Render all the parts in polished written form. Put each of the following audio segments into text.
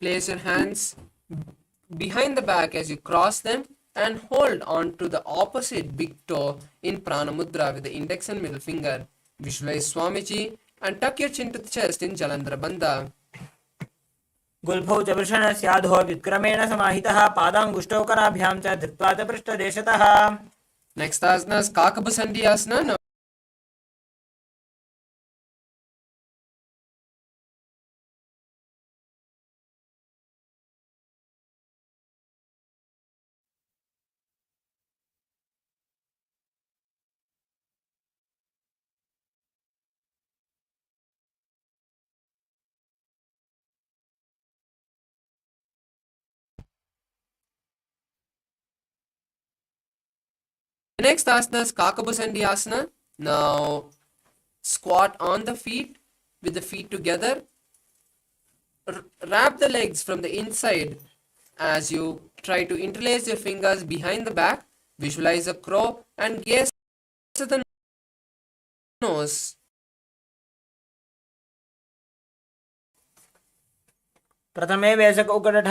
Place your hands behind the back as you cross them and hold on to the opposite big toe in Prana Mudra with the index and middle finger. Visualize Swamiji and tuck your chin to the chest in Jalandhara Bandha. गुल्फौ च वृषणस्याधो व्युत्क्रमेण समाहितः पादाङ्गुष्टौ कराभ्यां च धृत्वा च पृष्ठदेशतः. Next asana is Kakabusandi Asana. Now the next asana is Kakabusandi Asana. Now squat on the feet with the feet together. Wrap the legs from the inside as you try to interlace your fingers behind the back. Visualize a crow and gaze at the nose. प्रथमे वेशकौकटठाने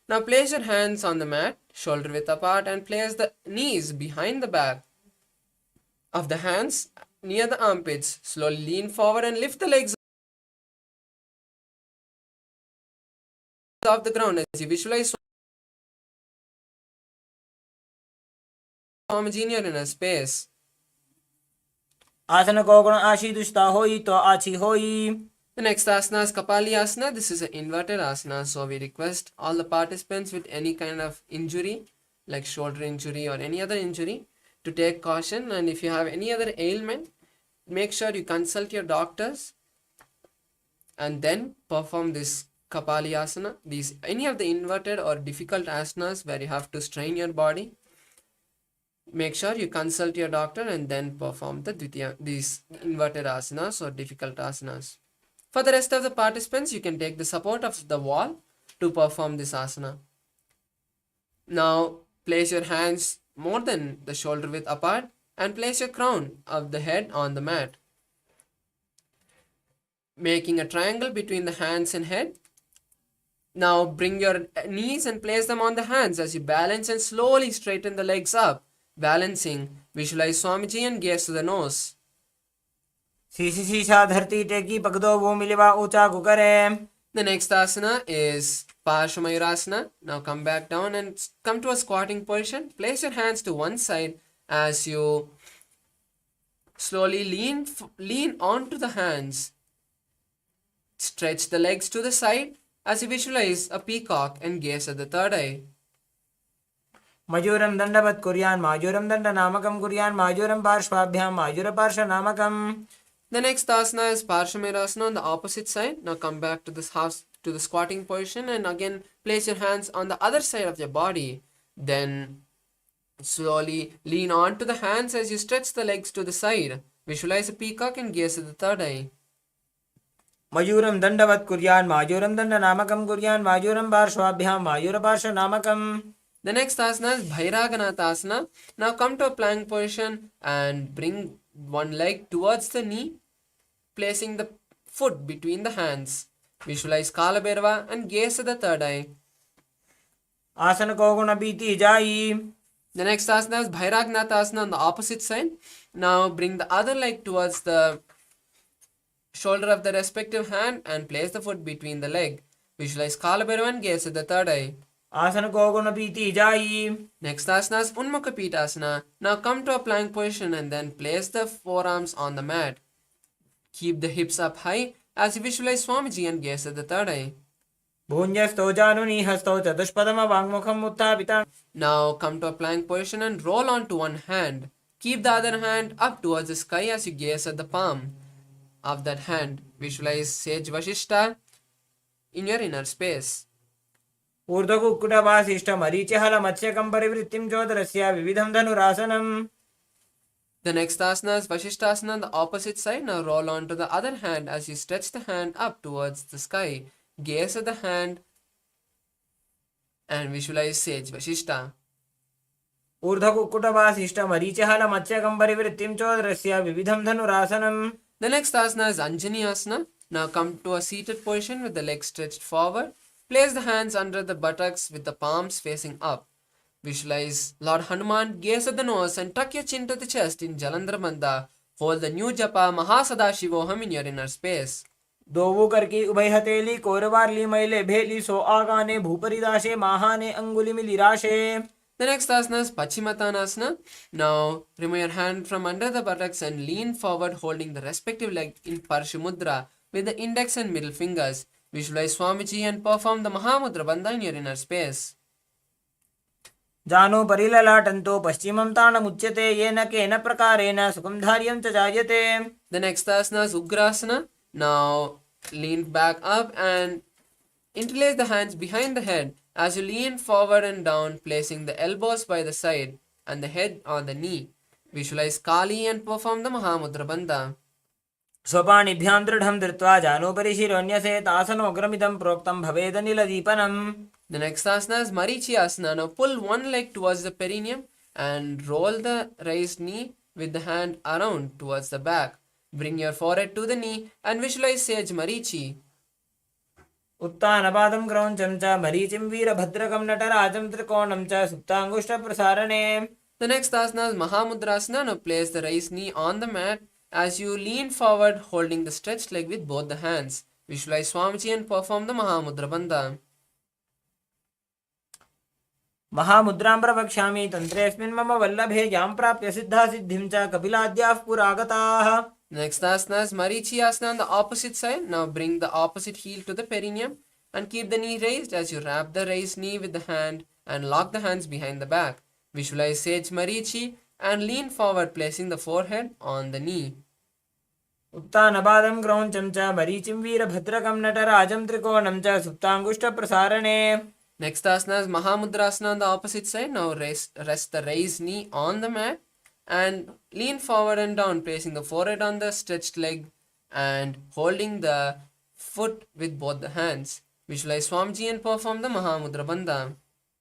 Now place your hands on the mat, shoulder width apart, and place the knees behind the back of the hands near the armpits. Slowly lean forward and lift the legs off the ground as you visualize Swamiji in your inner space. आसन को गुण आशी दुष्टा होई तो आची होई. The next asana is Kapali asana. This is an inverted asana, so we request all the participants with any kind of injury, like shoulder injury or any other injury, to take caution. And if you have any other ailment, make sure you consult your doctors and then perform this Kapali asana. These any of the inverted or difficult asanas where you have to strain your body, make sure you consult your doctor and then perform these inverted asanas or difficult asanas. For the rest of the participants, you can take the support of the wall to perform this asana. Now, place your hands more than the shoulder width apart and place your crown of the head on the mat, making a triangle between the hands and head. Now, bring your knees and place them on the hands as you balance and slowly straighten the legs up. Balancing, visualize Swamiji and gaze to the nose. शीशी शीशा धरती टेकी पगदो वो मिलवा ऊंचा कुकरे. The next asana is Parshamayurasana. Now come back down and come to a squatting position. Place your hands to one side as you slowly lean onto the hands. Stretch the legs to the side as you visualize a peacock and gaze at the third eye. मयूरम दंडवत कुर्यान मायूरम दंड नामकम कुर्यान मायूरम पार्श्वाभ्याम मायूर पार्श्व नामकम. The next asana is Parshamayurasana on the opposite side. Now come back to the squatting position and again place your hands on the other side of your body. Then slowly lean onto the hands as you stretch the legs to the side. Visualize a peacock and gaze at the third eye. मयूरम दंडवत कुर्यान मायूरम दंड नामकम कुर्यान मायूरम पार्श्वाभ्याम मायूर पार्श्व नामकम. The next asana is Bhairaganatha asana. Now come to a plank position and bring one leg towards the knee, placing the foot between the hands. Visualize Akasha Bhairava and gaze at the third eye. आसन को गुण बीती जाई. The next asana is Bhairaganatha asana on the opposite side. Now bring the other leg towards the shoulder of the respective hand and place the foot between the leg. Visualize Akasha Bhairava and gaze at the third eye. आसन को गुण बीती जाई. Next asana is Unmukha Pitasana. Now come to a plank position and then place the forearms on the mat. Keep the hips up high as you visualize Swamiji and gaze at the third eye. भुञ्जस्तो जानुनी हस्तो चतुष्पदम वाङ्मुखम उत्थापिता. Now come to a plank position and roll onto one hand. Keep the other hand up towards the sky as you gaze at the palm of that hand. Visualize Sage Vashishta in your inner space. ऊर्ध्वकुक्कुटवासिष्ठ मरीचिहल मत्स्यकं परिवृत्तिं चोदरस्य विविधं धनुरासनम्. The next asana is Vashishtasana on the opposite side. Now roll onto the other hand as you stretch the hand up towards the sky. Gaze at the hand and visualize Sage Vashishta. ऊर्ध्वकुक्कुटवासिष्ठ मरीचिहल मत्स्यकं परिवृत्तिं चोदरस्य विविधं धनुरासनम्. The next asana is Anjani asana. Now come to a seated position with the legs stretched forward. Place the hands under the buttocks with the palms facing up. Visualize Lord Hanuman, gaze at the nose and tuck your chin to the chest in Jalandhar Bandha. Hold the new japa Mahasadaशिवोहम in your inner space. दोवु करके उभय हथेली कोरवारली मैले भेली सो आगाने भूपरिदाशे महाने अंगुली मिलिराशे. The next asana is Pachimatanasana. Now remove your hand from under the buttocks and lean forward holding the respective leg in Parshamudra with the index and middle fingers. Visualize Swamiji and perform the Mahamudra Bandha in your inner space. जानो परिललाटन्तो पश्चिमं तानमुच्यते येन केन प्रकारेण सुखं धार्यं च जायते. The next asana is Ugrasana. Now lean back up and interlace the hands behind the head as you lean forward and down, placing the elbows by the side and the head on the knee. Visualize Kali and perform the Mahamudra Bandha. स्वपाणिभ्यां दृढं धृत्वा जानोपरि शिरोन्यसेत आसनोग्रमिदं प्रोक्तं भवेदनिलदीपनम्. The next asana is Marichi asana. Now pull one leg towards the perineum and roll the raised knee with the hand around towards the back. Bring your forehead to the knee and visualize Sage Marichi. उत्तानपादं क्रौञ्चं च मरीचिं वीरभद्रकं नटराजं त्रिकोणं च सुप्ताङ्गुष्ठप्रसारणे. The next asana is Mahamudrasana. Now place the right knee on the mat as you lean forward, holding the stretched leg with both the hands. Visualize Swamiji and perform the Mahamudra Bandha. महामुद्रां प्रवक्ष्यामि तन्त्रेऽस्मिन् मम वल्लभे यां प्राप्य सिद्धासिद्धिं च कपिलाद्याः पुरागताः. Next asana is Marichi Asana on the opposite side. Now bring the opposite heel to the perineum and keep the knee raised as you wrap the raised knee with the hand and lock the hands behind the back. Visualize Sage Marichi and lean forward, placing the forehead on the knee. उत्तानपादं क्रौञ्चं च मरीचिं वीरभद्रकं नटराजं त्रिकोणं च सुप्ताङ्गुष्ठप्रसारणे. Next asana is Mahamudrasana on the opposite side. Now rest the raised knee on the mat and lean forward and down, placing the forehead on the stretched leg and holding the foot with both the hands. Visualize Swamiji and perform the Mahamudra Bandha.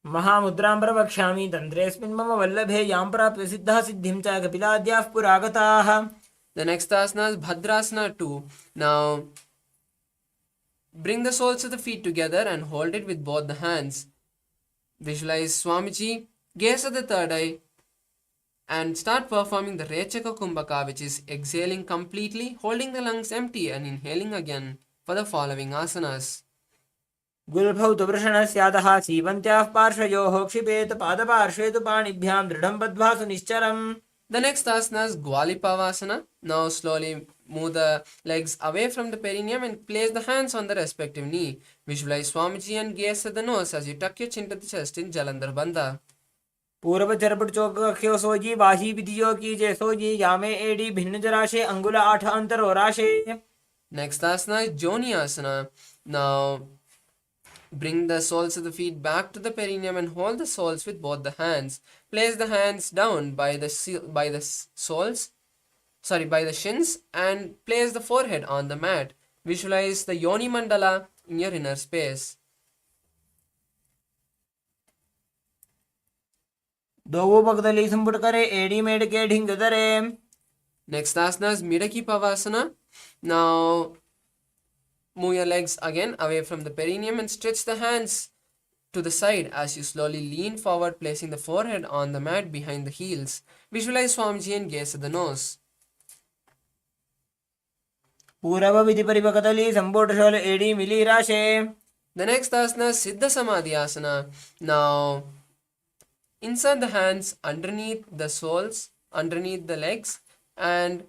महामुद्रां प्रवक्ष्यामि तन्त्रेऽस्मिन् मम वल्लभे यां प्राप्य सिद्धासिद्धिं च कपिलाद्याः पुरागताः. The next asana is Bhadrasana 2. Now bring the soles of the feet together and hold it with both the hands. Visualize Swamiji, gaze at the third eye, and start performing the Rechaka Kumbhaka, which is exhaling completely, holding the lungs empty and inhaling again for the following asanas. गुल्भौ तु वृषणस्यादः सीवन्त्याः पार्श्वयोः क्षिपेत पादपार्श्वे तु पाणिभ्यां दृढं बद्ध्वा सुनिश्चरम्. The next asana is Gwalipavasana. Now slowly move the legs away from the perineum and place the hands on the respective knee. Visualize Swamiji and gaze at the nose as you tuck your chin to the chest in Jalandhar Bandha. पूर्व चरपट चौकख्यो सोजी वाही विधियो कीजे सोजी यामे AD भिन्न जराशे अंगुल 8 अंतरो राशे. Next asana is Joni Asana. Now bring the soles of the feet back to the perineum and hold the soles with both the hands. Place the hands down by the shins and place the forehead on the mat. Visualize the Yoni Mandala in your inner space. दोवो पगदली संपुट करे AD made के ढिंग दरे. Next asana is Midaki Pavasana. Now move your legs again away from the perineum and stretch the hands to the side as you slowly lean forward, placing the forehead on the mat behind the heels. Visualize Swamiji and gaze at the nose. पूर्व विधि परिपकदली संपुट शोल एडी मिली राशे. The next asana is Siddha Samadhi Asana. Now insert the hands underneath the soles, underneath the legs, and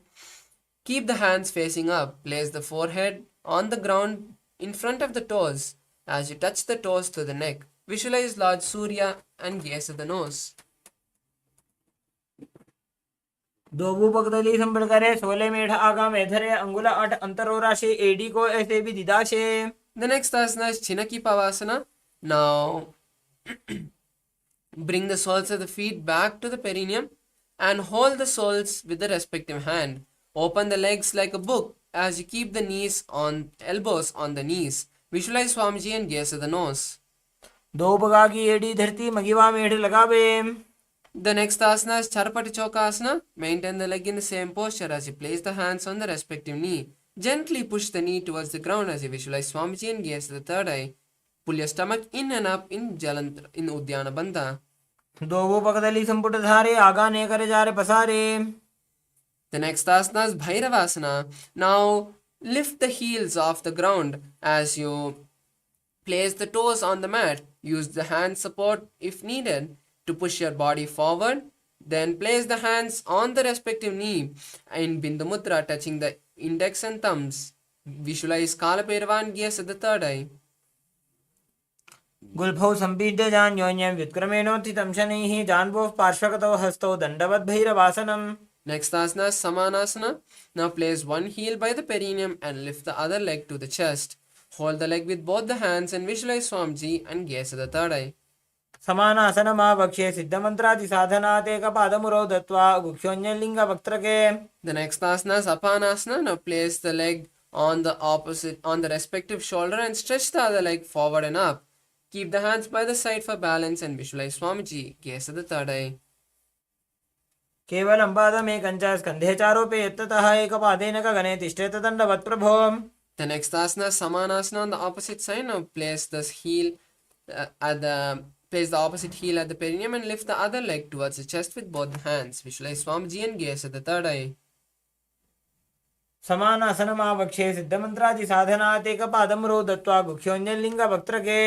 keep the hands facing up. Place the forehead on the ground in front of the toes as you touch the toes to the neck. Visualize Lord Surya and gaze at the nose. दोवो पगदली संपुट करे 16 मेढ आगा मेधरे अंगुल 8 अंतरो राशे AD को ऐसे भी दिदाशे. The next asana is Chinaki Pavasana. Now bring the soles of the feet back to the perineum and hold the soles with the respective hand. Open the legs like a book as you keep the elbows on the knees. Visualize Swamiji and gaze at the nose. दो पगा की AD धरती मगिवा मेढ लगावे. The next asana is Charapati Choka Asana. Maintain the leg in the same posture as you place the hands on the respective knee. Gently push the knee towards the ground as you visualize Swamiji and gaze at the third eye. Pull your stomach in and up in Udyana Bandha. दोवो पगदली संपुट धारे आगा ने करे जारे पसारे. The next asana is Bhairavasana. Now lift the heels off the ground as you place the toes on the mat. Use the hand support if needed to push your body forward. Then place the hands on the respective knee in Bindu Mudra, touching the index and thumbs. Visualize Kala Bhairava and gaze at the third eye. गुल्भौ संपीड्य जान्योन्यं व्युत्क्रमेणोत्थितं शनैः जान्वोः पार्श्वगतौ हस्तौ दण्डवद् भैरवासनम्. Next asana is Samanasana. Now place one heel by the perineum and lift the other leg to the chest. Hold the leg with both the hands and visualize Swamiji and gaze at the third eye. समानासनमावक्ष्ये सिद्धमन्त्रादि साधनात् एकपादमुरौ दत्वा गुक्षोऽन्यलिङ्गवक्त्रके. The next asana is Apanasana. Now place the leg on the respective shoulder and stretch the other leg forward and up. Keep the hands by the side for balance and visualize Swamiji. Gaze at the third eye. केवलं पादमेकं च स्कन्धे चारोपे यत्ततः एकपादेन गगने तिष्ठेत दण्डवत् प्रभो. The next asana, Samanasana, on the opposite side. Now place the opposite heel at the perineum and lift the other leg towards the chest with both hands. Visualize Swamiji and gaze at the third eye. समानासनमावक्षे सिद्धमन्त्रादि साधनात् एकपादं रोदत्वा गुह्योऽन्यलिङ्गवक्त्रके.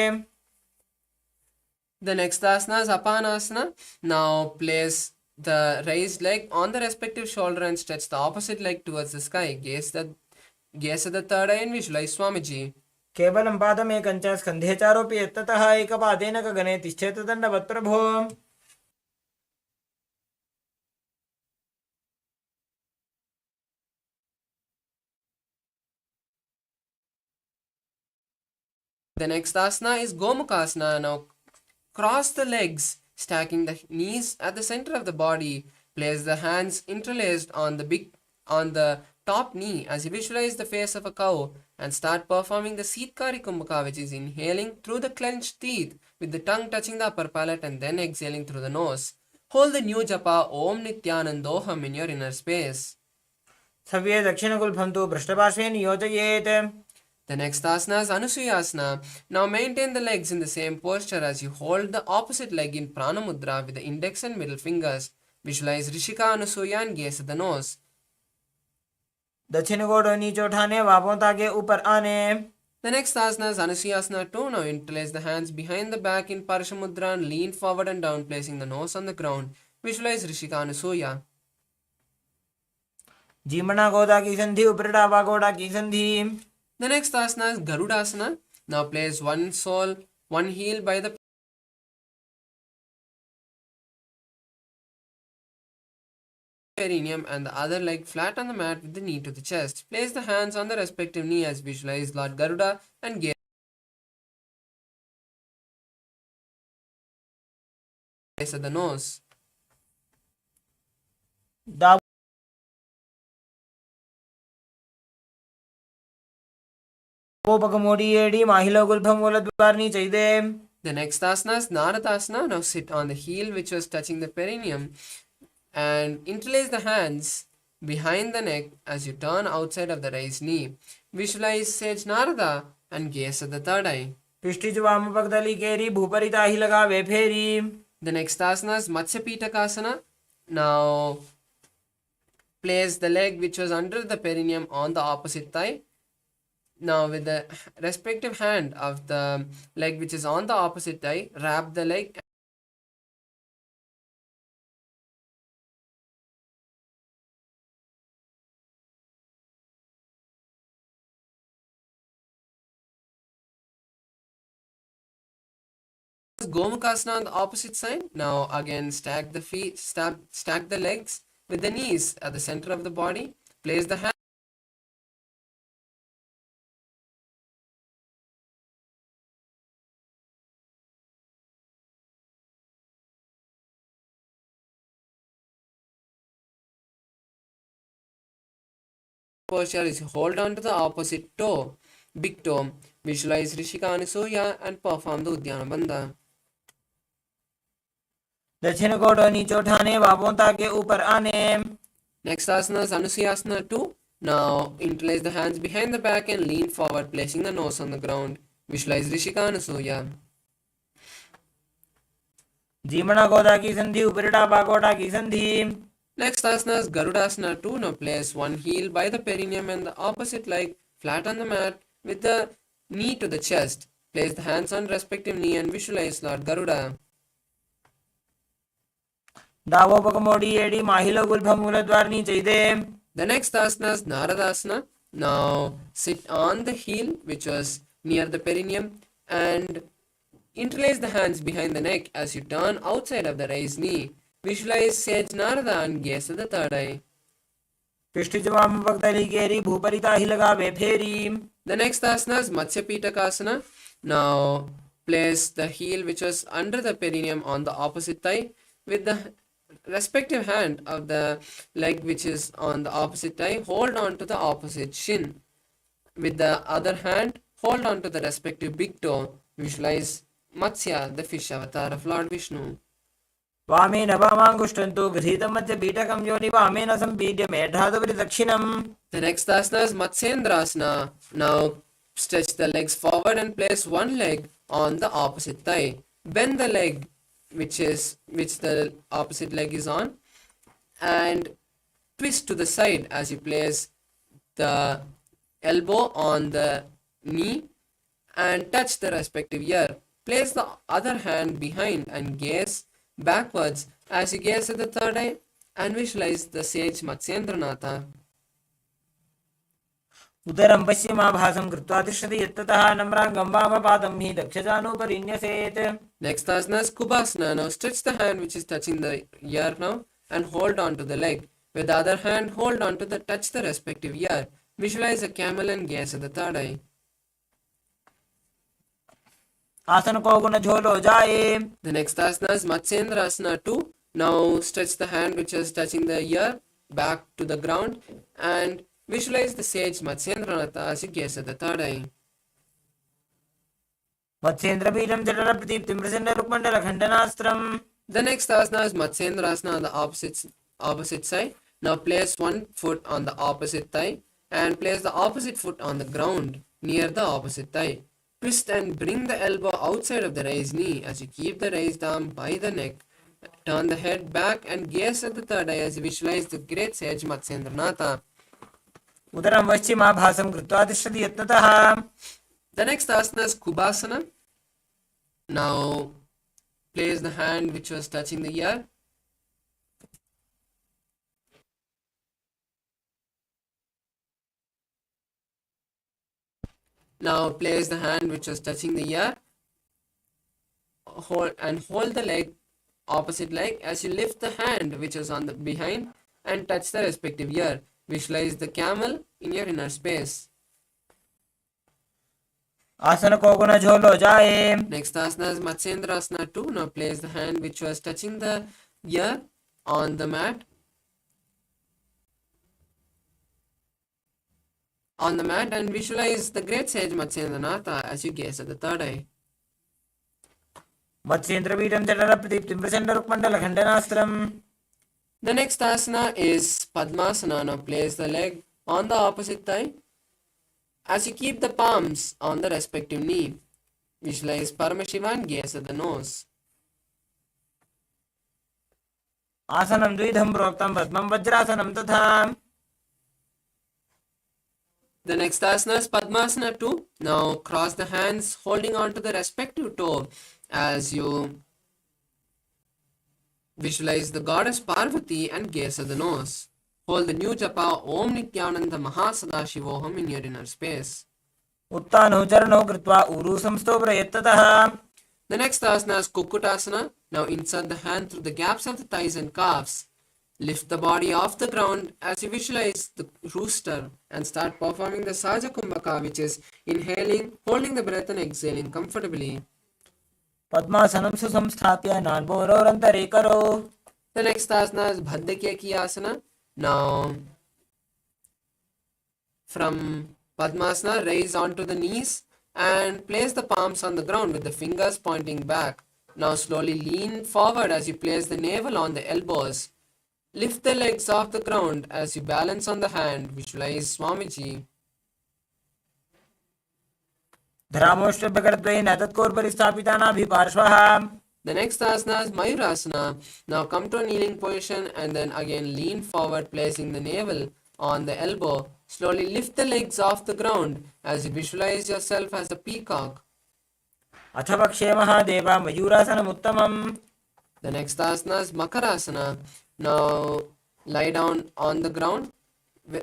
The next asana is Apanasana. Now place the raised leg on the respective shoulder and stretch the opposite leg towards the sky. Gaze at the third eye and visualize Swamiji. केवलं पादमेकं च स्कन्धे चारोपि यत्ततः एकपादेन गगने तिष्ठेत दण्डवत् प्रभो. The next asana is Gomukasana. Now cross the legs, stacking the knees at the center of the body. Place the hands interlaced on the top knee as you visualize the face of a cow and start performing the Sitkari Kumbhaka, which is inhaling through the clenched teeth with the tongue touching the upper palate and then exhaling through the nose. Hold the new japa Om Nithyanandoham in your inner space. सव्ये दक्षिणगुल्फं तु पृष्ठपार्श्वे नियोजयेत्. The next asana is Anusuyasana. Now maintain the legs in the same posture as you hold the opposite leg in Prana Mudra with the index and middle fingers. Visualize Rishika Anusuya and gaze at the nose. दक्षिण गोड़ नीचे उठाने बापों ताके ऊपर आने. The next asana is Anusuyasana 2. Now interlace the hands behind the back in Parshamudra and lean forward and down, placing the nose on the ground. Visualize Rishika Anusuya. जीमना गोदा की संधि ऊपर डाबा गोड़ा की संधि. The next asana is Garudasana. Now place one heel by the perineum and the other leg flat on the mat with the knee to the chest. Place the hands on the respective knee as visualize Lord Garuda and gaze at the nose. The next asana is Naradasana. Now sit on the heel which was touching the perineum and interlace the hands behind the neck as you turn outside of the raised knee. Visualize Sage Narada and gaze at the third eye. The next asana is Matsya Pitakasana. Now place the leg which was under the perineum on the opposite thigh. Now with the respective hand of the leg which is on the opposite thigh, wrap the leg Gomukasana on the opposite side. Now again stack the feet, stack the legs with the knees at the center of the body. Place the hand posture is hold on to the opposite toe, big toe. Visualize Rishika Anusuya and perform the Udyana Bandha. दक्षिण गोड़ नीचे उठाने बापों ताके ऊपर आने. Next asana is Anusuyasana 2. Now interlace the hands behind the back and lean forward, placing the nose on the ground. Visualize Rishika Anusuya. जीमना गोदा की संधि ऊपर डाबा गोड़ा की संधि. Next asana is Garudasana 2. Now place one heel by the perineum and the opposite leg flat on the mat with the knee to the chest. Place the hands on respective knee and visualize Lord Garuda. The next asana is Naradasana. Now sit on the heel which was near the perineum and interlace the hands behind the neck as you turn outside of the raised knee. Visualize Sage Narada and gaze at the third eye. The next asana is Matsya Pitakasana. Now place the heel which was under the perineum on the opposite thigh with the respective hand of the leg which is on the opposite thigh. Hold on to the opposite shin. With the other hand, hold on to the respective big toe. Visualize Matsya, the fish avatar of Lord Vishnu. वामेन वामाङ्गुष्ठन्तु गृहीतं मध्य पीठकं योनि वामेन सम्पीड्य मेढ्रादुपरि दक्षिणम्. The next asana is Matsyendrasana. Now stretch the legs forward and place one leg on the opposite thigh. Bend the leg which the opposite leg is on and twist to the side as you place the elbow on the knee and touch the respective ear. Place the other hand behind and gaze backwards as you gaze at the third eye and visualize the sage Matsyendranatha. उदरं पश्चिमाभासं कृत्वा तिष्ठति यत्ततः नम्राङ्गं वामपादं हि दक्षजानुपरिन्यसेत्. Next asana is Kubhasana. Now stretch the hand which is touching the ear now and hold on to the leg. With the other hand, hold on to touch the respective ear. Visualize a camel and gaze at the third eye. आसन को गुण झोलो जाए. The next asana is Matsyendrasana 2. Now stretch the hand which is touching the ear back to the ground and visualize the sage Matsyendranatha as you gaze at the third eye. मत्स्येन्द्रबीजं जठरप्रदीप्तिं प्रसन्नरुक्मण्डलखण्डनास्त्रम्. The next asana is Matsyendrasana on the opposite side. Now place one foot on the opposite thigh and place the opposite foot on the ground near the opposite thigh. Twist and bring the elbow outside of the raised knee as you keep the raised arm by the neck. Turn the head back and gaze at the third eye as you visualize the great sage Matsyendranatha. उदरं पश्चिमाभासं कृत्वा तिष्ठति यत्ततः. The next asana is Kubhasana. Now place the hand which was touching the ear. Now place the hand which was touching the ear. Hold the leg, opposite leg, as you lift the hand which is on the behind and touch the respective ear. Visualize the camel in your inner space. आसन को गुण झोलो जाए. Next asana is Matsyendrasana 2. Now place the hand which was touching the ear on the mat. And visualize the great sage Matsyendranatha as you gaze at the third eye. मत्स्येन्द्रबीजं जठरप्रदीप्तिं प्रसन्नरुक्मण्डलखण्डनास्त्रम्. The next asana is Padmasana. Now place the leg on the opposite thigh as you keep the palms on the respective knee. Visualize Paramashivam, gaze at the nose. आसनं द्विधं प्रोक्तं पद्मं वज्रासनं तथा. The next asana is Padmasana 2. Now cross the hands holding on to the respective toe as you visualize the goddess Parvati and gaze at the nose. Hold the new japa Om Nithyananda Mahasadashivoham in your inner space. उत्तानो चरणो कृत्वा ऊरू संस्थो प्रयत्ततः. The next asana is Kukutasana. Now insert the hand through the gaps of the thighs and calves. Lift the body off the ground as you visualize the rooster and start performing the Saja Kumbhaka, which is inhaling, holding the breath and exhaling comfortably. पद्मासनं सुसंस्थाप्य नाड्भोरोरन्तरे करो. The next asana is Bhaddakeki asana. Now from Padmasana, raise onto the knees and place the palms on the ground with the fingers pointing back. Now slowly lean forward as you place the navel on the elbows. Lift the legs off the ground as you balance on the hand. Visualize Swamiji. धरामोष्टभ्यकरद्वयेन तत्कोर्परि स्थापितानाभिपार्श्वः. The next asana is Mayurasana. Now come to a kneeling position and then again lean forward, placing the navel on the elbow. Slowly lift the legs off the ground as you visualize yourself as a peacock. अथ पक्षे Mahadev मयूरासनमुत्तमम्. The next asana is Makarasana. Now lie down on the ground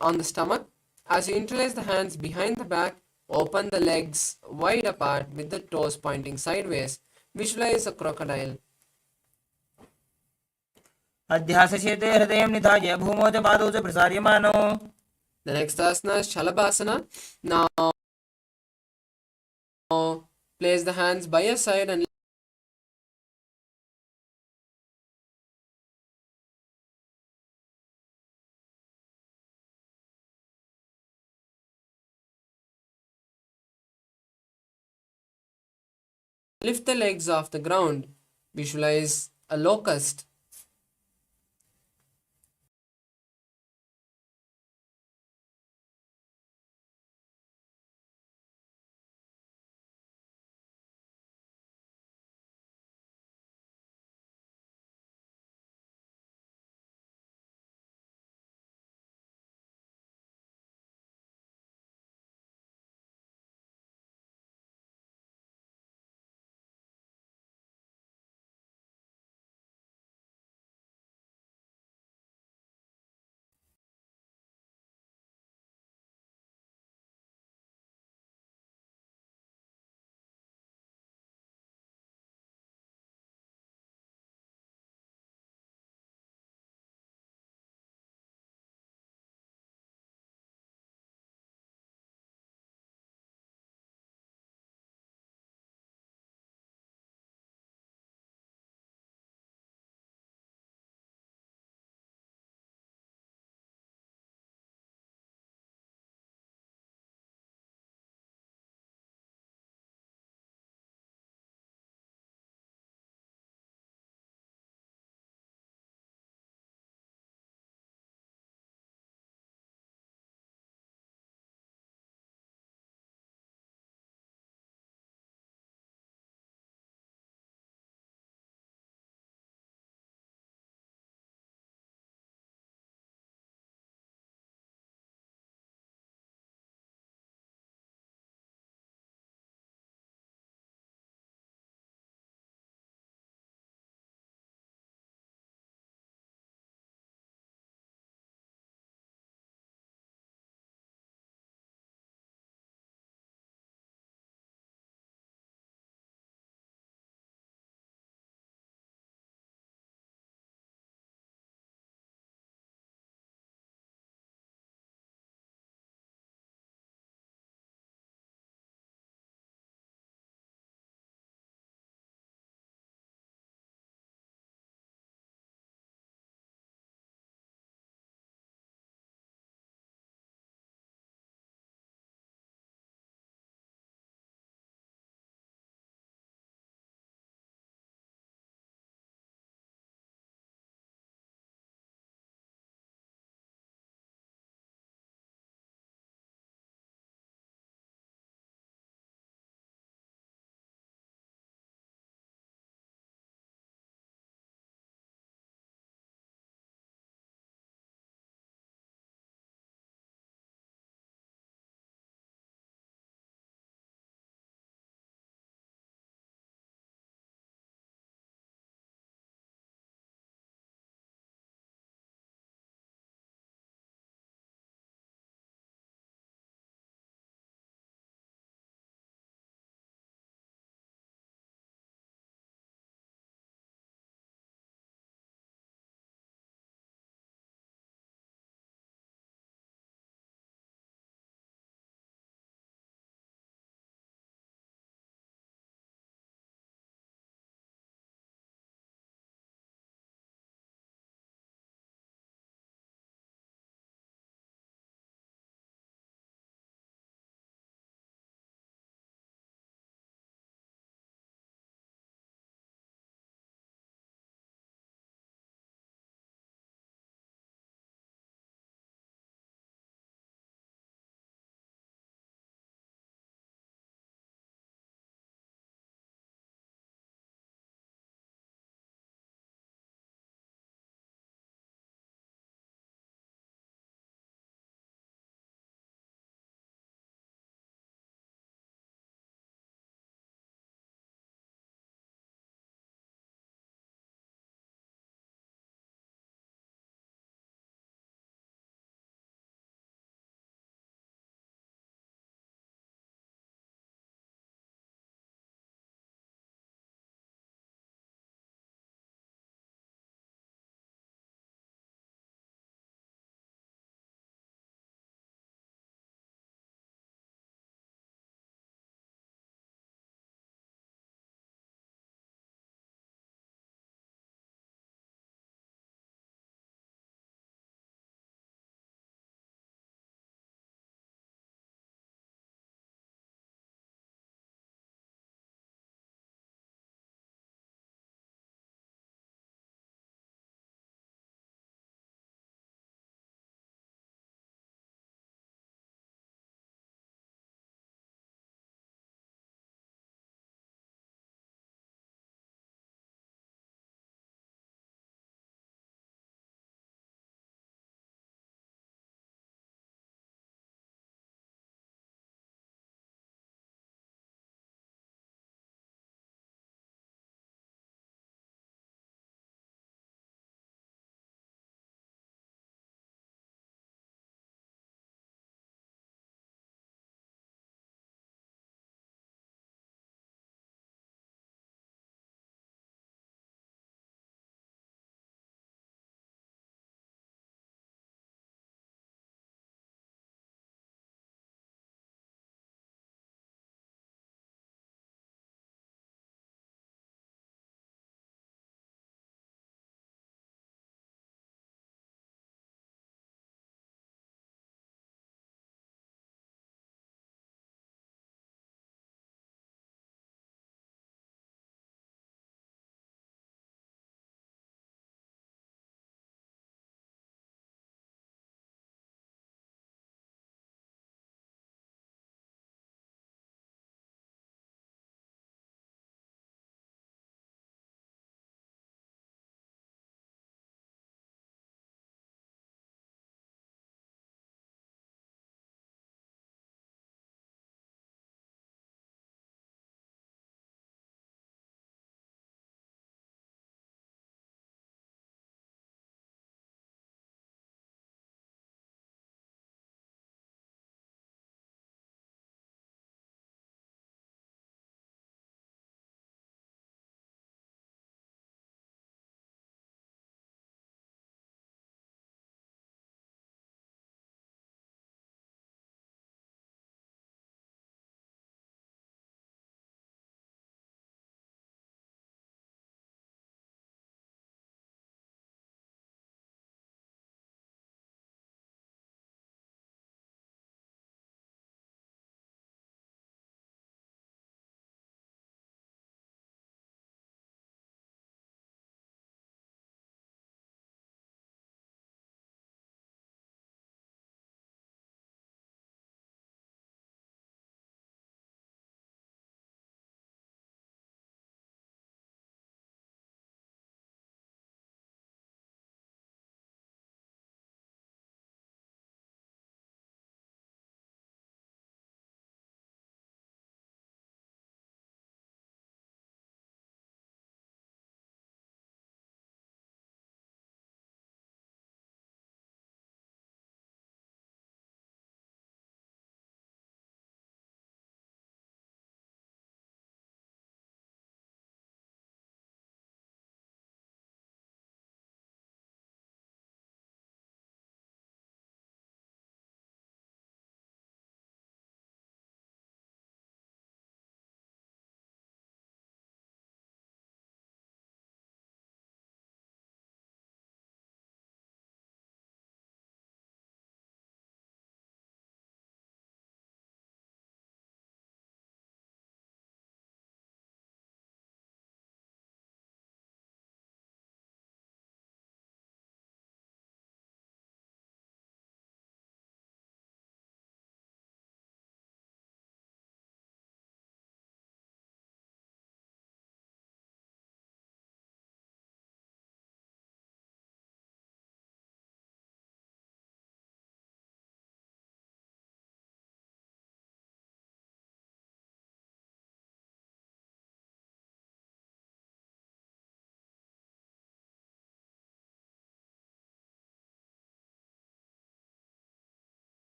on the stomach as you interlace the hands behind the back. Open the legs wide apart with the toes pointing sideways. Visualize a crocodile. अध्यासशेते हृदयं निधाय भूमौ च पादौ च प्रसार्यमानो. The next asana is Shalabhasana. Now place the hands by your side and lift the legs off the ground. Visualize a locust.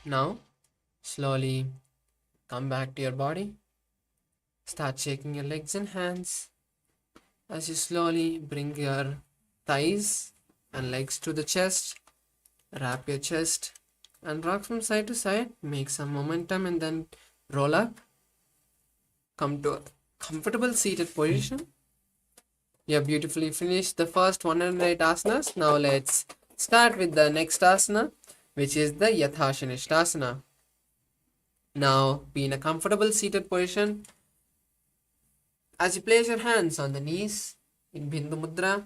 Now, slowly come back to your body. Start shaking your legs and hands as you slowly bring your thighs and legs to the chest. Wrap your chest and rock from side to side. Make some momentum and then roll up. Come to a comfortable seated position. You have beautifully finished the first 108 asanas. Now let's start with the next asana, which is the Yathashanishtasana. Now be in a comfortable seated position. As you place your hands on the knees in Bindu Mudra,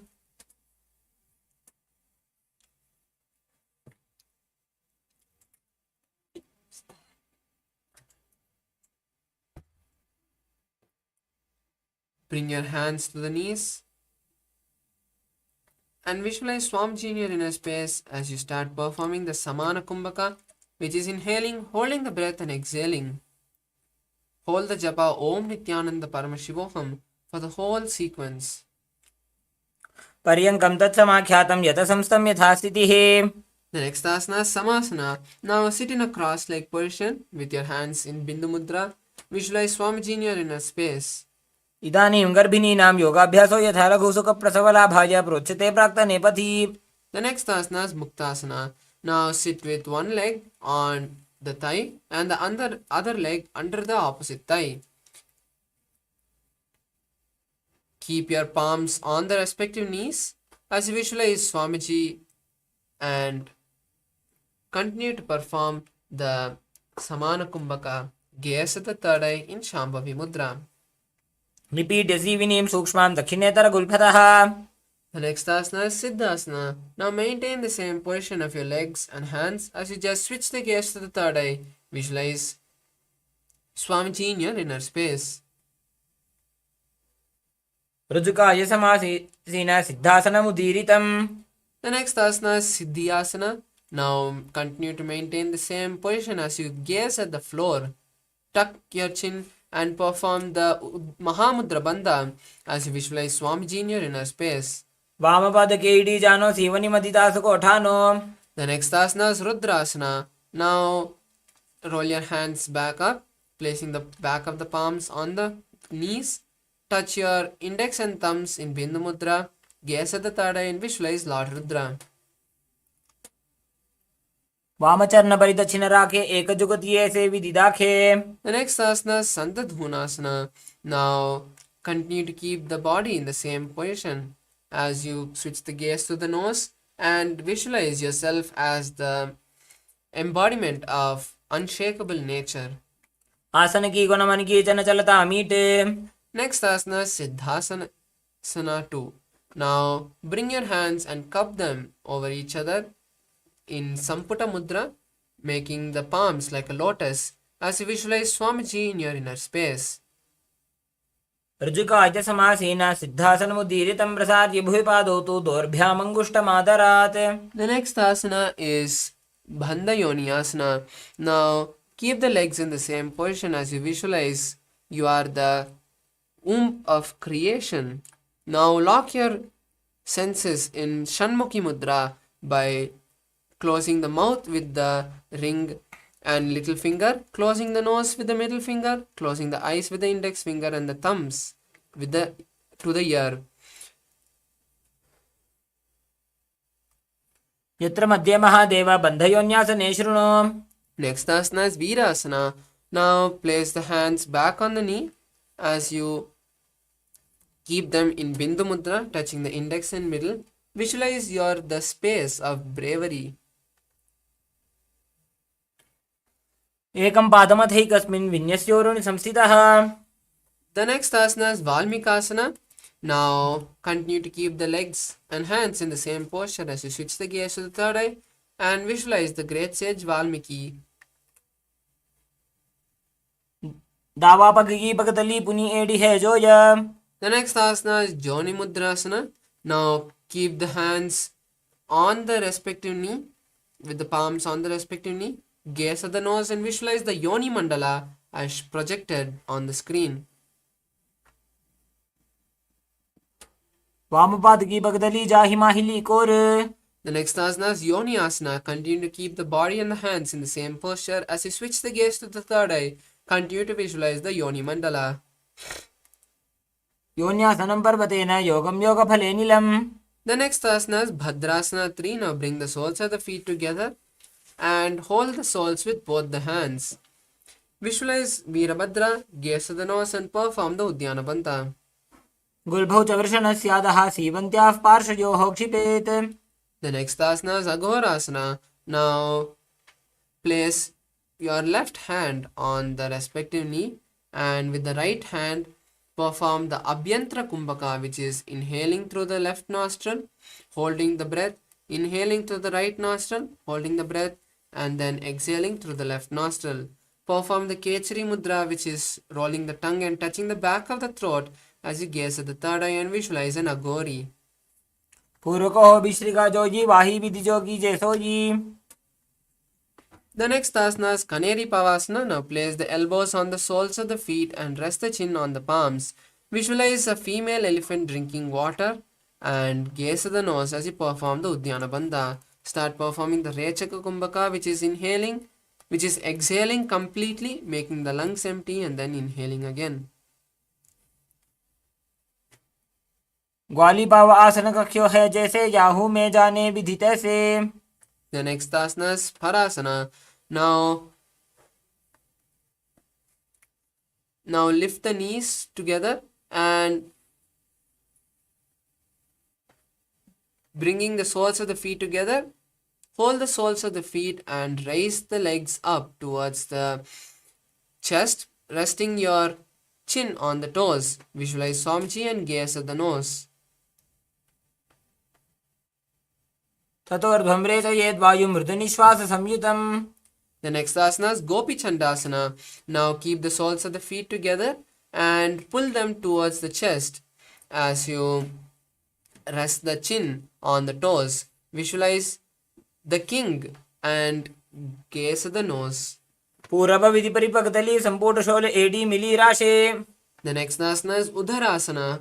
bring your hands to the knees and visualize Swamiji in your inner space as you start performing the Samana Kumbhaka, which is inhaling, holding the breath and exhaling. Hold the japa Om Nithyananda Paramashivoham for the whole sequence. पर्यङ्कं तत्समाख्यातं यत संस्थं यथा स्थितिः. The next asana is Samasana. Now sit in a cross-legged position with your hands in Bindu Mudra. Visualize Swamiji in your inner space. इदानीं गर्भिणीनां योगाभ्यासो यथा लघुसुखप्रसवलाभाय प्रोच्यते प्राक्तनेपथि. The next asana is Muktasana. Now sit with one leg on the thigh and the other leg under the opposite thigh. Keep your palms on the respective knees as you visualize Swamiji and continue to perform the Samana Kumbhaka, gaze at the third eye in Shambhavi Mudra. निपीड्य सीविनीं सूक्ष्मां दक्षिणेतरगुल्फतः. The next asana is Siddhasana. Now maintain the same position of your legs and hands as you just switch the gaze to the third eye. Visualize Swamiji in your inner space. ऋजुकाय समासीन सिद्धासनमुदीरितम्. The next asana is Siddhyasana. Now continue to maintain the same position as you gaze at the floor. Tuck your chin and perform the Mahamudra Bandha as you visualize Swamiji in your inner space. वामपादके इडीजानो सीवनिमदिदासुकोठानो. The next asana is Rudrasana. Now roll your hands back up, placing the back of the palms on the knees. Touch your index and thumbs in Bindu Mudra. Gaze at the third eye and visualize Lord Rudra. वामचरणपरिदक्षिणराखे एकजुगतीये सेविदिदाखे. The next asana is Santadhunasana. Now continue to keep the body in the same position as you switch the gaze to the nose and visualize yourself as the embodiment of unshakable nature. आसन की गुणमन की चलता मीटे. Next asana is Siddhasana 2. Now bring your hands and cup them over each other in Samputa Mudra, making the palms like a lotus as you visualize Swamiji in your inner space. ऋजुकाय समासीन सिद्धासनमुदीरितं प्रसार्य भुविपादौ तु दोर्भ्यामङ्गुष्ठमादरात्. The next asana is Bandha Yoniyasana. Now keep the legs in the same position as you visualize you are the womb of creation. Now lock your senses in Shanmukhi Mudra by closing the mouth with the ring and little finger, closing the nose with the middle finger, closing the eyes with the index finger and the thumbs with the to the ear. यत्र मध्ये महादेव बन्धयोन्यासने शृणु. Next asana is Virasana. Now place the hands back on the knee as you keep them in Bindu Mudra, touching the index and middle. Visualize your the space of bravery. एकं पादमथैकस्मिन् विन्यस्योरुणि संस्थितः. The next asana is Valmikasana. Now continue to keep the legs and hands in the same posture as you switch the gaze to the third eye and visualize the great sage Valmiki. दावापगी पगतली पुनि AD है जोय. The next asana is Joni Mudrasana. Now keep the hands on the respective knee with the palms on the respective knee. Gaze at the nose and visualize the Yoni Mandala as projected on the screen. वामपादकी पगतली जाहि माहिली core. The next asana is Yoni Asana. Continue to keep the body and the hands in the same posture. As you switch the gaze to the third eye, continue to visualize the Yoni Mandala. योन्यासनं पर्वतेन योगं योगफलेनिलम्. The next asana is Bhadrasana 3. Now bring the soles of the feet together and hold the soles with both the hands. Visualize Veerabhadra, gaze to the nose and perform the Uddiyana Banta. गुल्भौ च वृषणस्यादः सीवन्त्याः पार्श्वयोः क्षिपेत्. The next asana is Aghorasana. Now place your left hand on the respective knee and with the right hand perform the Abhyantra Kumbhaka, which is inhaling through the left nostril, holding the breath, inhaling through the right nostril, holding the breath, and then exhaling through the left nostril. Perform the Kechari Mudra, which is rolling the tongue and touching the back of the throat as you gaze at the third eye and visualize an Aghori. पूर्वको विश्रिका जोजी वाही विधि जोगी जैसोजी. The next asana is Kaneri Pavasana. Now place the elbows on the soles of the feet and rest the chin on the palms. Visualize a female elephant drinking water and gaze at the nose as you perform the Uddiyana Bandha. Start performing the Rechaka Kumbhaka, which is exhaling completely, making the lungs empty and then inhaling again. ग्वाली पाव आसन कक्ष्यो है जैसे Yahoo में जाने विधि तैसे. The next asana is Pharasana. Now lift the knees together and bringing the soles of the feet together, hold the soles of the feet and raise the legs up towards the chest, resting your chin on the toes. Visualize Swamiji and gaze at the nose. ततोर्ध्वं रेचयेद् वायुं मृदुनिश्वाससंयुतम्. The next asana is Gopi Chandasana. Now keep the soles of the feet together and pull them towards the chest as you rest the chin on the toes. Visualize the king and gaze at the nose. पूरव विधि परिपक्तली संपूर्ण शोल एडी मिली राशे. The next asana is Udharasana.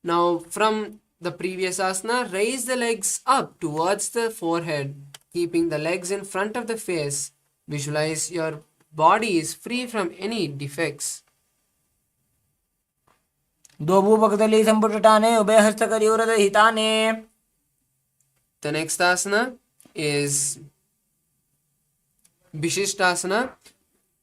Now from the previous asana, raise the legs up towards the forehead, keeping the legs in front of the face. Visualize your body is free from any defects. दो भूपक्तली संपुटटाने उभय हस्तकर्यूरद हिताने. The next asana is Vishishtasana.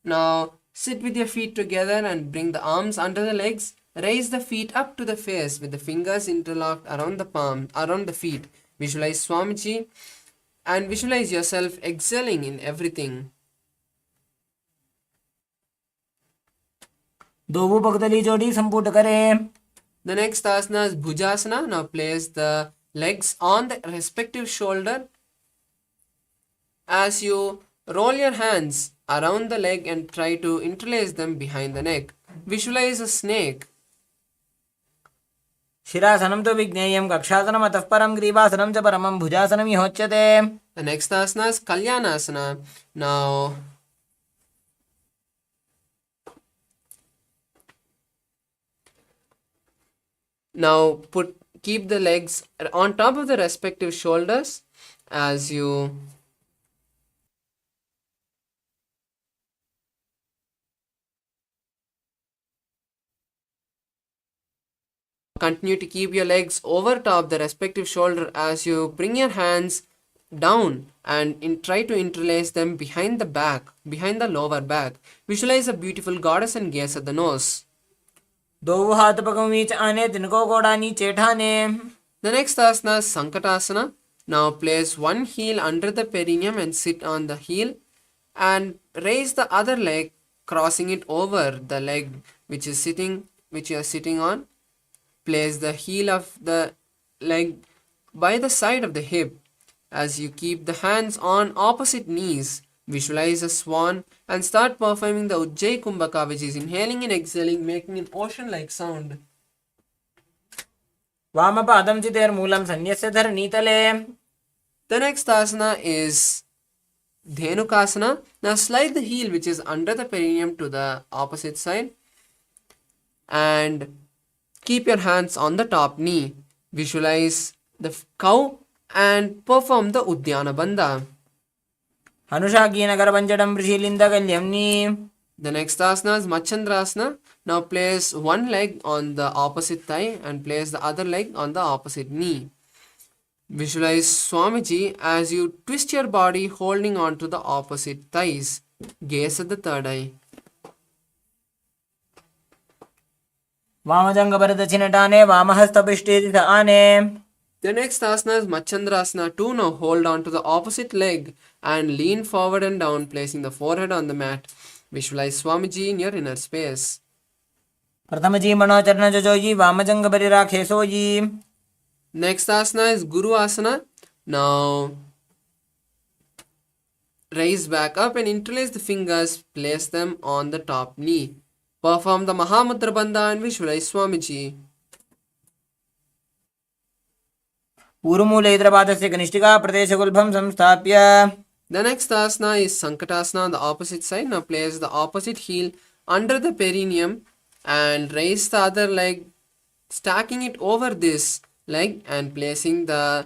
Now sit with your feet together and bring the arms under the legs. Raise the feet up to the face with the fingers interlocked around the feet. Visualize Swamiji and visualize yourself excelling in everything. दो भूपक्तली जोड़ी संपुट करें. The next asana is Bhujasana. Now place the legs on the respective shoulder as you roll your hands around the leg and try to interlace them behind the neck. Visualize a snake. शिरासनं तो विज्ञेयं कक्षासनम् अतः परं ग्रीवासनं च परमं भुजासनं होच्यते. The next asana is Kalyanasana. Now keep the legs on top of the respective shoulders as you continue to keep your legs over top the respective shoulder as you bring your hands down and try to interlace them behind the lower back. Visualize a beautiful goddess and gaze at the nose. दो हाथ पगों बीच आने तिनको कोड़ा नीचे ठाने. The next asana is Sankatasana. Now place one heel under the perineum and sit on the heel and raise the other leg, crossing it over the leg which you are sitting on. Place the heel of the leg by the side of the hip as you keep the hands on opposite knees. Visualize a swan and start performing the Ujjayi Kumbhaka, which is inhaling and exhaling, making an ocean-like sound. वामपादं चितेर्मूलं सन्यस्य धरणीतले. The next asana is Dhenukasana. Now slide the heel which is under the perineum to the opposite side and keep your hands on the top knee. Visualize the cow and perform the Udyana Bandha. Anushakinagarpanchadam Prishilindakalyamni. The next asana is Machandrasana. Now place one leg on the opposite thigh and place the other leg on the opposite knee. Visualize Swamiji as you twist your body holding on to the opposite thighs. Gaze at the third eye. Vamajangabharadachinatane Vamahastapishti Ane. The next asana is Machandrasana 2. Now hold on to the opposite leg and lean forward and down, placing the forehead on the mat. Visualize Swamiji in your inner space. Prathamaji Manocharna Jojoji Vamajangabharira Khesoji. Next asana is Guru Asana. Now raise back up and interlace the fingers, place them on the top knee. Perform the Mahamudra Bandha and visualize Swamiji. Urumulaidrapadasya Kanishtika Pradeshagulbham Samstapya. The next asana is Sankatasana on the opposite side. Now place the opposite heel under the perineum and raise the other leg, stacking it over this leg and placing the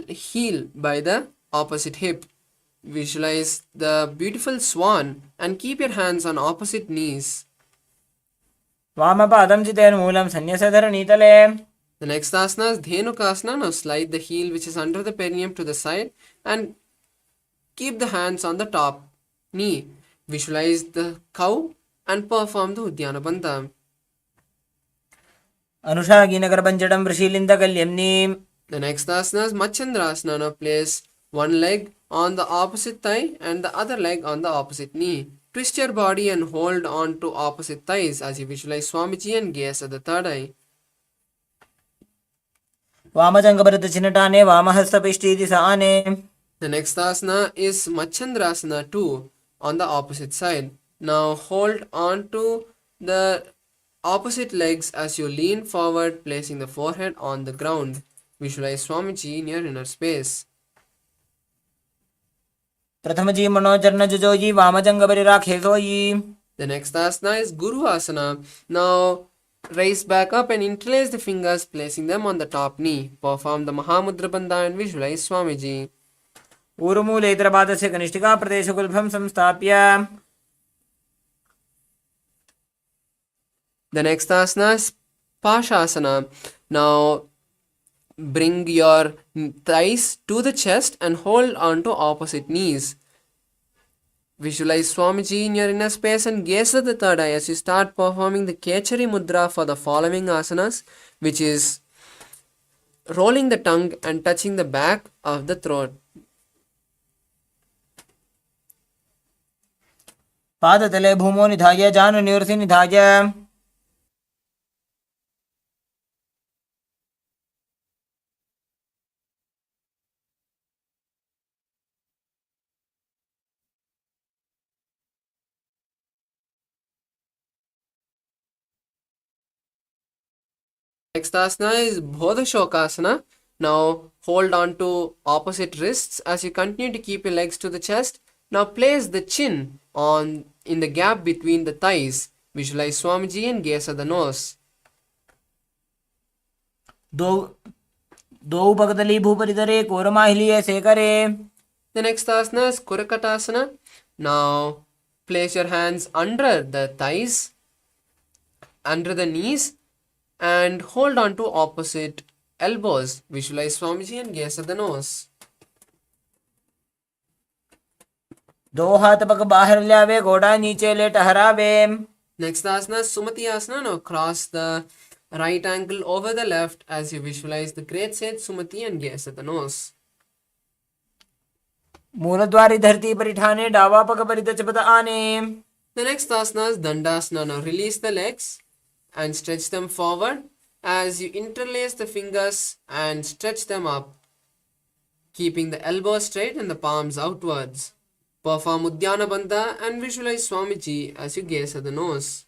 heel by the opposite hip. Visualize the beautiful swan and keep your hands on opposite knees. Vamapadam Chiten Moolam Sanyasadhara Nitale. The next asana is Dhenukasana. Now slide the heel which is under the perineum to the side and keep the hands on the top knee. Visualize the cow and perform the Udyana Bandha. Anushakinagarpanchadam Prishilindakalyamni. The next asana is Machandrasana. Now place one leg on the opposite thigh and the other leg on the opposite knee. Twist your body and hold on to opposite thighs as you visualize Swamiji and gaze at the third eye. Vamajangabharadachinatane Vamahastapishti Ane. The next asana is Machandrasana 2 on the opposite side. Now hold on to the opposite legs as you lean forward, placing the forehead on the ground. Visualize Swamiji in your inner space. Prathamaji Manojarna Jojoji Vamajangabharira Khesoji. The next asana is Guru Asana. Now raise back up and interlace the fingers, placing them on the top knee. Perform the Mahamudra Bandha and visualize Swamiji. Urumulaidrapadasya Kanishtika Pradeshagulbham Samstapya. The next asana is Pashasana. Now bring your thighs to the chest and hold on to opposite knees. Visualize Swamiji in your inner space and gaze at the third eye as you start performing the Kechari Mudra for the following asanas, which is rolling the tongue and touching the back of the throat. Padatale Bhumo Nidhaya Janu Nirsi Nidhaya. Next asana is Bodhashokasana. Now hold on to opposite wrists as you continue to keep your legs to the chest. Now place the chin on in the gap between the thighs. Visualize Swamiji and gaze at the nose. Dou Bhagatali Bhuparidare Koramahiliye Sekare. The next asana is Kurakatasana. Now place your hands under the thighs, under the knees, and hold on to opposite elbows. Visualize Swamiji and gaze at the nose. दो हाथ पग बाहर ल्यावे घोड़ा नीचे ले टहरावे. Next asana is Sumati Asana. Now cross the right ankle over the left as you visualize the great sage Sumati and gaze at the nose. मूलद्वारी धरती परिठाने डावा पग परिदचपत आने. The next asana is Dandasana. Now release the legs and stretch them forward as you interlace the fingers and stretch them up, keeping the elbows straight and the palms outwards. Perform Udyana Bandha and visualize Swamiji as you gaze at the nose.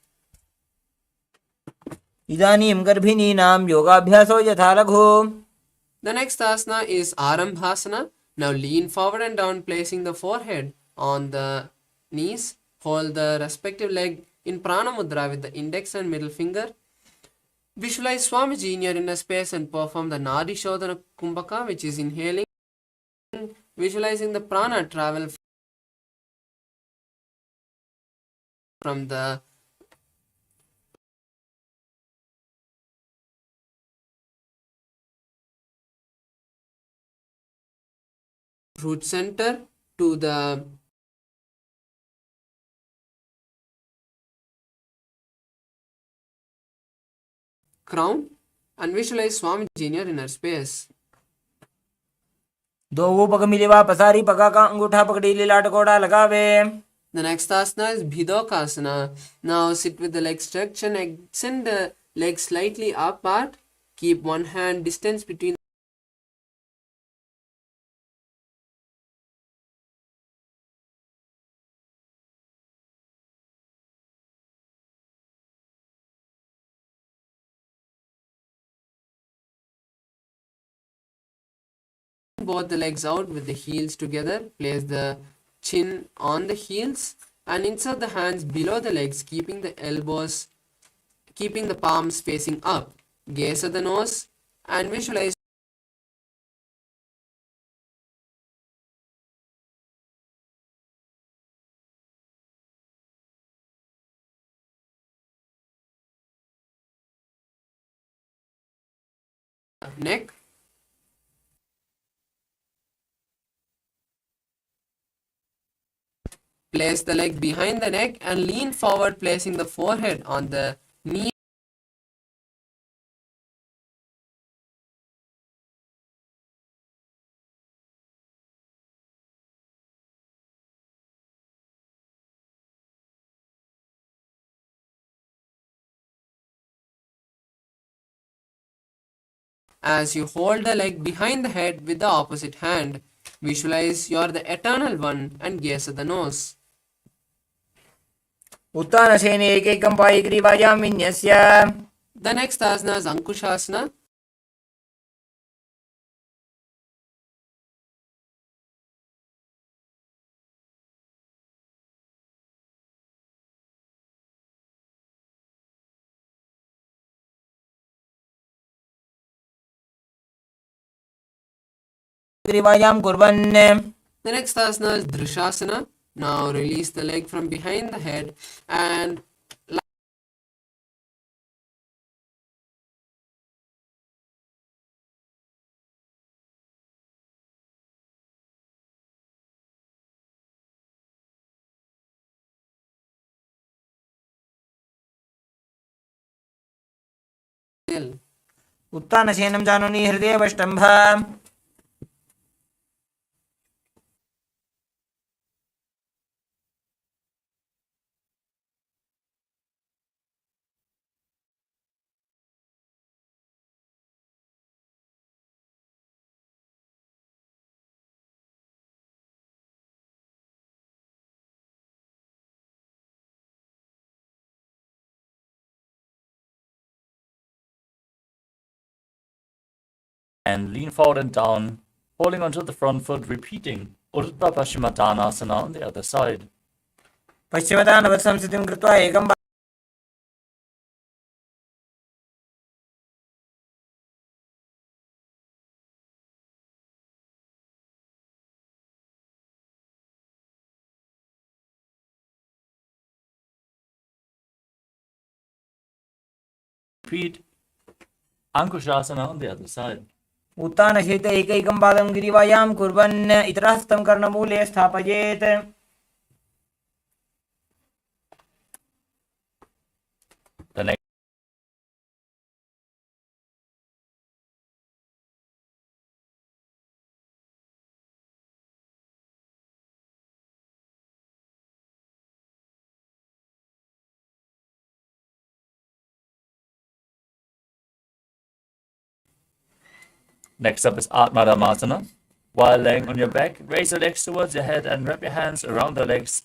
इदानीं गर्भिणीनां योगाभ्यासो यथा लघु. The next asana is Arambhasana. Now lean forward and down, placing the forehead on the knees. Hold the respective leg in Prana Mudra with the index and middle finger. Visualize Swamiji in your inner space and perform the Nadi Shodhana Kumbhaka, which is inhaling, visualizing the prana travel from the root center to the crown, and visualize Swamiji in your inner space. दो वो पग मिले वा पसारी पगा का अंगूठा पकड़ी लीला टकोड़ा लगावे. The next asana is Bhidokasana. Now sit with the legs stretched and extend the legs slightly apart. Keep one hand distance between both the legs out with the heels together. Place the chin on the heels and insert the hands below the legs, keeping the palms facing up. Gaze at the nose and visualize neck. Place the leg behind the neck and lean forward, placing the forehead on the knee. As you hold the leg behind the head with the opposite hand, visualize you are the eternal one and gaze at the nose. उत्तानसेने एकैकं पायिग्रीवायां विन्यस्य. The next asana is Ankushasana. ग्रीवायां कुर्वन्. The next asana is Drishasana. Now release the leg from behind the head and उत्तानसेनं जानुनि हृदयवष्टम्भ. And lean forward and down, holding onto the front foot, repeating Urdhva Paschimottanasana on the other side. पश्चिमतानवत् संस्थितिं कृत्वा एकं Repeat Ankushasana on the other side. उत्तानशीत एकैकं पादं ग्रीवायां कुर्वन् इतरहस्तं कर्णमूले स्थापयेत्. The next Next up is Atmadhammasana. While laying on your back, raise your legs towards your head and wrap your hands around the legs.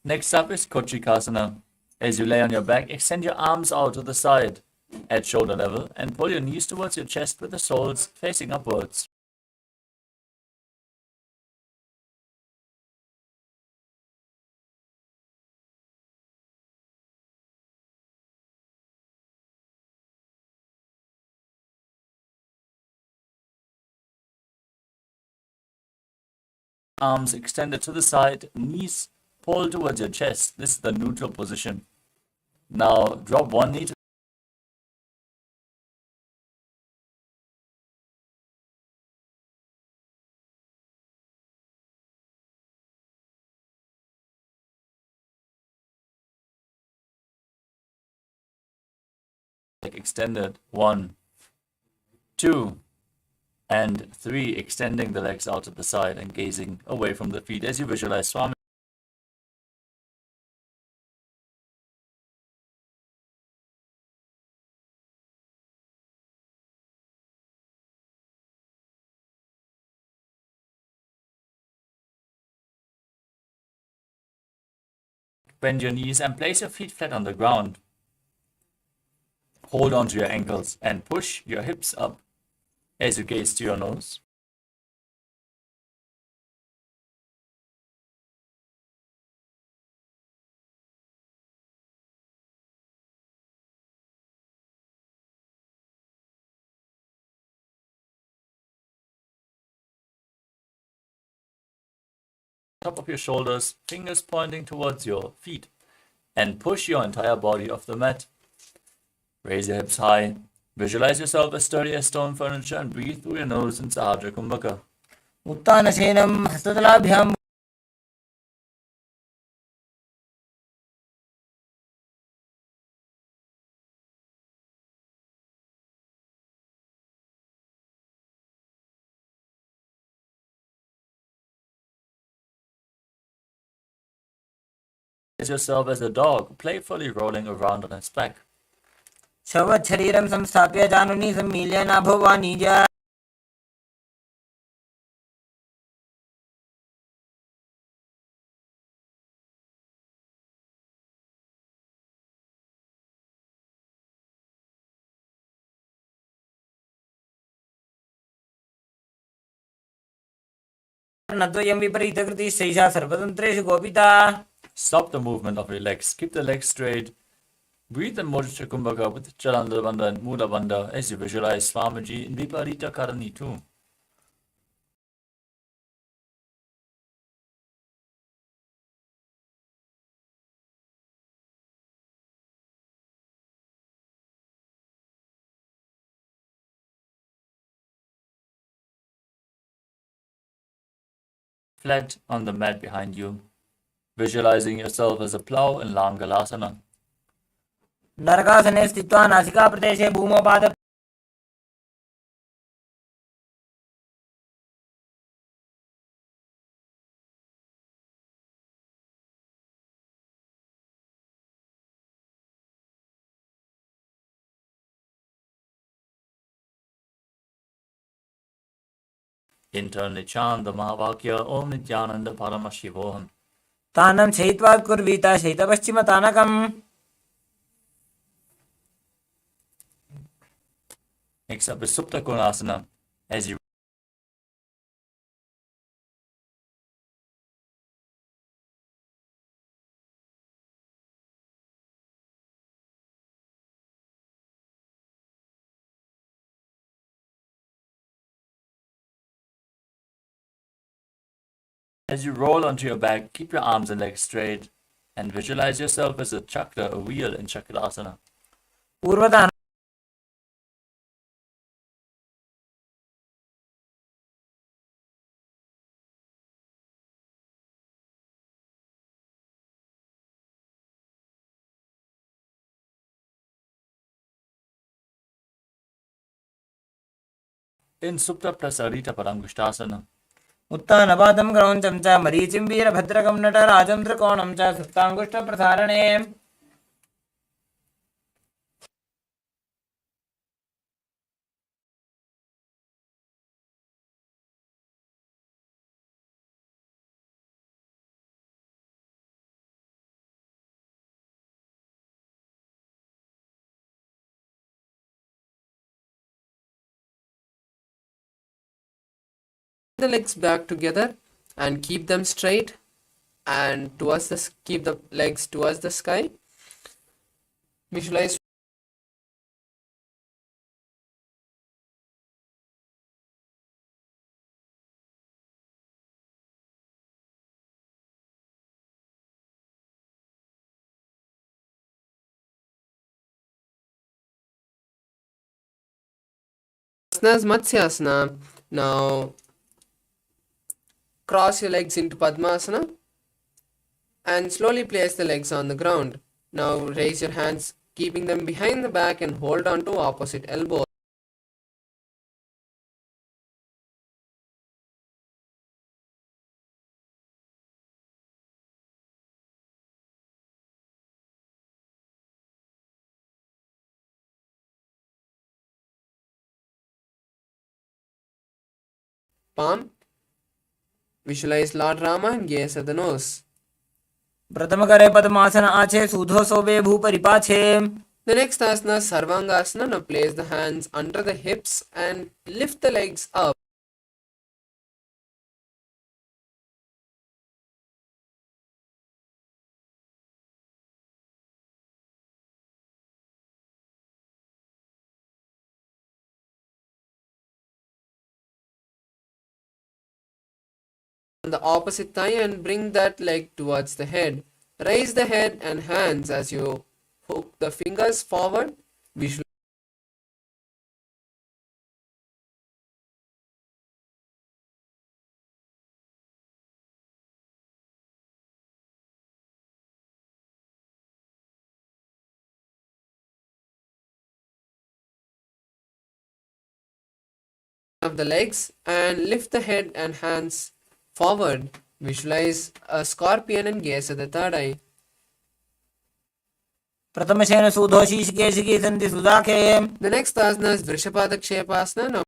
Next up is Kochikasana. As you lay on your back, extend your arms out to the side. at shoulder level and pull your knees towards your chest with the soles facing upwards. Arms extended to the side, knees pulled towards your chest. This is the neutral position. Now drop one knee to extended. 1, 2, and 3. Extending the legs out to the side and gazing away from the feet as you visualize Swami. Bend your knees and place your feet flat on the ground. Hold on to your ankles and push your hips up as you gaze to your nose. Top of your shoulders, fingers pointing towards your feet, and push your entire body off the mat. Raise your hips high. Visualize yourself as sturdy as stone furniture and breathe through your nose in Sahasrara Kumbhaka. उत्तानशयनं हस्ततलाभ्यां Visualize yourself as a dog, playfully rolling around on its back. शवच्छरीरं संस्थाप्य जानुनी सम्मील्य नाभो वा निजा नद्वयं विपरीतकृतिः सैषा सर्वतन्त्रेषु गोपिता. Stop the movement of your legs. Keep the legs straight. Breathe in Mudra Kumbhaka with Chalandra Bandha and Mula Bandha as you visualize Swamiji in Viparita Karani too. Flat on the mat behind you, visualizing yourself as a plow in Langalasana. नरकासने स्थित्वा नासिकाप्रदेशे भूमौ पाद Internally chant the Mahavakya Om Nithyananda Paramashivoham. तानं शयित्वात् कुर्वीता शयितपश्चिमतानकम्. Next up is Supta Konasana as you roll onto your back, keep your arms and legs straight and visualize yourself as a chakra, a wheel in Chakradasana. पूर्वतान In Supta Prasarita Paramgushtasana, उत्तानपादं क्रौञ्चं च मरीचिं वीरभद्रकं नटराजं त्रिकोणं च सुप्ताङ्गुष्ठप्रसारणे. the legs back together and keep them straight and keep the legs towards the sky. Visualize asanas Matsyasana. Now cross your legs into Padmasana and slowly place the legs on the ground. Now raise your hands, keeping them behind the back, and hold on to opposite elbow. Palm. Visualize Lord Rama and gaze at the nose. प्रथम करे पद्मासन आछे सूधो सोबे भूपरि पाछे. The next asana, Sarvangasana. Now place the hands under the hips and lift the legs up. On the opposite thigh and bring that leg towards the head. Raise the head and hands as you hook the fingers forward. Visualize of the legs and lift the head and hands forward. Visualize a scorpion and gaze at the third eye. प्रथमशेन सूधो शीर्षकेशिकी सन्ति सुदाखे. The next asana is Vrishabhadakshepasana. Now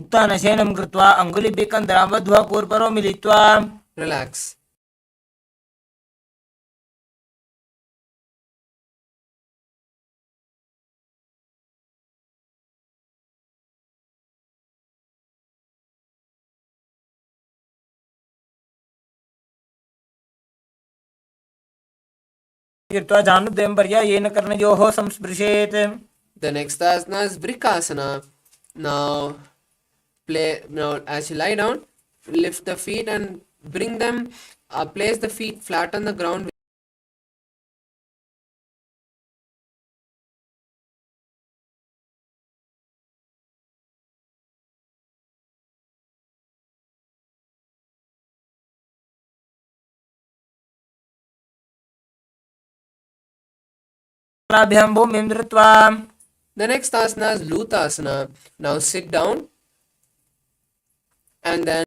उत्तानशयनं कृत्वा अङ्गुलिभिः कन्धराबद्ध्वा पूर्वपरो मिलित्वा relax. कृत्वा जानुद्वयं पर्यायेन कर्णयोः संस्पृशेत्. The next asana is Vrikasana. Now as you lie down, lift the feet and bring them, place the feet flat on the ground. लाभ्यां भूमिं धृत्वा. The next asana is Lutasana. Now sit down and then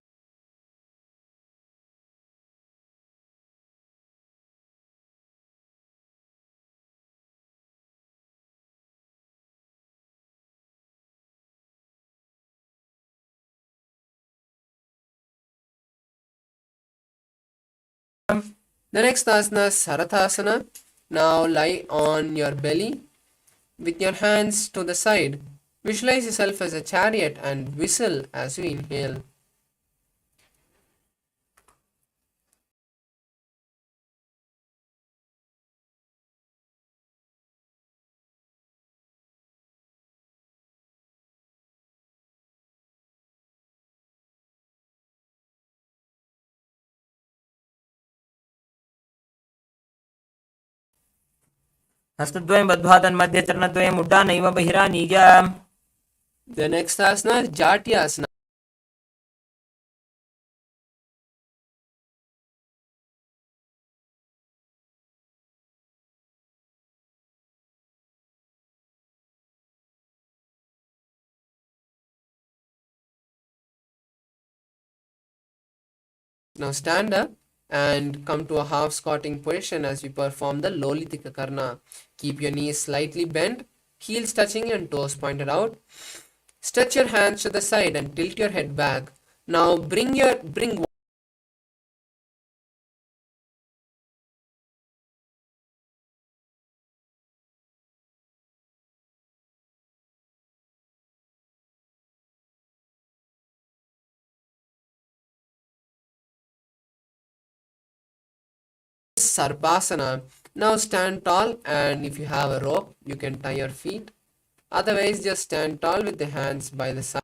is Sarathasana. Now lie on your belly with your hands to the side. Visualize yourself as a chariot and whistle as you inhale. हस्तद्वयं बद्ध्वा तन्मध्ये चरणद्वयम् उड्डानैव बहिरानीय. The next asana is Jatyasana. Now stand up and come to a half squatting position as we perform the Lolitika Karna. Keep your knees slightly bent heels touching and toes pointed out. Stretch your hands to the side and tilt your head back. Now bring Sarpasana. Now stand tall, and if you have a rope, you can tie your feet. Otherwise, just stand tall with the hands by the side.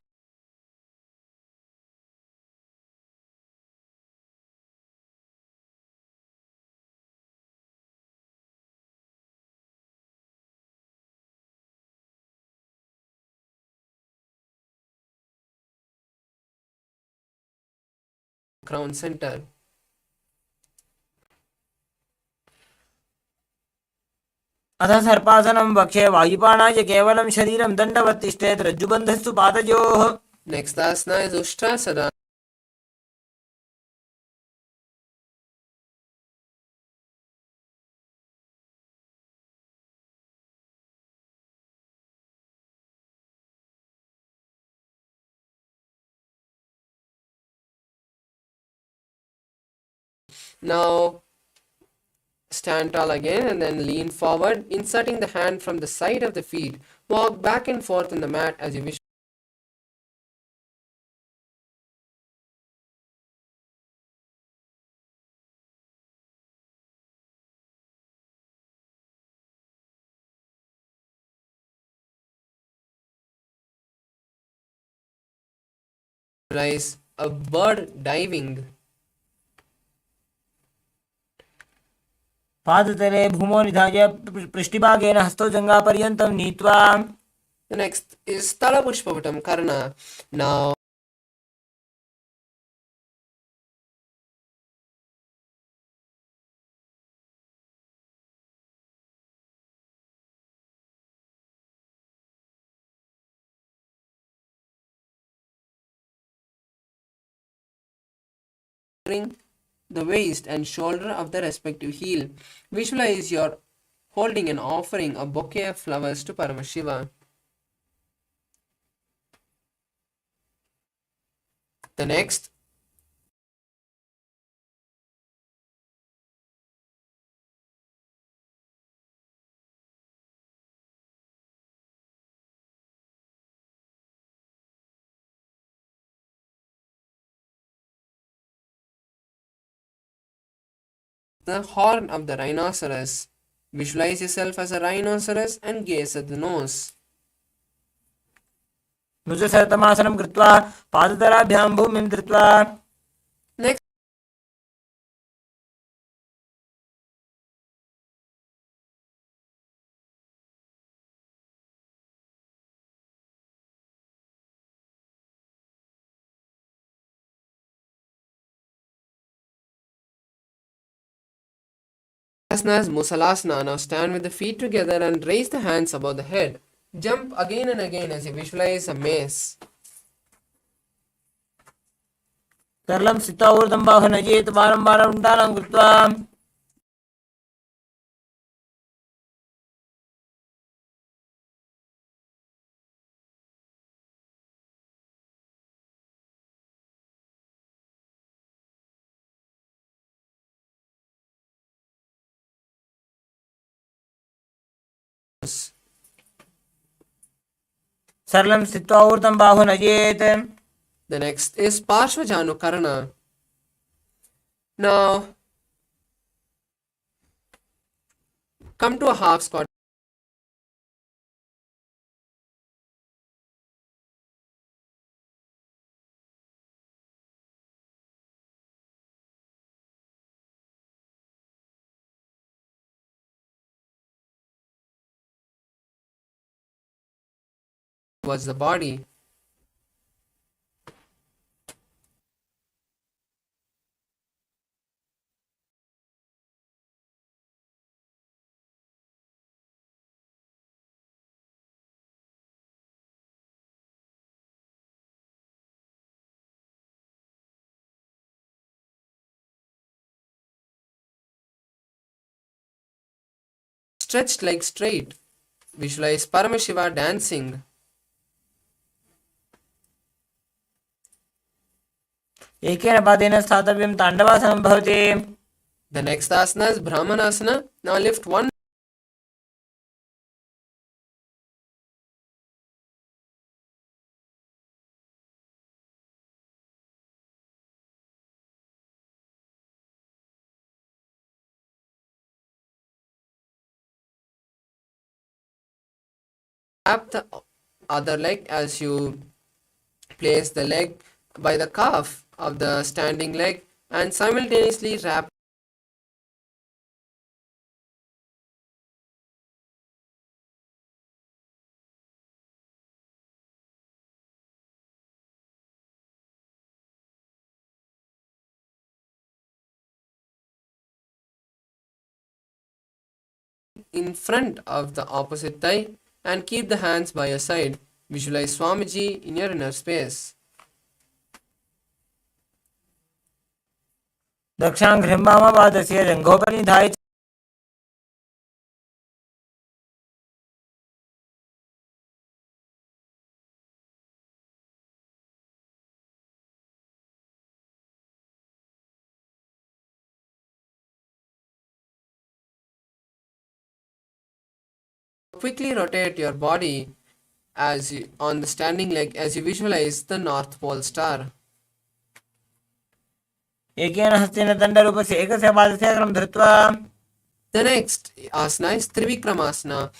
Crown center. अथ सर्पासनं वक्षे वायुपाणाय केवलं शरीरं दण्डवत् तिष्ठेत् रज्जुबन्धस्तु पादयोः. Next asana is Ushtrasana. Now stand tall again and then lean forward, inserting the hand from the side of the feet. Walk back and forth on the mat as you wish. Visualize a bird diving. पादतले भूमौ निधाय पृष्ठभागेन हस्तौ जङ्घापर्यन्तं नीत्वा. The next is Talapushpavatam Karna. Now the waist and shoulder of the respective heel. Visualize you're holding and offering a bouquet of flowers to Paramashiva. The next the horn of the rhinoceros. Visualize yourself as a rhinoceros and gaze at the nose. नुजसरतमासनं कृत्वा पादतलाभ्यां भूमिं धृत्वा. Next, asana is Musalasana. Now stand with the feet together and raise the hands above the head. Jump again and again as you visualize a mace. सरलं स्थित्वा ऊर्ध्वं बाहुं नयेत् वारं वारं उण्डालं कृत्वा. सरलं स्थित्वा ऊर्ध्वं बाहुं नयेत्. The next is Parshvajanu Karana. Now come to a half squat. Towards the body. Stretched legs straight. Visualize Paramashiva dancing. एकेन पादेन स्थातव्यं ताण्डवासनं भवति. The next asana is Brahmanasana. Now lift one tap the other leg as you place the leg by the calf of the standing leg and simultaneously wrap in front of the opposite thigh and keep the hands by your side. Visualize Swamiji in your inner space. दक्षाङ्घ्रिं वामपादस्य जङ्घोपनिधाय च Quickly rotate your body on the standing leg as you visualize the North Pole star. एकेन हस्तेन दण्डरूपस्य एकस्य पादस्य अग्रं धृत्वा The next asana is Trivikramasana.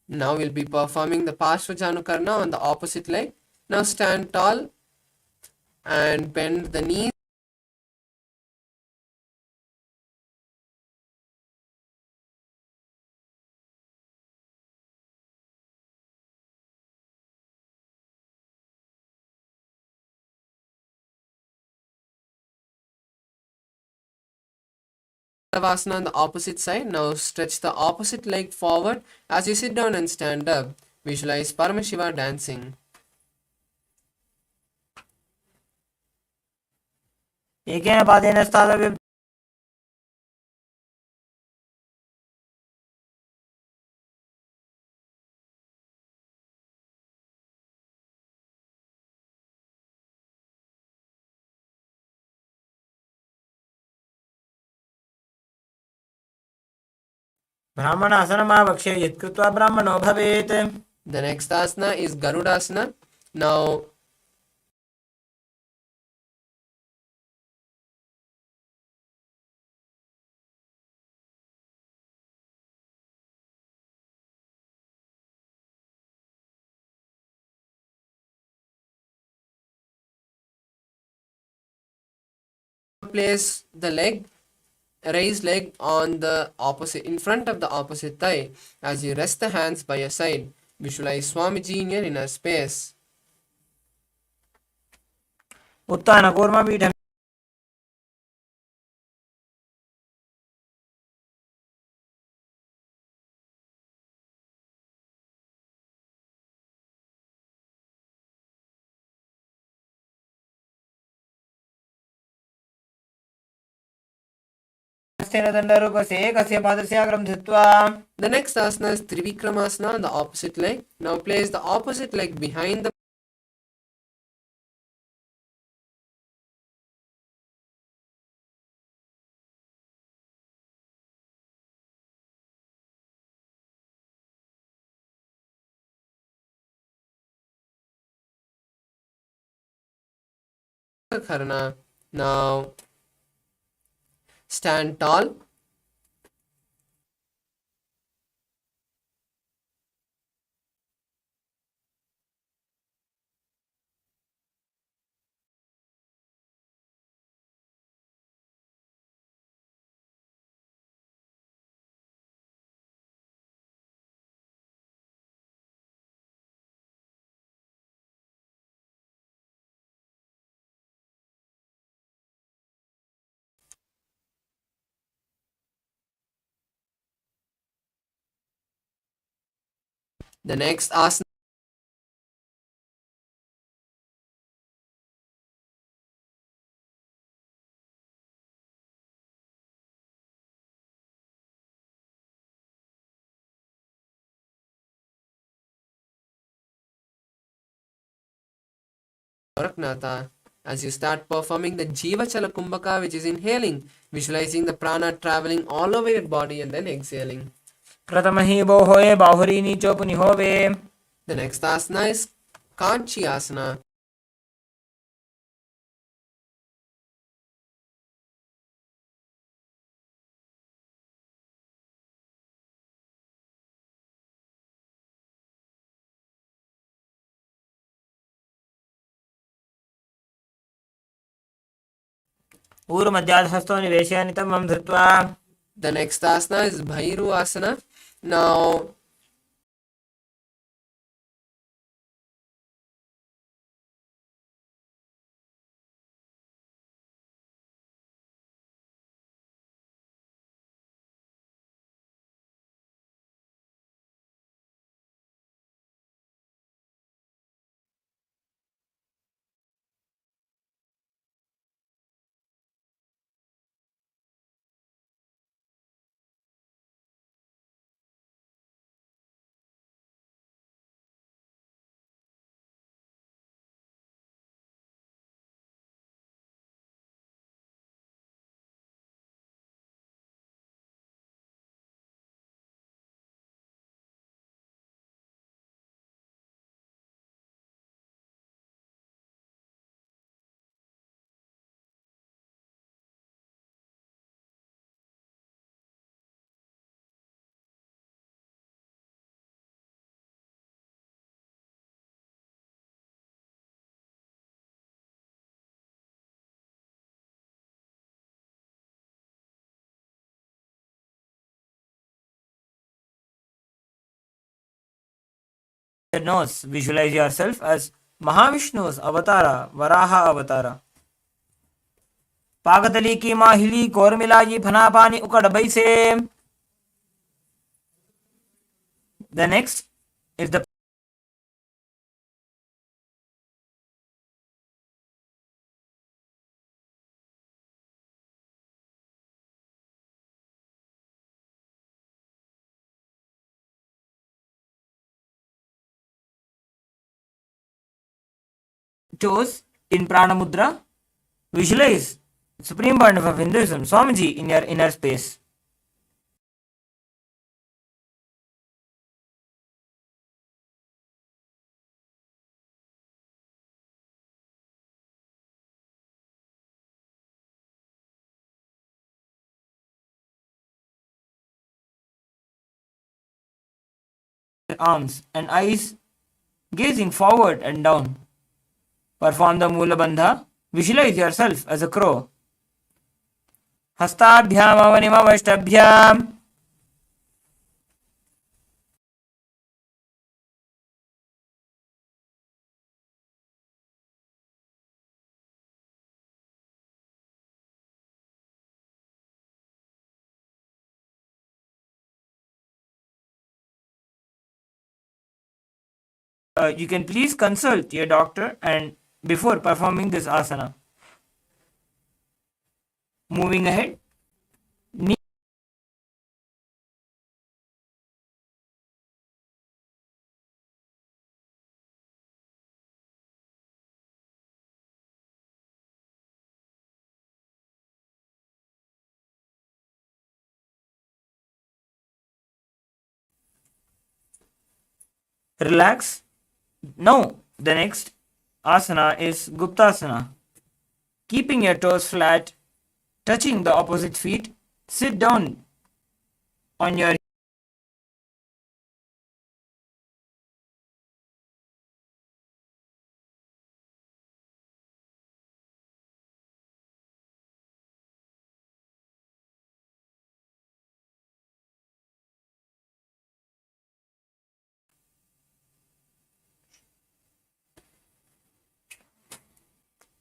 Now we'll be performing the Parshvajanukarna on the opposite leg. Now stand tall and bend the knees. Savasana on the opposite side. Now stretch the opposite leg forward as you sit down and stand up. Visualize Paramashiva dancing. एकेन पादेन स्थातव्यं ब्राह्मणासनमावक्ष्य यत्कृत्वा ब्राह्मणो भवेत्. The next asana is Garudasana. Now place the raised leg on the opposite in front of the opposite thigh as you rest the hands by your side. Visualize Swamiji in your inner space. उत्थानकूर्मपीठं हस्तेन दण्डरूपस्य एकस्य पादस्य अग्रं धृत्वा The next asana is Trivikramasana on the opposite leg. Now place the opposite leg behind the Karna. Now stand tall. The next asana Goraknatha. As you start performing the Jiva Chala Kumbhaka, which is inhaling, visualizing the prana traveling all over your body and then exhaling. प्रथमहि बोहोए बाहुरी नीचो पुनिहोवे. The next asana is Kanchi Asana. ऊरुमध्याधहस्तो निवेशय नितमं धृत्वा. The next asana is Bhairu Asana. Now, Nose, visualize yourself as Mahavishnu's avatara, Varaha avatara. पागतली की माहिली कोरमिलाजी फनापानी उकड़बई से. The next is the toes in Prana Mudra. Visualize Supreme Pontiff of Hinduism, Swamiji, in your inner space. Arms and eyes gazing forward and down. Perform the Mula Bandha. Visualize yourself as a crow. Hastabhyam avanimavashtabhyam. You can please consult your doctor and before performing this asana. Moving ahead. Relax. Now, the next asana is Guptasana. Keeping your toes flat, touching the opposite feet, sit down on your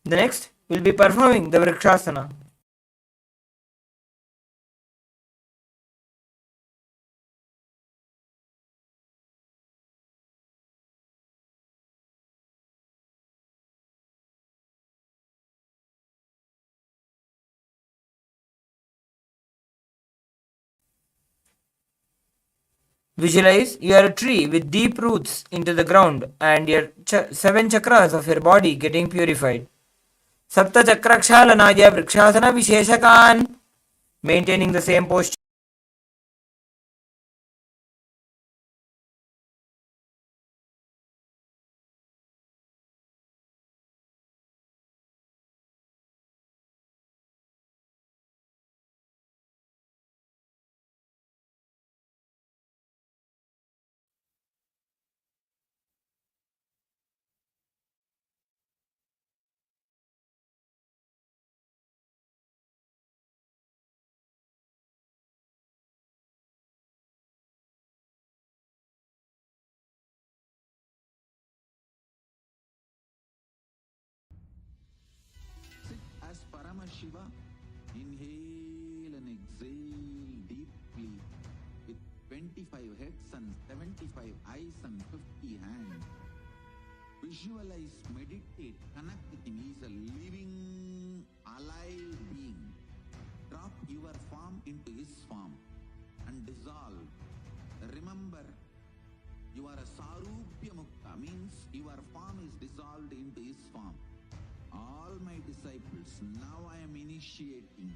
The next will be performing the Vrikshasana. Visualize you are a tree with deep roots into the ground and your 7 chakras of your body getting purified. Saptachakrakshalanaya vrikshasana visheshakan. Maintaining the same posture. Sit as Paramashiva. Inhale and exhale deeply with 25 heads and 75 eyes and 50 hands. Visualize, meditate, connect with him. He is a living, alive being. Drop your form into his form and dissolve. Remember, you are a Sarupya Mukta, means your form is dissolved into his form. All my disciples, now I am initiating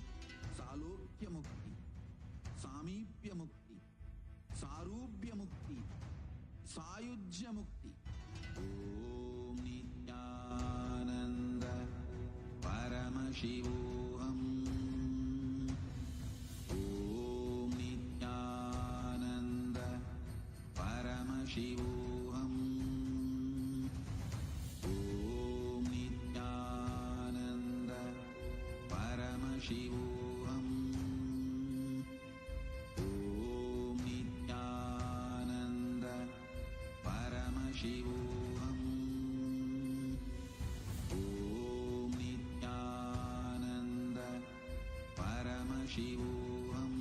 Salokya Mukti, Samipya Mukti, Sarupya Mukti, Sayujya Mukti. Om Nithyananda Paramashivoham. Om Nithyananda Paramashivoham. Om Nithyananda Paramashivoham. Om Nithyananda Paramashivoham. Om Nithyananda Paramashivoham.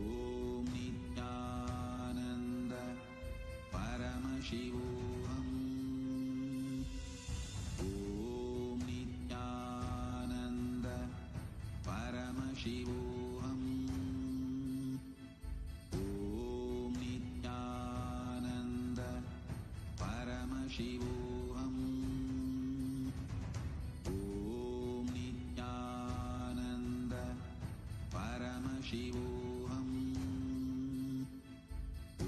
Om Nithyananda Paramashivoham. Om Nithyananda Paramashivoham. Om Nithyananda Paramashivoham. Om Nithyananda Paramashivoham.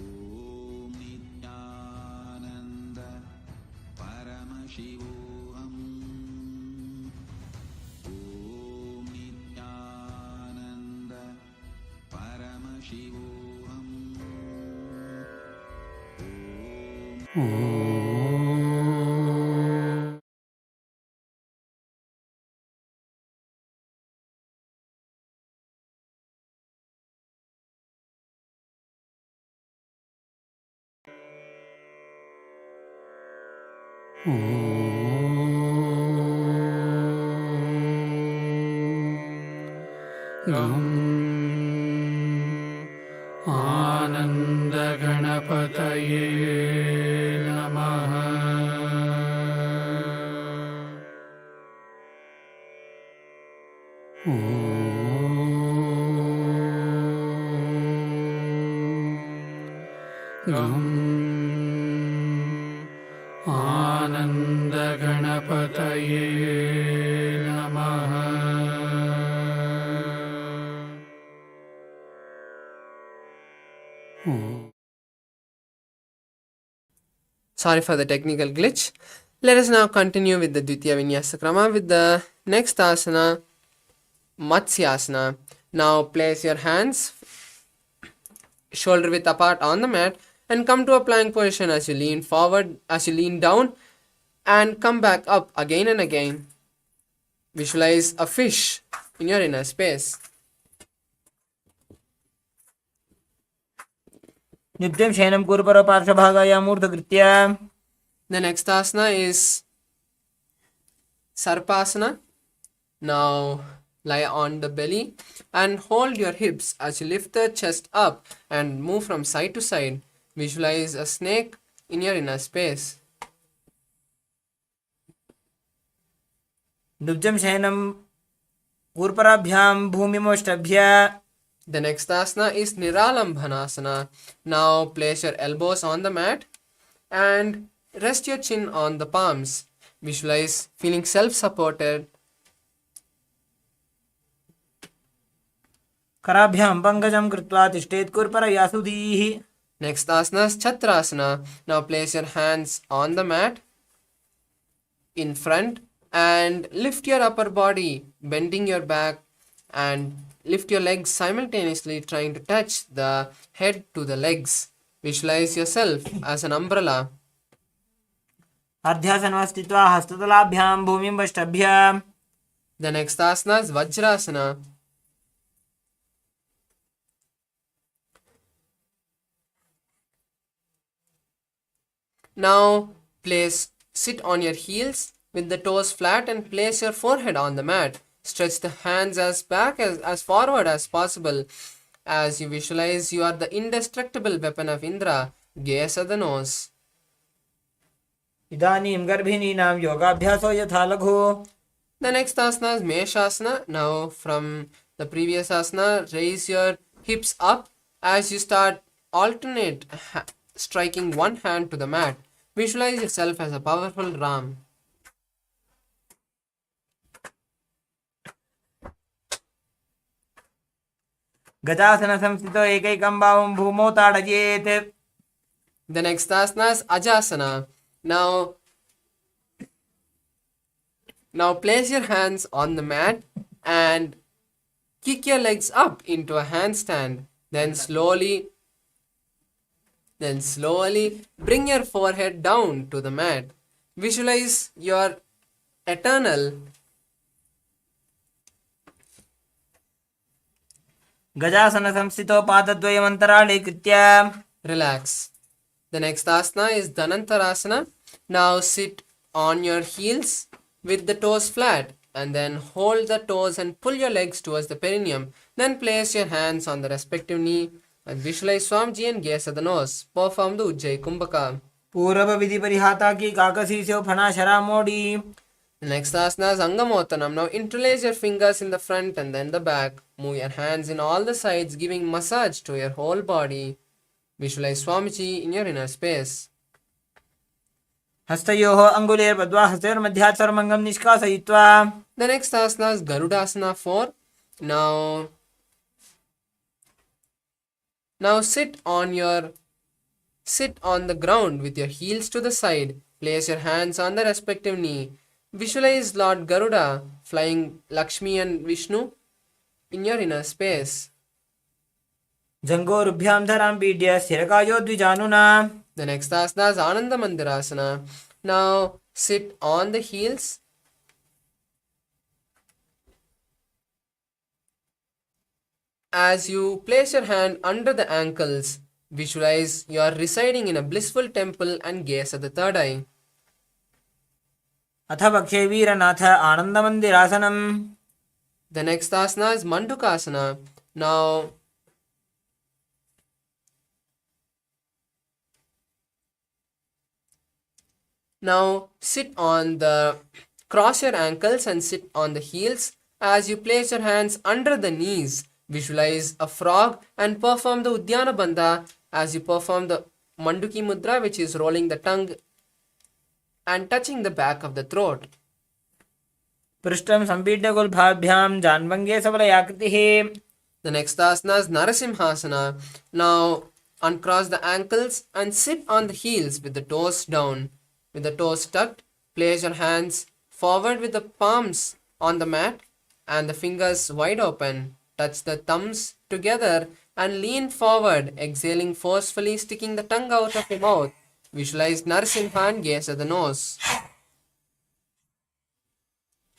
Om Nithyananda Paramashivoham. Om Nithyananda Paramashivoham. आनन्दगणपतये नमः। गं आनन्दगणपतये नमः। Sorry for the technical glitch. Let us now continue with the Dvitiya Vinyasa Krama with the next asana, Matsyasana. Now place your hands shoulder width apart on the mat and come to a plank position as you lean forward, as you lean down and come back up again and again. Visualize a fish in your inner space. Nityam Shayanam Kurupara Parshvabhagaya Murtagritya. The next asana is Sarpasana. Now lie on the belly and hold your hips as you lift the chest up and move from side to side. Visualize a snake in your inner space. Nityam Shayanam Kurparabhyam Bhumimostabhya The next asana is Niralambhanasana. Now place your elbows on the mat and rest your chin on the palms. Visualize feeling self-supported. कराभ्यां पङ्कजं कृत्वा तिष्ठेत् कुर्परया सुधीः. Next asana is Chatrasana. Now place your hands on the mat in front and lift your upper body, bending your back and lift your legs simultaneously, trying to touch the head to the legs. Visualize yourself as an umbrella. अर्ध्यासनं स्थित्वा हस्ततलाभ्यां भूमिं वष्टभ्य. The next asana is Vajrasana. Now sit on your heels with the toes flat and place your forehead on the mat. Stretch the hands as forward as possible as you visualize you are the indestructible weapon of Indra. Gaze at the nose. इदानीं गर्भिणीनां योगाभ्यासो यथा लघु. The next asana is Meshasana. Now from the previous asana, raise your hips up as you start striking one hand to the mat. Visualize yourself as a powerful ram. गजासन संस्थितो एकैकं भावं भूमौ ताडयेत्. The next asana is Ajasana. Now place your hands on the mat and kick your legs up into a handstand. Then slowly bring your forehead down to the mat. Visualize your eternal गजासन संस्थितो पादद्वयमन्तराळे कृत्य. relax. The next asana is Dhanantarasana. Now sit on your heels with the toes flat and then hold the toes and pull your legs towards the perineum. Then place your hands on the respective knee and visualize Swamiji and gaze at the nose. Perform the Ujjayi Kumbhaka. पूर्व विधि परिहाता की काकसी से फना शरा मोड़ी. The next asana is Angamotanam. Now interlace your fingers in the front and then the back. Move your hands in all the sides, giving massage to your whole body. Visualize Swamiji in your inner space. हस्तयोः अङ्गुलेर्बद्ध्वा हस्तयोर्मध्यात् सर्वमङ्गं निष्कासयित्वा. The next asana is Garudasana 4. Now sit on the ground with your heels to the side. Place your hands on the respective knee. Visualize Lord Garuda flying Lakshmi and Vishnu in your inner space. जङ्घोरुभ्यां धरां पीड्य स्थिरकायो द्विजानुना. The next asana is Ananda Mandirasana. Now sit on the heels. As you place your hand under the ankles, visualize you are residing in a blissful temple and gaze at the third eye. अथ पक्षे वीरनाथ आनन्दमन्दिरासनम्. The next asana is Mandukasana. Now cross your ankles and sit on the heels. As you place your hands under the knees, visualize a frog and perform the Udyana Bandha as you perform the Manduki Mudra, which is rolling the tongue and touching the back of the throat. पृष्ठं सम्पीड्य गुल्फाभ्यां जान्वङ्गे सबलयाकृतिः. The next asana is Narasimhasana. Now uncross the ankles and sit on the heels with the toes down. With the toes tucked, place your hands forward with the palms on the mat and the fingers wide open. Touch the thumbs together and lean forward, exhaling forcefully, sticking the tongue out of your mouth. Visualize Narasimha and gaze at the nose.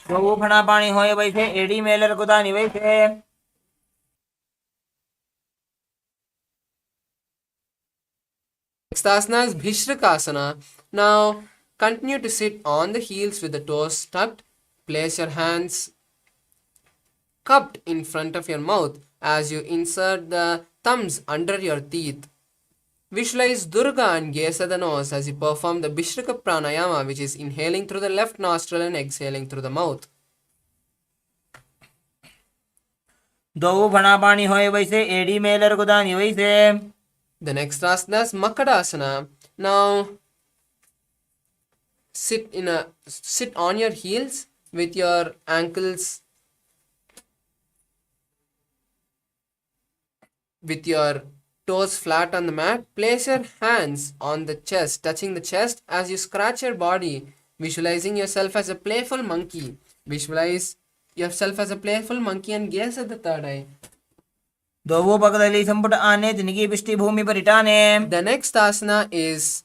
वो फणा पाणी होय वैसे AD Mailer कुदानी वैसे. Next asana is Bhishrikasana. Now continue to sit on the heels with the toes tucked. Place your hands cupped in front of your mouth as you insert the thumbs under your teeth. Visualize Durga and gaze at the nose as you perform the Bhishrika Pranayama, which is inhaling through the left nostril and exhaling through the mouth. दो फणा पानी होए वैसे AD Mailer गुदानी वैसे. The next asana is Makadasana. Now sit on your heels with your ankles with your toes flat on the mat. Place your hands on the chest, touching the chest as you scratch your body, visualizing yourself as a playful monkey. Visualize yourself as a playful monkey and gaze at the third eye. दोवो पगदली संपुट आने तिनकी पिष्टि भूमि पर इटाने. The next asana is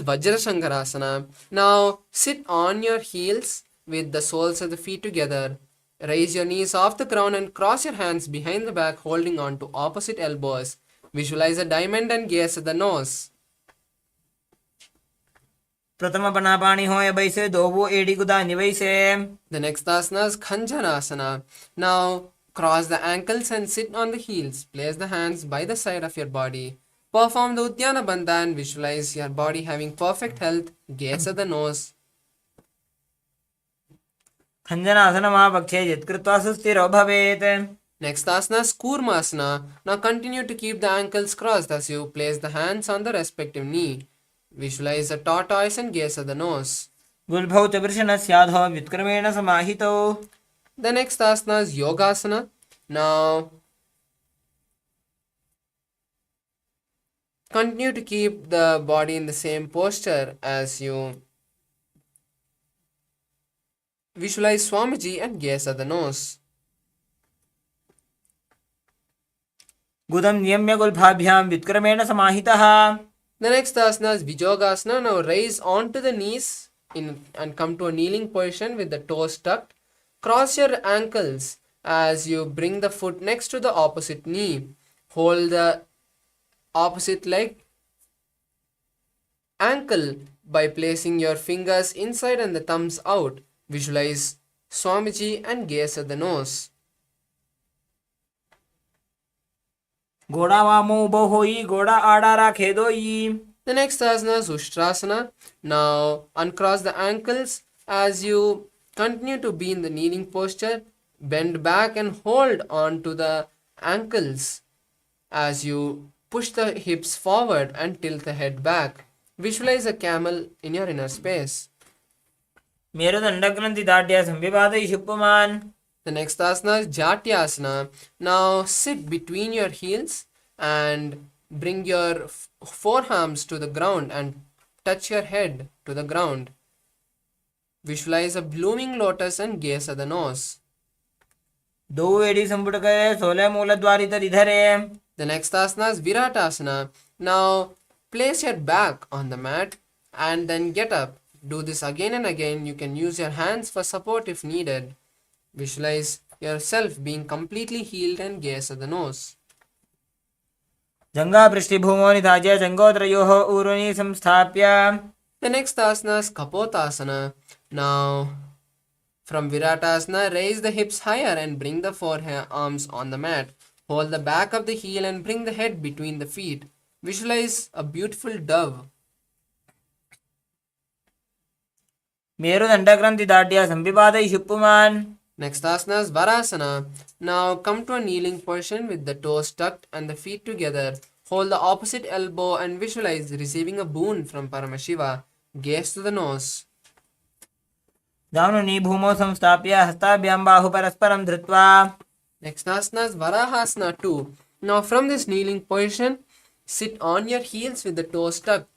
Vajrashankarasana. Now sit on your heels with the soles of the feet together. Raise your knees off the ground and cross your hands behind the back, holding on to opposite elbows. Visualize a diamond and gaze at the nose. प्रथम पना पानी होए वैसे दोवो AD गुदानी वैसे. The next asana is Khanjanasana. Now cross the ankles and sit on the heels. Place the hands by the side of your body. Perform the Uddiyana Bandha and visualize your body having perfect health. Gaze at the nose. खञ्जनासन महापक्षे यत्कृत्वा सुस्थिरो भवेत्. Next asana is Kurmasana. Now continue to keep the ankles crossed as you place the hands on the respective knee. Visualize a tortoise and gaze at the nose. गुल्भौ च वृषणस्याधो व्युत्क्रमेण समाहितौ. The next asana is Yogasana. Now continue to keep the body in the same posture as you visualize Swamiji and gaze at the nose. गुदं नियम्य गुल्फाभ्यां व्युत्क्रमेण समाहितः. The next asana is Vijogasana. Now raise onto the knees and come to a kneeling position with the toes tucked. Cross your ankles as you bring the foot next to the opposite knee. Hold the opposite leg ankle by placing your fingers inside and the thumbs out. Visualize Swamiji and gaze at the nose. घोड़ा वामो उभो होई घोड़ा आड़ा राखे दोई. The next asana is Ushtrasana. Now uncross the ankles as you continue to be in the kneeling posture. Bend back and hold on to the ankles as you push the hips forward and tilt the head back. Visualize a camel in your inner space. मेरुदण्डग्रन्थि दाढ्या संविवादयिषु पुमान्. The next asana is Jatyasana. Now sit between your heels and bring your forearms to the ground and touch your head to the ground. Visualize a blooming lotus and gaze at the nose. दो AD संपुट करे 16 मूलद्वारी तरि धरे. The next asana is Viratasana. Now place your back on the mat and then get up. Do this again and again. You can use your hands for support if needed. Visualize yourself being completely healed and gaze at the nose. जंगा पृष्ठभूमो निधाज्य जंगोत्रयोः ऊरुनि संस्थाप्य. The next asana is Kapotasana. Now from Viratasana, raise the hips higher and bring the forearms on the mat. Hold the back of the heel and bring the head between the feet. Visualize a beautiful dove. मेरुदण्डग्रन्थि दाढ्या संविवादयिषु पुमान्. Next asana is Varasana. Now come to a kneeling position with the toes tucked and the feet together. Hold the opposite elbow and visualize receiving a boon from Paramashiva. Gaze to the nose. दानुनि भूमौ संस्थाप्य हस्ताभ्यां बाहु परस्परं धृत्वा. Next asana is Varahasana 2. Now from this kneeling position, sit on your heels with the toes tucked.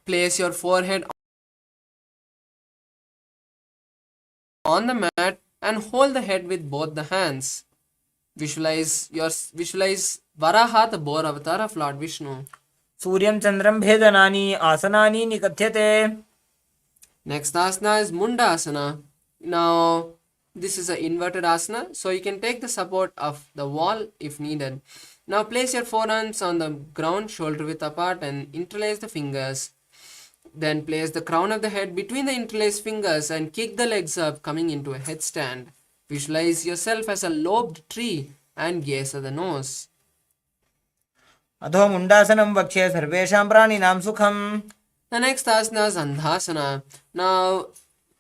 Place your forehead on the mat and hold the head with both the hands. Visualize Varaha, the boar avatar of Lord Vishnu. सूर्यं चन्द्रं भेदनानि आसनानि निकथ्यते. Next asana is Mundasana. Now this is an inverted asana, so you can take the support of the wall if needed. Now place your forearms on the ground, shoulder width apart, and interlace the fingers. Then place the crown of the head between the interlaced fingers and kick the legs up, coming into a headstand. Visualize yourself as a lobed tree and gaze at the nose. अधो मुंडासनं वक्ष्ये सर्वेषां प्राणिनां सुखम्. The next asana is Andhasana. Now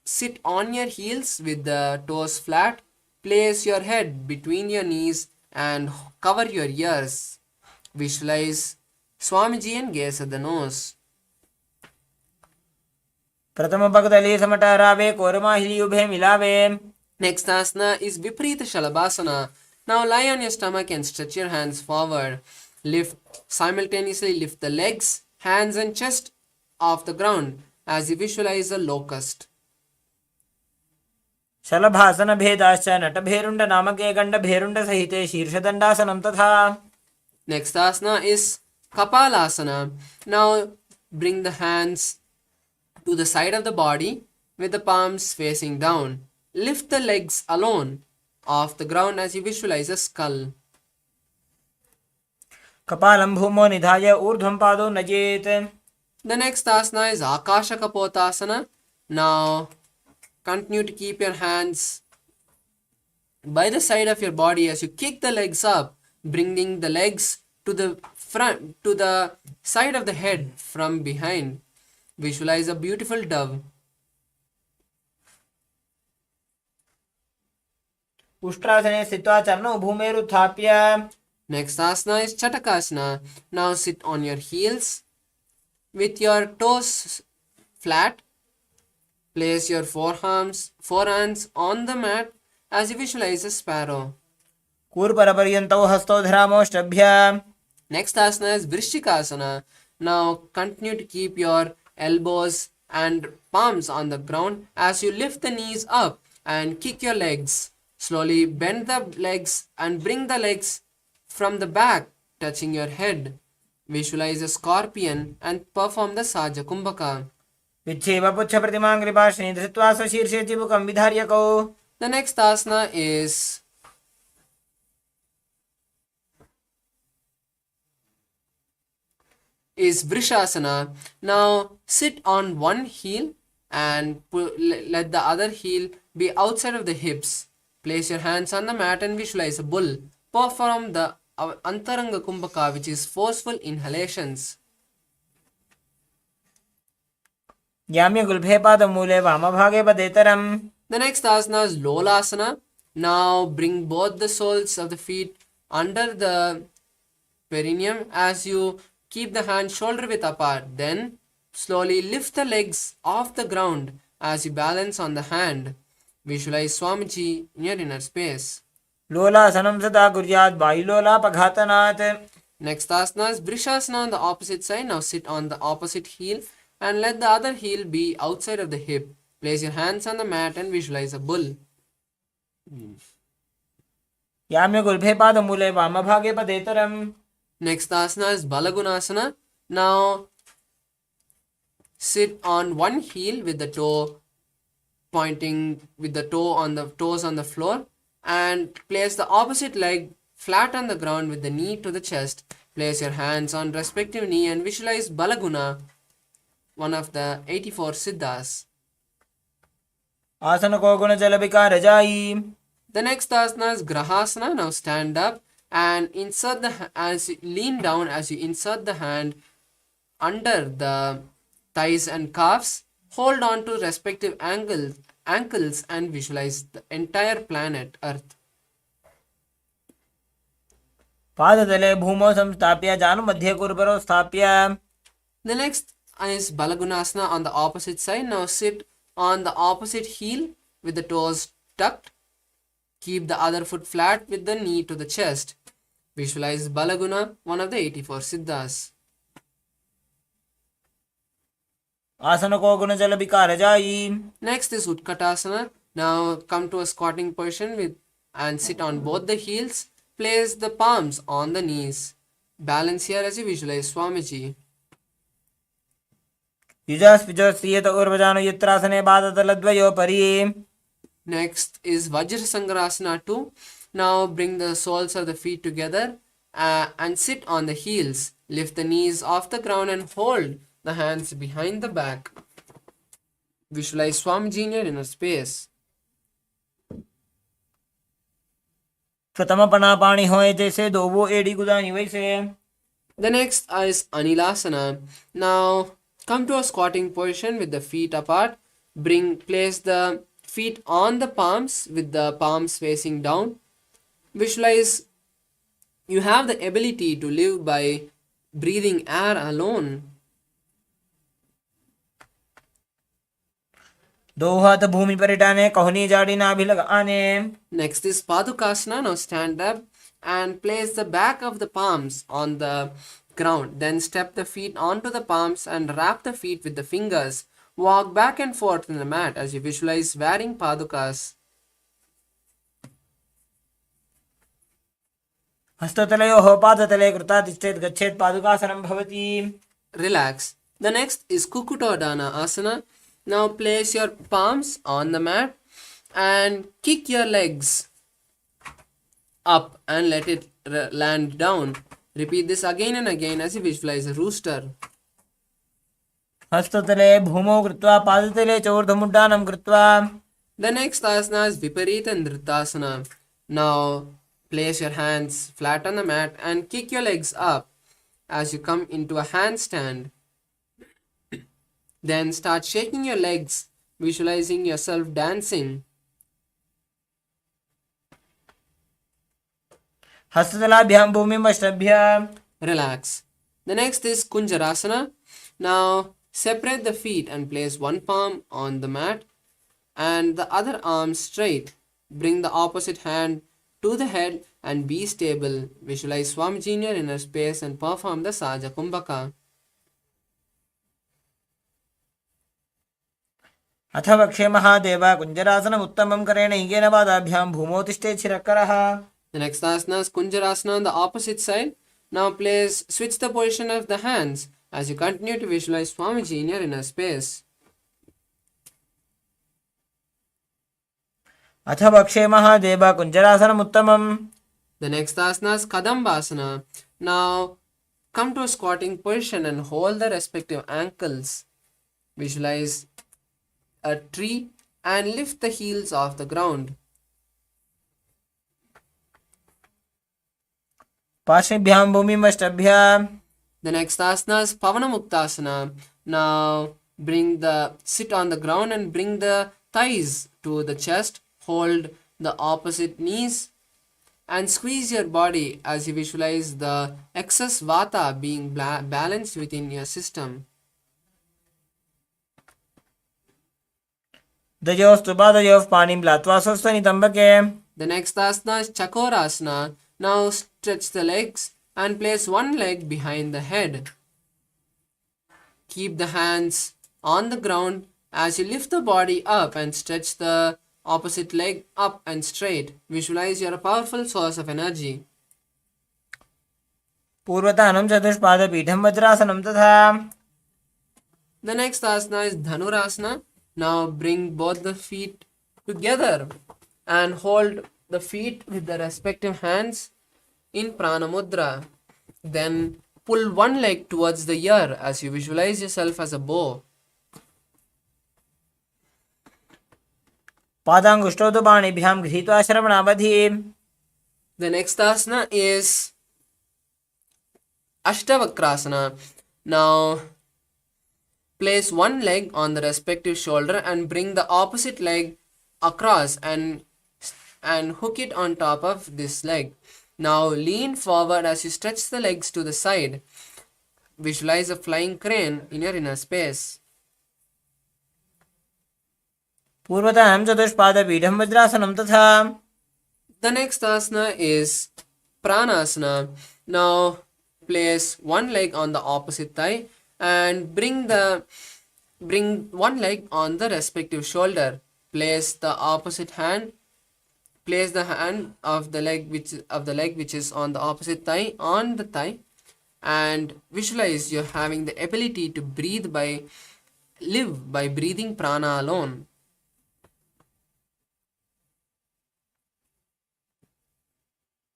sit on your heels with the toes flat. Place your head between your knees and cover your ears. Visualize Swamiji and gaze at the nose. प्रथम पगदली समटरावे कोरमाहिली उभे मिलावे. Next asana is Viparita Shalabhasana. Now lie on your stomach and stretch your hands forward. Simultaneously lift the legs, hands and chest off the ground as you visualize a locust. शलभासन भेदाश्च नटभेरुण्ड नामके गण्डभेरुण्ड सहिते शीर्षदण्डासनं तथा. Next asana is Kapalasana. Now bring the hands to the side of the body with the palms facing down. Lift the legs alone off the ground as you visualize a skull. कपालं भूमो निधाय ऊर्ध्वं पादौ नजेत्. The next asana is Akasha Bhairava. Now continue to keep your hands by the side of your body as you kick the legs up, bringing the legs to the front, to the side of the head from behind. Visualize a beautiful dove. उष्ट्रासने स्थित्वा चरणौ भूमेरुत्थाप्य. Next asana is Chatakasana. Now sit on your heels with your toes flat. Place your forehands on the mat as you visualize a sparrow. कूर्परपर्यन्तौ हस्तौ धरामोष्टभ्य. Next asana is Vrishchikasana. Now continue to keep your elbows and palms on the ground as you lift the knees up and kick your legs. Slowly bend the legs and bring the legs from the back, touching your head. Visualize a scorpion and perform the Saja Kumbhaka. विच्छेव पुच्छप्रतिमां कृपाश्रीं धृत्वा स्वशीर्षे चिबुकं विधार्यकौ. The next asana is Vrishasana. Now sit on one heel and let the other heel be outside of the hips. Place your hands on the mat and visualize a bull. Perform the Antaranga Kumbhaka, which is forceful inhalations. याम्यगुल्भे पादमूले वामभागे पदेतरम्. The next asana is Lolasana. Now bring both the soles of the feet under the perineum as you keep the hand shoulder width apart. Then slowly lift the legs off the ground as you balance on the hand. Visualize Swamiji in your inner space. लोलासनं सदा कुर्यात् वायुलोलापघातनात्. Next asana is Vrishasana on the opposite side. Now sit on the opposite heel and let the other heel be outside of the hip. Place your hands on the mat and visualize a bull. याम्यगुल्भे पादमूले वामभागे पदेतरम्. Next asana is Balagunasana. Now sit on one heel with the toe pointing with the toes on the floor and place the opposite leg flat on the ground with the knee to the chest. Place your hands on respective knee and visualize Balaguna, one of the 84 Siddhas. आसन को गुण जल विकार जाई. The next asana is Grahasana. Now stand up and lean down as you insert the hand under the thighs and calves. Hold on to respective ankles and visualize the entire planet Earth. पादतले भूमौ संस्थाप्य जानुमध्ये कुर्परौ स्थाप्य. The next is Balagunasana on the opposite side. Now sit on the opposite heel with the toes tucked. Keep the other foot flat with the knee to the chest. Visualize Balaguna, one of the 84 Siddhas. आसन को गुण जल विकार जाई. Next is Utkatasana. Now come to a squatting position and sit on both the heels. Place the palms on the knees. Balance here as you visualize Swamiji. युजास्पिजोस्त्रियत ऊर्वजानु यत्रासने बादतलद्वयो परि. Next is Vajrasangarasana 2. Now bring the soles of the feet together and sit on the heels. Lift the knees off the ground and hold the hands behind the back. Visualize Swamiji in your inner space. प्रथम पना पाणी होए जैसे दो वो एड़ी गुदानी वैसे. The next is Anilasana. Now come to a squatting position with the feet apart. Place the feet on the palms with the palms facing down. Visualize you have the ability to live by breathing air alone. दो हाथ भूमि पर इटाने कहनी जाड़ी नाभि लगाने. Next is Padukasana. Now stand up and place the back of the palms on the ground. Then step the feet onto the palms and wrap the feet with the fingers. Walk back and forth in the mat as you visualize wearing Padukas. हस्ततलयोः पादतले कृता तिष्ठेत् गच्छेत् पादुकासनं भवति. Relax. The next is Kukutodana Asana. Now place your palms on the mat and kick your legs up and let it land down. Repeat this again and again as you visualize a rooster. हस्ततले भूमौ कृत्वा पादतले च ऊर्ध्वमुड्डानं कृत्वा. The next asana is Viparita Nritasana. Now place your hands flat on the mat and kick your legs up as you come into a handstand. Then start shaking your legs, visualizing yourself dancing. हस्ततलाभ्यां भूमिम् अष्टभ्य. Relax. The next is Kunjarasana. Now separate the feet and place one palm on the mat and the other arm straight. Bring the opposite hand to the head and be stable. Visualize Swamiji in your inner space and perform the Saja Kumbhaka. अथ वक्षे महादेव कुञ्जरासनम् उत्तमं करेण हिगेन पादाभ्यां भूमौ तिष्ठेत् शिरःकरः. The next asana is Kunjarasana on the opposite side. Now switch the position of the hands as you continue to visualize Swamiji in your inner space. अथ वक्षे महादेव कुञ्जरासनम् उत्तमम्. The next asana is Kadambasana. Now come to a squatting position and hold the respective ankles. Visualize a tree and lift the heels off the ground. पार्श्वेभ्यां भूमिम् अष्टभ्य. The next asana is Pavanamuktasana. Now sit on the ground and bring the thighs to the chest. Hold the opposite knees and squeeze your body as you visualize the excess vata being balanced within your system. दयोस्तु पादयोः पाणिं लात्वा स्वस्थनितम्बके. The next asana is Chakorasana. Now stretch the legs and place one leg behind the head. Keep the hands on the ground as you lift the body up and stretch the opposite leg up and straight. Visualize you're a powerful source of energy. पूर्वतानं चतुष्पादपीठं वज्रासनं तथा. The next asana is Dhanurasana. Now bring both the feet together and hold the feet with the respective hands in Prana Mudra. Then pull one leg towards the ear as you visualize yourself as a bow. पादाङ्गुष्ठौ तु पाणिभ्यां गृहीत्वा श्रवणावधि. The next asana is Ashtavakrasana. Now place one leg on the respective shoulder and bring the opposite leg across and hook it on top of this leg. Now lean forward as you stretch the legs to the side. Visualize a flying crane in your inner space. पूर्वतां चतुष्पादपीठं वज्रासनं तथा. The next asana is Pranasana. Now place one leg on the opposite thigh and bring one leg on the respective shoulder. Place the hand of the leg which is on the opposite thigh on the thigh and visualize you're having the ability to live by breathing prana alone.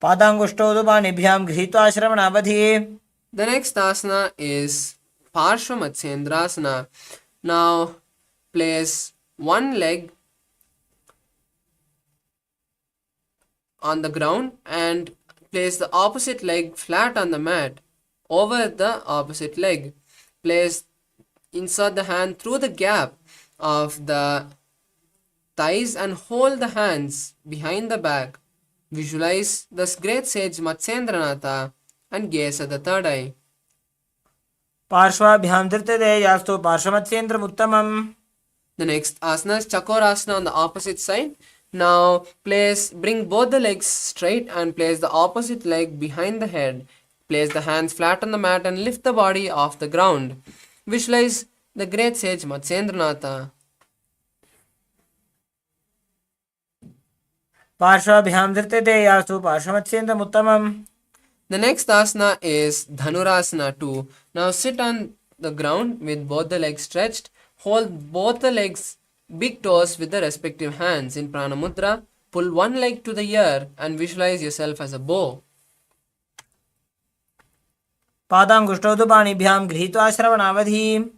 पादाङ्गुष्ठौ तु पाणिभ्यां गृहीत्वा श्रवणावधि. The next asana is Parshvamatsendrasana. Now place one leg on the ground and place the opposite leg flat on the mat. over the opposite leg. Insert the hand through the gap of the thighs and hold the hands behind the back. Visualize the great sage Matsyendranatha and gaze at the third eye. पार्श्वाभ्यां धृत्यते यास्तु पार्श्वमत्स्येन्द्रमुत्तमम्. The next asana is Chakorasana on the opposite side. Now bring both the legs straight and place the opposite leg behind the head. Place the hands flat on the mat and lift the body off the ground. Visualize the great sage Matsyendranatha. पार्श्वाभ्यां धृत्यते यास्तु पार्श्वमत्स्येन्द्रमुत्तमम्. The next asana is Dhanurasana 2. Now sit on the ground with both the legs stretched. Hold both the legs, big toes with the respective hands in Prana Mudra. Pull one leg to the ear and visualize yourself as a bow. पादाङ्गुष्ठौ तु पाणिभ्यां गृहीत्वा श्रवणावधि.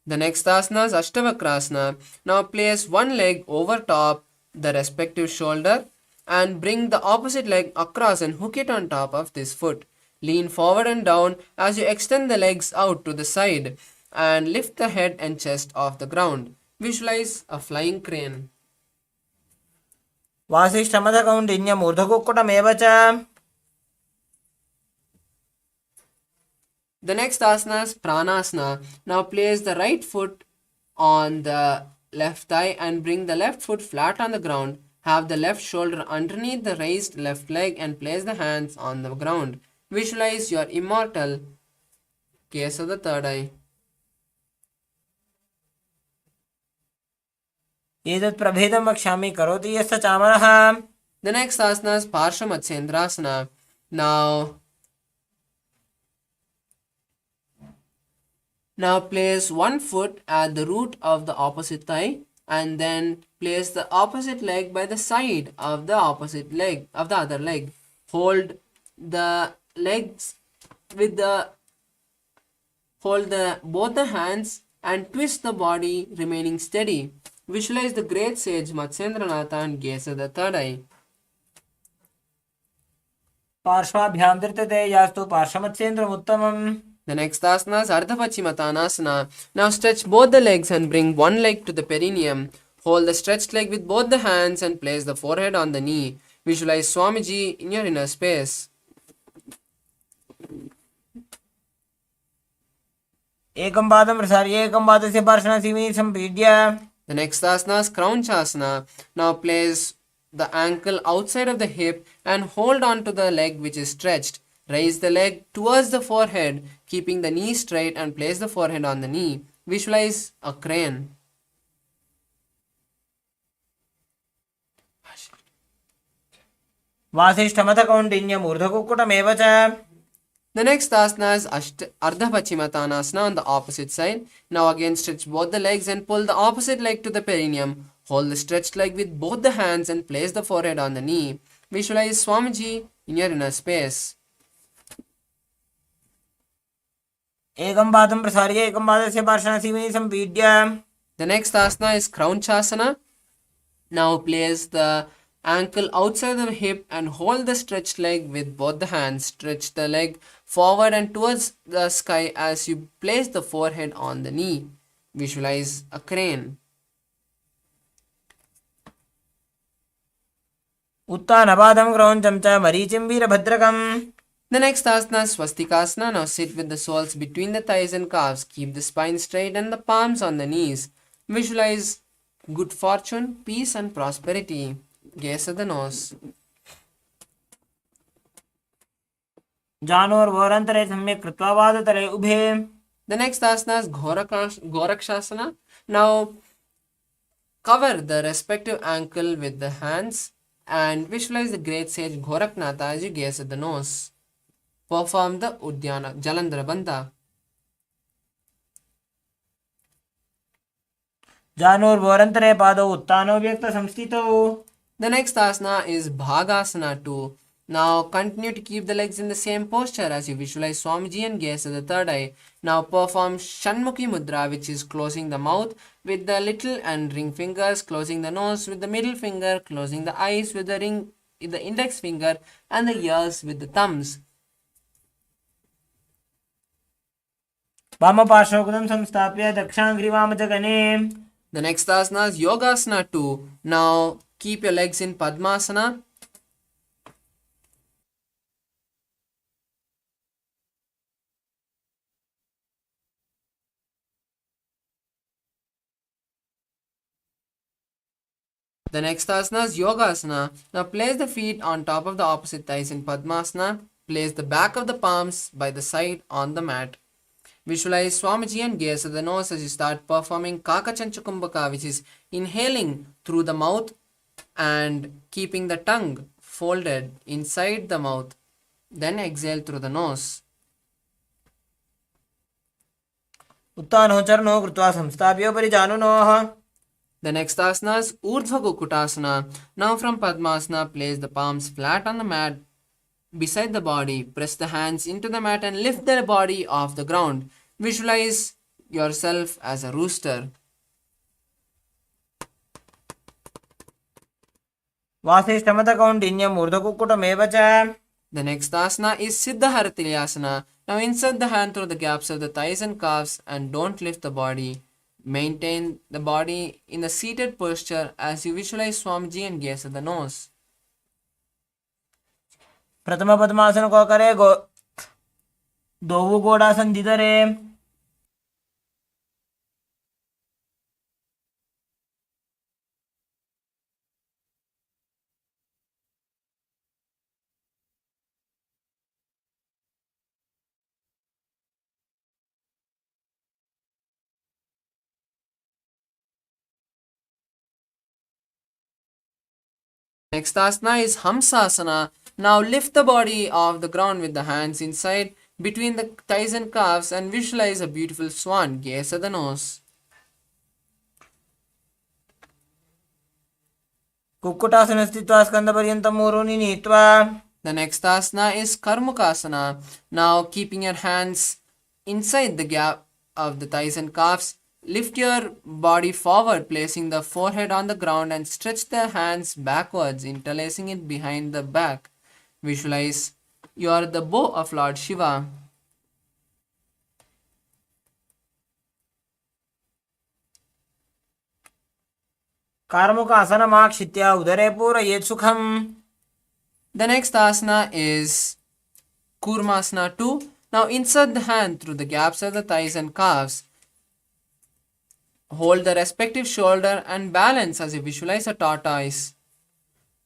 The next asana is Ashtavakrasana. Now place one leg over top the respective shoulder and bring the opposite leg across and hook it on top of this foot. Lean forward and down as you extend the legs out to the side and lift the head and chest off the ground. Visualize a flying crane. वासिष्ठमथकौण्डिन्यमूर्धकुक्कुटमेव च. The next asana is Pranasana. Now place the right foot on the left thigh and bring the left foot flat on the ground. Have the left shoulder underneath the raised left leg and place the hands on the ground. Visualize your immortal. Gaze of the third eye. एतत् प्रभेदं वक्ष्यामि करोति यस्य चामरः. The next asana is Parshamatsendrasana. Now place one foot at the root of the opposite thigh and then place the opposite leg by the side of the opposite leg of the other leg. Hold both the hands and twist the body remaining steady. Visualize the great sage Matsyendranatha and gaze at the third eye. पार्श्वाभ्यां धृत्यते यास्तु पार्श्वमत्स्येन्द्रमुत्तमम्. The next asana is Ardhapachimatanasana. Now stretch both the legs and bring one leg to the perineum. Hold the stretched leg with both the hands and place the forehead on the knee. Visualize Swamiji in your inner space. एकं पादं प्रसार्य एकं पादस्य पार्श्वनासीमि सम्पीड्य. The next asana is Kraunchasana. Now place the ankle outside of the hip and hold on to the leg which is stretched. Raise the leg towards the forehead, keeping the knee straight and place the forehead on the knee. Visualize a crane. वासिष्ठमथकौण्डिन्यमूर्धकुक्कुटमेव च. The next asana is Ardhapachimatanasana on the opposite side. Now again stretch both the legs and pull the opposite leg to the perineum. Hold the stretched leg with both the hands and place the forehead on the knee. Visualize Swamiji in your inner space. एकं पादं प्रसार्य एकं पादस्य पार्श्वनासीमि सम्पीड्य. The next asana is Kraunchasana. Now place the ankle outside the hip and hold the stretched leg with both the hands. Stretch the leg forward and towards the sky as you place the forehead on the knee. Visualize a crane. उत्तानपादं क्रौञ्चं च मरीचिं वीरभद्रकम्. The next asana is Swastikasana. Now sit with the soles between the thighs and calves. Keep the spine straight and the palms on the knees. Visualize good fortune, peace and prosperity. Gaze at the nose. जानोर्वोरन्तरे सम्यक् कृत्वा वादतले उभे. The next asana is Gorakshasana. Now cover the respective ankle with the hands and visualize the great sage Goraknatha as you gaze at the nose. Perform the Udyana Jalandhara Bandha. जानोर्वोरन्तरे पादौ उत्तानो व्यक्तसंस्थितौ. The next asana is Bhagasana 2. Now continue to keep the legs in the same posture as you visualize Swamiji and gaze at the third eye. Now perform Shanmukhi Mudra, which is closing the mouth with the little and ring fingers, closing the nose with the middle finger, closing the eyes with the index finger and the ears with the thumbs. वामपार्श्वकृतं संस्थाप्य दक्षाङ्घ्रिवामजगने. The next asana is Yogasana 2. Now keep your legs in Padmasana. The next asana is Yogasana. Now place the feet on top of the opposite thighs in Padmasana. Place the back of the palms by the side on the mat. Visualize Swamiji and gaze at the nose as you start performing Kakachanchukumbhaka, which is inhaling through the mouth and keeping the tongue folded inside the mouth. Then exhale through the nose. उत्तानो चरणो कृत्वा संस्थाप्योपरि जानुनोः. The next asana is Urdhva Kukutasana. Now from Padmasana, place the palms flat on the mat beside the body. Press the hands into the mat and lift the body off the ground. Visualize yourself as a rooster. वासिष्ठमतकौण्डिन्यम् ऊर्ध्वकुक्कुटमेव च. The next asana is Siddhaharatilyasana. Now insert the hand through the gaps of the thighs and calves and don't lift the body. Maintain the body in the seated posture as you visualize Swamiji and gaze at the nose. प्रथम पद्मासन को करे दोवु गोडासन दिदरे. Next asana is Hamsasana. Now lift the body off the ground with the hands inside between the thighs and calves and visualize a beautiful swan. Gaze at the nose. Kukkutasana स्थित्वा स्कन्दपर्यन्तं ऊरूनि नीत्वा. The next asana is Karmukasana. Now keeping your hands inside the gap of the thighs and calves, lift your body forward, placing the forehead on the ground and stretch the hands backwards, interlacing it behind the back. Visualize you are the bow of Lord Shiva. कार्मुकासनमाक्षित्य उदरे पूरयेत् सुखम्. The next asana is Kurmasana 2. Now insert the hand through the gaps of the thighs and calves. Hold the respective shoulder and balance as you visualize a tortoise.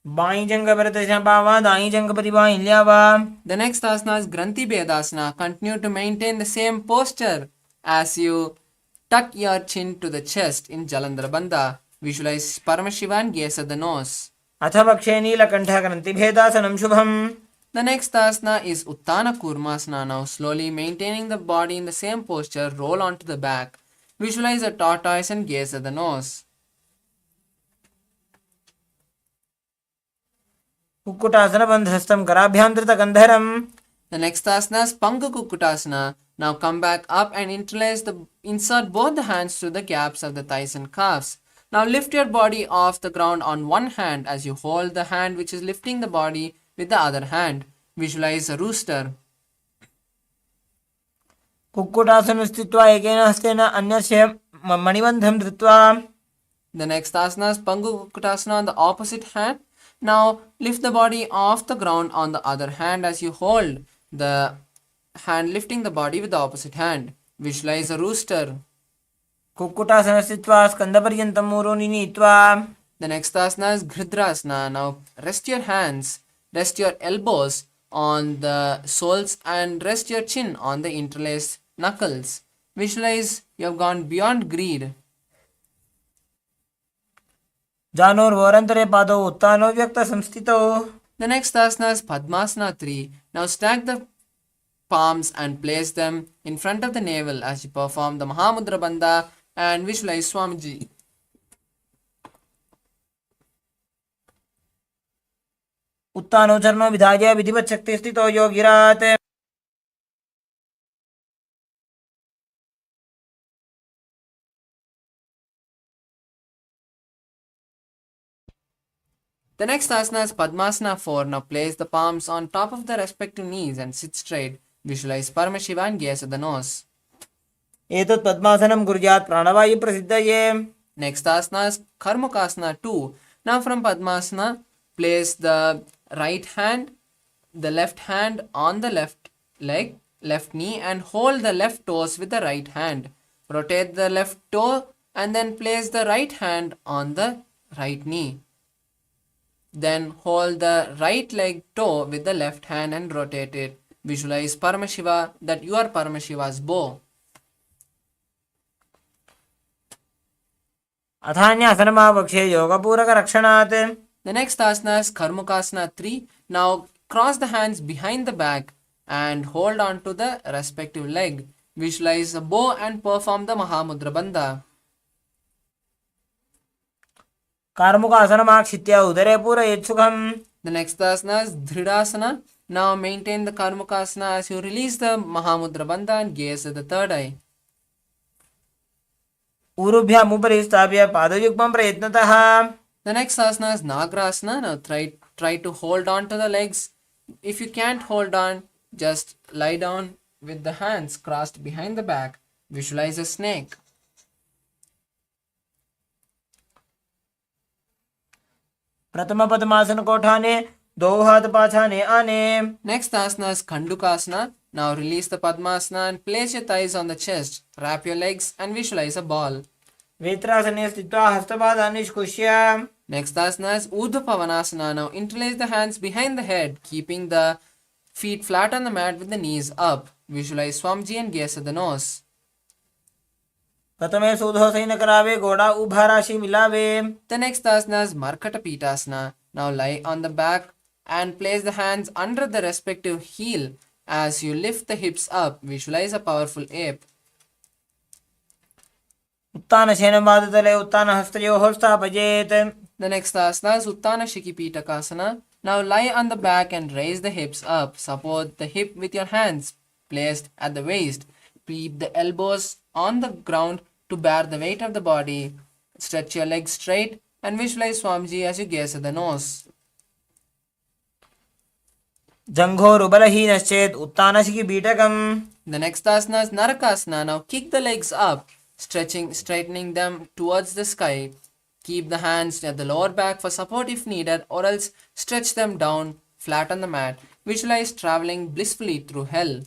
By जंग परितशपावा दाई जंग परिबाई ल्यावा. The next asana is Granthi Bedasana. Continue to maintain the same posture as you tuck your chin to the chest in Jalandhara Bandha. Visualize Paramashivam and gaze at the nose. अथ पक्षे नीलकण्ठः ग्रन्थिभेदासनं शुभम्. The next asana is Uttana Kurmasana. Now slowly maintaining the body in the same posture, roll onto the back. Visualize a tortoise and gaze at the nose. कुक्कुटासनबन्धस्थं कराभ्यान्तृतकन्धरम्. The next asana is Panga Kukkutasana. Now come back up and insert both the hands through the gaps of the thighs and calves. Now lift your body off the ground on one hand as you hold the hand which is lifting the body with the other hand. Visualize a rooster. कुक्कुटासनं स्थित्वा एकेन हस्तेन अन्यस्य मणिबन्धं धृत्वा. The next asana is Pangu Kukkutasana on the opposite hand. Now lift the body off the ground on the other hand as you hold the hand lifting the body with the opposite hand. Visualize a rooster. कुक्कुटासनं स्थित्वा स्कन्दपर्यन्तं ऊरूनि नीत्वा. The next asana is Gridhrasana. Now rest your hands, rest your elbows on the soles and rest your chin on the interlaced knuckles. Visualize you have gone beyond greed. जानोर्वोरन्तरे पादौ उत्तानो व्यक्तसंस्थितौ. The next asana is Padmasana 3. Now stack the palms and place them in front of the navel as you perform the Mahamudra Bandha and visualize Swamiji. उत्तानो चरणो विधाय विधिवत् शक्ति स्थितो योगिरात्. The next asana is Padmasana 4. Now place the palms on top of the respective knees and sit straight. Visualize Paramashivam and gaze at the nose. एतत् पद्मासनं कुर्यात् प्राणवायुप्रसिद्धये. Next asana is Karmukasana 2. Now from Padmasana, place the right hand, the left hand on the left leg, left knee, and hold the left toes with the right hand. Rotate the left toe and then place the right hand on the right knee. Then hold the right leg toe with the left hand and rotate it. Visualize Paramashiva, that you are Paramashiva's bow. अथान्यासनमावक्षे योगपूरकरक्षणात्. The next asana is Karmukasana 3. Now cross the hands behind the back and hold on to the respective leg. Visualize a bow and perform the Mahamudra Bandha. कार्मुकासनमाक्षित्य उदरे पूरयेत् सुखम्. The next asana is Dhridasana. Now maintain the Karmukasana as you release the Mahamudra Bandha and gaze at the third eye. ऊरुभ्याम् उपरि स्थाप्य पादयुग्मं प्रयत्नतः. The next asana is Nagrasana. Now try to hold on to the legs. If you can't hold on, just lie down with the hands crossed behind the back. Visualize a snake. प्रथमपद्मासनकोठाने दो हाथ पाछाने आने. Next asana is Khandukasana. Now release the Padmasana and place your thighs on the chest. Wrap your legs and visualize a ball. वेत्रासने स्थित्वा हस्तपादान् निष्कुष्य. Next asana is Urdhva Pavanasana. Now interlace the hands behind the head, keeping the feet flat on the mat with the knees up. Visualize Swamji and gaze at the nose. प्रथमे सूधोसैन करावे घोड़ा उभा राशि मिलावे. The next asana is Markata Pitasana. Now lie on the back and place the hands under the respective heel as you lift the hips up. Visualize a powerful ape. उत्तानशयनपादतले उत्तानहस्तयोः स्थापयेत्. The next asana is Uttana Shikipitakasana. Now lie on the back and raise the hips up. Support the hip with your hands placed at the waist. Keep the elbows on the ground to bear the weight of the body. Stretch your legs straight and visualize Swamiji as you gaze at the nose. जङ्घोरुबलहीनश्चेत् उत्तानशिखिपीठकम्. The next asana is Narakasana. Now kick the legs up, straightening them towards the sky. Keep the hands at the lower back for support if needed, or else stretch them down flat on the mat. Visualize traveling blissfully through hell.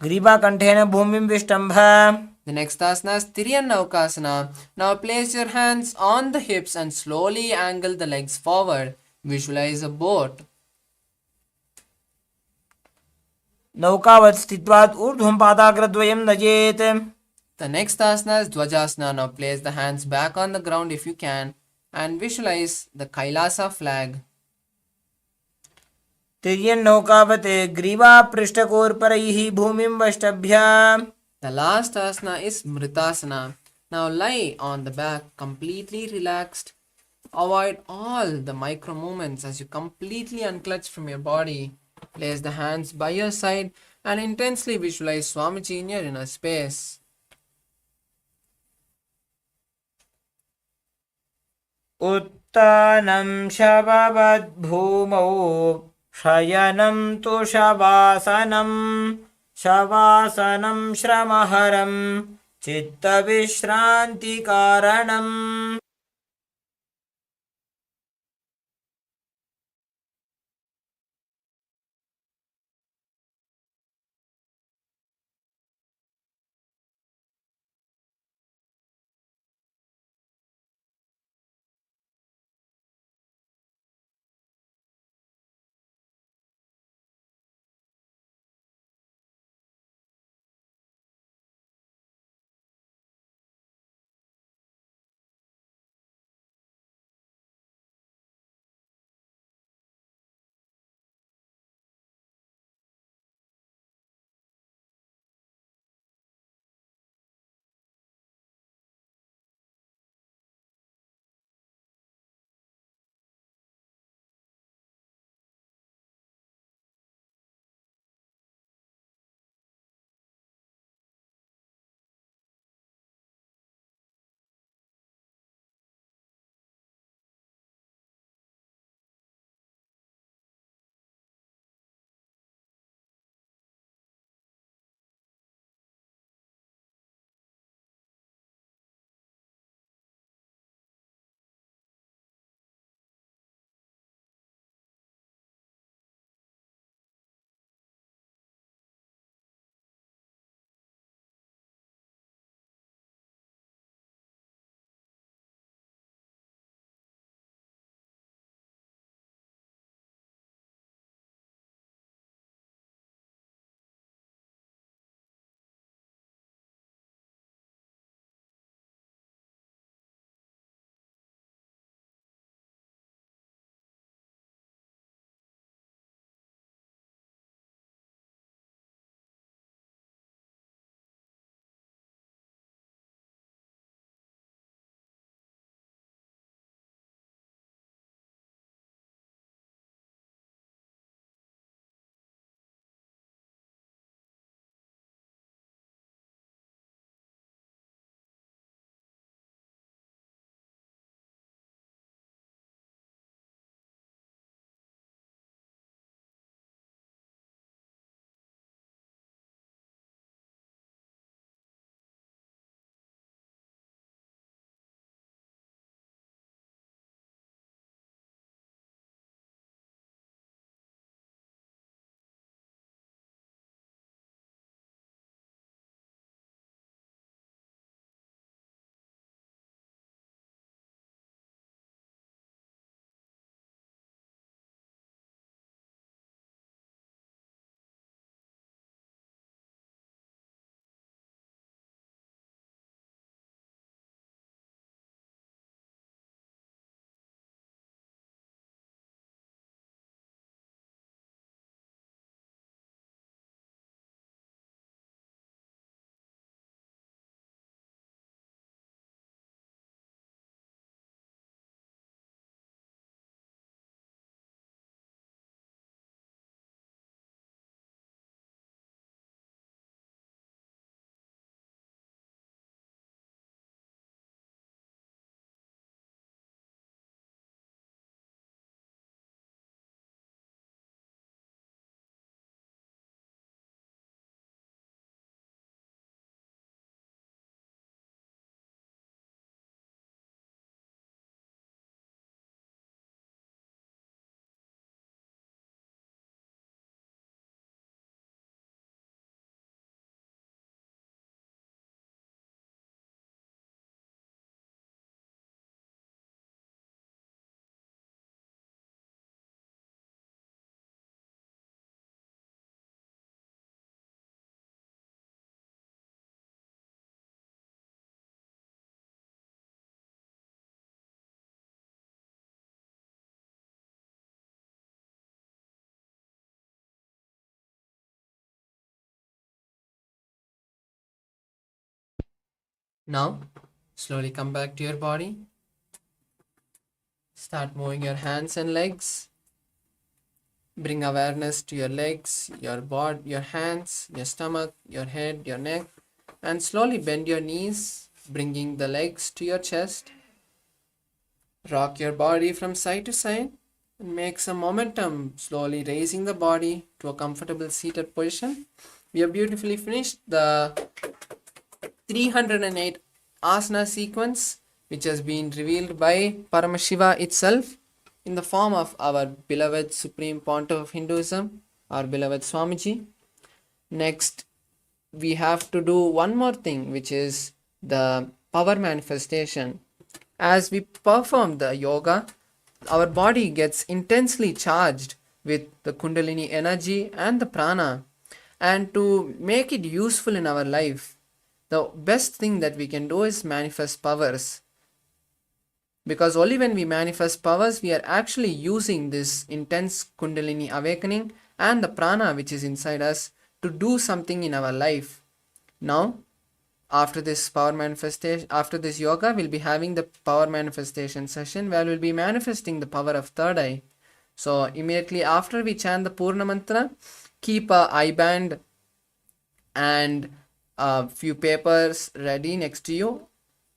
ग्रीवाकण्ठेन भूमिं विष्टम्भ. The next asana is Tiryannaukasana. Now place your hands on the hips and slowly angle the legs forward. Visualize a boat. नौकावत् स्थित्वात् ऊर्ध्वं पादाग्रद्वयं नजेत्. The next asana is Dvajasana. Now place the hands back on the ground if you can and visualize the Kailasa flag. तिर्यन्नौकावत् ग्रीवापृष्ठकोर्परैः भूमिं वष्टभ्य. The last asana is Mritasana. Now lie on the back completely relaxed. Avoid all the micro movements as you completely unclutch from your body. Place the hands by your side and intensely visualize Swamiji in your inner space. उत्तानं शववद्भूमौ शयनं तु शवासनं. शवासनं श्रमहरं चित्तविश्रान्तिकारणम्. Now, slowly come back to your body. Start moving your hands and legs. Bring awareness to your legs, your body, your hands, your stomach, your head, your neck, and slowly bend your knees, bringing the legs to your chest. Rock your body from side to side and make some momentum, slowly raising the body to a comfortable seated position. We have beautifully finished the 308 asana sequence, which has been revealed by Paramashiva itself in the form of our beloved Supreme Pontiff of Hinduism, our beloved Swamiji. Next, we have to do one more thing, which is the power manifestation. As we perform the yoga, our body gets intensely charged with the Kundalini energy and the prana. And to make it useful in our life, the best thing that we can do is manifest powers. Because only when we manifest powers, we are actually using this intense Kundalini awakening and the prana which is inside us to do something in our life. Now, after this power manifestation, after this yoga, we'll be having the power manifestation session where we'll be manifesting the power of third eye. So immediately after we chant the Purna Mantra, keep a eye band and a few papers ready next to you,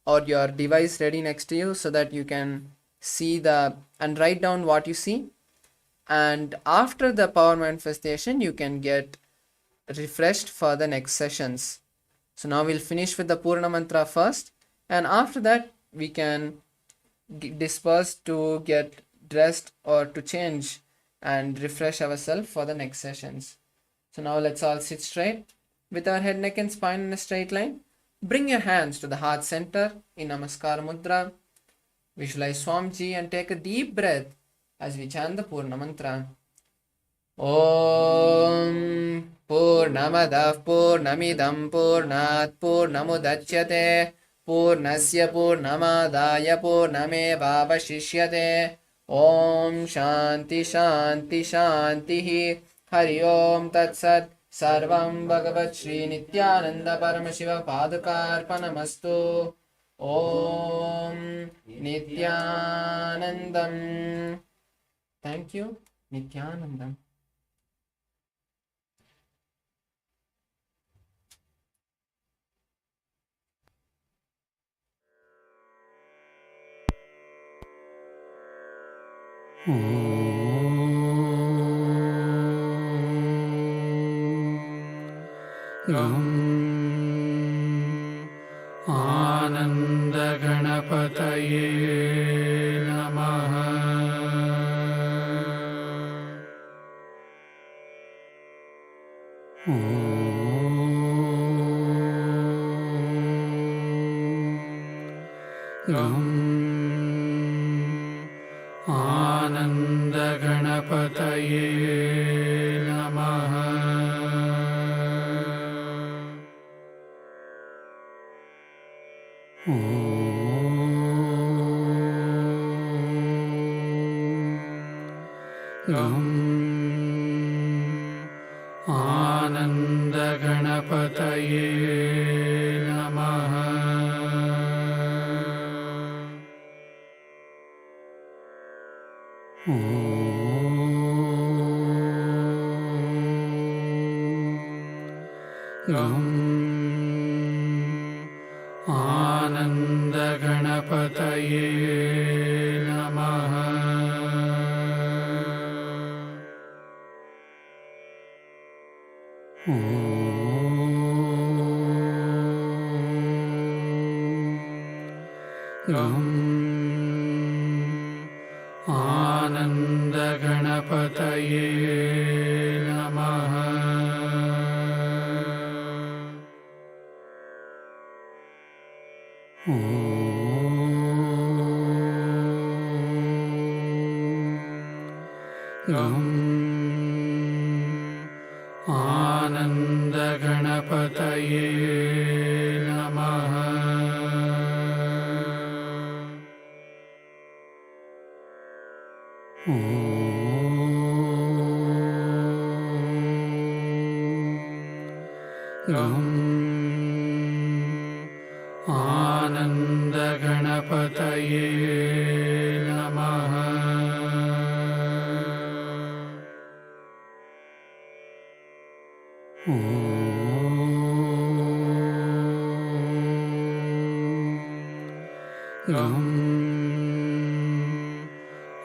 or your device ready next to you, so that you can see and write down what you see. And after the power manifestation, you can get refreshed for the next sessions. So now we'll finish with the Purna Mantra first, and after that we can disperse to get dressed or to change and refresh ourselves for the next sessions. So now let's all sit straight with our head, neck and spine in a straight line. Bring your hands to the heart center in Namaskar Mudra. Visualize Swamiji and take a deep breath as we chant the Purna Mantra. Om Purnamadav Purnamidam Purnat Purnamudachyate Purnasya Purnamadaya Purnamevavashishyate. Om Shanti Shanti Shanti Hari Om Tat Sat. Sarvam Bhagavat Shri Nithyananda Paramashiva Padukarpanamastu. Om Nithyanandam. Thank you, Nithyanandam. Gam Ananda Ganapataye Namaha. Gam Ananda Ganapataye Namaha. Gam Ananda Ganapataye Namaha. Gam Ananda Ganapataye Namaha. Gam Ananda Ganapataye Namaha. Gam Ananda Ganapataye Namaha. Gam गं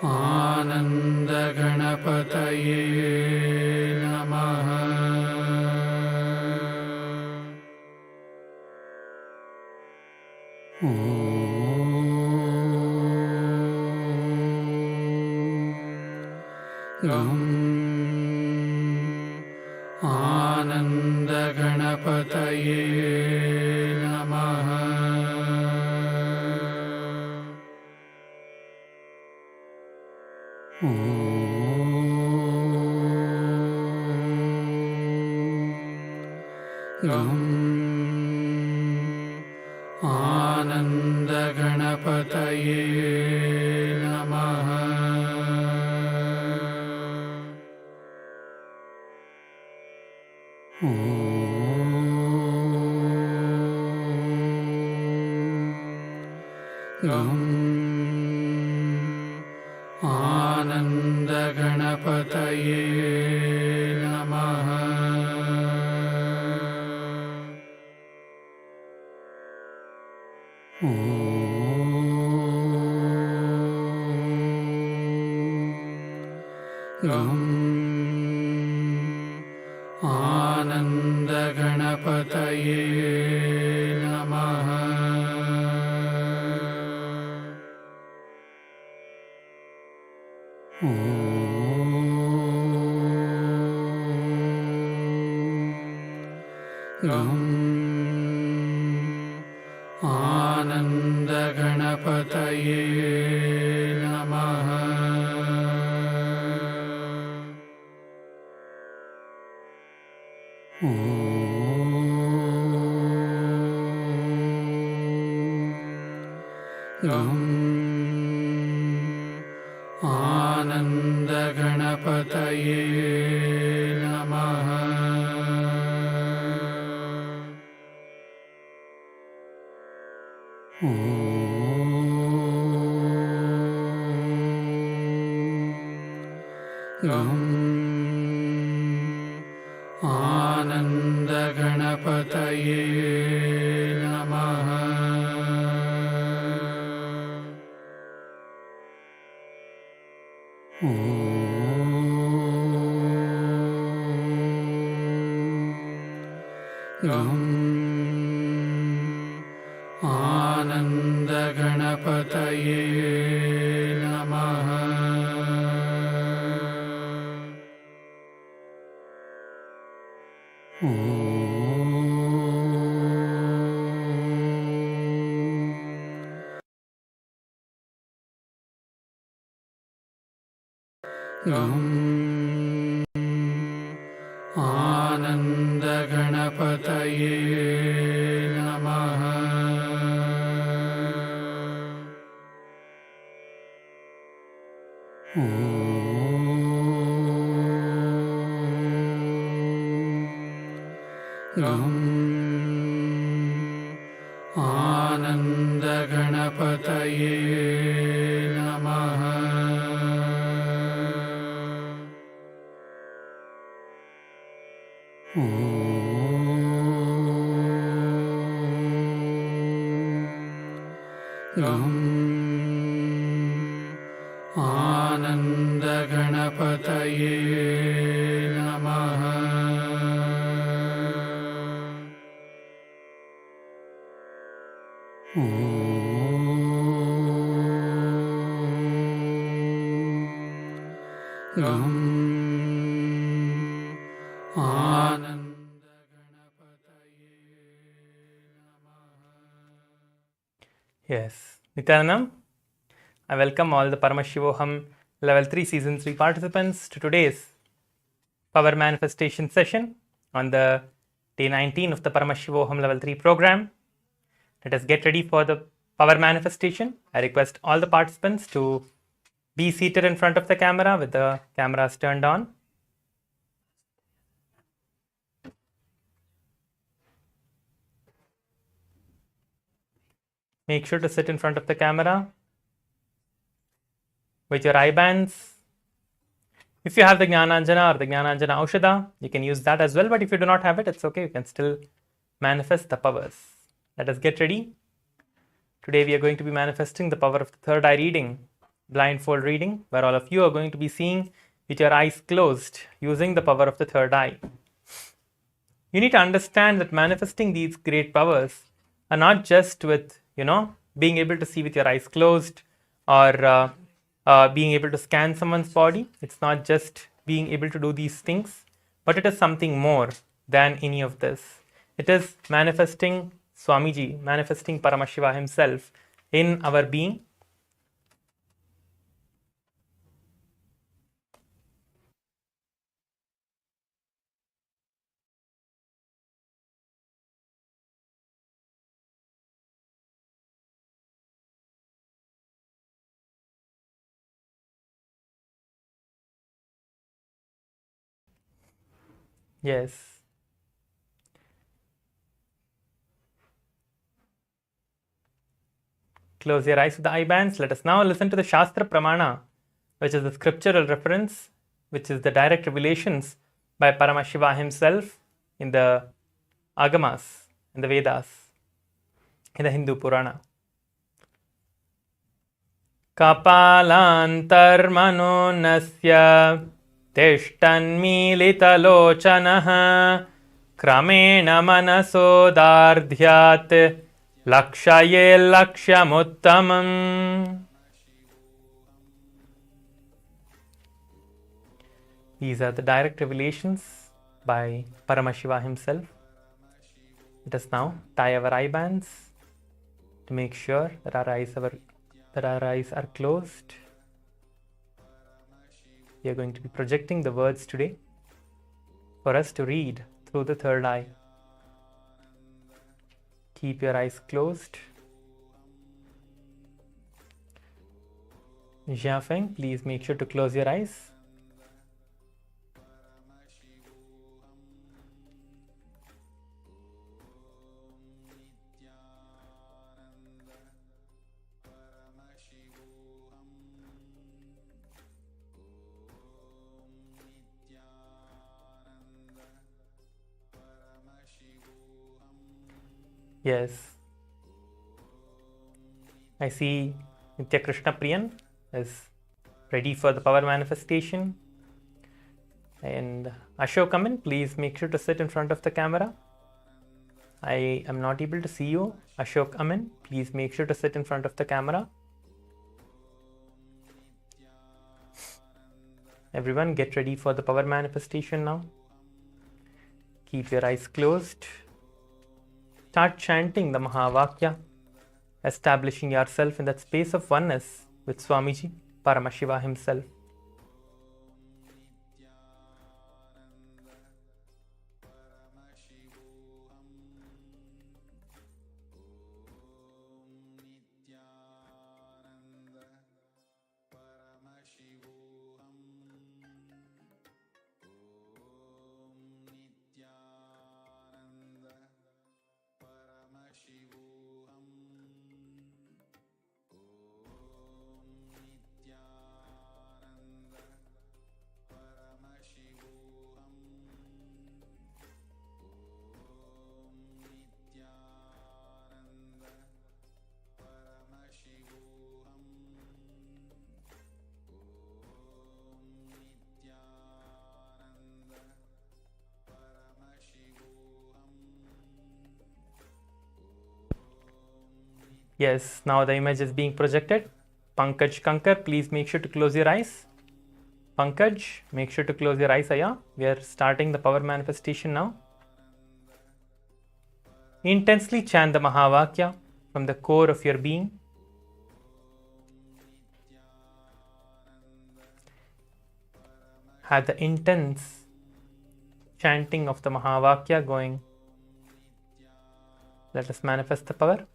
आनन्दगणपतये नमः। गं आनन्दगणपतये नमः। गं आनन्दगणपतये नमः। गं आनन्दगणपतये नमः। गं आनन्दगणपतये नमः। गं आनन्दगणपतये नमः। गं आनन्दगणपतये नमः। गं आनन्दगणपतये नमः। गं आनन्दगणपतये नमः। गं आनन्दगणपतये नमः। गं आनन्दगणपतये नमः। गं आनन्दगणपतये नमः। गं आनन्दगणपतये नमः। Yes, Nithyananda, I welcome all the Paramashivoham Level 3 Season 3 participants to today's Power Manifestation session on the day 19 of the Paramashivoham Level 3 program. Let us get ready for the Power Manifestation. I request all the participants to be seated in front of the camera with the cameras turned on. Make sure to sit in front of the camera with your eye bands If you have the Jnananjana or the Jnananjana Aushadha, you can use that as well. But if you do not have it, it's okay. You can still manifest the powers. Let us get ready. Today we are going to be manifesting the power of the third eye reading, blindfold reading, where all of you are going to be seeing with your eyes closed using the power of the third eye. You need to understand that manifesting these great powers are not just with, being able to see with your eyes closed or being able to scan someone's body. It's not just being able to do these things, but it is something more than any of this. It is manifesting Swamiji, manifesting Paramashiva himself in our being. Yes. Close your eyes with the eye bands. Let us now listen to the Shastra Pramana, which is the scriptural reference, which is the direct revelations by Paramashiva himself in the Agamas, in the Vedas, in the Hindu Purana. Kapalantarmano nasya tishtanmilitalochanaha kramena manasodardhyat lakshaye lakshamuttamam. These are the direct revelations by Paramashiva himself. Let us now tie our eye bands to make sure that our eyes are closed. We are going to be projecting the words today for us to read through the third eye. Keep your eyes closed. Jiafeng, please make sure to close your eyes. Yes. I see Nitya Krishna Priyan is ready for the power manifestation. And Ashok Amin, please make sure to sit in front of the camera. I am not able to see you. Ashok Amin, please make sure to sit in front of the camera. Everyone get ready for the power manifestation now. Keep your eyes closed. Start chanting the Mahavakya, establishing yourself in that space of oneness with Swamiji, Paramashiva himself. Yes, now the image is being projected. Pankaj Kankar, please make sure to close your eyes. Pankaj, make sure to close your eyes, Aya. We are starting the power manifestation now. Intensely chant the Mahavakya from the core of your being. Have the intense chanting of the Mahavakya going. Let us manifest the power.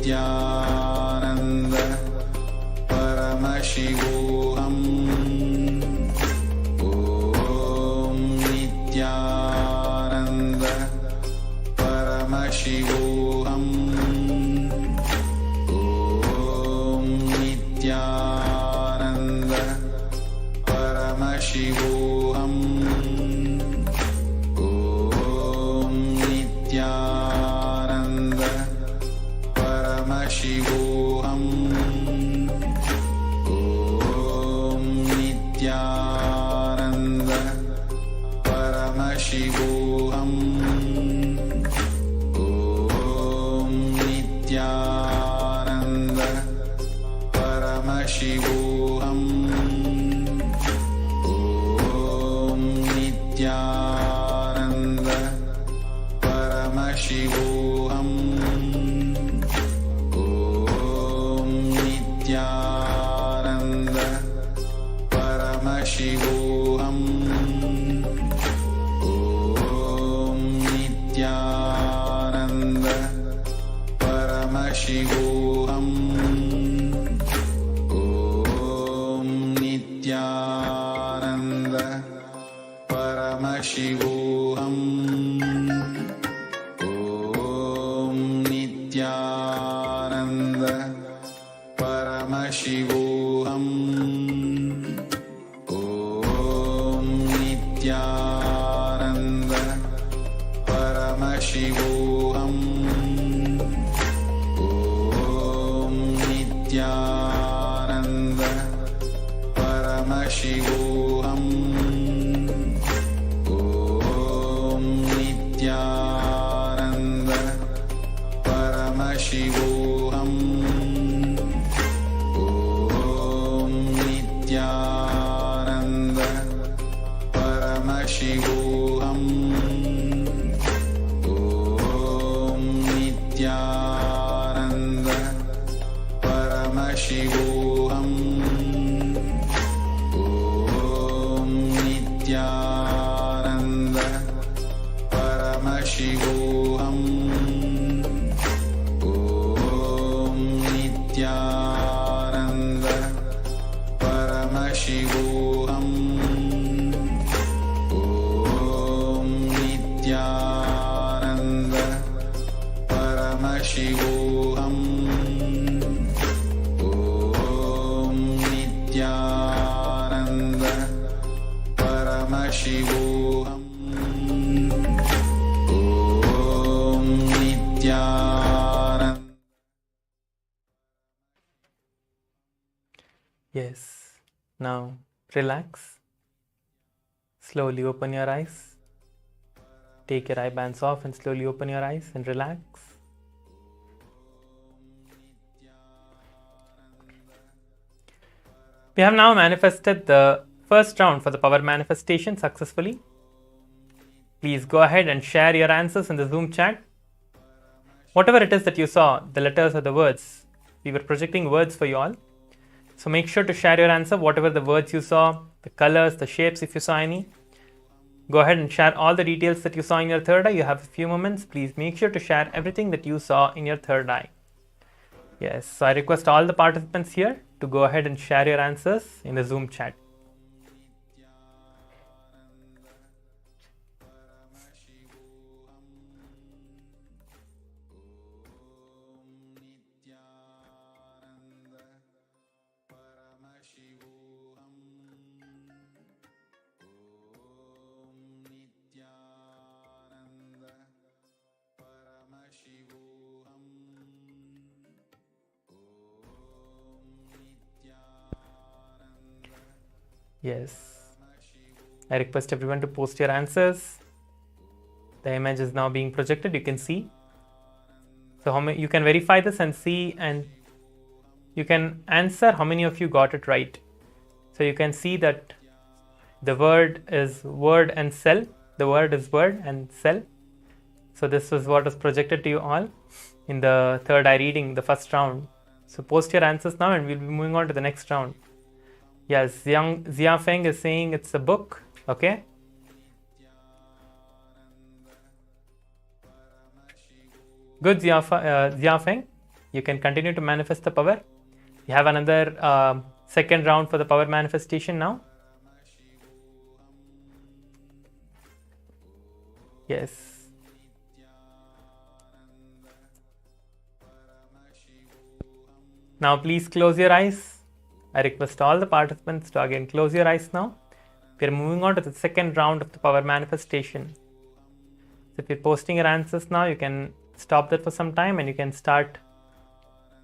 Nithyananda Paramashivoham. Om Nithyananda Paramashivoham. Om Paramashivoham. Om Nithyananda Paramashivoham. Om Nithyananda Paramashivoham. Om Nithyananda Paramashivoham. Om Nithyananda Paramashivoham. Om Nithyananda Paramashivoham. Om Nithyananda Paramashivoham. Om Nithyananda Paramashivoham. Om Nithyananda Paramashivoham. Om Nithyananda Paramashivoham. Om Nithyananda Paramashivoham. Om Nithyananda Paramashivoham. Om Nithyananda Paramashivoham. Om Nithyananda Paramashivoham. Om Nithyananda Paramashivoham. Om Nithyananda Paramashivoham. Om Nithyananda Paramashivoham. Om Nithyananda. Yes. Now relax. Slowly open your eyes. Take your eye bands off and slowly open your eyes and relax. We have now manifested the first round for the power manifestation successfully. Please go ahead and share your answers in the Zoom chat. Whatever it is that you saw, the letters or the words, we were projecting words for you all. So make sure to share your answer, whatever the words you saw, the colors, the shapes if you saw any. Go ahead and share all the details that you saw in your third eye. You have a few moments. Please make sure to share everything that you saw in your third eye. Yes, so I request all the participants here to go ahead and share your answers in the Zoom chat. Yes, I request everyone to post your answers. The image is now being projected, you can see. So how many, you can verify this and see, and you can answer how many of you got it right. So you can see that the word is word and cell. The word is word and cell. So this was what was projected to you all in the third eye reading, the first round. So post your answers now and we'll be moving on to the next round. Yes, Zia Feng is saying it's a book. Okay. Good, Zia Feng. You can continue to manifest the power. You have another second round for the power manifestation now. Yes. Now please close your eyes. I request all the participants to again close your eyes now. We are moving on to the second round of the power manifestation. So if you're posting your answers now, you can stop that for some time and you can start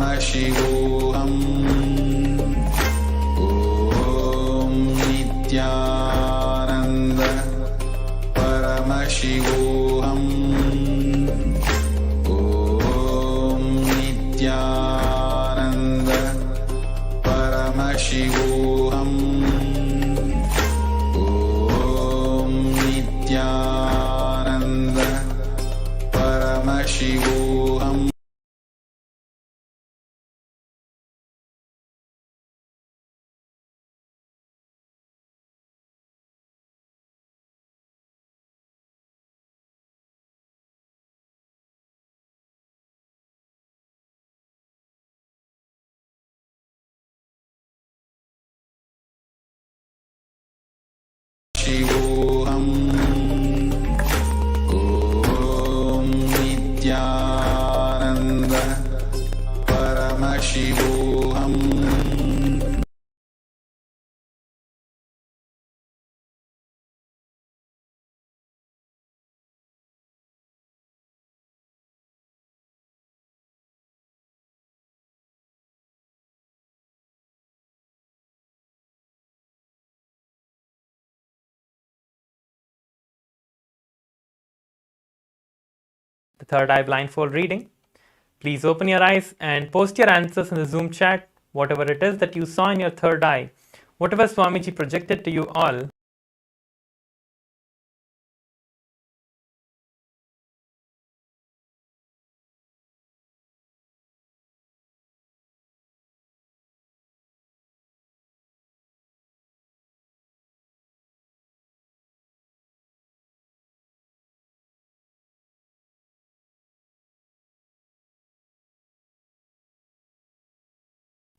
Paramashivoham. Om Nithyananda Paramashivoham. Om Nithyananda Paramashivoham. Om Nithyananda Paramashivoham. Shivoham. Om Nithyananda Paramashivoham. The third eye blindfold reading. Please open your eyes and post your answers in the Zoom chat, whatever it is that you saw in your third eye, whatever Swamiji projected to you all.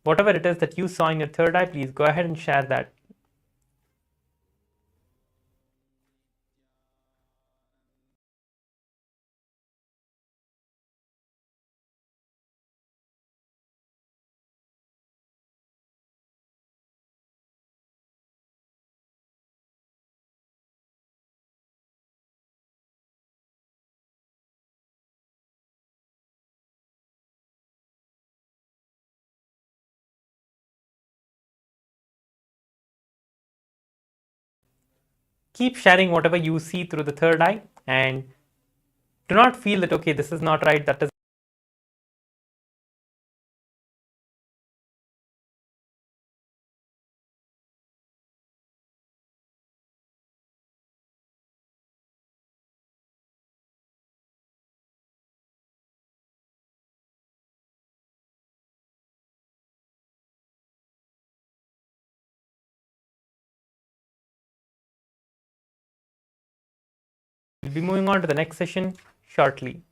Whatever it is that you saw in your third eye, please go ahead and share that. Keep sharing whatever you see through the third eye, and do not feel that, okay, this is not right, that is we'll be moving on to the next session shortly.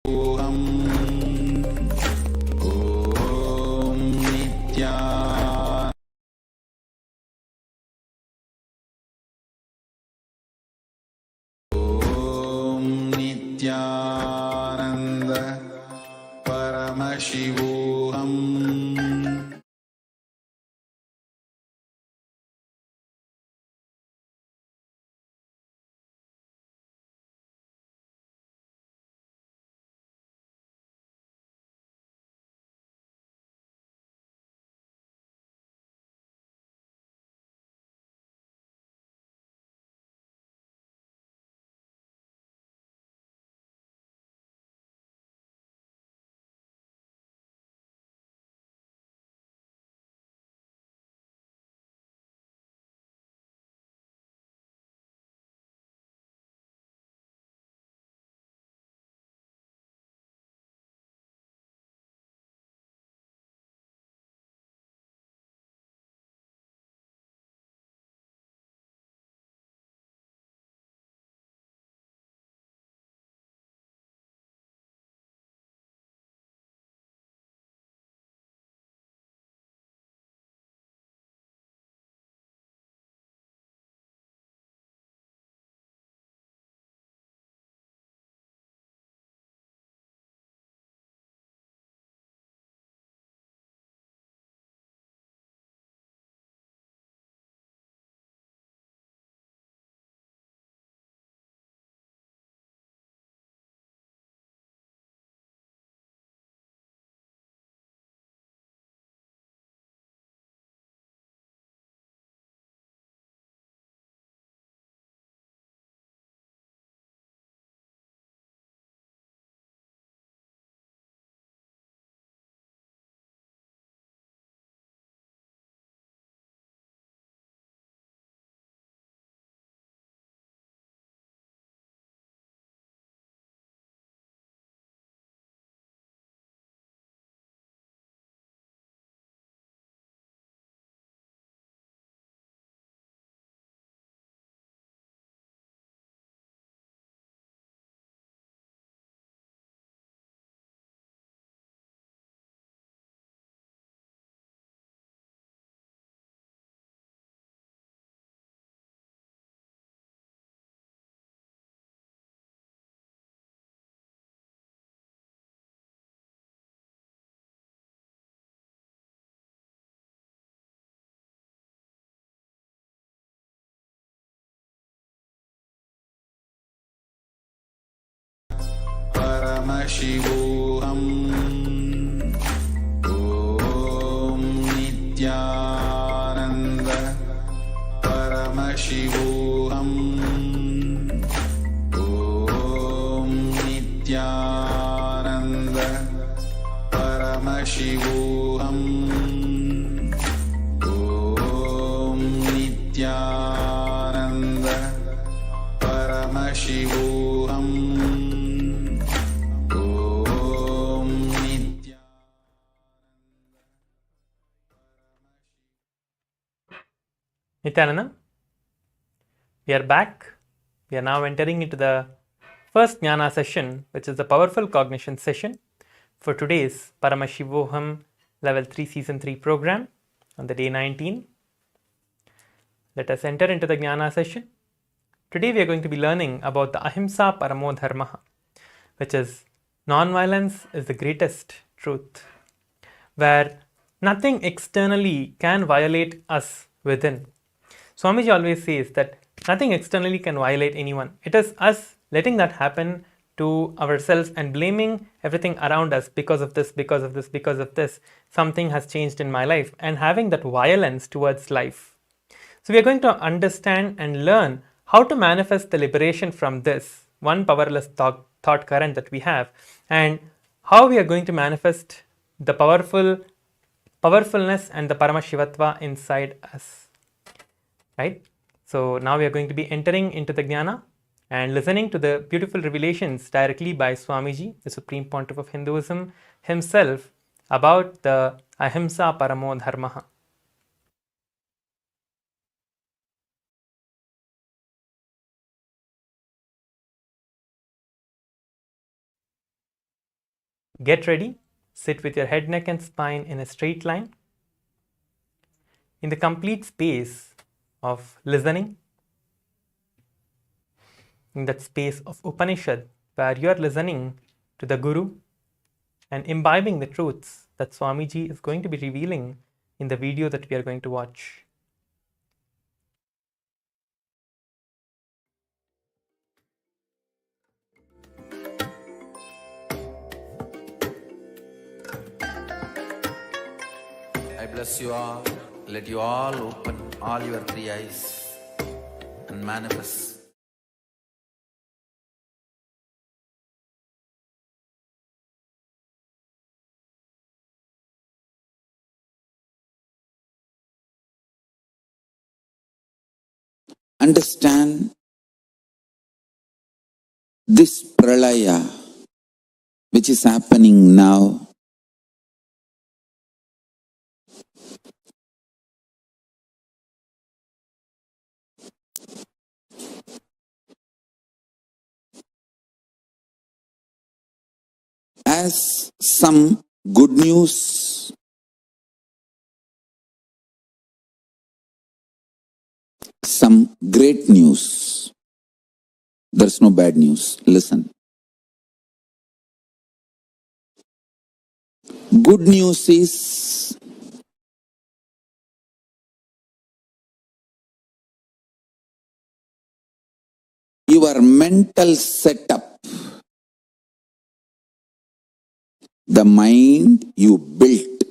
Om Nithyananda Om Nithyananda Paramashivoham. Paramashivoham. Om Nithyananda Paramashivoham. Om Nithyananda Paramashivoham. Om Nithyananda Paramashivoham. Om Nithyananda. Nithyananda, we are back. We are now entering into the first Jnana session, which is the powerful cognition session for today's Paramashivoham Level 3 Season 3 program on the day 19. Let us enter into the Jnana session. Today we are going to be learning about the Ahimsa Paramo Dharma, which is non-violence is the greatest truth, where nothing externally can violate us within. Swamiji always says that nothing externally can violate anyone. It is us letting that happen to ourselves and blaming everything around us because of this, because of this, because of this. Something has changed in my life, and having that violence towards life. So we are going to understand and learn how to manifest the liberation from this one powerless thought current that we have, and how we are going to manifest the powerfulness and the Paramashivatva inside us. Right? So now we are going to be entering into the Jnana and listening to the beautiful revelations directly by Swamiji, the Supreme Pontiff of Hinduism himself, about the Ahimsa Paramo Dharma. Get ready. Sit with your head, neck and spine in a straight line. In the complete space of listening, in that space of Upanishad, where you are listening to the Guru and imbibing the truths that Swamiji is going to be revealing in the video that we are going to watch. I bless you all. Let you all open all your three eyes and manifest. Understand this pralaya which is happening now. As some good news, some great news. There's no bad news. Listen. Good news is your mental setup, the mind you built,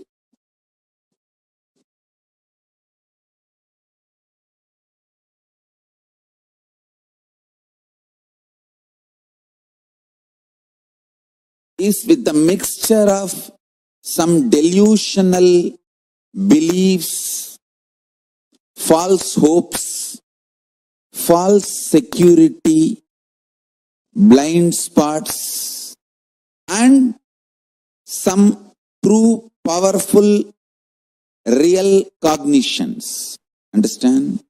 is with the mixture of some delusional beliefs, false hopes, false security, blind spots, and some true, powerful, real cognitions. Understand?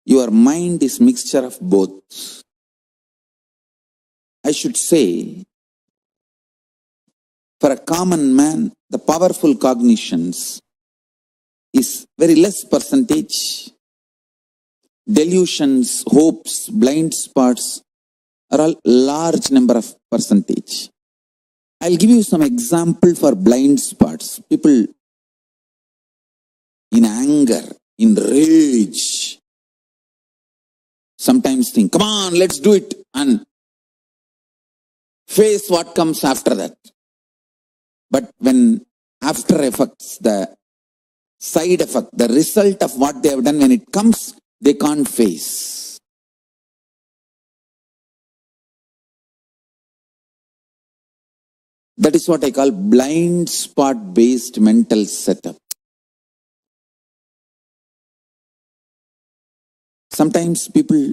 Your mind is mixture of both. I should say, for a common man, the powerful cognitions is very less percentage. Delusions, hopes, blind spots are all large number of percentage. I'll give you some example for blind spots. People in anger, in rage, sometimes think, come on, let's do it. And face what comes after that. But when after effects, the side effect, the result of what they have done, when it comes, they can't face. That is what I call blind spot based mental setup. Sometimes people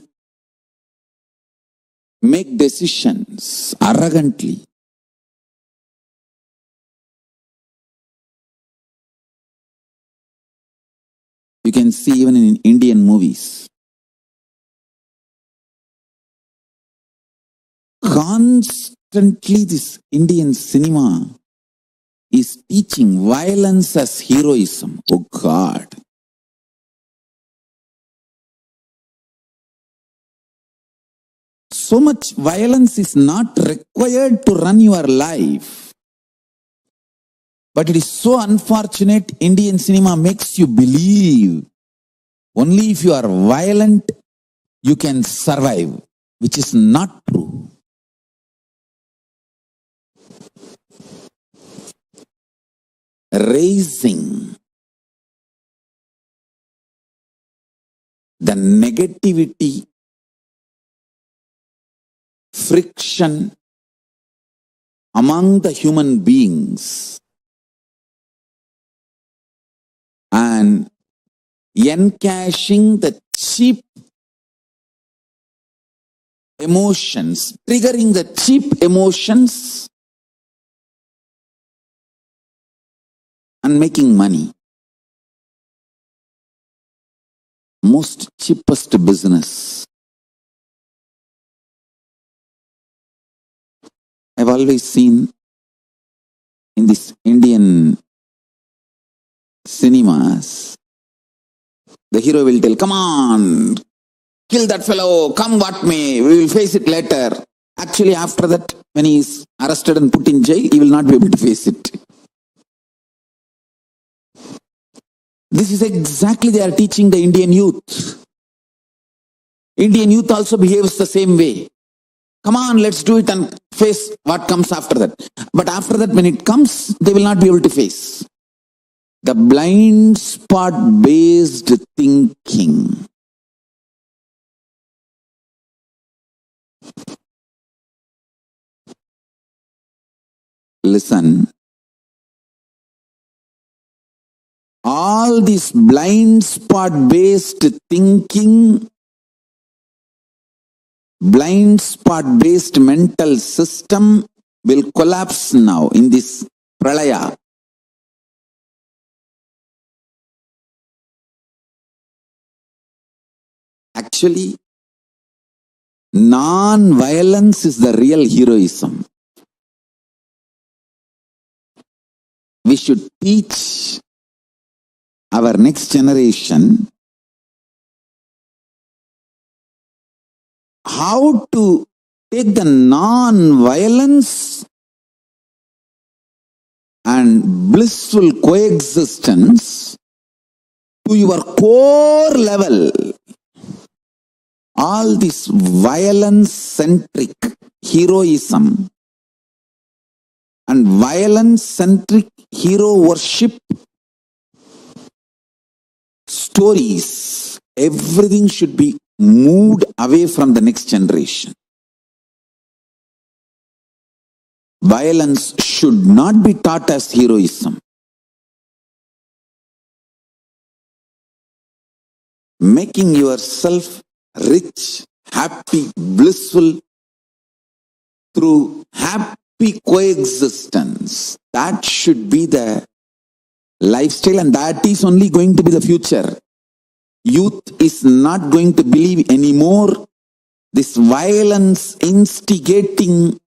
make decisions arrogantly. You can see even in Indian movies. Constantly this Indian cinema is teaching violence as heroism. Oh God. So much violence is not required to run your life. But it is so unfortunate, Indian cinema makes you believe only if you are violent, you can survive, which is not true. Raising the negativity, friction among the human beings and encashing the cheap emotions, triggering the cheap emotions and making money. Most cheapest business. I've always seen in these Indian cinemas, the hero will tell, come on, kill that fellow, come what may, we will face it later. Actually, after that, when he is arrested and put in jail, he will not be able to face it. This is exactly they are teaching the Indian youth. Indian youth also behaves the same way. Come on, let's do it and face what comes after that. But after that, when it comes, they will not be able to face. The blind spot based thinking. Listen. All this blind spot based thinking, blind spot based mental system will collapse now in this pralaya. Actually, non-violence is the real heroism. We should teach our next generation how to take the non-violence and blissful coexistence to your core level. All this violence-centric heroism and violence-centric hero worship stories, everything should be moved away from the next generation. Violence should not be taught as heroism. Making yourself rich, happy, blissful through happy coexistence. That should be the lifestyle, and that is only going to be the future. Youth is not going to believe anymore this violence instigating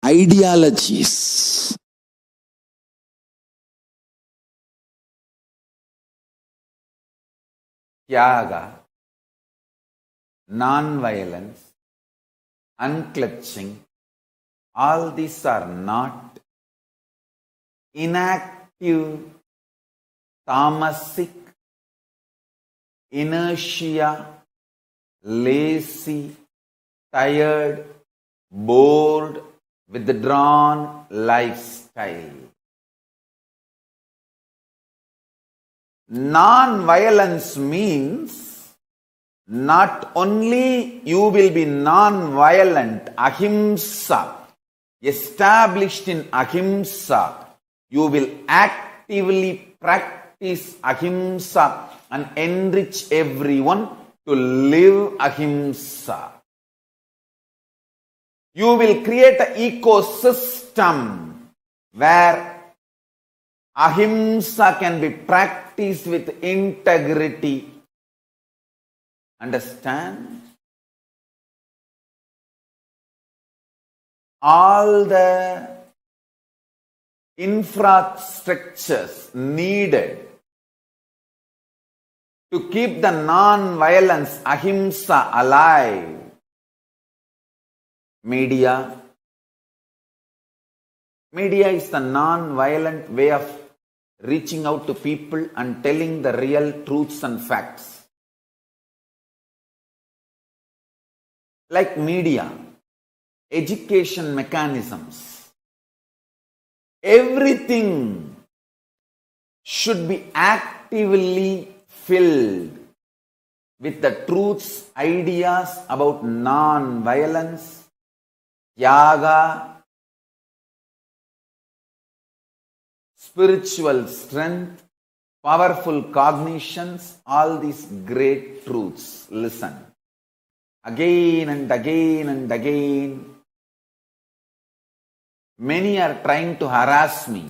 ideologies. Tyaga, non-violence, unclutching, all these are not inactive, tamasic, inertia, lazy, tired, bored, withdrawn lifestyle. Non-violence means not only you will be non-violent, Ahimsa, established in Ahimsa, you will actively practice Ahimsa and enrich everyone to live Ahimsa. You will create an ecosystem where Ahimsa can be practiced with integrity. Understand? All the infrastructures needed to keep the non-violence Ahimsa alive. Media. Media is the non-violent way of reaching out to people and telling the real truths and facts. Like media, education mechanisms, everything should be actively filled with the truths, ideas about non-violence, Yaga, spiritual strength, powerful cognitions, all these great truths. Listen. Again and again and again. Many are trying to harass me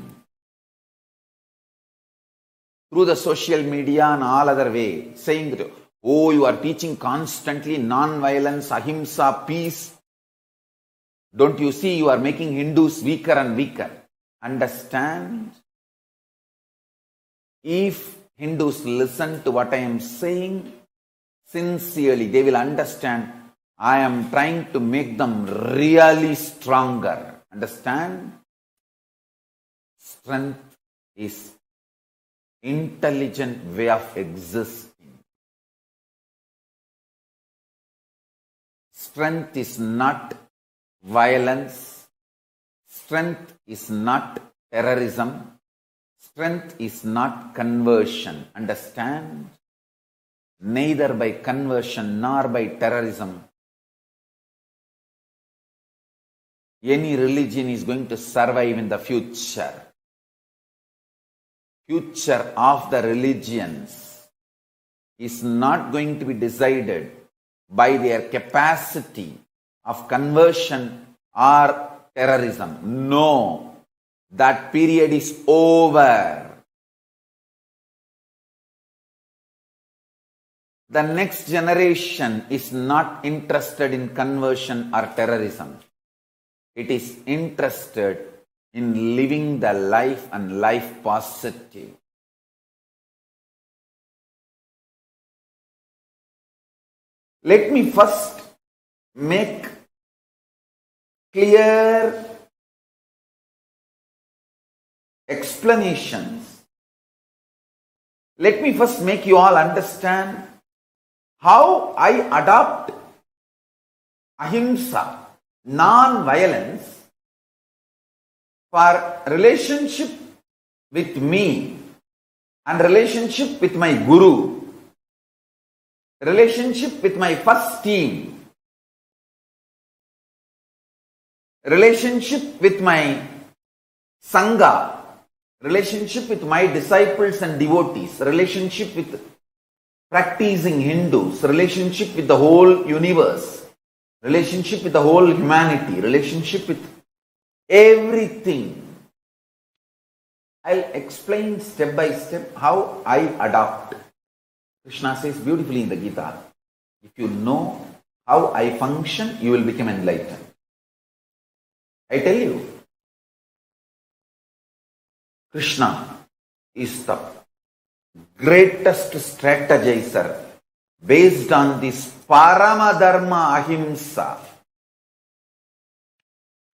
through the social media and all other way, saying that, oh, you are teaching constantly non-violence, ahimsa, peace. Don't you see you are making Hindus weaker and weaker? Understand? If Hindus listen to what I am saying sincerely, they will understand I am trying to make them really stronger. Understand? Strength is intelligent way of existing. Strength is not violence. Strength is not terrorism. Strength is not conversion. Understand? Neither by conversion nor by terrorism any religion is going to survive in the future. Future of the religions is not going to be decided by their capacity of conversion or terrorism. No, that period is over. The next generation is not interested in conversion or terrorism. It is interested in living the life and life positive. Let me first make clear explanations. Let me first make you all understand how I adopt ahimsa, non-violence, for relationship with me and relationship with my guru, relationship with my first team, relationship with my sangha, relationship with my disciples and devotees, relationship with practicing Hindus, relationship with the whole universe, relationship with the whole humanity, relationship with everything. I'll explain step by step how I adopt. Krishna says beautifully in the Gita, if you know how I function, you will become enlightened. I tell you, Krishna is the greatest strategizer based on this Paramadharma Ahimsa.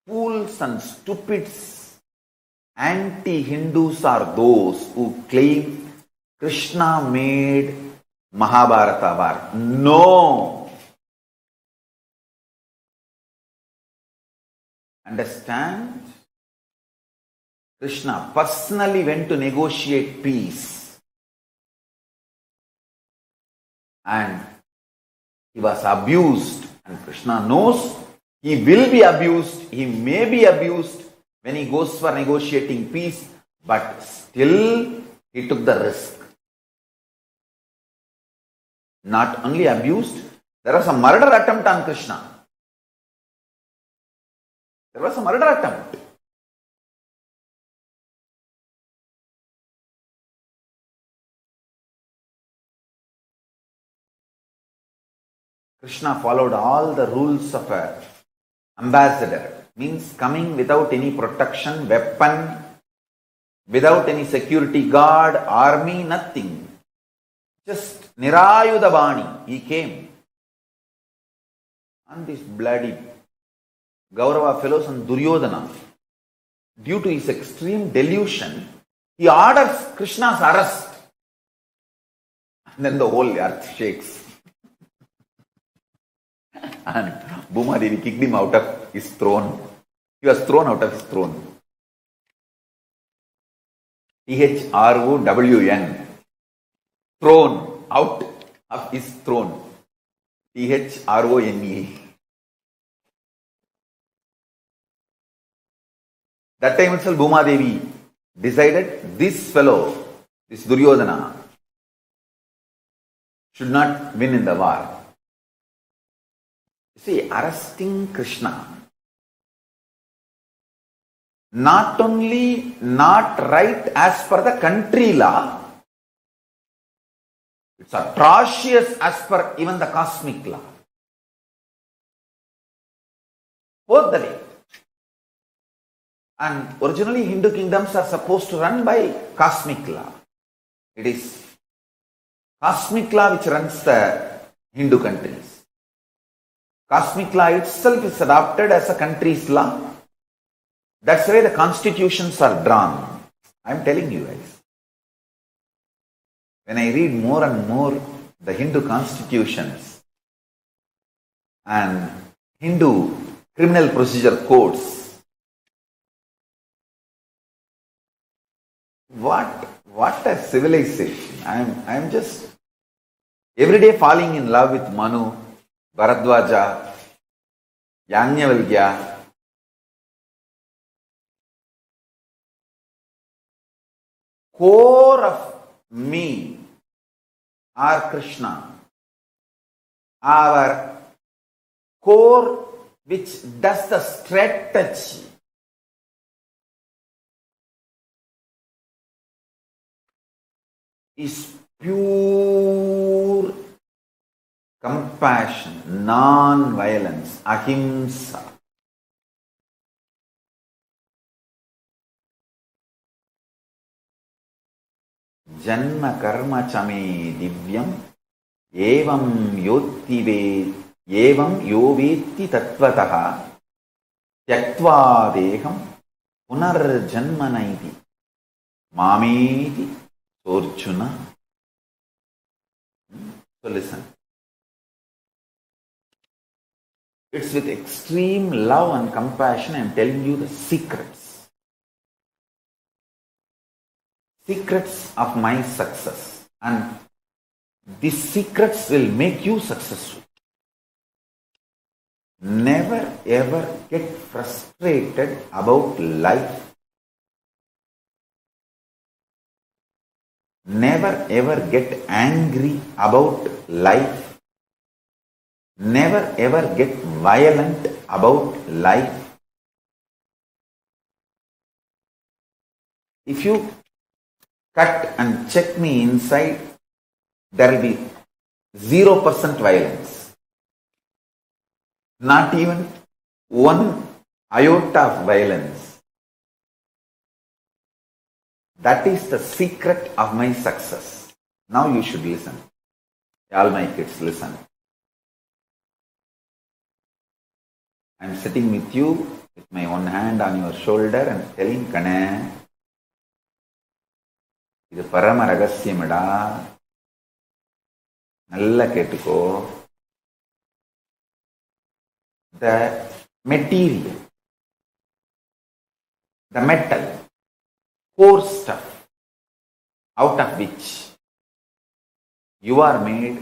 Fools and stupids, anti-Hindus are those who claim Krishna made Mahabharata war. No! Understand? Krishna personally went to negotiate peace. And he was abused. And Krishna knows he will be abused. He may be abused when he goes for negotiating peace. But still, he took the risk. Not only abused, there was a murder attempt on Krishna. There was a murder attempt. Krishna followed all the rules of an ambassador. Means coming without any protection, weapon, without any security guard, army, nothing. Just Nirayudhabani, he came. And this bloody Gaurava fellows and Duryodhana, due to his extreme delusion, he orders Krishna's arrest. And then the whole earth shakes. And Bhuma Devi kicked him out of his throne. He was thrown out of his throne. THROWN. Thrown out of his throne. THRONE. That time itself Bhuma Devi decided this fellow, this Duryodhana, should not win in the war. See, arresting Krishna, not only not right as per the country law, it's atrocious as per even the cosmic law. Both the way. And originally Hindu kingdoms are supposed to run by cosmic law. It is cosmic law which runs the Hindu countries. Cosmic law itself is adopted as a country's law. That's why the constitutions are drawn. I'm telling you guys. When I read more and more the Hindu constitutions and Hindu criminal procedure codes, what a civilization. I'm just every day falling in love with Manu, Bharadwaja, Yajnavalkya. Core of me are Krishna. Our core which does the strategy. Is pure compassion, non-violence, ahimsa. Janma karma chame divyam evam yovetti tattvataha tyaktva deham punarjanmanaiti mameti Arjuna. So listen. It's with extreme love and compassion I am telling you the secrets. Secrets of my success. And these secrets will make you successful. Never ever get frustrated about life. Never ever get angry about life. Never ever get violent about life. If you cut and check me inside, there will be 0% violence. Not even 1 iota of violence. That is the secret of my success. Now you should listen. All my kids, listen. I am sitting with you with my one hand on your shoulder and telling Kana, இது பரம ரகசியமடா, நல்லா கேட்டுக்கோ. The material, the metal, core stuff, out of which you are made,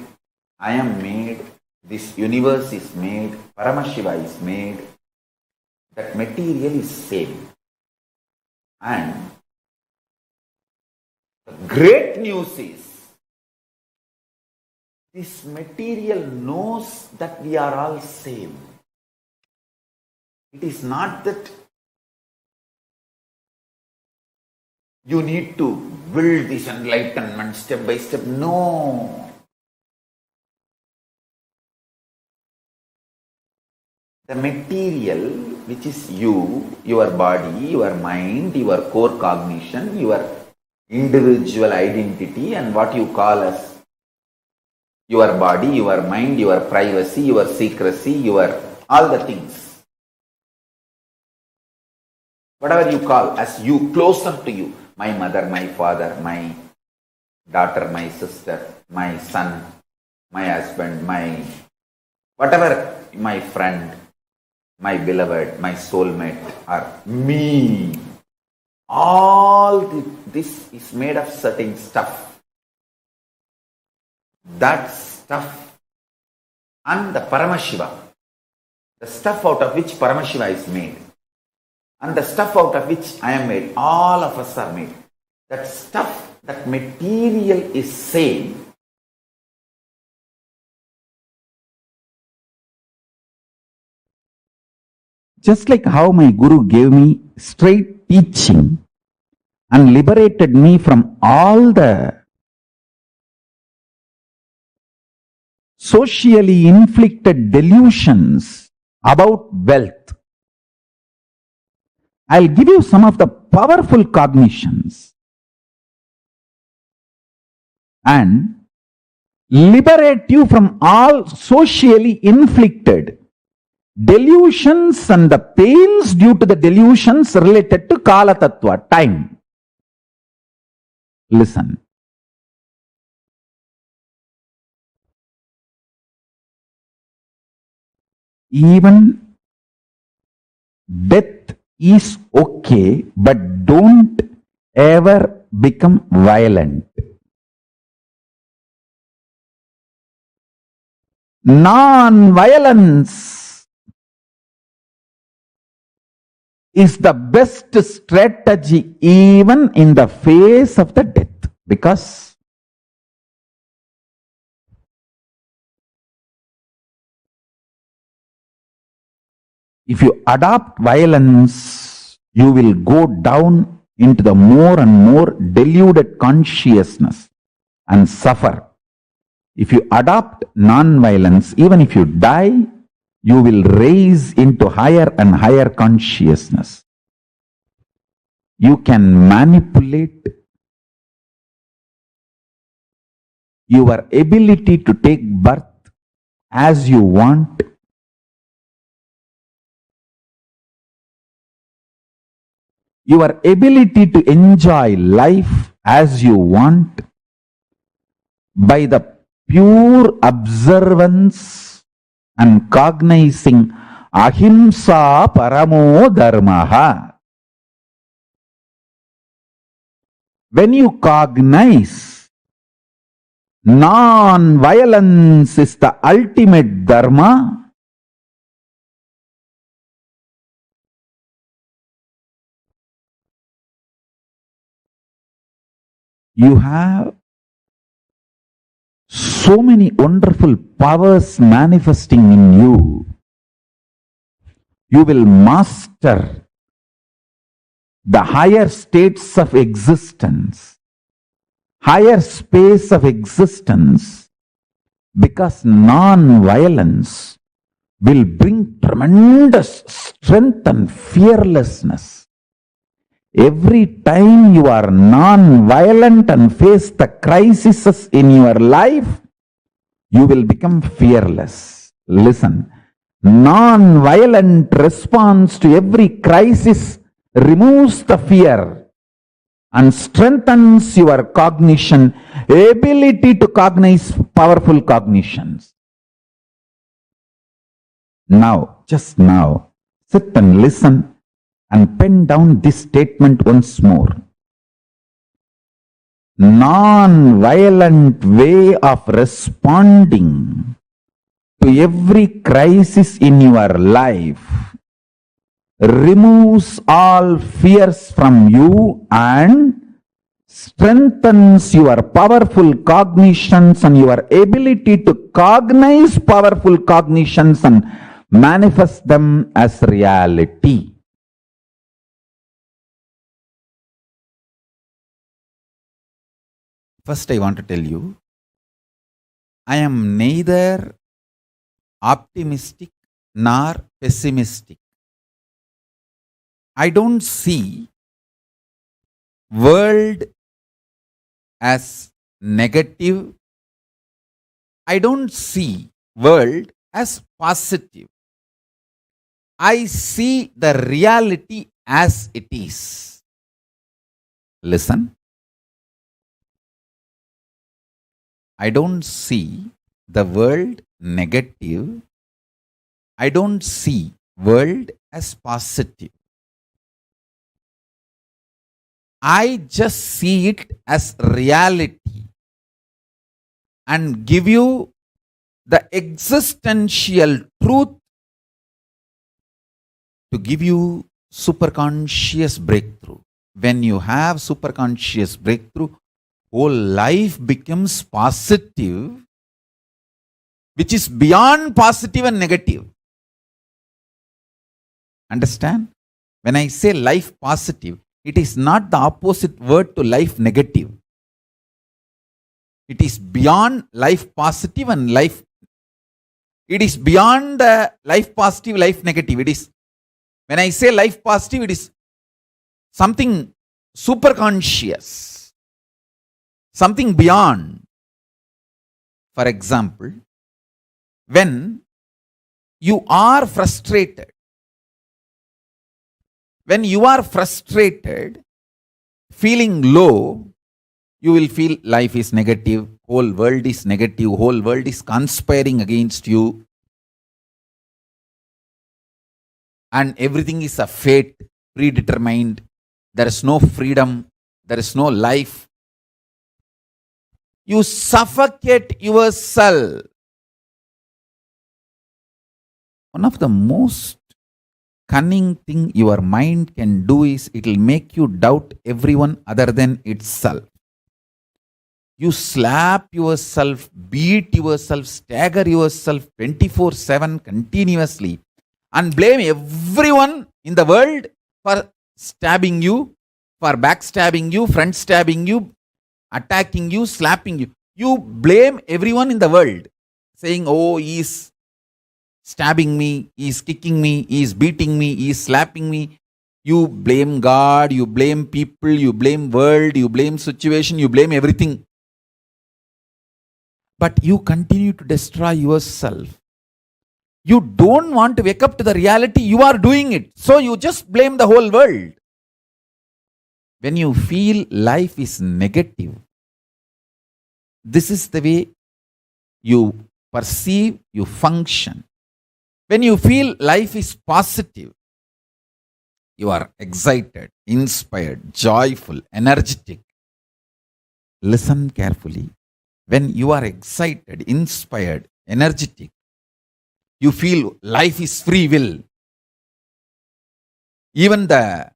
I am made, this universe is made, Paramashiva is made, that material is same. And the great news is, this material knows that we are all same. It is not that you need to build this enlightenment step by step. No. The material, which is you, your body, your mind, your core cognition, your individual identity, and what you call as your body, your mind, your privacy, your secrecy, your all the things. Whatever you call as you, closer to you. My mother, my father, my daughter, my sister, my son, my husband, my whatever, my friend, my beloved, my soulmate, or me. All this is made of certain stuff. That stuff and the Paramashiva, the stuff out of which Paramashiva is made, and the stuff out of which I am made, all of us are made. That stuff, that material is same. Just like how my Guru gave me straight teaching and liberated me from all the socially inflicted delusions about wealth. I'll give you some of the powerful cognitions and liberate you from all socially inflicted delusions and the pains due to the delusions related to Kala Tattva, time. Listen. Even death is okay, but don't ever become violent. Non-violence is the best strategy even in the face of the death, because if you adopt violence, you will go down into the more and more deluded consciousness and suffer. If you adopt non-violence, even if you die, you will raise into higher and higher consciousness. You can manipulate your ability to take birth as you want. Your ability to enjoy life as you want by the pure observance and cognizing Ahimsa Paramo Dharmaha. When you cognize non-violence is the ultimate dharma, you have so many wonderful powers manifesting in you. You will master the higher states of existence, higher space of existence, because non-violence will bring tremendous strength and fearlessness. Every time you are non-violent and face the crises in your life, you will become fearless. Listen, non-violent response to every crisis removes the fear and strengthens your cognition, ability to cognize powerful cognitions. Now, just now, sit and listen and pen down this statement once more. Non-violent way of responding to every crisis in your life removes all fears from you and strengthens your powerful cognitions and your ability to cognize powerful cognitions and manifest them as reality. First, I want to tell you, I am neither optimistic nor pessimistic. I don't see world as negative. I don't see world as positive. I see the reality as it is. Listen. I don't see the world negative. I don't see world as positive. I just see it as reality and give you the existential truth to give you superconscious breakthrough. When you have superconscious breakthrough, whole life becomes positive, which is beyond positive and negative. Understand? When I say life positive, it is not the opposite word to life negative. It is beyond life positive and life. It is beyond the life positive, life negative. It is, when I say life positive, it is something super conscious, something beyond. For example, when you are frustrated, feeling low, you will feel life is negative, whole world is negative, whole world is conspiring against you, and everything is a fate, predetermined. There is no freedom, there is no life. You suffocate yourself. One of the most cunning thing your mind can do is it will make you doubt everyone other than itself. You slap yourself, beat yourself, stagger yourself 24/7 continuously and blame everyone in the world for stabbing you, for backstabbing you, front stabbing you, attacking you, slapping you. You blame everyone in the world, saying, oh, he's stabbing me, he's kicking me, he's beating me, he's slapping me. You blame God, you blame people, you blame world, you blame situation, you blame everything. But you continue to destroy yourself. You don't want to wake up to the reality you are doing it. So you just blame the whole world. When you feel life is negative, this is the way you perceive, you function. When you feel life is positive, you are excited, inspired, joyful, energetic. Listen carefully. When you are excited, inspired, energetic, you feel life is free will. Even the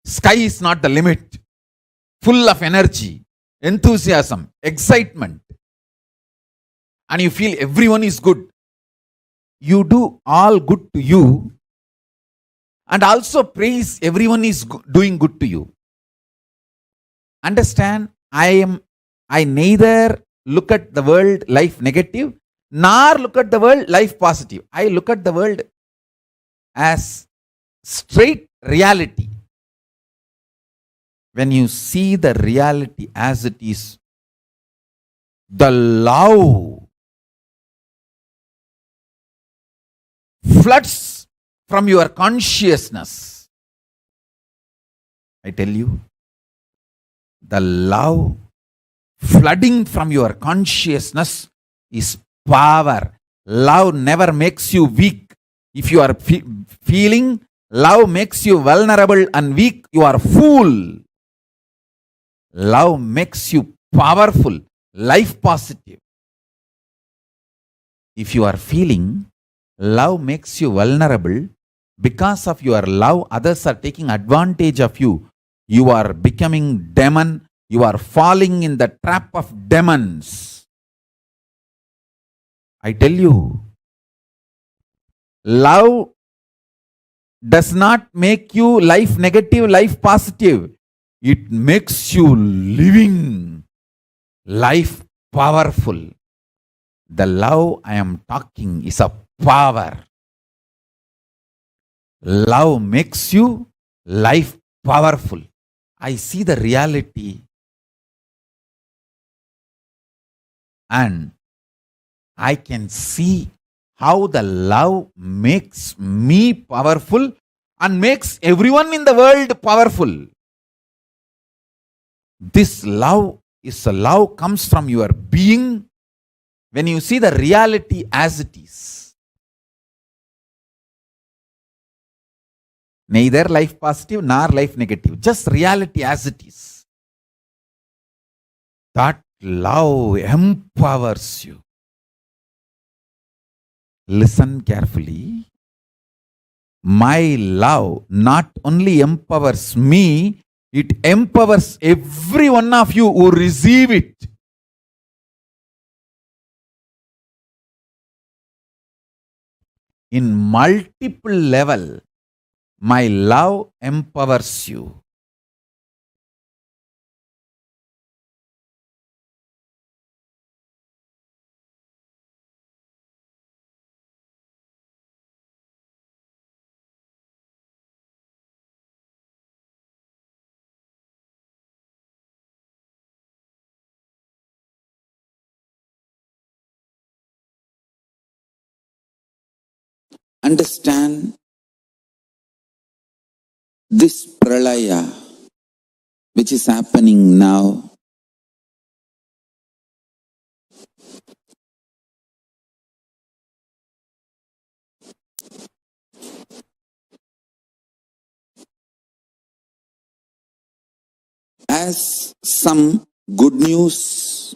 sky is not the limit. Full of energy, enthusiasm, excitement. And you feel everyone is good. You do all good to you and also praise everyone is doing good to you. Understand, I neither look at the world life negative nor look at the world life positive. I look at the world as straight reality. When you see the reality as it is, the love floods from your consciousness. I tell you, the love flooding from your consciousness is power. Love never makes you weak. If you are feeling Love makes you vulnerable and weak. You are a fool. Love makes you powerful, life positive. If you are feeling love makes you vulnerable, because of your love, others are taking advantage of you. You are becoming demon. You are falling in the trap of demons. I tell you, love does not make you life negative, life positive. It makes you living life powerful. The love I am talking is a power. Love makes you life powerful. I see the reality and I can see how the love makes me powerful and makes everyone in the world powerful. This love is a love comes from your being when you see the reality as it is. Neither life positive nor life negative, just reality as it is. That love empowers you. Listen carefully. My love not only empowers me, it empowers every one of you who receive it. In multiple level, my love empowers you. Understand this pralaya which is happening now as some good news,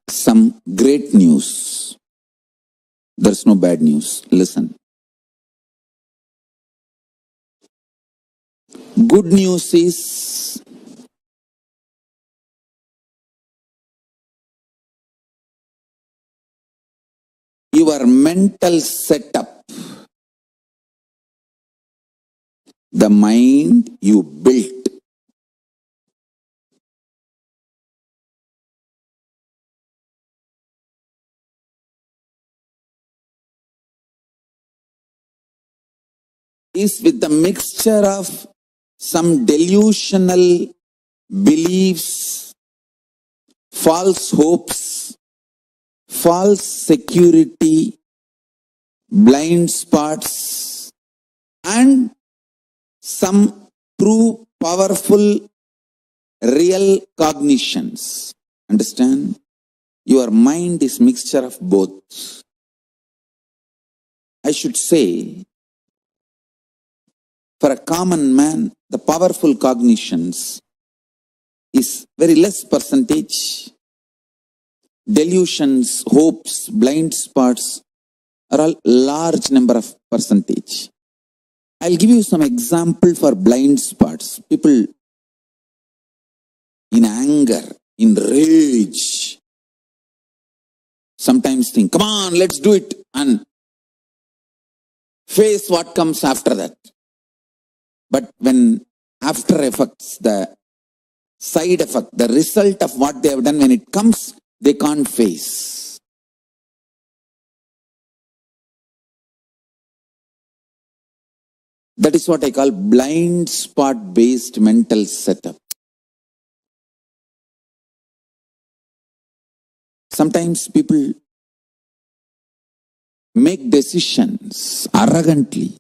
some great news. There's no bad news. Listen. Good news is your mental setup, the mind you built, is with the mixture of some delusional beliefs, false hopes, false security, blind spots, and some true, powerful, real cognitions. Understand? Your mind is mixture of both. I should say, for a common man, the powerful cognitions is very less percentage. Delusions, hopes, blind spots are all large number of percentage. I'll give you some example for blind spots. People in anger, in rage, sometimes think, come on, let's do it, and face what comes after that. But when after effects, the side effect, the result of what they have done, when it comes, they can't face. That is what I call blind spot based mental setup. Sometimes people make decisions arrogantly.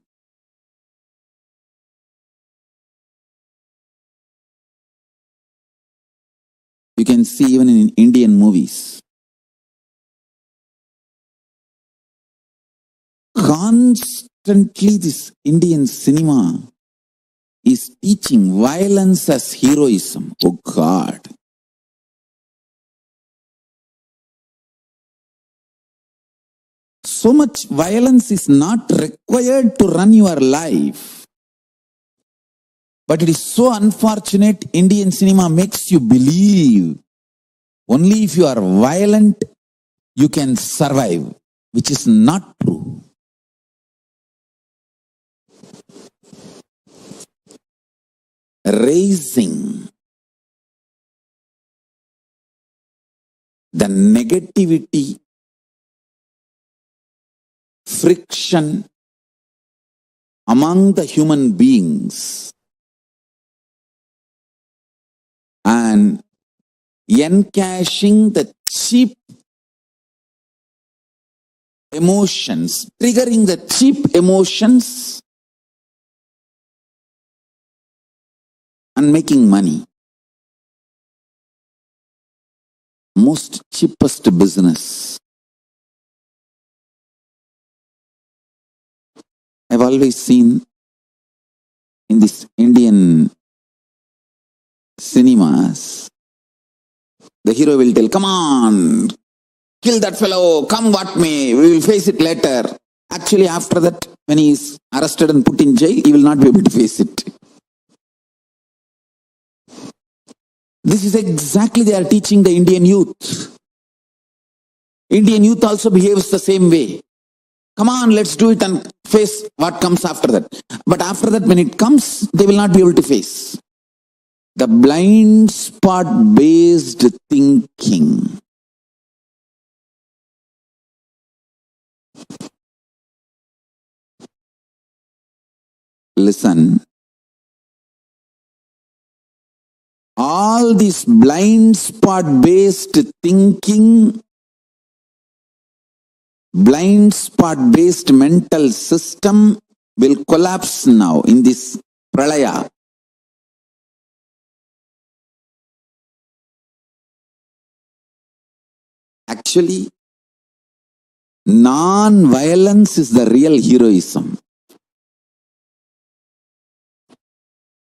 You can see even in Indian movies. constantly this Indian cinema is teaching violence as heroism. Oh God. So much violence is not required to run your life. But it is so unfortunate, Indian cinema makes you believe only if you are violent, you can survive, which is not true. Raising the negativity, friction among the human beings and encashing the cheap emotions, triggering the cheap emotions and making money. Most cheapest business. I've always seen in this Indian cinemas, the hero will tell, come on, kill that fellow, come what may, we will face it later. Actually, after that, when he is arrested and put in jail, he will not be able to face it. This is exactly they are teaching the Indian youth. Indian youth also behaves the same way. Come on, let's do it and face what comes after that. But after that, when it comes, they will not be able to face. The blind spot based thinking. Listen. All this blind spot based thinking, blind spot based mental system will collapse now in this pralaya. Actually, non-violence is the real heroism.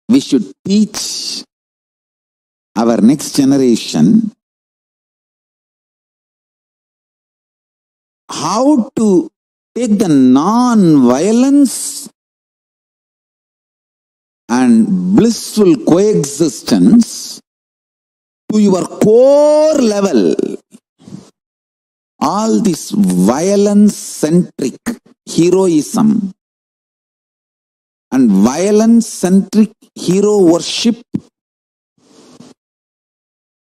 We should teach our next generation how to take the non-violence and blissful coexistence to your core level. All this violence-centric heroism and violence-centric hero worship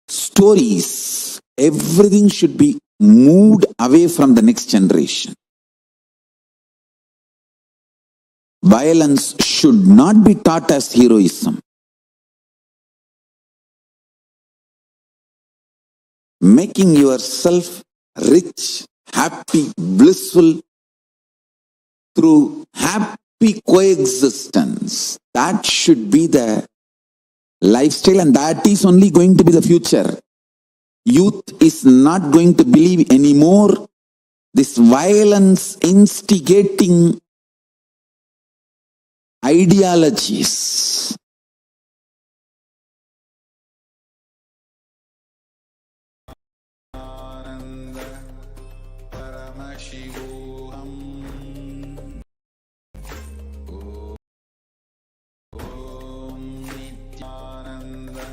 stories, everything should be moved away from the next generation. Violence should not be taught as heroism. Making yourself rich, happy, blissful through happy coexistence. That should be the lifestyle, and that is only going to be the future. Youth is not going to believe anymore this violence instigating ideologies. Paramashivoham. Om Nithyananda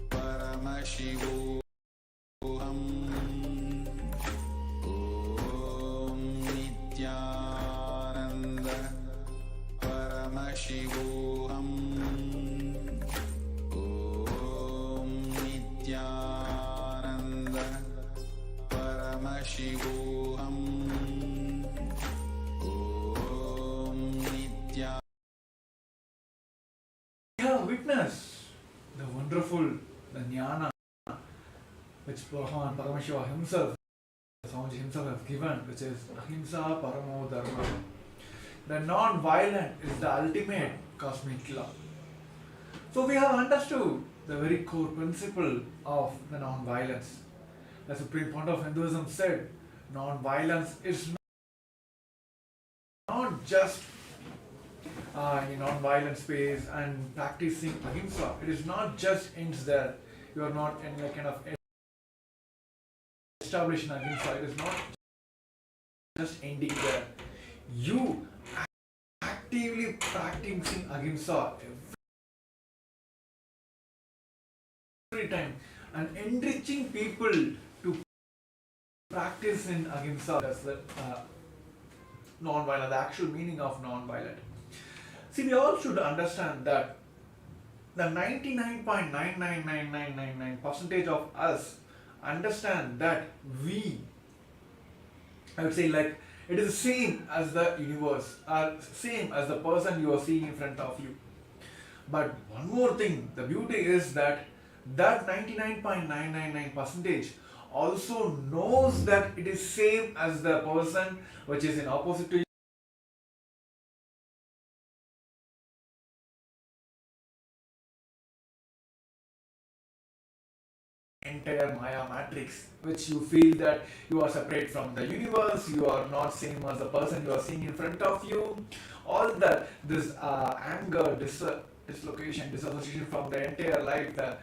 Paramashivoham. Om Nithyananda Paramashivoham. Om Nithyananda Paramashivoham. Om Nithyananda. We have witnessed the wonderful, the jnana, which Bhagavan Paramashivam himself, Swamiji himself has given, which is Ahimsa Paramo Dharma. The non-violent is the ultimate cosmic law. So we have understood the very core principle of the non-violence. The Supreme Pontiff of Hinduism said, non-violence is not just in non-violent space and practicing ahimsa. It is not just ends there. You are not in a kind of establishing ahimsa. It is not just ending there. You actively practicing ahimsa every time and enriching people to practice in ahimsa. That's the non-violent, the actual meaning of non-violent. See, we all should understand that the 99.99999% of us understand that I would say, like, it is the same as the universe, or same as the person you are seeing in front of you. But one more thing, the beauty is that 99.999% also knows that it is same as the person which is in opposite to you. Entire Maya matrix, which you feel that you are separate from the universe, you are not same as the person you are seeing in front of you. All that, this anger, dislocation, disassociation from the entire life, the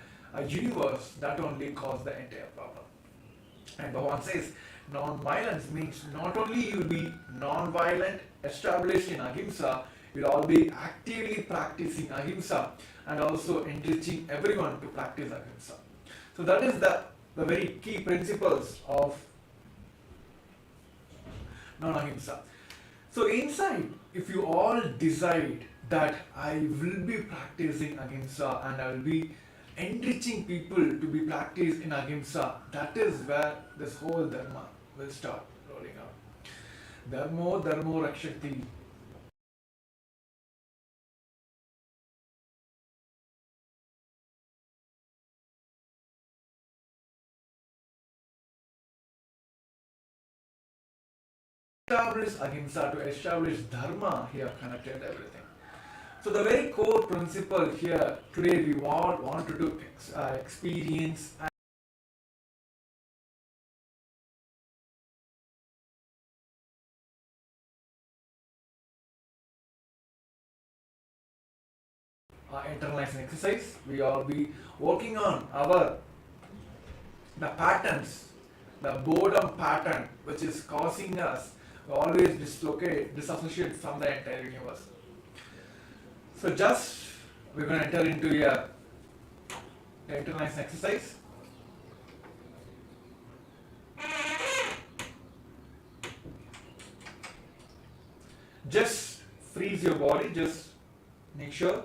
universe, that only caused the entire problem. And Bhagavan says, non-violence means not only you will be non-violent, established in ahimsa, you will all be actively practicing ahimsa and also enriching everyone to practice ahimsa. So that is the very key principles of non-ahimsa. So inside, if you all decide that I will be practicing ahimsa and I will be enriching people to be practiced in ahimsa, that is where this whole dharma will start rolling out. Dharmo dharmo rakshati. Establish ahimsa, to establish dharma, he have connected everything. So the very core principle here today we all wanted to experience internalizing exercise. We all be working on the patterns, the boredom pattern which is causing us to always disassociate from the entire universe. So just we're going to enter into a internalizing exercise. Just freeze your body, just make sure,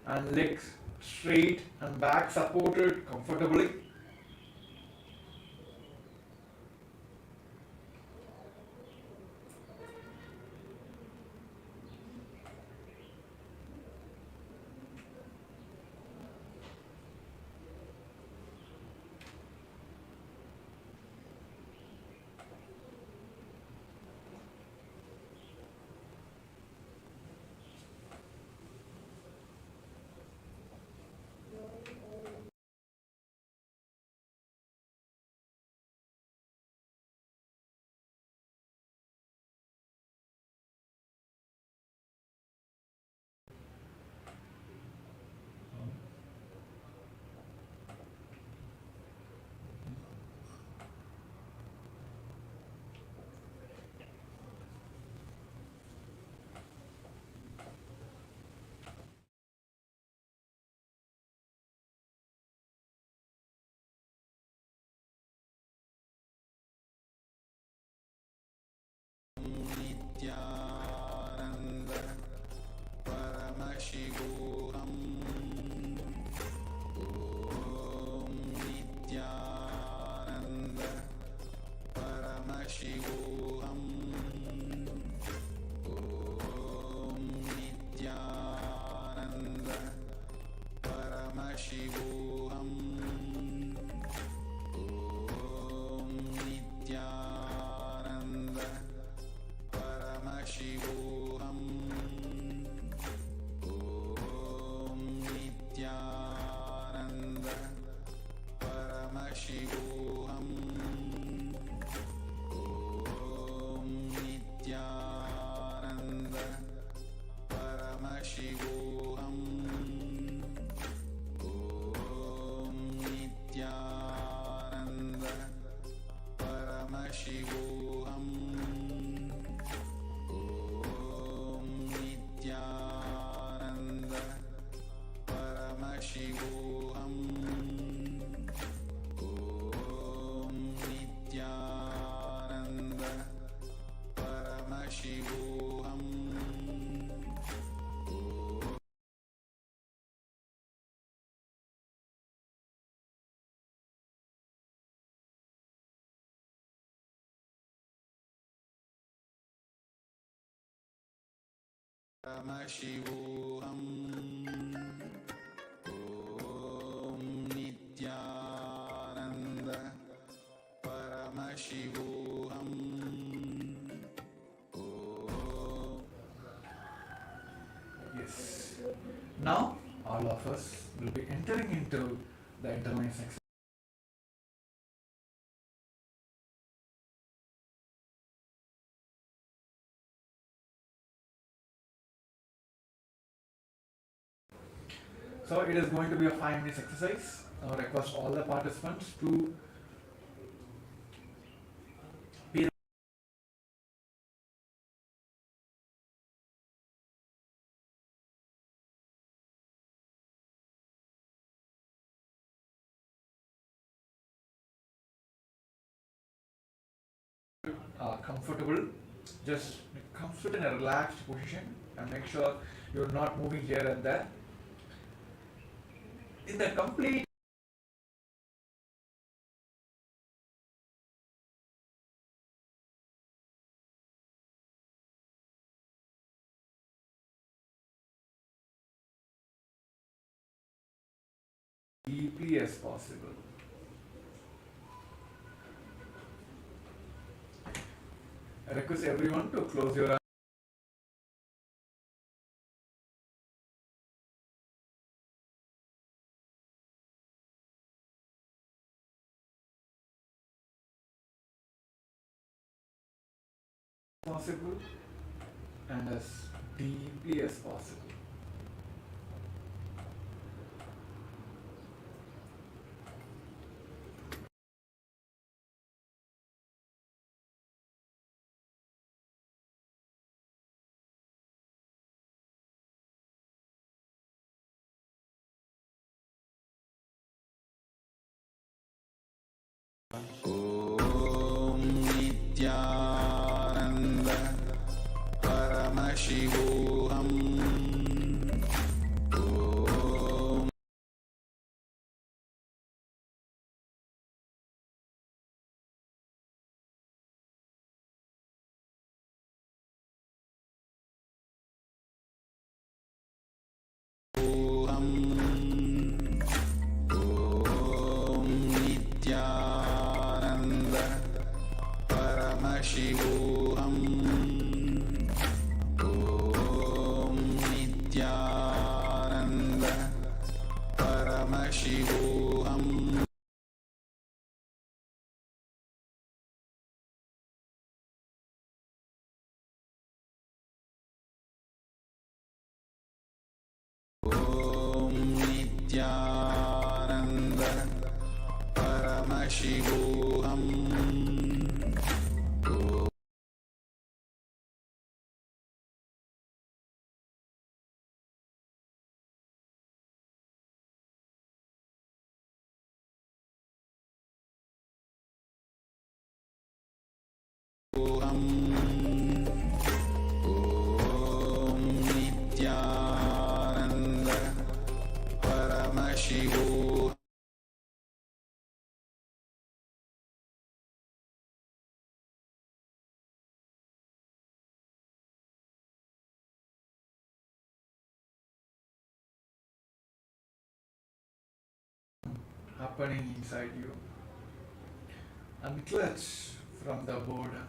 and legs straight and back supported comfortably. Nithyananda Paramashivoham. Om Nithyananda Paramashivoham. Om Nithyananda Paramashivoham. Om Nithyananda Paramashivoham. Om Paramashivoham. Om Nithyananda Paramashivoham. Om Nithyananda Paramashivoham. Om Nithyananda Paramashivoham. Paramashivoham. Om Nithyananda Paramashivoham. Yes. Now, all of us will be entering into the internalized exercise. So it is going to be a 5 minutes exercise. I request all the participants to be comfortable. Just sit in a relaxed position and make sure you're not moving here and there. In the complete deeply as possible. I request everyone to close your eyes. Possible and as deeply as possible. Om Nithyananda Paramashivoham. Om Om Nithyananda Paramashivoham. Om Nithyananda Paramashivoham. Om Nithyananda Paramashivoham. Om Nithyananda Paramashivoham. Happening inside you. Unclutch from the boredom.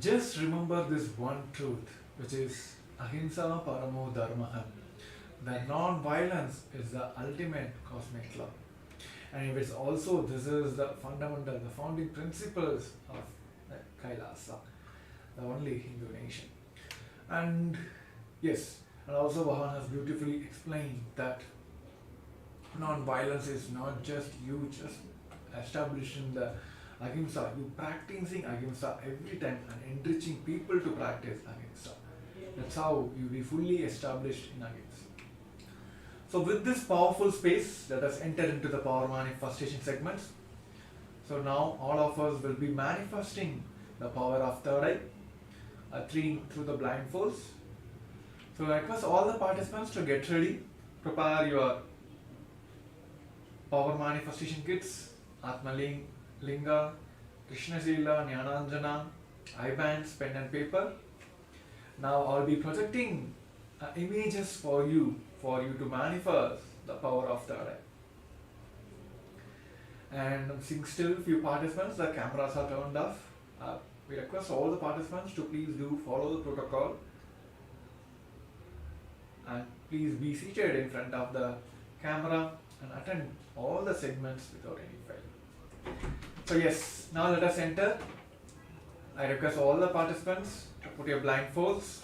Just remember this one truth, which is Ahimsa Paramo Dharmaha. That non-violence is the ultimate cosmic law. And it's also, this is the fundamental, the founding principles of Kailasa, the only Hindu nation. And yes, and also Bhagavan has beautifully explained that non-violence is not just you just establishing the Ahimsa, you practicing Ahimsa every time and enriching people to practice Ahimsa. That's how you be fully established in Ahimsa. So with this powerful space, let us enter into the power manifestation segments. So now all of us will be manifesting the power of third eye, through the blindfolds. So I request all the participants to get ready, prepare your power manifestation kits, Atma Linga, Krishna Sila, Jnananjana, eye bands, pen and paper. Now I'll be projecting images for you to manifest the power of third eye. And I'm seeing still few participants, the cameras are turned off. We request all the participants to please do follow the protocol and please be seated in front of the camera and attend all the segments without any fail. So yes, now let us enter. I request all the participants to put your blindfolds.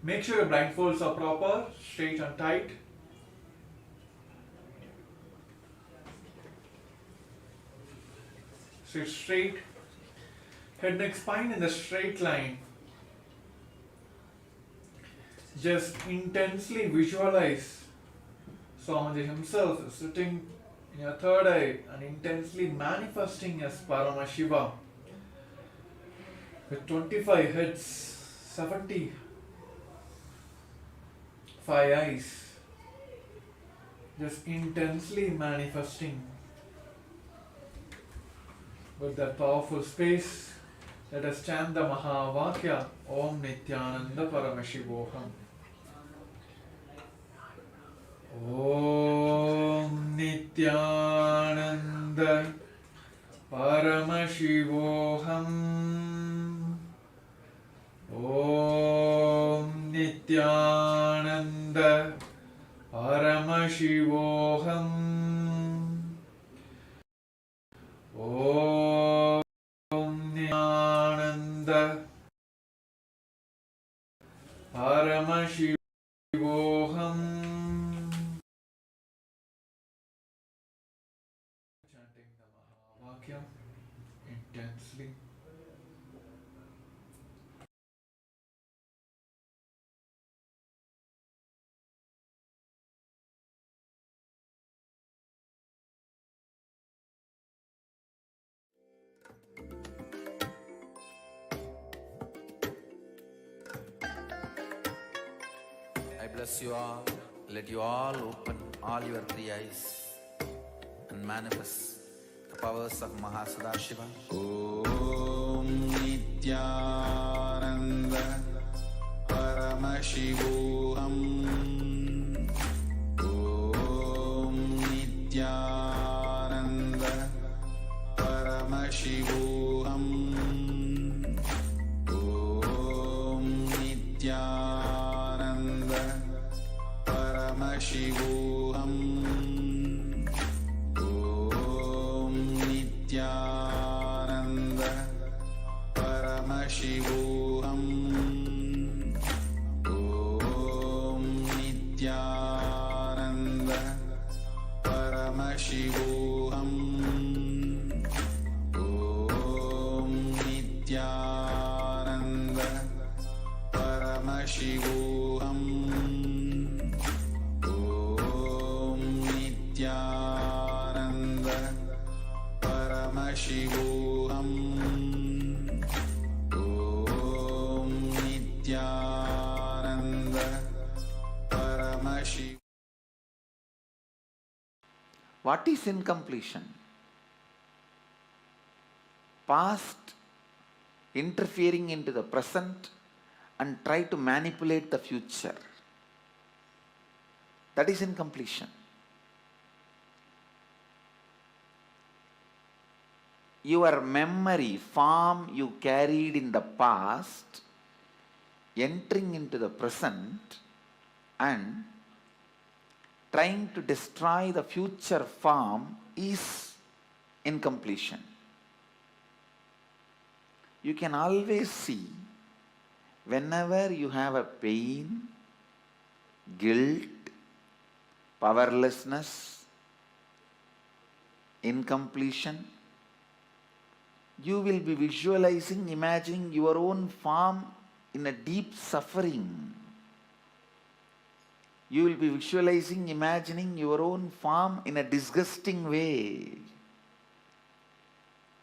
Make sure your blindfolds are proper, straight and tight. Sit straight, head, neck, spine in the straight line. Just intensely visualize Swamiji himself is sitting in your third eye and intensely manifesting as Paramashiva with 25 heads, 75 eyes, just intensely manifesting with that powerful space. Let us chant the Mahavakya Om Nithyananda Paramashivoham. Om Nithyananda Paramashivoham. Om Nithyananda Paramashivoham. Om Nithyananda Paramashivoham. Chanting the Mahavakya intensely. I bless you all. Let you all open all your three eyes and manifest the powers of Mahasadashiva. Om Nithyananda Paramashivoham. Om Nithyananda Paramashivoham. Om Nithyananda Paramashivoham. Om Nithyananda Paramashivoham. Om Nithyananda Paramashivoham. Om Nithyananda Paramashivoham. Om Nithyananda Paramashivoham. Om Nithyananda Paramashivoham. What is incompletion? Past interfering into the present and try to manipulate the future. That is incompletion. your memory, form you carried in the past, entering into the present and trying to destroy the future form is incompletion. You can always see whenever you have a pain, guilt, powerlessness, incompletion, you will be visualizing, imagining your own form in a deep suffering. You will be visualizing, imagining your own form in a disgusting way.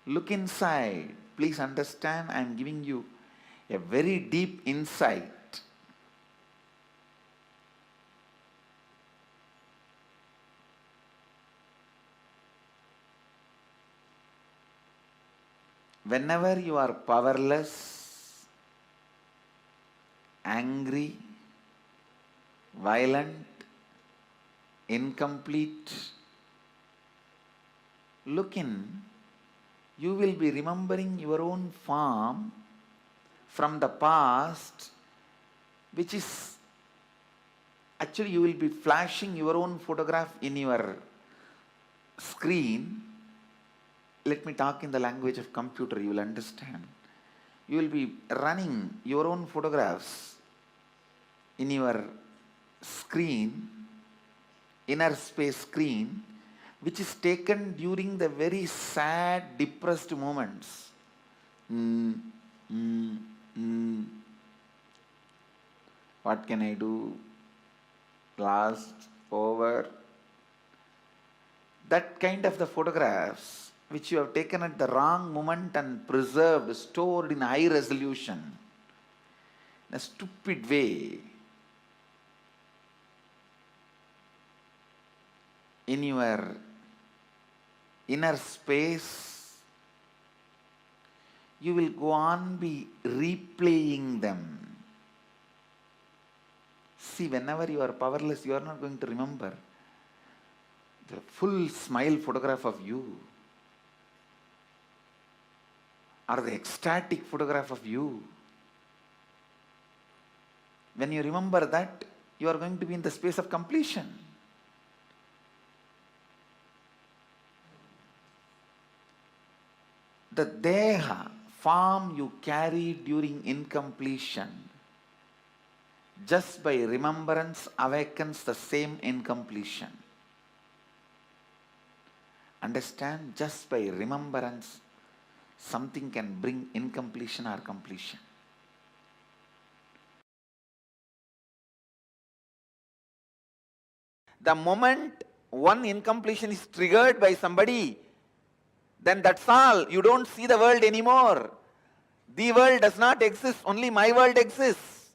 Look inside. Please understand, I am giving you a very deep insight. Whenever you are powerless, angry, violent, incomplete, look in, you will be remembering your own form from the past, which is actually you will be flashing your own photograph in your screen. Let me talk in the language of computer, you will understand. You will be running your own photographs in your screen, inner space screen, which is taken during the very sad, depressed moments. What can I do? Lost, over. That kind of the photographs which you have taken at the wrong moment and preserved, stored in high resolution, in a stupid way, in your inner space, you will go on be replaying them. See, whenever you are powerless, you are not going to remember the full smile photograph of you or the ecstatic photograph of you. When you remember that, you are going to be in the space of completion. The deha, form you carry during incompletion, just by remembrance awakens the same incompletion. Understand? Just by remembrance, something can bring incompletion or completion. The moment one incompletion is triggered by somebody, then that's all. You don't see the world anymore. The world does not exist, only my world exists.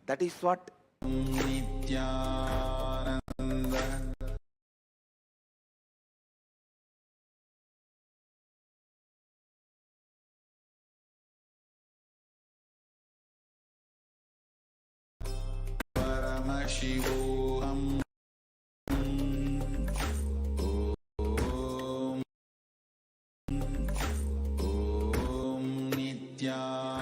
That is what Nithyananda Paramashivoham. Om Nithyananda.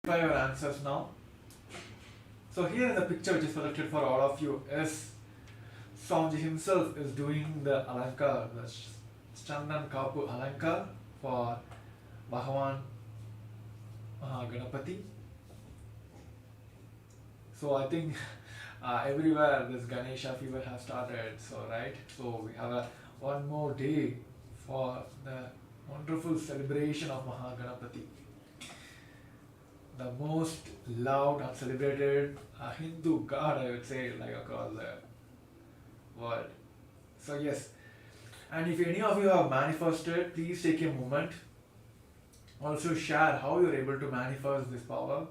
your answers now. So here in the picture which is selected for all of you is Swamiji himself is doing the alankar, the Chandan Kapu alankar for Bhagavan Ganapati. So I think everywhere this Ganesha fever has started, so right? So we have one more day for the wonderful celebration of Mahaganapati, the most loved and celebrated Hindu god, I would say, like across the world. So yes, and if any of you have manifested, please take a moment. Also share how you are able to manifest this power.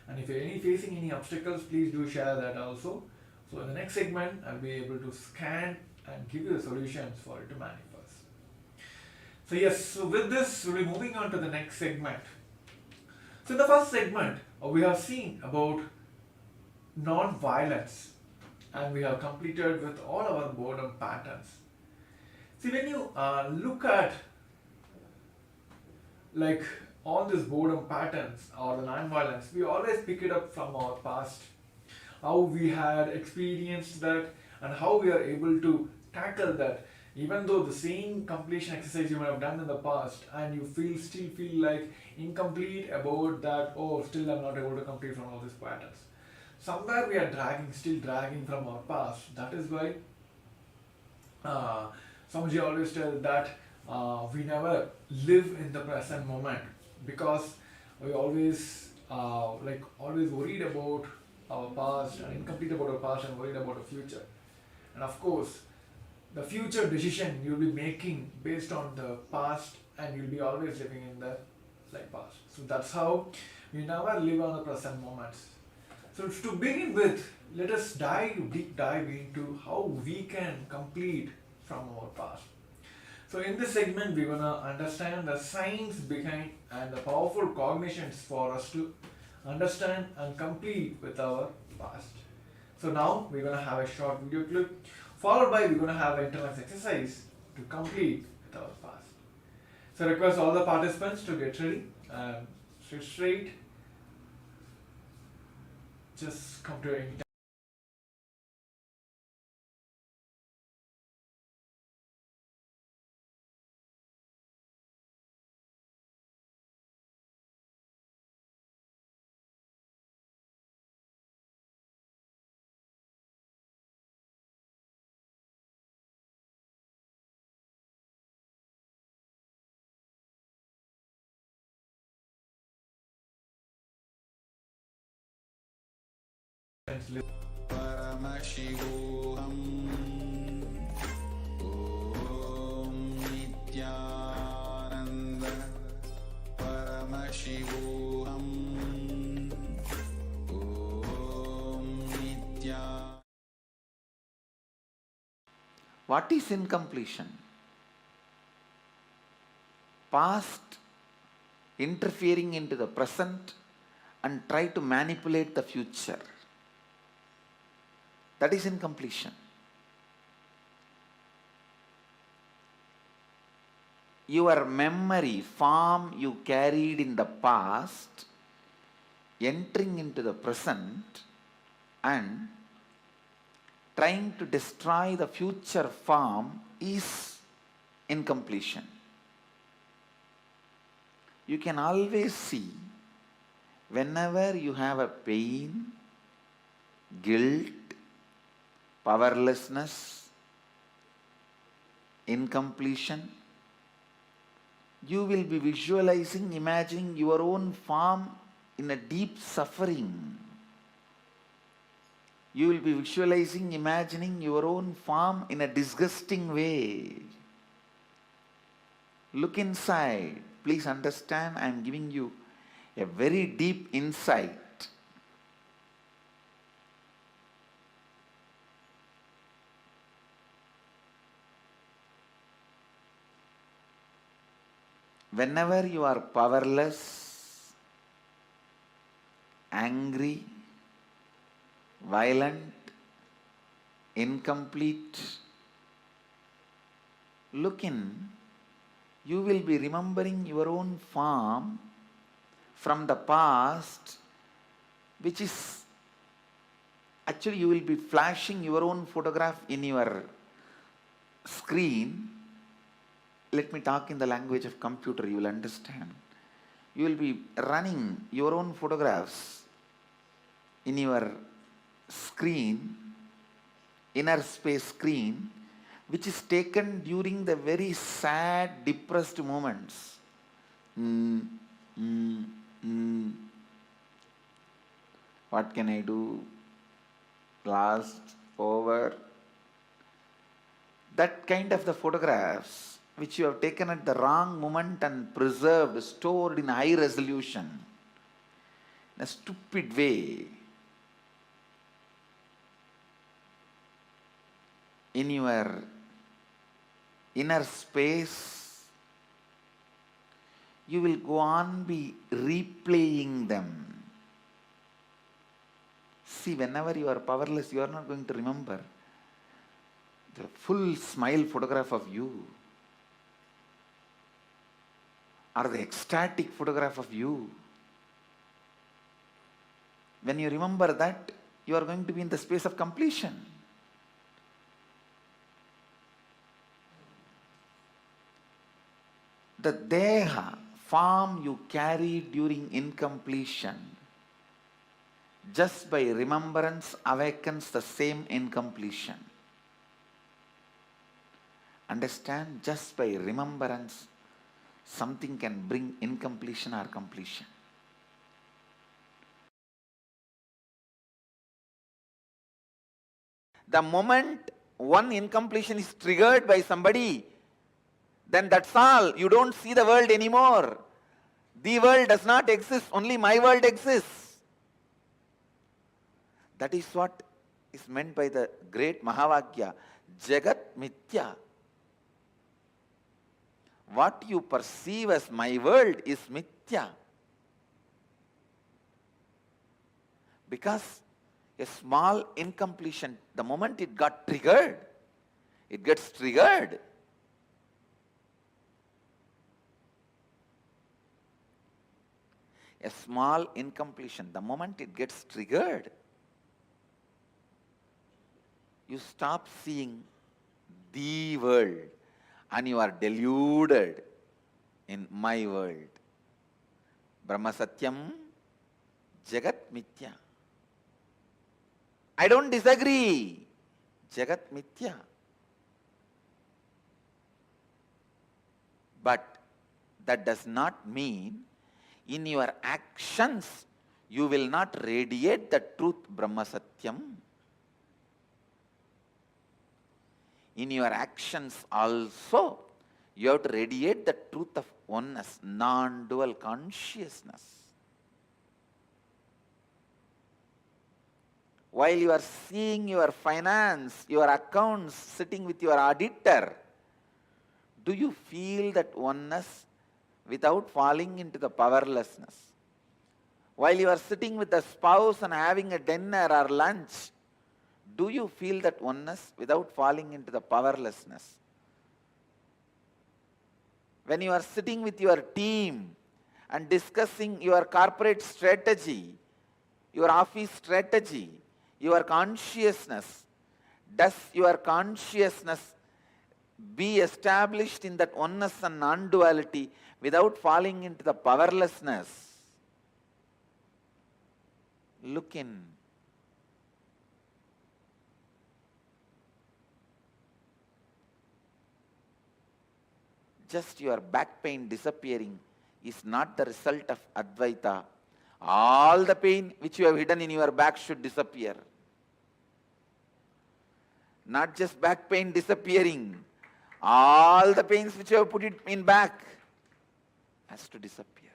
And if you are facing any obstacles, please do share that also. So in the next segment, I'll be able to scan and give you the solutions for it to manifest. So yes, so with this, we'll be moving on to the next segment. So in the first segment, we have seen about non-violence, and we have completed with all our boredom patterns. See, when you look at like all these boredom patterns or the non-violence, we always pick it up from our past, how we had experienced that and how we are able to tackle that. Even though the same completion exercise you might have done in the past and you still feel like incomplete about that, oh, still I'm not able to complete from all these patterns. Somewhere we are still dragging from our past. That is why Swamiji always tells that we never live in the present moment, because we always always worried about our past and incomplete about our past and worried about the future. And of course, the future decision you'll be making based on the past, and you'll be always living in the past. So that's how we never live on the present moments. So to begin with, let us deep dive into how we can complete from our past. So in this segment, we're gonna understand the science behind and the powerful cognitions for us to understand and complete with our past. So now we're gonna have a short video clip, followed by we're gonna have an internal exercise to complete with our past. So I request all the participants to get ready and sit straight. Just come to any Paramashivoham. Om Nithyananda. Paramashivoham. Om Nithyananda. What is incompletion? Past interfering into the present and try to manipulate the future. That is incompletion. Your memory, form you carried in the past, entering into the present and trying to destroy the future form is incompletion. You can always see whenever you have a pain, guilt, powerlessness, incompletion, you will be visualizing, imagining your own form in a deep suffering. You will be visualizing, imagining your own form in a disgusting way. Look inside. Please understand, I am giving you a very deep insight. Whenever you are powerless, angry, violent, incomplete, look in, you will be remembering your own form from the past, which is actually you will be flashing your own photograph in your screen. Let me talk in the language of computer, you will understand. You will be running your own photographs in your screen, inner space screen, which is taken during the very sad, depressed moments. What can I do? Lost, over. That kind of the photographs which you have taken at the wrong moment and preserved, stored in high resolution, in a stupid way, in your inner space, you will go on be replaying them. See, whenever you are powerless, you are not going to remember the full smile photograph of you, or the ecstatic photograph of you. When you remember that, you are going to be in the space of completion. The deha, form you carry during incompletion, just by remembrance awakens the same incompletion. Understand? Just by remembrance, something can bring incompletion or completion. The moment one incompletion is triggered by somebody, then that's all. You don't see the world anymore. The world does not exist, only my world exists. That is what is meant by the great Mahavakya, Jagat Mithya. What you perceive as my world is Mithya. Because a small incompletion, the moment it got triggered, it gets triggered. A small incompletion, the moment it gets triggered, you stop seeing the world and you are deluded in my world. Brahma Satyam, Jagat Mithya. I don't disagree. Jagat Mithya. But that does not mean in your actions you will not radiate the truth Brahma Satyam. In your actions also, you have to radiate the truth of oneness, non-dual consciousness. While you are seeing your finance, your accounts, sitting with your auditor, do you feel that oneness without falling into the powerlessness? While you are sitting with a spouse and having a dinner or lunch, do you feel that oneness without falling into the powerlessness? When you are sitting with your team and discussing your corporate strategy, your office strategy, your consciousness, does your consciousness be established in that oneness and non-duality without falling into the powerlessness? Look in. Just your back pain disappearing is not the result of Advaita. All the pain which you have hidden in your back should disappear. Not just back pain disappearing. All the pains which you have put it in back has to disappear.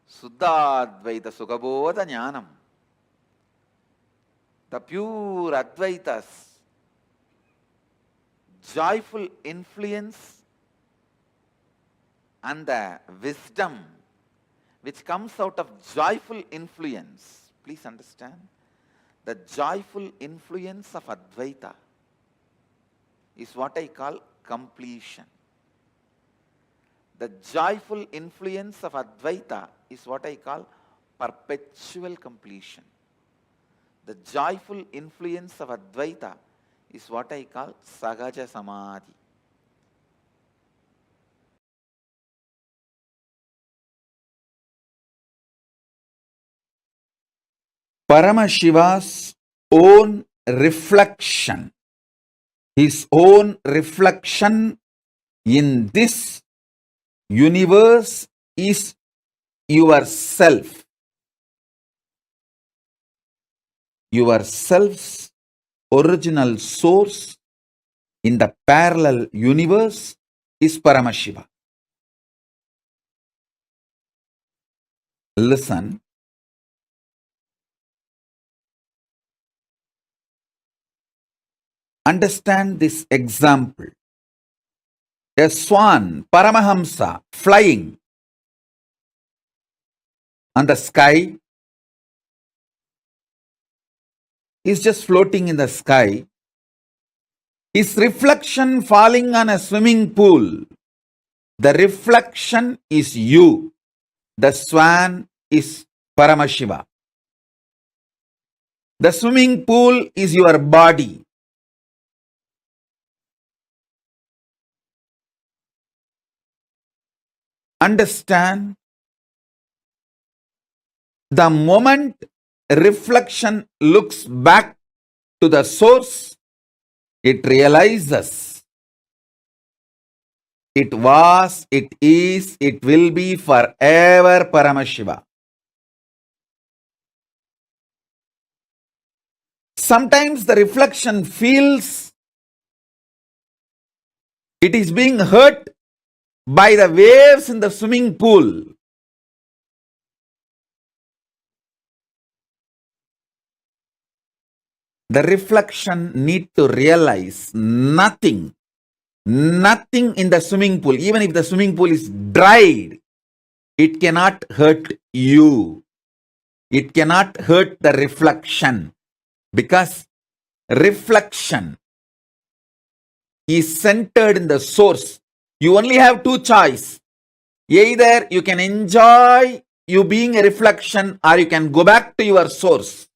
Suddha Advaita Sugabodha Jnanam. The pure Advaitas, joyful influence and the wisdom which comes out of joyful influence. Please understand, the joyful influence of Advaita is what I call completion. The joyful influence of Advaita is what I call perpetual completion. The joyful influence of Advaita is what I call Sahaja Samadhi. Paramashiva's own reflection, his own reflection in this universe is yourself. Yourself's original source in the parallel universe is Paramashiva. Listen. Understand this example. A swan, Paramahamsa, flying on the sky, is just floating in the sky. His reflection falling on a swimming pool. The reflection is you. The swan is Paramashiva. The swimming pool is your body. Understand, the moment reflection looks back to the source, it realizes it was, it is, it will be forever Paramashiva. Sometimes the reflection feels it is being hurt by the waves in the swimming pool. The reflection need to realize nothing in the swimming pool, even if the swimming pool is dried, it cannot hurt you. It cannot hurt the reflection, because reflection is centered in the source. You only have two choices. Either you can enjoy you being a reflection, or you can go back to your source.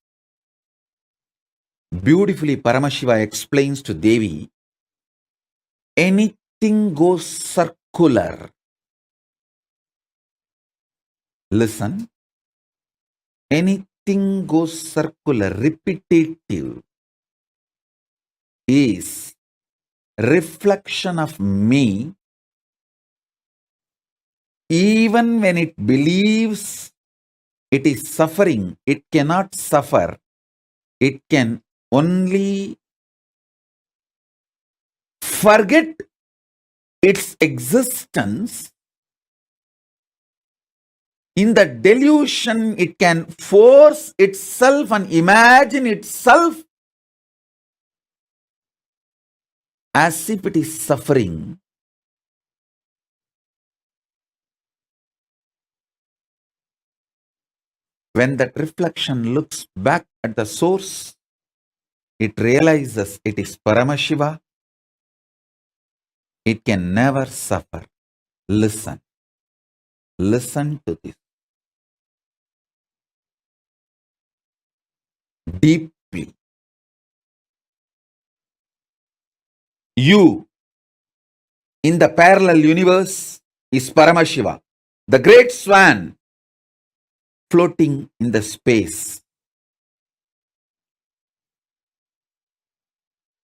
Beautifully, Paramashiva explains to Devi, anything goes circular. Listen, anything goes circular, repetitive, is reflection of me. Even when it believes it is suffering, it cannot suffer. It can only forget its existence. In the delusion, it can force itself and imagine itself as if it is suffering. When that reflection looks back at the source, it realizes it is Paramashiva. It can never suffer. Listen. Listen to this deeply. You in the parallel universe is Paramashiva, the great swan floating in the space.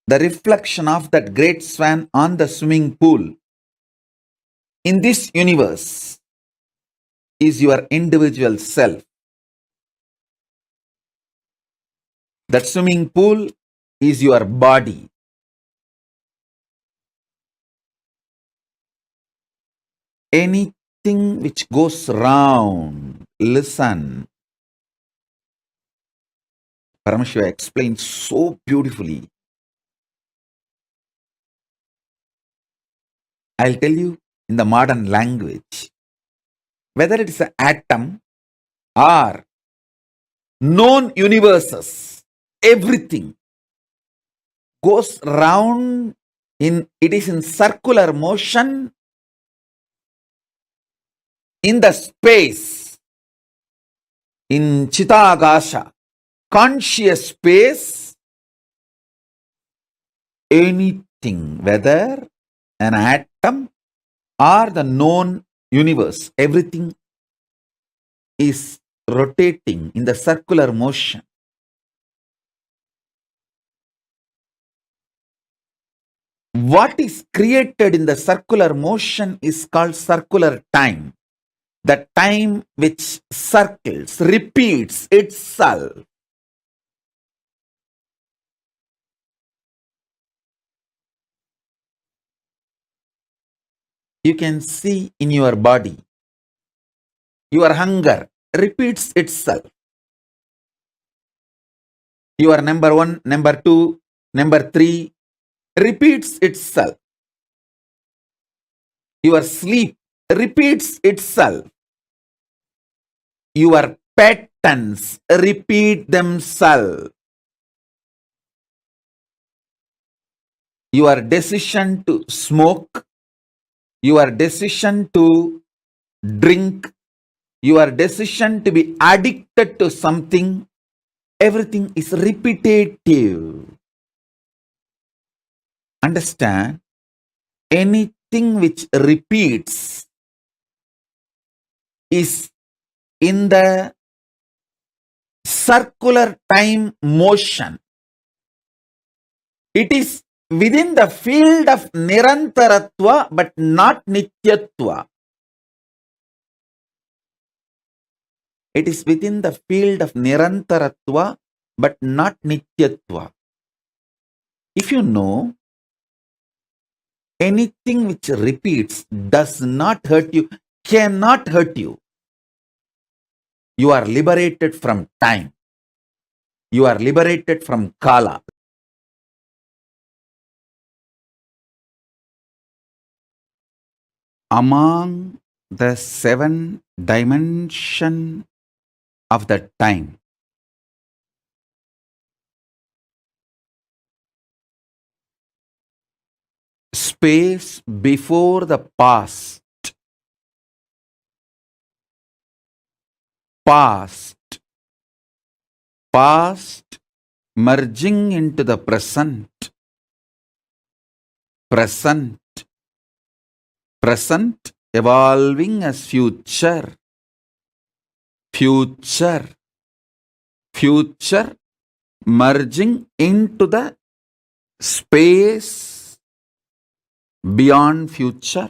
The reflection of that great swan on the swimming pool in this universe is your individual self. That swimming pool is your body. Anything which goes round, listen. Paramashiva explains so beautifully. I'll tell you in the modern language, whether it is an atom or known universes, everything goes round it is in circular motion in the space, in Chitagasa, conscious space, anything, whether an atom or the known universe, everything is rotating in the circular motion. What is created in the circular motion is called circular time. The time which circles, repeats itself. You can see in your body, your hunger repeats itself. Your number 1, number 2, number 3 repeats itself. Your sleep repeats itself. Your patterns repeat themselves. Your decision to smoke, your decision to drink, your decision to be addicted to something, everything is repetitive. Understand? Anything which repeats is in the circular time motion. It is within the field of Nirantaratva but not Nityatva. It is within the field of Nirantaratva but not Nityatva. If you know, anything which repeats does not hurt you, cannot hurt you. You are liberated from time. You are liberated from Kala. Among the 7 dimensions of the time, space before the past, past merging into the present, present evolving as future, future merging into the space beyond future.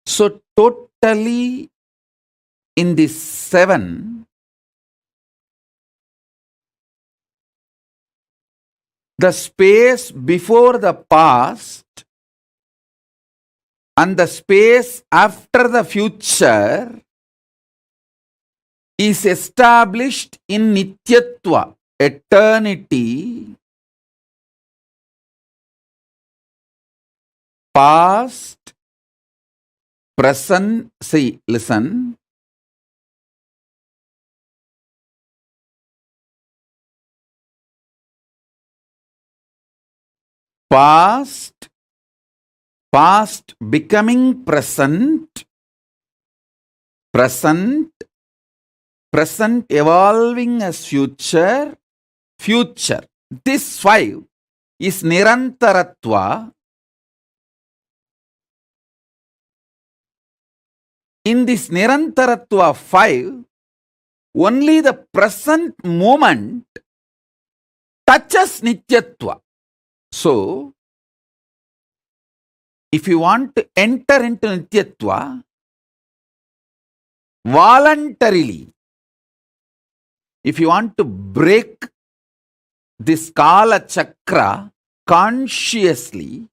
So totally in these 7, the space before the past and the space after the future is established in Nityatva, eternity. Past, present, see, listen. Past becoming present, present evolving as future, future. This 5 is Nirantaratva. In this Nirantaratva 5, only the present moment touches Nityatva. So, if you want to enter into Nityatva, voluntarily, if you want to break this Kala Chakra consciously,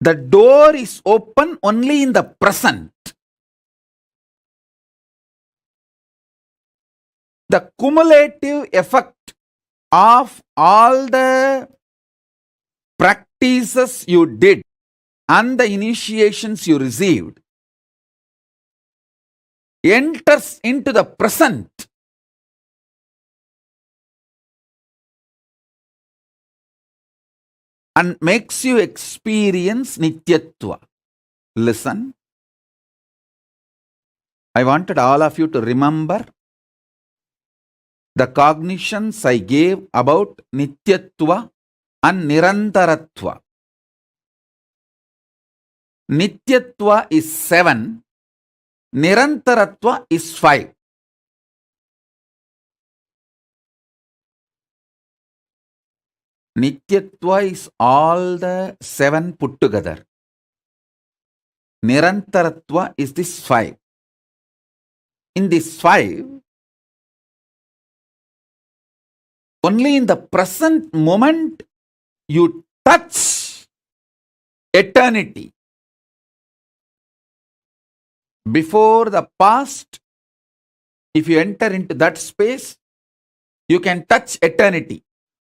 the door is open only in the present. The cumulative effect of all the practices you did and the initiations you received enters into the present. and makes you experience Nityatva. Listen, I wanted all of you to remember the cognitions I gave about Nityatva and Nirantaratva. Nityatva is 7, Nirantaratva is 5. Nityatva is all the 7 put together. Nirantaratva is this 5. In this 5, only in the present moment you touch eternity. Before the past, if you enter into that space, you can touch eternity.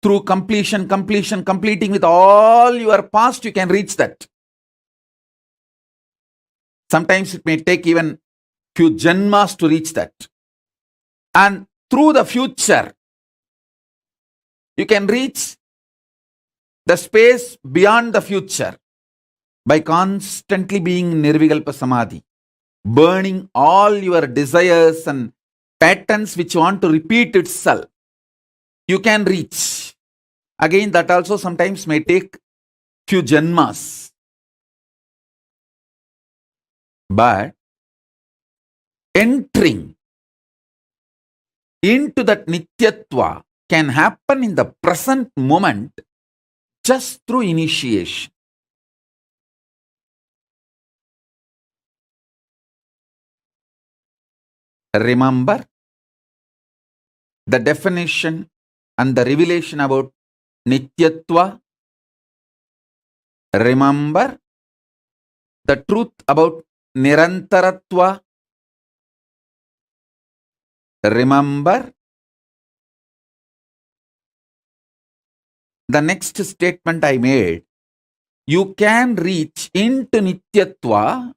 Through completing with all your past, you can reach that. Sometimes it may take even few janmas to reach that. And through the future, you can reach the space beyond the future by constantly being in Nirvikalpa Samadhi, burning all your desires and patterns which want to repeat itself. You can reach. Again, that also sometimes may take few janmas. But entering into that Nityatva can happen in the present moment just through initiation. Remember the definition and the revelation about Nityatva. Remember the truth about Nirantaratva. Remember the next statement I made. You can reach into Nityatva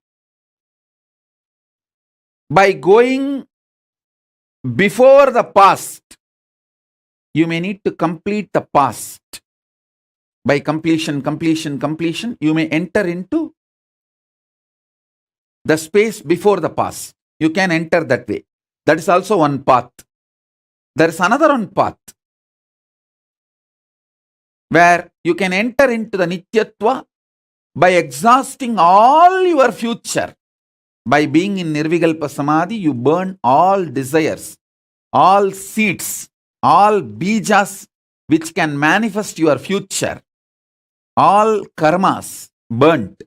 by going before the past. You may need to complete the past. By completion, you may enter into the space before the past. You can enter that way. That is also one path. There is another one path where you can enter into the Nityatva by exhausting all your future. By being in Nirvikalpa Samadhi, you burn all desires, all seeds, all bijas which can manifest your future, all karmas burnt.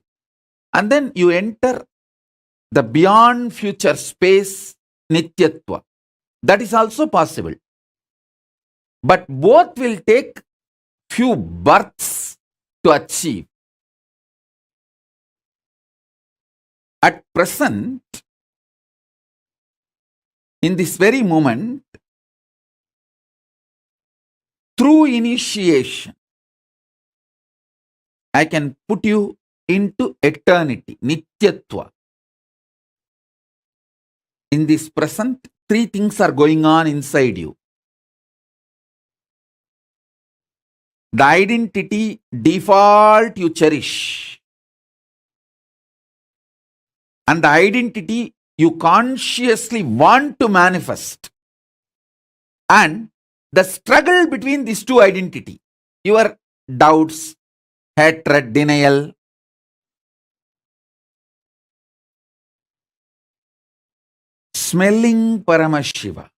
And then you enter the beyond future space, Nityatva. That is also possible. But both will take few births to achieve. At present, in this very moment, through initiation, I can put you into eternity, Nityatva. In this present, 3 things are going on inside you. The identity default you cherish. And the identity you consciously want to manifest. And the struggle between these two identities, your doubts, hatred, denial. Smelling Paramashiva.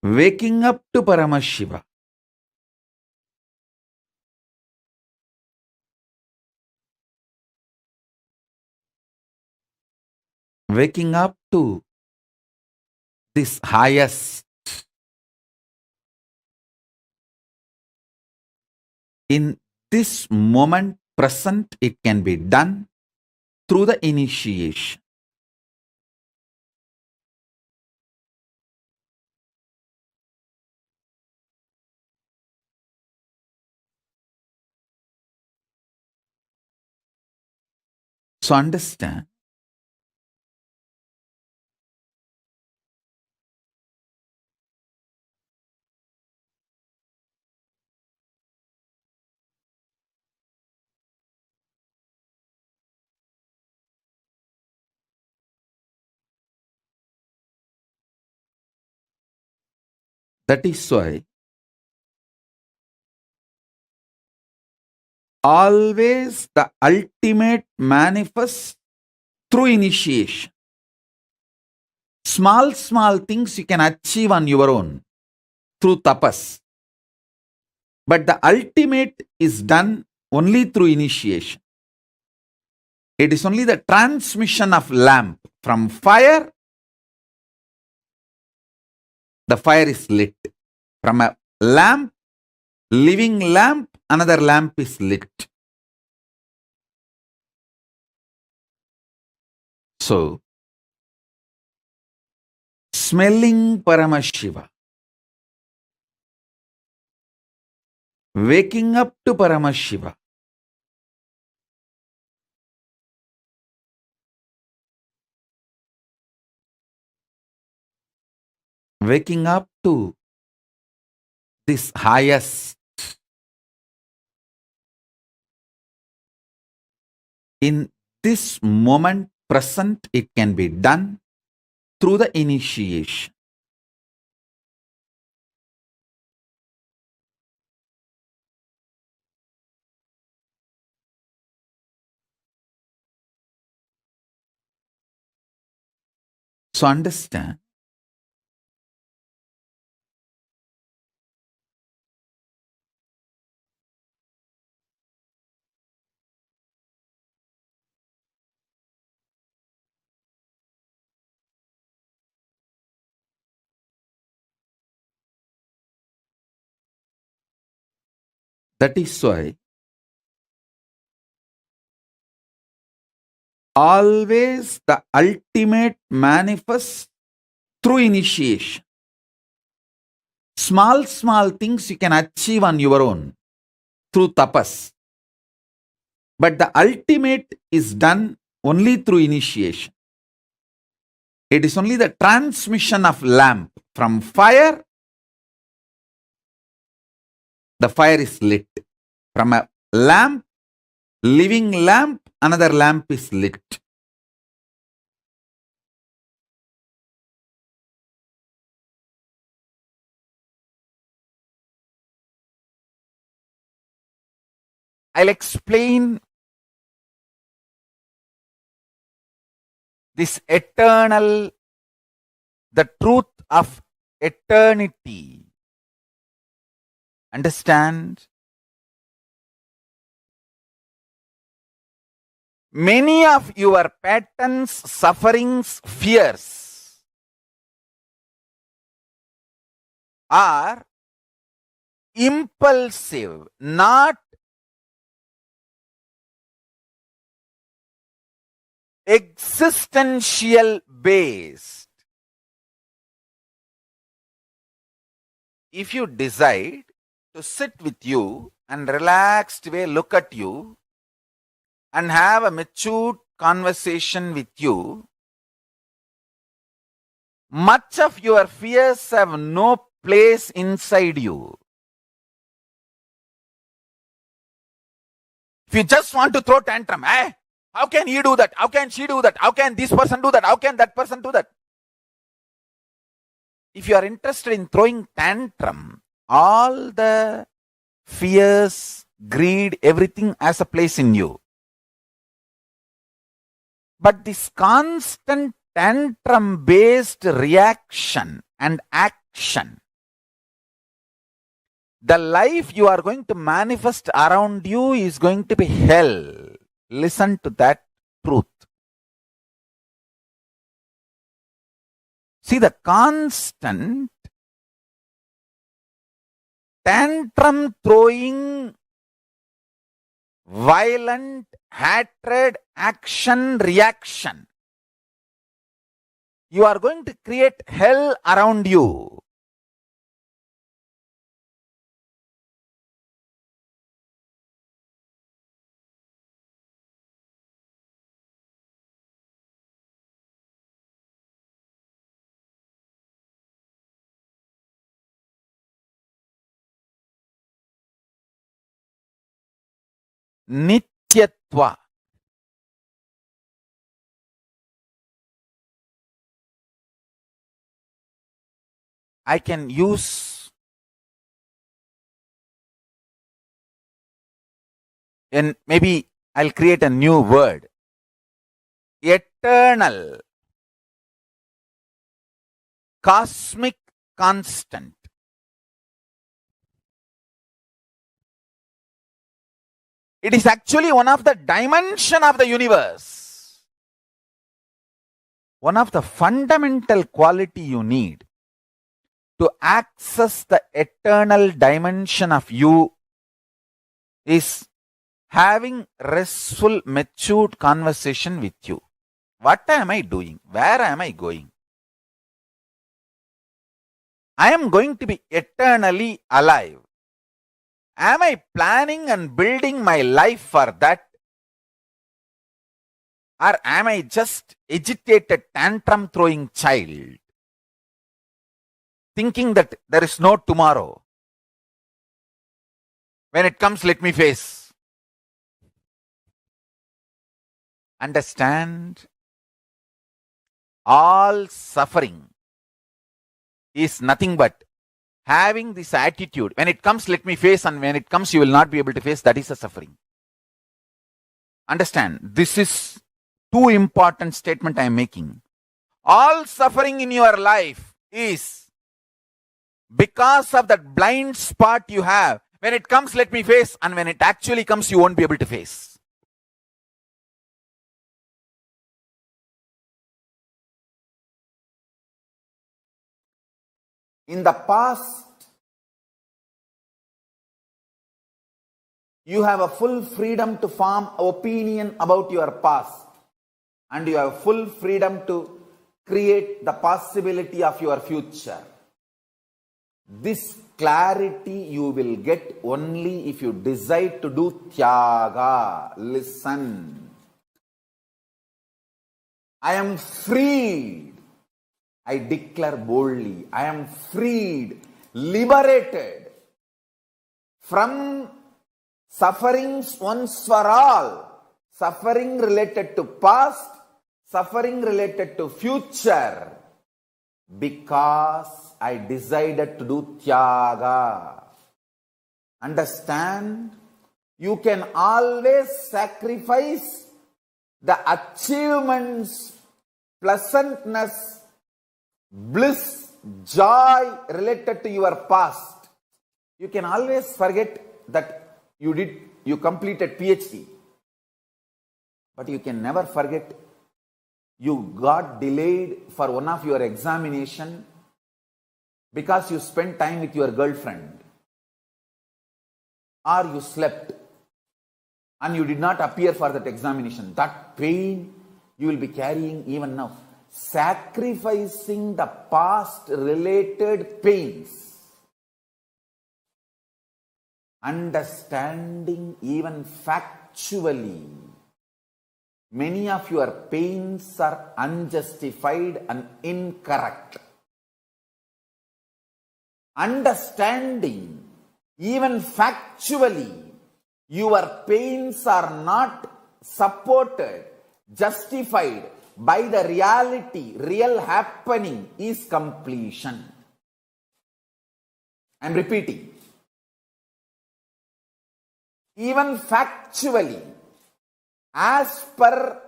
Waking up to Paramashiva. Waking up to this highest. In this moment present, it can be done through the initiation. So understand, That is why always the ultimate manifests through initiation. Small things you can achieve on your own through tapas. But the ultimate is done only through initiation. It is only the transmission of lamp from fire. The fire is lit. From a lamp, living lamp, another lamp is lit. So, smelling Paramashiva, waking up to Paramashiva, waking up to this highest, in this moment present, it can be done through the initiation. So understand, that is why always the ultimate manifests through initiation. Small things you can achieve on your own through tapas. But the ultimate is done only through initiation. It is only the transmission of lamp from fire. The fire is lit. From a lamp, living lamp, another lamp is lit. I'll explain this eternal, the truth of eternity. Understand? Many of your patterns, sufferings, fears are impulsive, not existential based. If you decide to sit with you and relaxed way look at you and have a matured conversation with you, much of your fears have no place inside you. If you just want to throw tantrum, how can he do that? How can she do that? How can this person do that? How can that person do that? If you are interested in throwing tantrum, all the fears, greed, everything has a place in you. But this constant tantrum-based reaction and action, the life you are going to manifest around you is going to be hell. Listen to that truth. See, the constant tantrum throwing, violent hatred, action, reaction, you are going to create hell around you. Nityatva. I can use and maybe I'll create a new word. Eternal, cosmic constant. It is actually one of the dimension of the universe. One of the fundamental quality you need to access the eternal dimension of you is having restful, matured conversation with you. What am I doing? Where am I going? I am going to be eternally alive. Am I planning and building my life for that? Or am I just agitated, tantrum throwing child, thinking that there is no tomorrow? When it comes, let me face. Understand? All suffering is nothing but having this attitude. When it comes, let me face, and when it comes, you will not be able to face. That is the suffering. Understand? This is too important statement I am making. All suffering in your life is because of that blind spot you have. When it comes, let me face, and when it actually comes, you won't be able to face. In the past, you have a full freedom to form opinion about your past, and you have full freedom to create the possibility of your future. This clarity you will get only if you decide to do tyaga. Listen. I am freed. I declare boldly, I am freed, liberated from sufferings once for all. Suffering related to past, suffering related to future. Because I decided to do tyaga. Understand? You can always sacrifice the achievements, pleasantness, bliss, joy related to your past. You can always forget that you completed PhD. But you can never forget you got delayed for one of your examination because you spent time with your girlfriend, or you slept and you did not appear for that examination. That pain you will be carrying even now. Sacrificing the past related pains, understanding even factually, many of your pains are unjustified and incorrect. Understanding even factually, your pains are not supported, justified by the reality, real happening is completion. I am repeating. Even factually, as per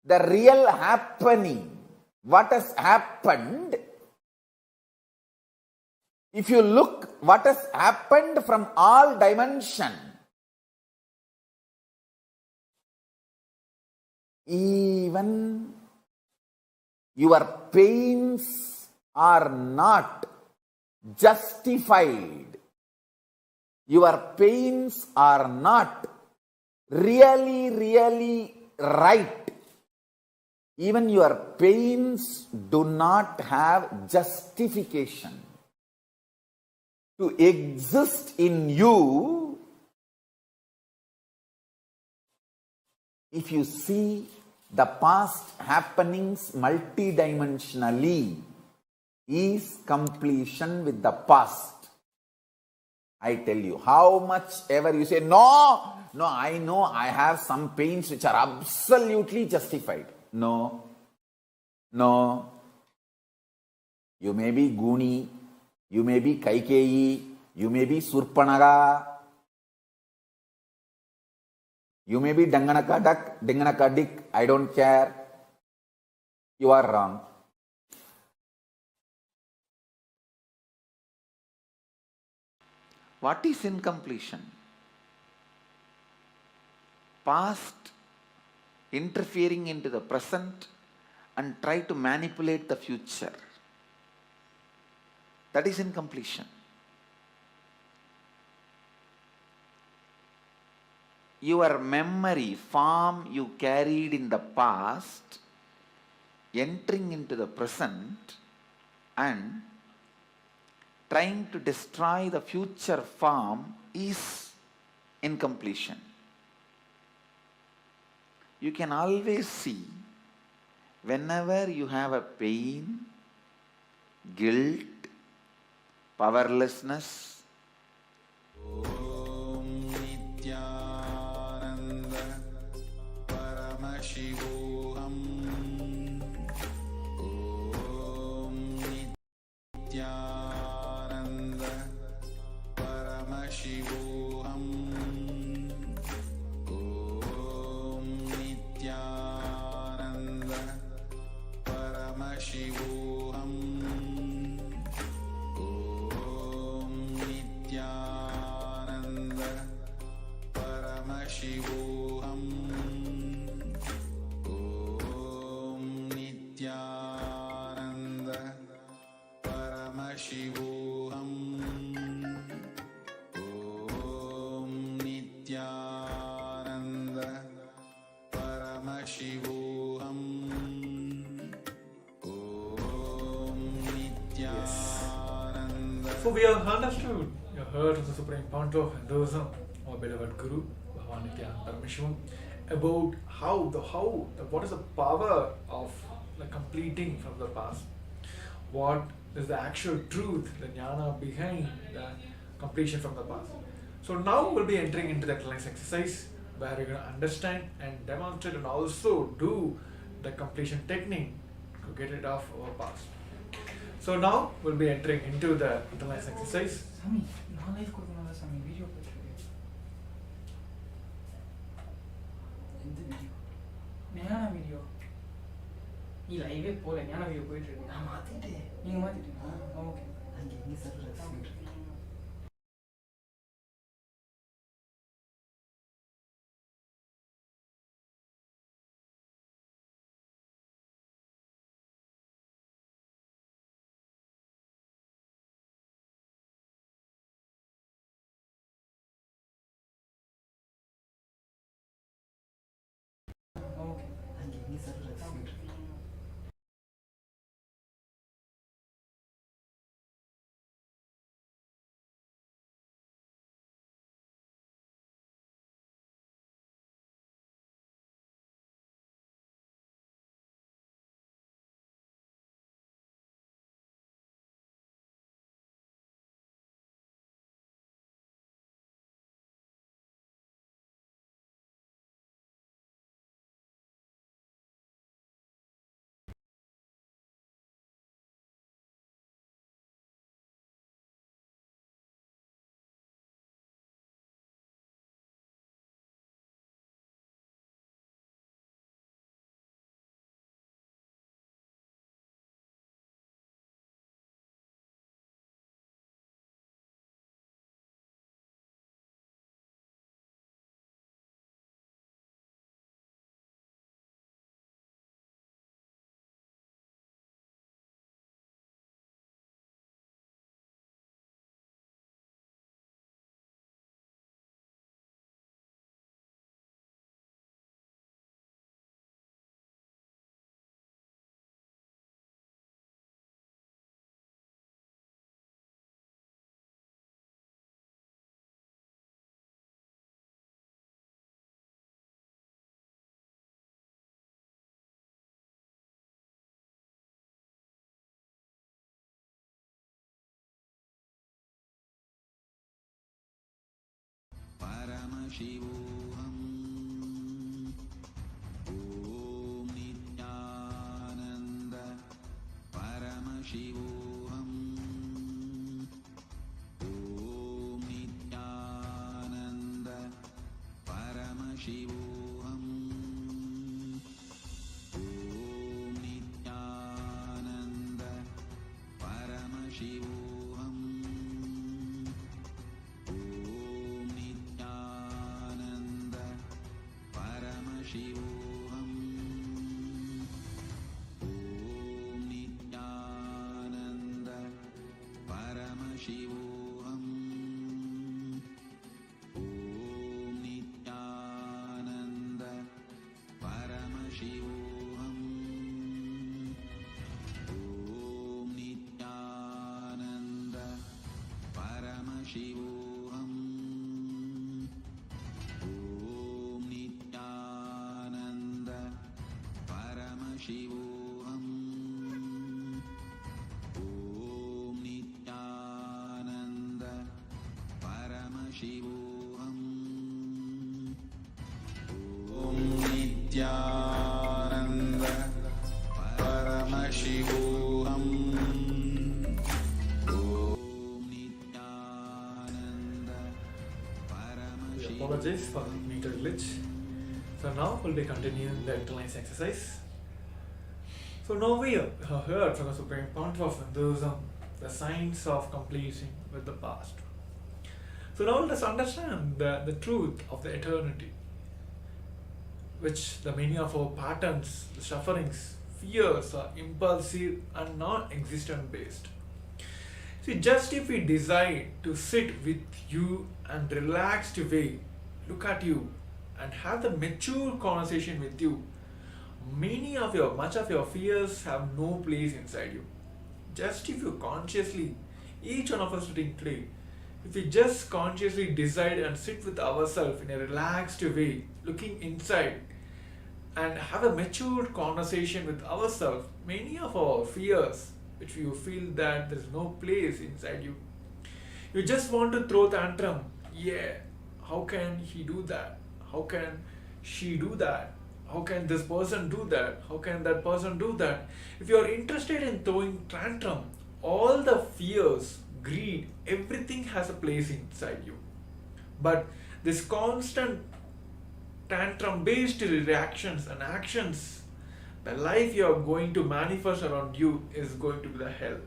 the real happening, what has happened, if you look what has happened from all dimensions, even your pains are not justified. Your pains are not really right. Even your pains do not have justification to exist in you. If you see the past happenings multidimensionally, is completion with the past. I tell you, how much ever you say, no, I know I have some pains which are absolutely justified. No. You may be Guni, you may be Kaikeyi, you may be Surpanaga. You may be Danganaka duck, Dinganaka dick, I don't care. You are wrong. What is incompletion? Past interfering into the present and try to manipulate the future. That is incompletion. Your memory, form you carried in the past, entering into the present and trying to destroy the future form is incompletion. You can always see whenever you have a pain, guilt, powerlessness, Om Nithyananda Paramashivoham Om Nithyananda Paramashivoham Om Nithyananda Paramashivoham Om Nithyananda Paramashivoham Om Nithyananda Paramashivoham Om Nithyananda Paramashivoham Om Nithyananda. So we have understood, you heard of the Supreme Pontiff of Hinduism, our beloved Guru, Bhagavan Paramashivam, about what is the power of completing from the past. What is the actual truth, the jnana behind the completion from the past. So now we'll be entering into the exercise exercise where we're going to understand and demonstrate and also do the completion technique to get rid of our past. So now we'll be entering into the internalize exercise. Sami, நான் life கொடுக்கணும்ல சாமி video போட்டுருக்கு. எந்த video? ஞான video. நீ லைவே போல ஞான video போயிட்டு இருக்கு. நான் மாத்திட்டேன். நீங்க மாத்திட்டீங்களா? ஓகே. அங்க எங்க சர்வர் எக்ஸிக்யூட் இருக்கு. ஓகே. அங்க எங்க சர்வர் எக்ஸிக்யூட் இருக்கு. Paramashivoham Om Nithyananda Paramashivoham Om Nithyananda Paramashivoham Nithyananda Paramashivoham. Om Nithyananda We apologize for the meter glitch. So now we'll be continuing the internalize exercise. So now we have heard from the Supreme Pontiff of Hinduism the science of completing with the past. So now let us understand the truth of the eternity, which the many of our patterns, the sufferings, fears are impulsive and non-existent based. See, just if we decide to sit with you and relaxed way, look at you and have the mature conversation with you, much of your fears have no place inside you. Just if you consciously, each one of us sitting today, if we just consciously decide and sit with ourselves in a relaxed way, looking inside and have a mature conversation with ourselves, many of our fears, which you feel that there is no place inside you, you just want to throw tantrum. Yeah, how can he do that? How can she do that? How can this person do that? How can that person do that? If you are interested in throwing tantrum, all the fears, greed, everything has a place inside you. But this constant tantrum based reactions and actions, the life you are going to manifest around you is going to be the hell.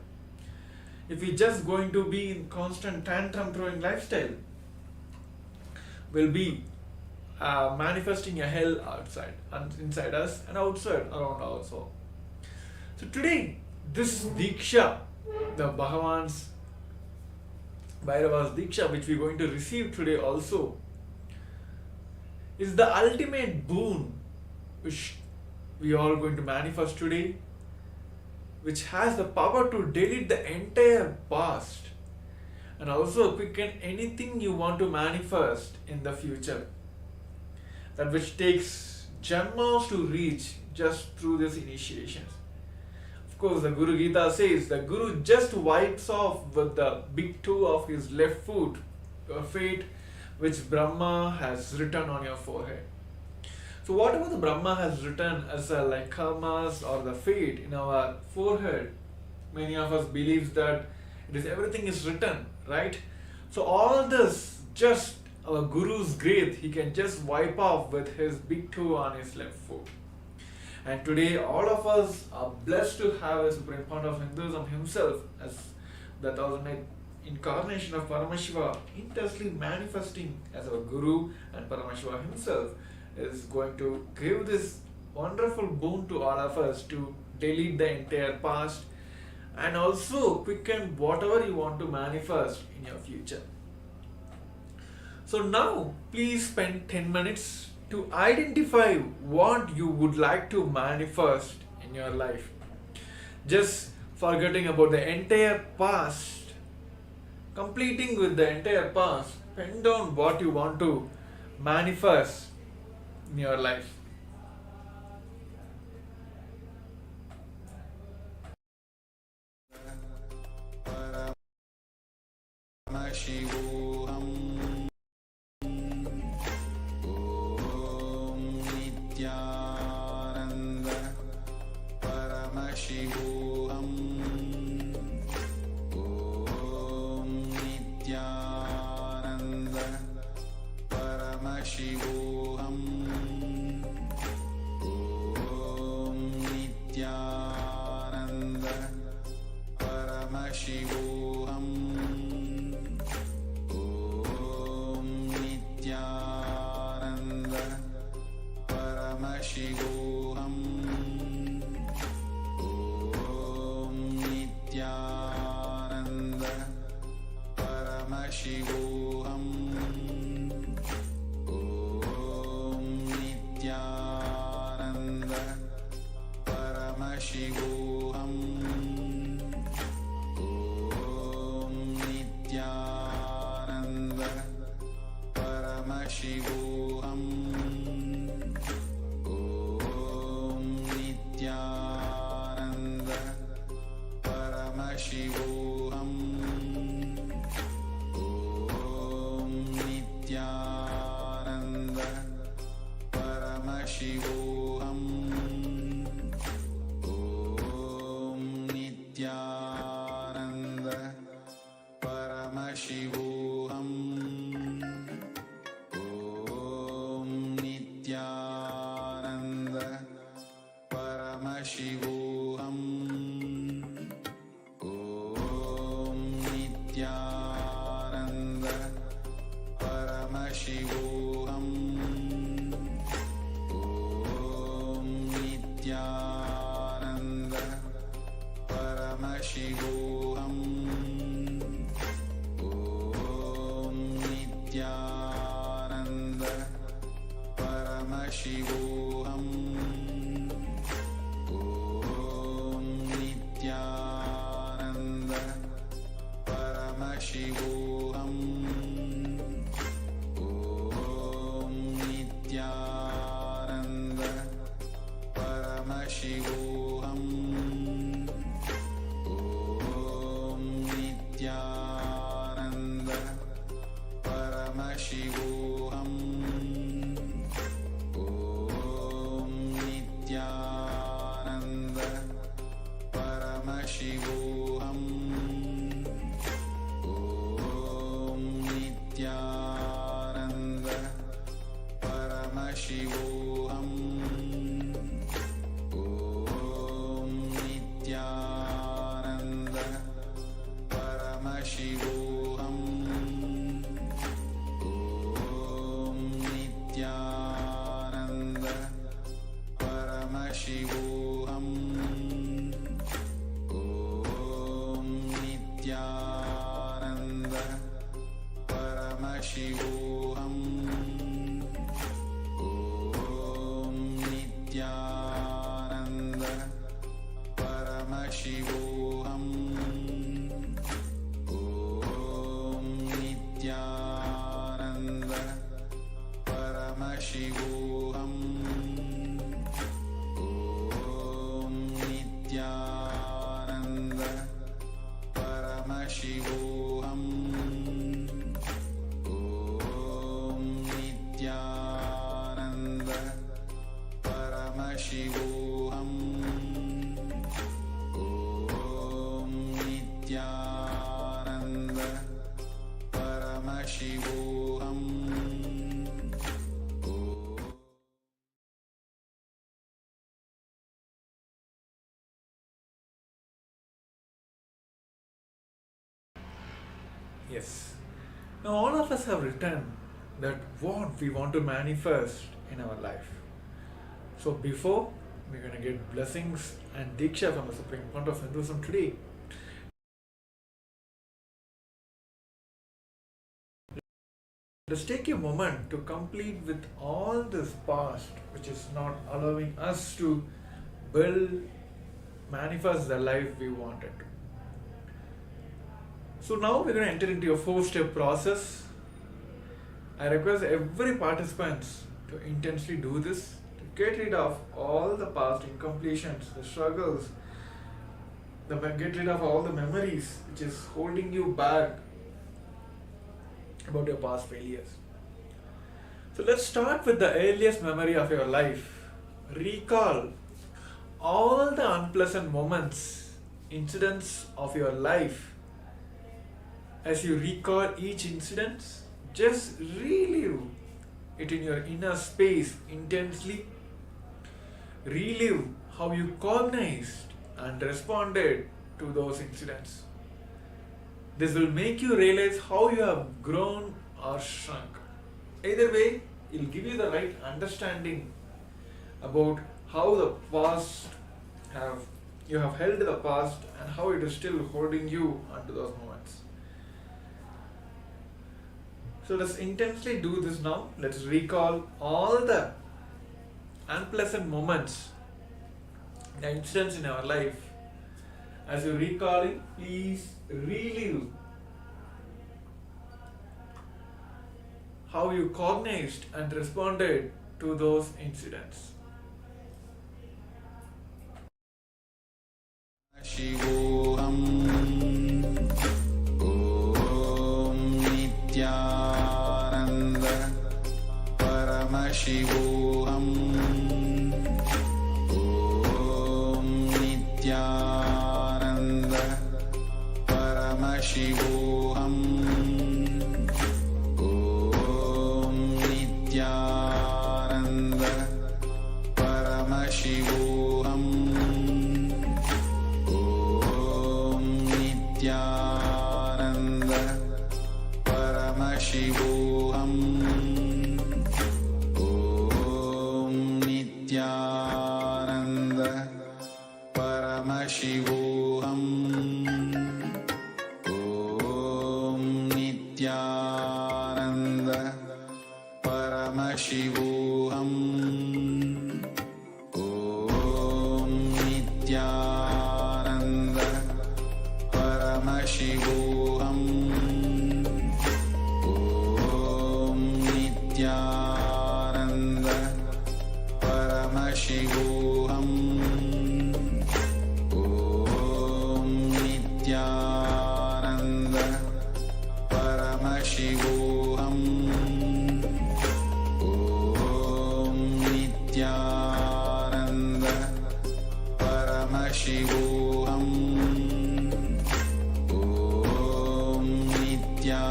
If you're just going to be in constant tantrum throwing lifestyle, will be manifesting a hell outside and inside us and outside around also. So today, this Diksha, the Bhagavan's Bhairava's Diksha, which we're going to receive today also, is the ultimate boon which we are all going to manifest today, which has the power to delete the entire past and also quicken anything you want to manifest in the future. That which takes janmas to reach just through this initiations. Of course, the Guru Gita says the Guru just wipes off with the big toe of his left foot your fate which Brahma has written on your forehead. So whatever the Brahma has written as like karmas or the fate in our forehead, many of us believes that everything is written, right? So all this, just our Guru's grace, he can just wipe off with his big toe on his left foot. And today all of us are blessed to have a Supreme Pontiff of Hinduism himself as the 1008th incarnation of Paramashiva, intensely manifesting as our Guru, and Paramashiva himself is going to give this wonderful boon to all of us to delete the entire past and also quicken whatever you want to manifest in your future. So now please spend 10 minutes to identify what you would like to manifest in your life. Just forgetting about the entire past, completing with the entire past, pen down what you want to manifest in your life. Paramashivoham. Om Nithyananda Paramashivoham. Om Nithyananda Paramashivoham. Om Nithyananda Paramashivoham. Om Nithyananda Paramashivoham. Om Nithyananda Paramashivoham. Om Nithyananda Paramashivoham. Om Nithyananda Paramashivoham. Om Nithyananda Paramashivoham. Om Nithyananda Paramashivoham. Nithyananda Paramashivoham. Om Nithyananda Paramashivoham. Om Nithyananda Paramashivoham. Om Nithyananda Paramashivoham. Om Nithyananda Paramashivoham. Om Nithyananda Paramashivoham. Om Nithyananda Paramashivoham. Om Nithyananda Paramashivoham. Om Nithyananda Paramashivoham. Om Nithyananda Paramashivoham. Om Nithyananda Paramashivoham. Om Nithyananda Paramashivoham. Om Nithyananda Paramashivoham. Om Nithyananda Paramashivoham. Om Nithyananda Paramashivoham. Om Nithyananda Paramashivoham. Om Nithyananda Paramashivoham. Yes. Now, all of us have written that what we want to manifest in our life. So, before we're going to get blessings and diksha from the Supreme Pontiff of Hinduism today, let's take a moment to complete with all this past which is not allowing us to build, manifest the life we wanted to. So now we're going to enter into a 4-step process. I request every participant to intensely do this, to get rid of all the past incompletions, the struggles, get rid of all the memories which is holding you back about your past failures. So let's start with the earliest memory of your life. Recall all the unpleasant moments, incidents of your life. As you recall each incident, just relive it in your inner space intensely. Relive how you cognized and responded to those incidents. This will make you realize how you have grown or shrunk. Either way, it will give you the right understanding about how the past you have held the past and how it is still holding you onto those moments. So let's intensely do this now. Let's recall all the unpleasant moments, the incidents in our life. As you're recalling, please relive how you cognized and responded to those incidents. Shivoham. Om Nithyananda Paramashivoham. Om Nithyananda Paramashivoham. Om Nithyananda Paramashivoham. Om Nithyananda Paramashivoham. Om Nithyananda Paramashivoham. Om Nithyananda Paramashivoham. Om Nithyananda Paramashivoham. Om Nithyananda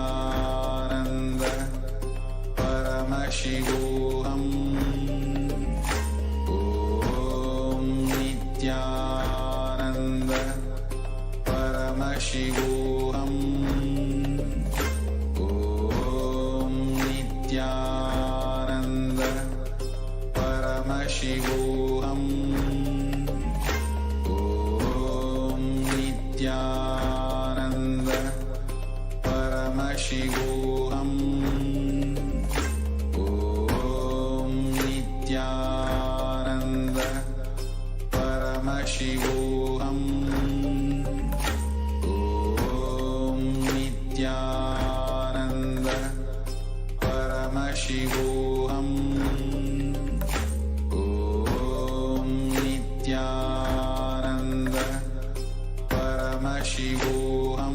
Paramashivoham. Om Nithyananda Paramashivoham. Om Nithyananda Paramashivoham. Om Nithyananda Paramashivoham. Om Nithyananda Paramashivoham. Om Nithyananda Paramashivoham. Om Nithyananda Paramashivoham.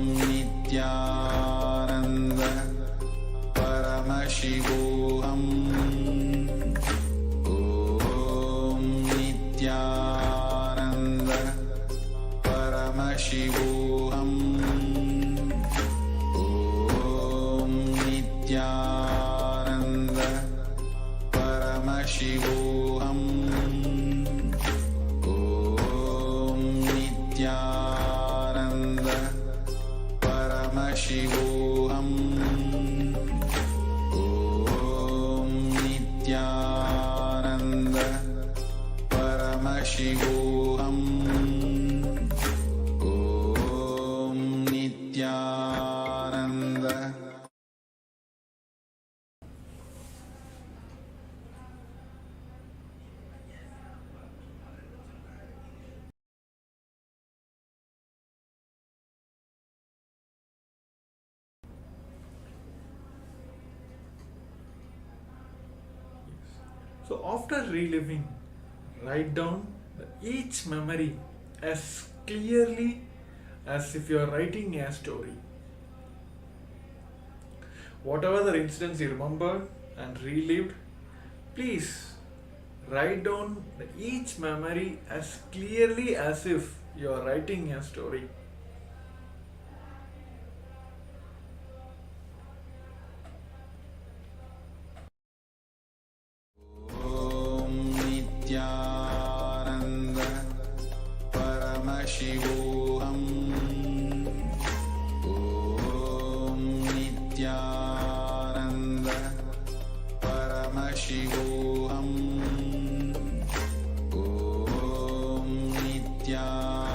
Om Nithyananda Paramashivoham. Om Nithyananda Paramashivoham. Om Nithyananda Paramashivoham. Om Nithyananda Paramashivoham. Om Nithyananda Paramashivoham. Om Nithyananda. So after reliving, write down each memory as clearly as if you are writing a story. Whatever the incidents you remembered and relived, please write down each memory as clearly as if you are writing a story. Om Nithyananda Paramashivoham. Om Nithyananda Paramashivoham. Om Nithyananda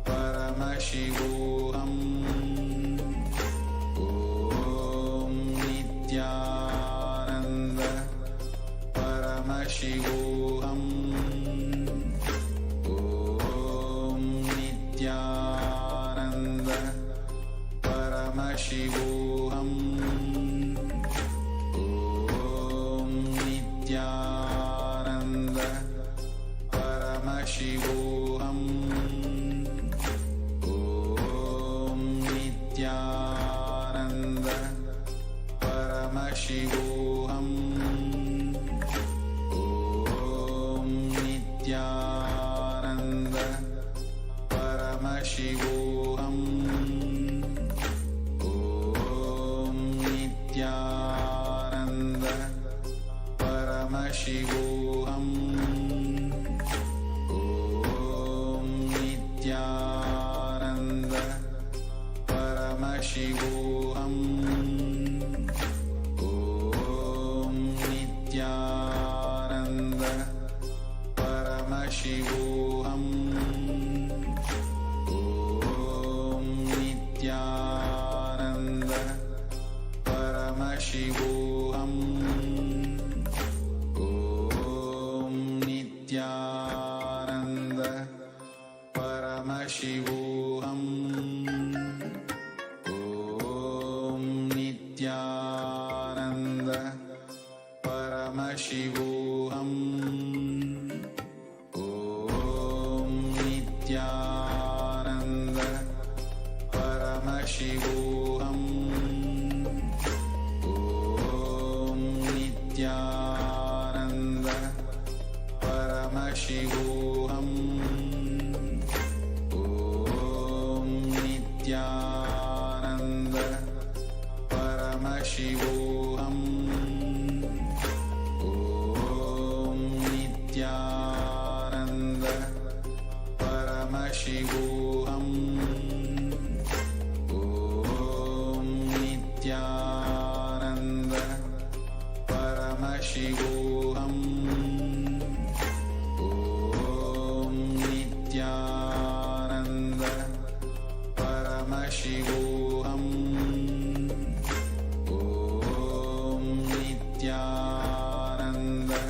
Paramashivoham. Om Nithyananda Paramashivoham. Om Nithyananda Paramashivoham. Om Nithyananda Paramashivoham. Om Nithyananda Paramashivoham. Om Nithyananda Paramashivoham. Om Nithyananda Paramashivoham. Om Nithyananda Paramashivoham. Om Nithyananda Paramashivoham. Om Nithyananda Paramashivoham. Om Nithyananda Paramashivoham. Om Nithyananda Paramashivoham. Om Nithyananda Paramashivoham. Om Nithyananda Paramashivoham. Om Nithyananda Paramashivoham. Om Nithyananda Paramashivoham. Om Nithyananda Paramashivoham. Om Nithyananda Paramashivoham. Om Nithyananda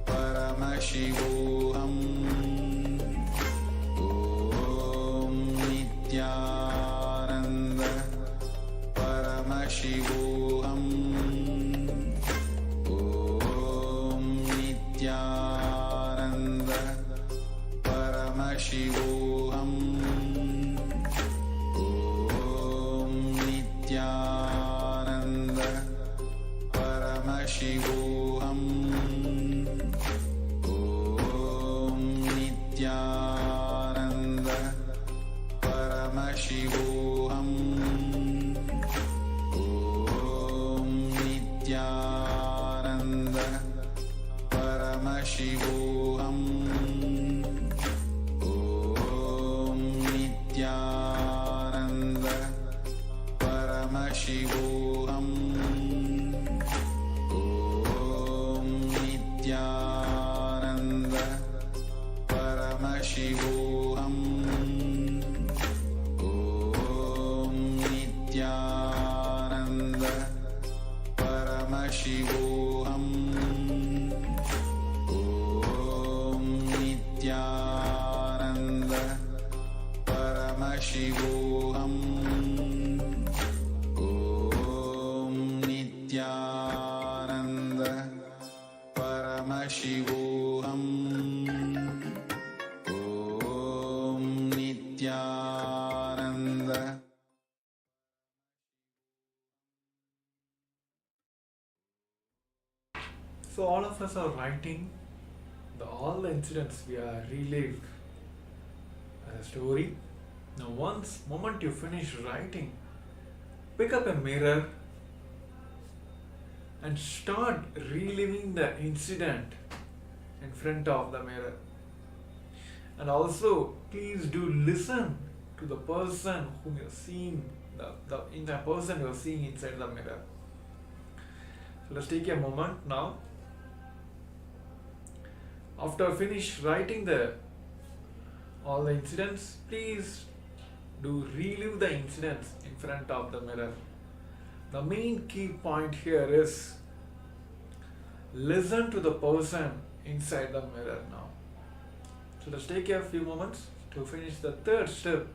Paramashivoham. Om Nithyananda Paramashivoham. Om Nithyananda Paramashivoham. Om Nithyananda Paramashivoham. Om Nithyananda Paramashivoham. Om Nithyananda Paramashivoham. Om Nithyananda Paramashivoham. Om Nithyananda Paramashivoham. Om Nithyananda Paramashivoham. Om Nithyananda Paramashivoham. Om Nithyananda Paramashivoham. Om Nithyananda. So all of us are writing all the incidents we are relived as a story. Now once moment you finish writing, pick up a mirror and start reliving the incident in front of the mirror. And also please do listen to the person whom you're seeing, the person you're seeing inside the mirror. So let's take a moment now. After finish writing all the incidents, please do relive the incidents in front of the mirror. The main key point here is listen to the person inside the mirror now. So let's take a few moments to finish the third step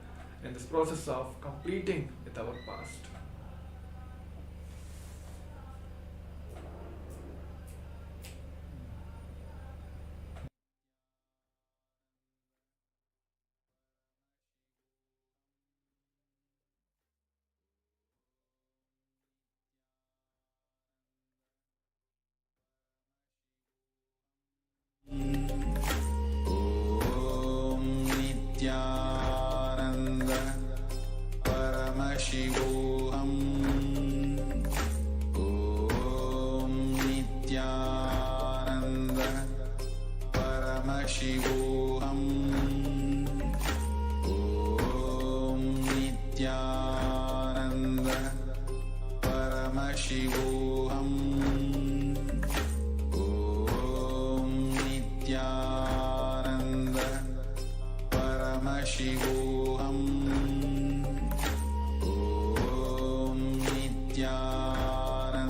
in this process of completing with our past. Om Nithyananda Paramashivoham. Om Nithyananda Paramashivoham. Om Nithyananda Paramashivoham. Om Nithyananda Paramashivoham. Om Nithyananda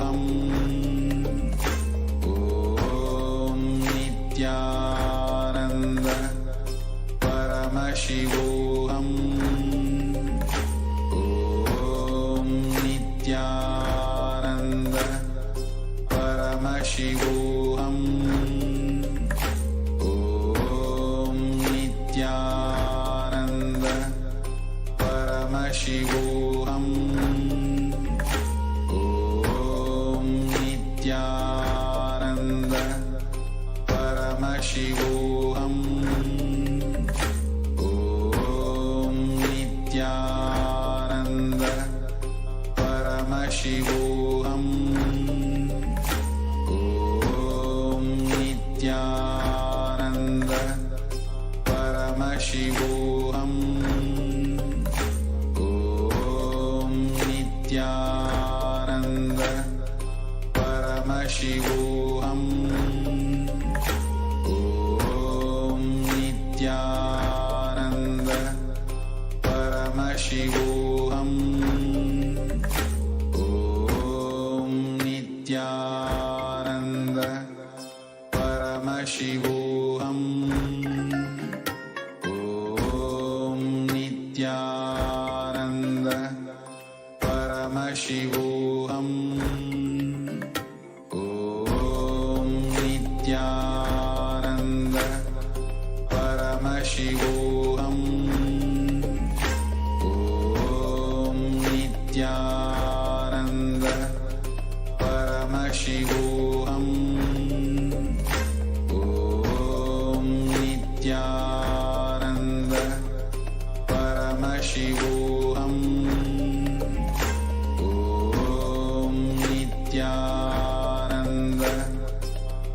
Om Nithyananda Paramashivoham. Om Nithyananda Paramashivoham. Om Nithyananda Paramashivoham. Om Nithyananda Paramashivoham. Om Nithyananda Paramashivoham. Om Nithyananda Paramashivoham. Om Nithyananda Paramashivoham. Om Nithyananda Paramashivoham. Om Nithyananda Paramashivoham. Om Nithyananda Paramashivoham. Om Nithyananda Paramashivoham. Om Nithyananda Paramashivoham. Om Nithyananda Paramashivoham. Om Nithyananda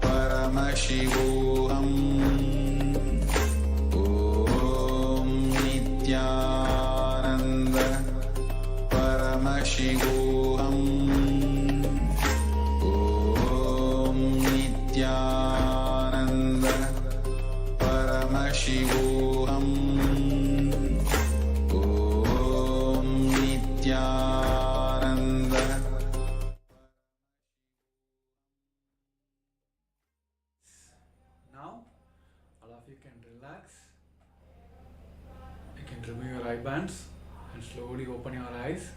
Paramashivoham. Om Nithyananda Paramashivoham. Om Nithyananda Paramashivoham. Om Nithyananda. Now, all of you can relax. You can remove your eye bands and slowly open your eyes.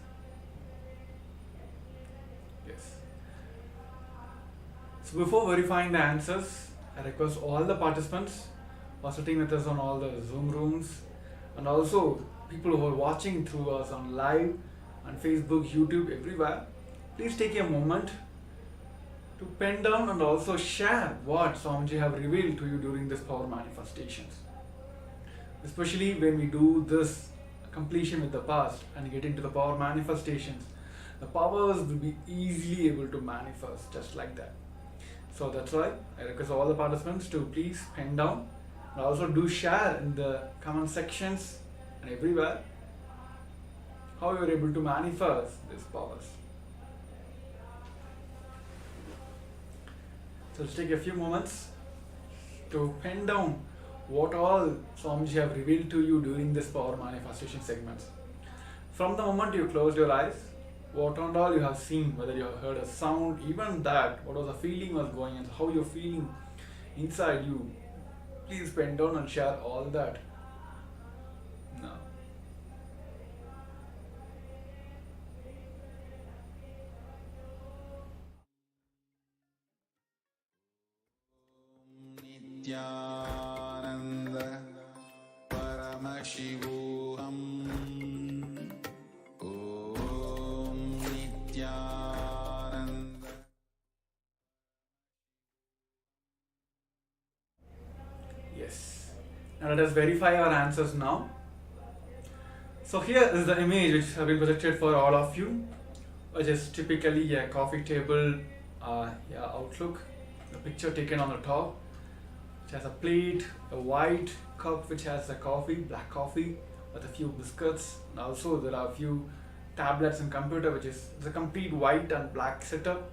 Yes. So before verifying the answers, I request all the participants who are sitting with us on all the Zoom rooms, and also people who are watching through us on live, on Facebook, YouTube, everywhere, please take a moment to pen down and also share what Swamiji have revealed to you during this power manifestations. Especially when we do this completion with the past and get into the power manifestations, the powers will be easily able to manifest just like that. So that's why I request all the participants to please pen down and also do share in the comment sections and everywhere how you are able to manifest these powers. So let's take a few moments to pen down what all Swamiji have revealed to you during this power manifestation segments. From the moment you closed your eyes, what and all you have seen, whether you have heard a sound, even that, what was the feeling was going and how you're feeling inside you. Please pen down and share all that. Now. Nithyananda Paramashivoham. Om Nithyananda. Yes. Now let us verify our answers now. So here is the image which have been projected for all of you, which is typically a coffee table outlook. The picture taken on the top, which has a plate, a white cup which has a coffee, black coffee with a few biscuits, and also there are a few tablets and computer, which is a complete white and black setup.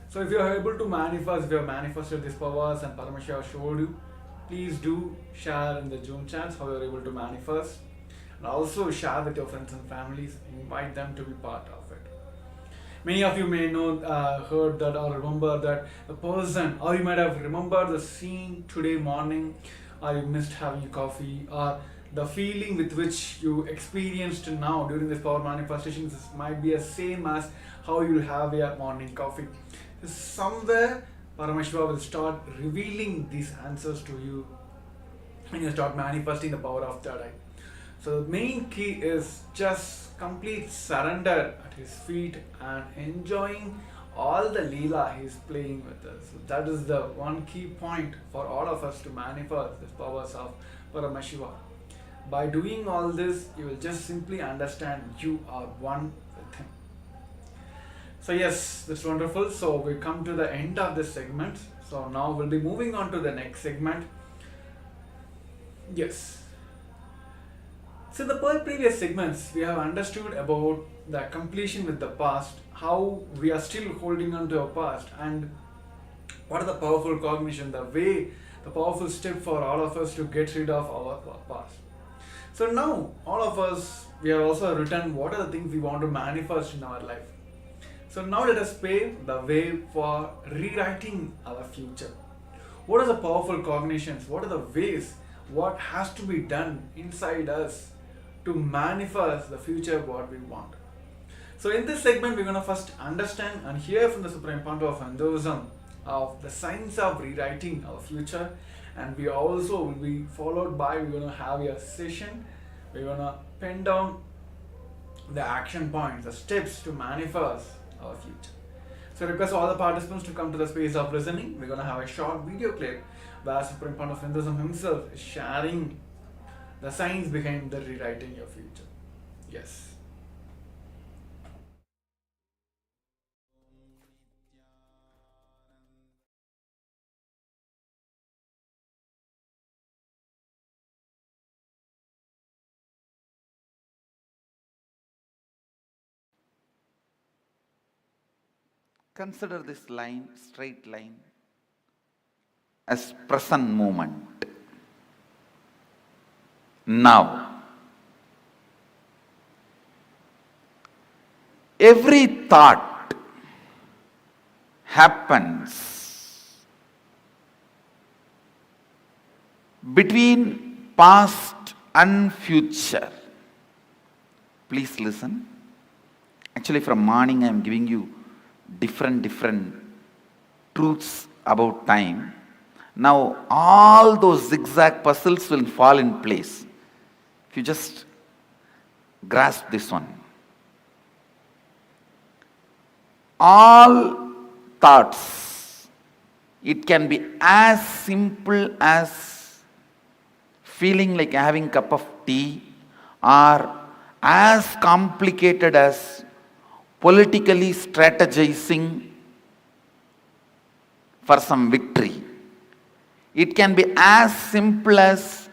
So if you are able to manifest, if you have manifested these powers and Paramashiva showed you, please do share in the Zoom chats how you are able to manifest, and also share with your friends and families, invite them to be part of it. Many of you may know, heard that or remember that the person, or you might have remembered the scene today morning, or you missed having coffee, or the feeling with which you experienced now during this power manifestations might be the same as how you have your morning coffee. Somewhere Paramashiva will start revealing these answers to you and you start manifesting the power of Third Eye. So the main key is just complete surrender at his feet and enjoying all the Leela he is playing with us. So that is the one key point for all of us to manifest the powers of Paramashiva. By doing all this, you will just simply understand you are one with him. So yes, that's wonderful. So we come to the end of this segment. So now we'll be moving on to the next segment. Yes. So in the previous segments, we have understood about the completion with the past, how we are still holding on to our past, and what are the powerful cognition, the way, the powerful step for all of us to get rid of our past. So now, all of us, we have also written what are the things we want to manifest in our life. So now let us pave the way for rewriting our future. What are the powerful cognitions? What are the ways? What has to be done inside us to manifest the future what we want? So in this segment, we're going to first understand and hear from the Supreme Pontiff of Hinduism of the science of rewriting our future, and we also will be followed by, we're going to have a session, we're going to pen down the action points, the steps to manifest our future. So I request all the participants to come to the space of listening. We're going to have a short video clip where Supreme Pontiff of Hinduism himself is sharing the science behind the rewriting your future. Yes. Consider this line, straight line, as present moment. Now, every thought happens between past and future. Please listen. Actually, from morning I am giving you different truths about time. Now all those zigzag puzzles will fall in place if you just grasp this one. All thoughts, it can be as simple as feeling like having a cup of tea, or as complicated as politically strategizing for some victory. It can be as simple as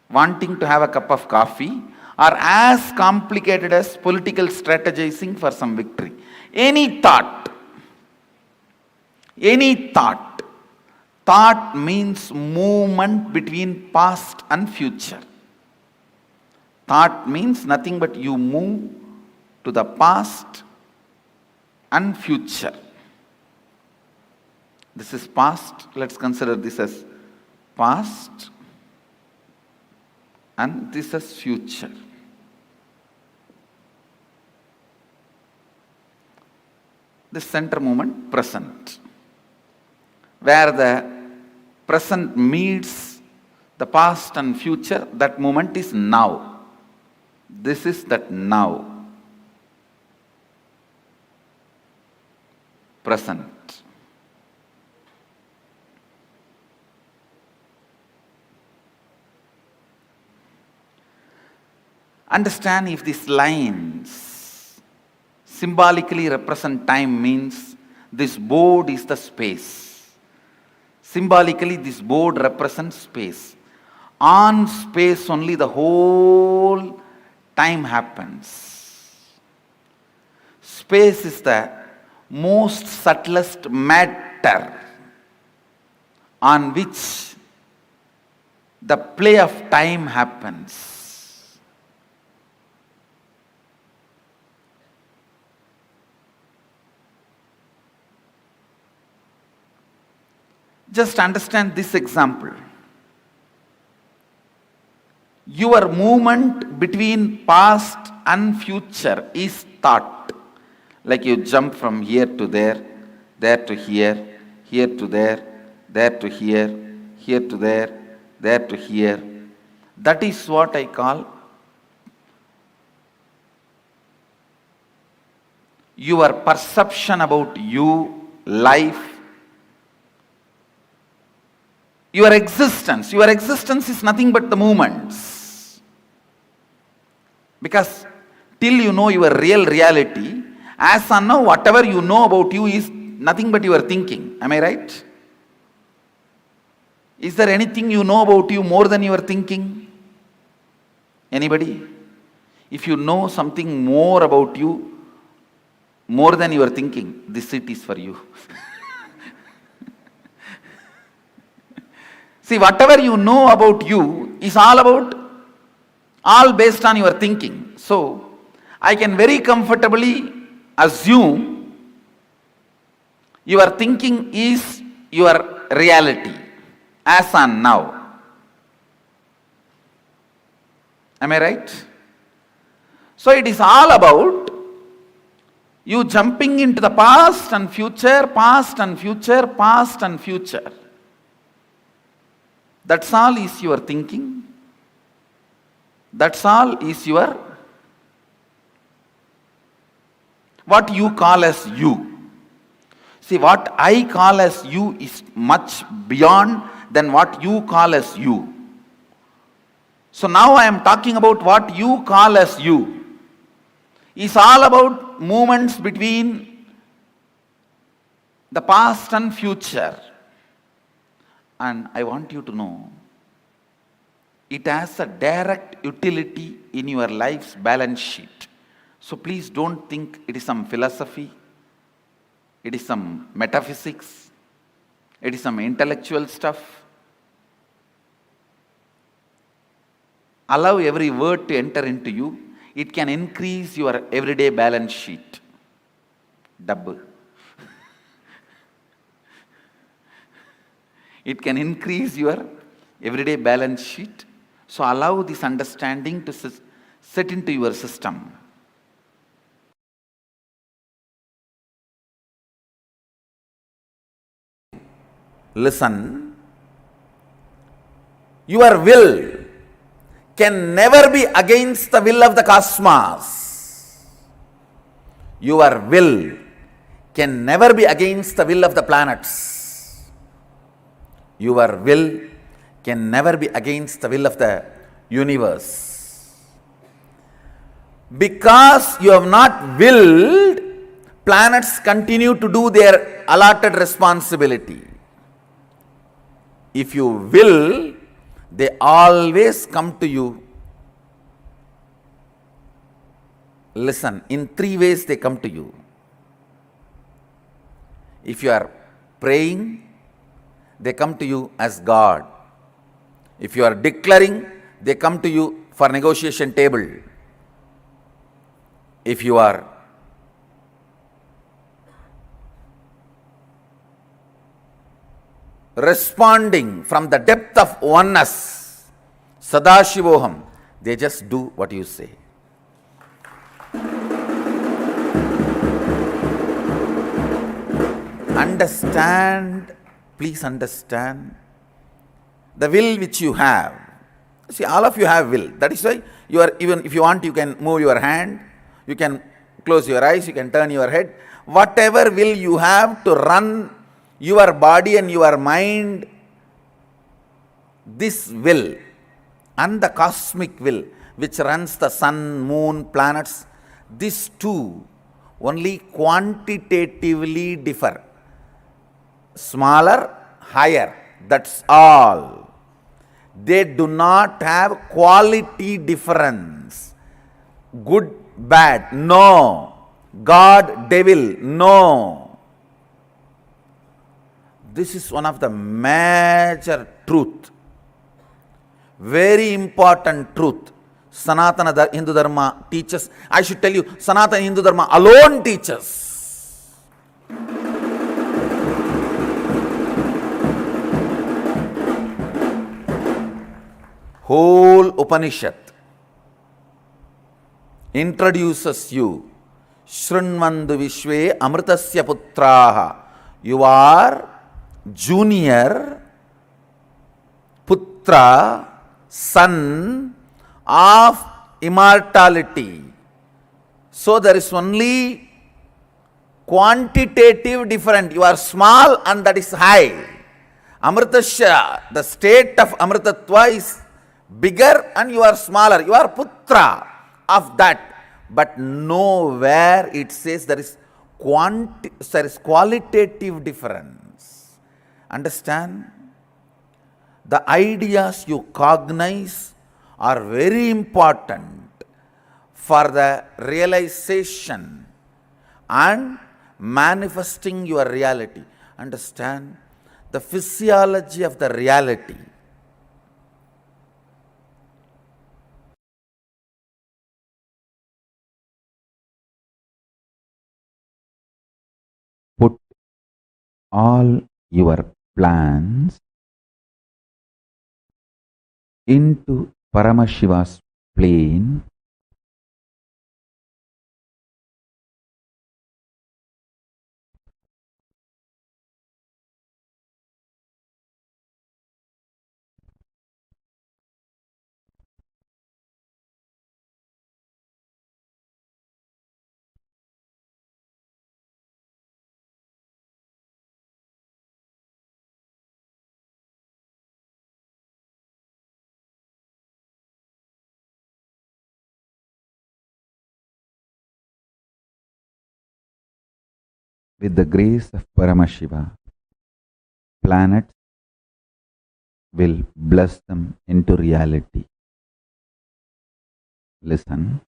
wanting to have a cup of coffee, or as complicated as political strategizing for some victory. Any thought, thought means movement between past and future. Thought means nothing but you move to the past and future. This is past. Let's consider this as past, and this as future. The center moment, present, where the present meets the past and future. That moment is now. This is that now. Present. Understand, if these lines symbolically represent time, means this board is the space. Symbolically, this board represents space. On space only the whole time happens. Space is the most subtlest matter on which the play of time happens. Just understand this example. Your movement between past and future is thought. Like you jump from here to there to here to there to here to there to here. That is what I call your perception about you, life, your existence. Your existence is nothing but the movements. Because till you know your real reality, as of now, whatever you know about you is nothing but your thinking. Am I right? Is there anything you know about you more than your thinking? Anybody? If you know something more about you, more than your thinking, this seat is for you. See, whatever you know about you is all based on your thinking. So, I can very comfortably assume your thinking is your reality as on now. Am I right? So, it is all about you jumping into the past and future, past and future, past and future. That's all is your thinking. That's all is your, what you call as you. See, what I call as you is much beyond than what you call as you. So now I am talking about what you call as you. It's all about movements between the past and future. And I want you to know, it has a direct utility in your life's balance sheet. So please don't think it is some philosophy, it is some metaphysics, it is some intellectual stuff. Allow every word to enter into you. It can increase your everyday balance sheet. Double. It can increase your everyday balance sheet. So allow this understanding to set into your system. Listen. Your will can never be against the will of the cosmos. Your will can never be against the will of the planets. Your will can never be against the will of the universe. Because you have not willed, planets continue to do their allotted responsibility. If you will, they always come to you. Listen, in 3 ways they come to you. If you are praying, they come to you as God. If you are declaring, they come to you for negotiation table. If you are responding from the depth of oneness, Sadashivoham, they just do what you say. Understand, please understand, the will which you have. See, all of you have will. That is why you are, even if you want, you can move your hand, you can close your eyes, you can turn your head. Whatever will you have to run your body and your mind, this will and the cosmic will which runs the sun, moon, planets, these two only quantitatively differ. Smaller, higher, that's all. They do not have quality difference. Good, bad, no. God, devil, no. This is one of the major truth. Very important truth. Sanatana Hindu Dharma teaches. I should tell you, Sanatana Hindu Dharma alone teaches. whole Upanishad introduces you. Shrunvandu Vishwe Amritasya Putraha. You are junior Putra, son of immortality. So there is only quantitative difference. You are small and that is high. Amritasya, the state of Amritatva is bigger and you are smaller. You are Putra of that. But nowhere it says there is qualitative difference. Understand? The ideas you cognize are very important for the realization and manifesting your reality. Understand? The physiology of the reality. Put all your plans into Paramashiva's plane with the grace of Paramashiva. Planets will bless them into reality. Listen.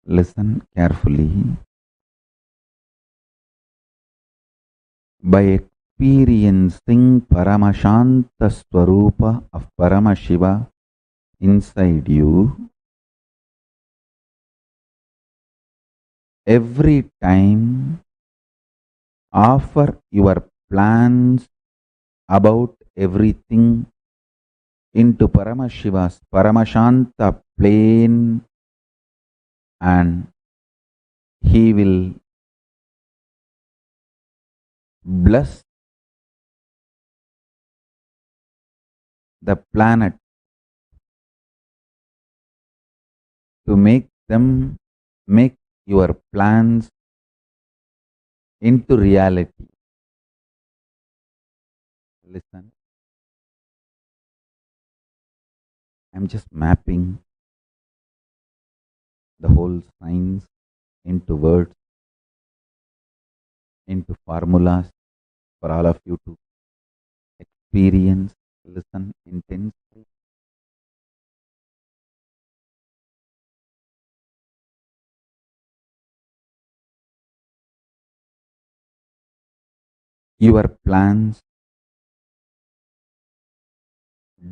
Listen carefully. By experiencing Paramashanta Swarupa of Paramashiva inside you, every time offer your plans about everything into Paramashiva's Paramashanta plane, and he will bless the planet to make your plans into reality. Listen. I'm just mapping the whole science into words, into formulas for all of you to experience, listen intensely. Your plans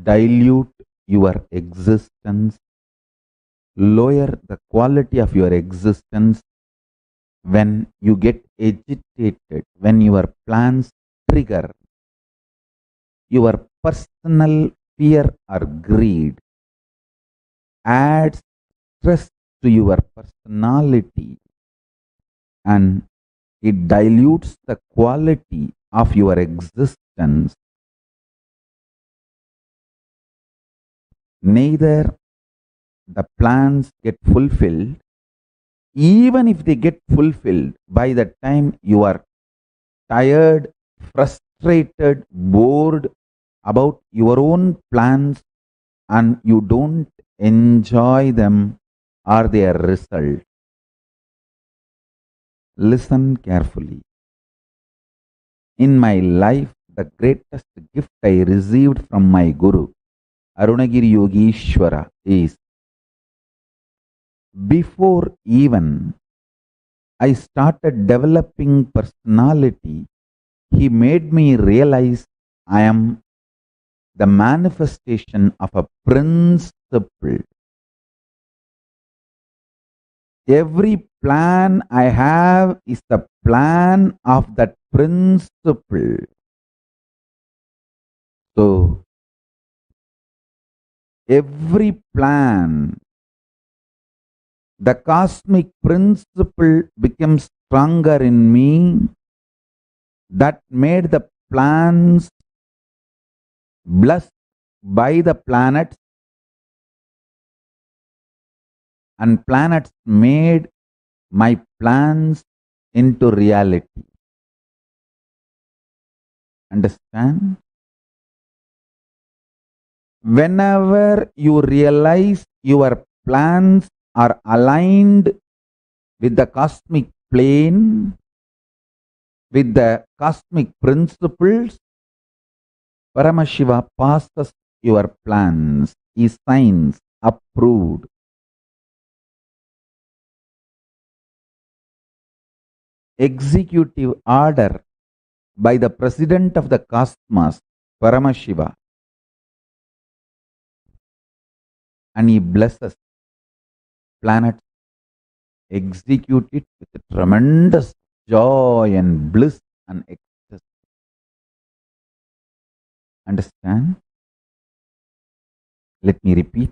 dilute your existence, lower the quality of your existence when you get agitated, when your plans trigger your personal fear or greed, adds stress to your personality, and it dilutes the quality of your existence. Neither the plans get fulfilled. Even if they get fulfilled, by the time you are tired, frustrated, bored about your own plans and you don't enjoy them or their result. Listen carefully. In my life, the greatest gift I received from my Guru, Arunagiri Yogishwara, is before even I started developing personality, he made me realize I am the manifestation of a principle. Every plan I have is the plan of that principle. So, every plan, the cosmic principle becomes stronger in me that made the plans blessed by the planets, and planets made my plans into reality. Understand? Whenever you realize your plans are aligned with the cosmic plane, with the cosmic principles, Paramashiva passes your plans. He signs approved. Executive order by the President of the Cosmos, Paramashiva, and he blesses planets, execute it with tremendous joy and bliss and ecstasy. Understand? Let me repeat.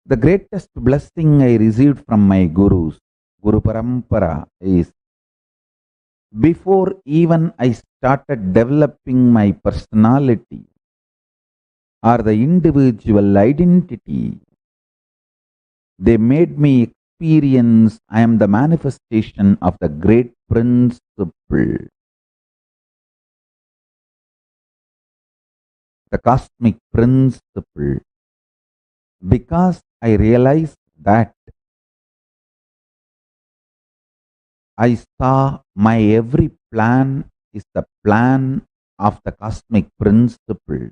The greatest blessing I received from my gurus, Guru Parampara, is before even I started developing my personality or the individual identity, they made me experience I am the manifestation of the great principle, the cosmic principle. Because I realized that, I saw my every plan is the plan of the cosmic principle.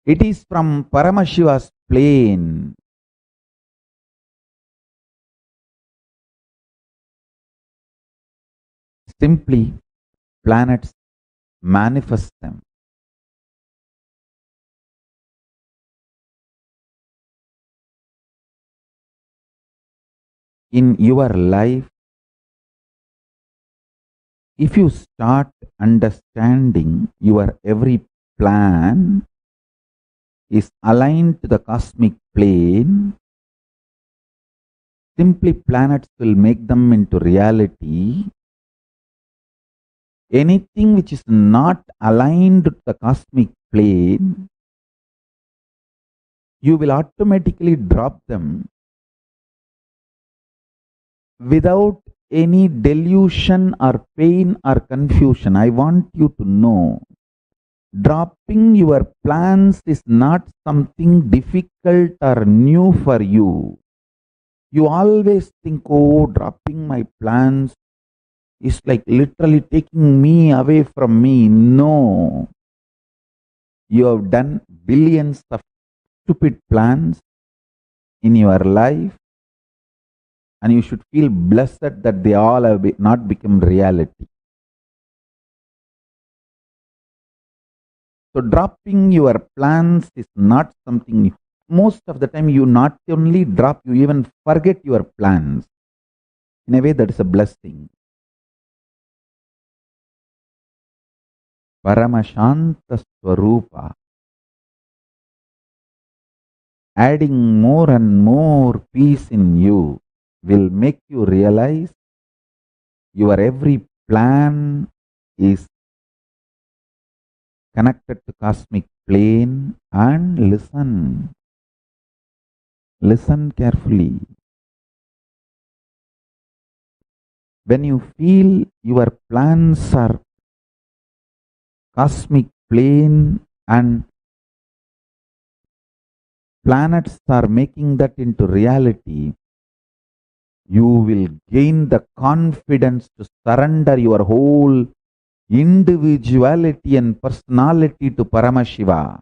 It is from Paramashiva's plane. Simply, planets manifest them. In your life, if you start understanding your every plan is aligned to the cosmic plane, simply planets will make them into reality. Anything which is not aligned to the cosmic plane, you will automatically drop them without any delusion or pain or confusion. I want you to know, dropping your plans is not something difficult or new for you. You always think, oh, dropping my plans is like literally taking me away from me. No. You have done billions of stupid plans in your life, and you should feel blessed that they all have not become reality. So dropping your plans is not something, most of the time you not only drop, you even forget your plans. In a way, that is a blessing. Paramashanta Swarupa, adding more and more peace in you will make you realize your every plan is connected to cosmic plane. And listen carefully. When you feel your plans are cosmic plane and planets are making that into reality, you will gain the confidence to surrender your whole individuality and personality to Paramashiva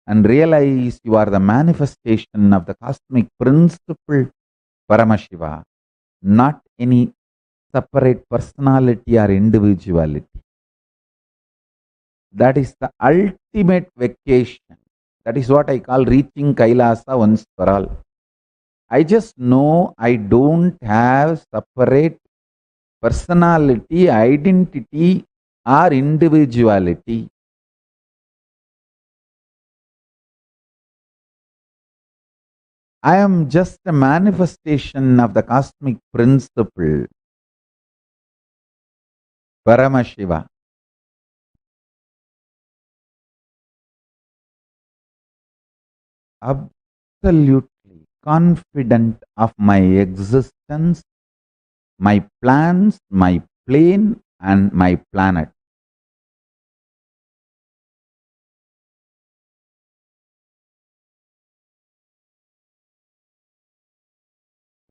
and realize you are the manifestation of the cosmic principle Paramashiva, not any separate personality or individuality. That is the ultimate vacation. That is what I call reaching Kailasa once for all. I just know I don't have separate personality, identity or individuality. I am just a manifestation of the cosmic principle, Paramashiva. Absolutely confident of my existence, my plans, my plane, and my planet.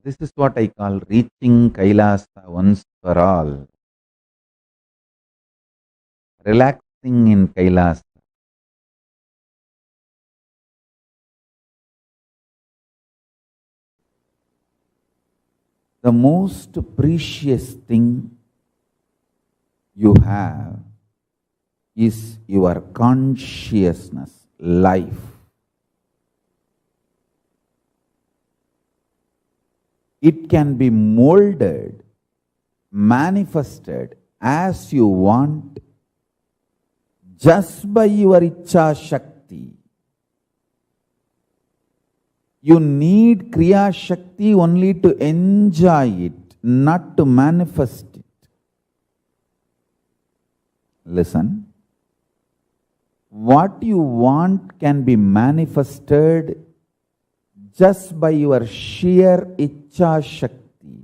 This is what I call reaching Kailasa once for all. Relaxing in Kailasa. The most precious thing you have is your consciousness, life. It can be molded, manifested as you want just by your Ichcha Shakti. You need Kriya Shakti only to enjoy it, not to manifest it. Listen. What you want can be manifested just by your sheer Ichcha Shakti.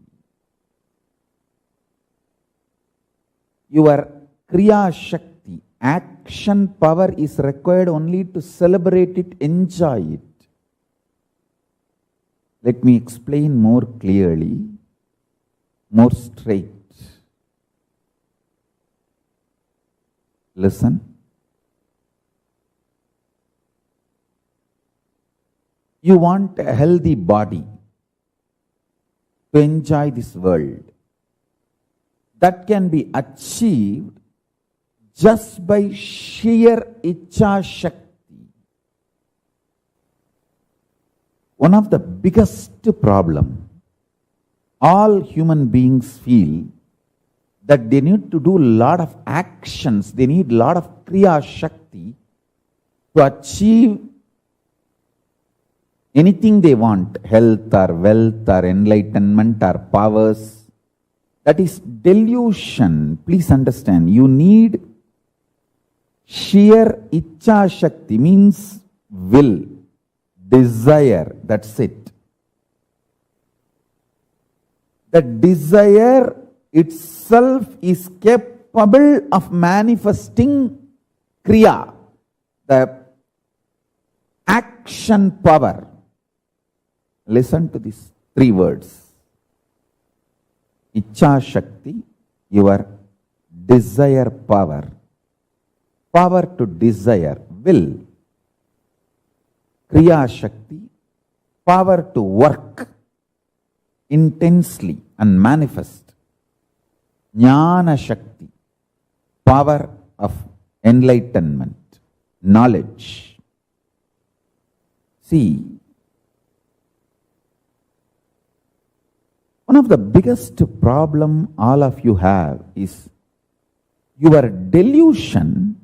Your Kriya Shakti, action power is required only to celebrate it, enjoy it. Let me explain more clearly, more straight. Listen. You want a healthy body to enjoy this world. That can be achieved just by sheer Ichcha Shakti. One of the biggest problem all human beings feel that they need to do a lot of actions, they need a lot of Kriya Shakti to achieve anything they want, health or wealth or enlightenment or powers. That is delusion. Please understand, you need sheer Ichcha Shakti, means will, desire, that's it. The desire itself is capable of manifesting Kriya, the action power. Listen to these three words. Ichcha Shakti, your desire power. Power to desire, will. Kriya Shakti, power to work intensely and manifest. Jnana Shakti, power of enlightenment, knowledge. See, one of the biggest problem all of you have is your delusion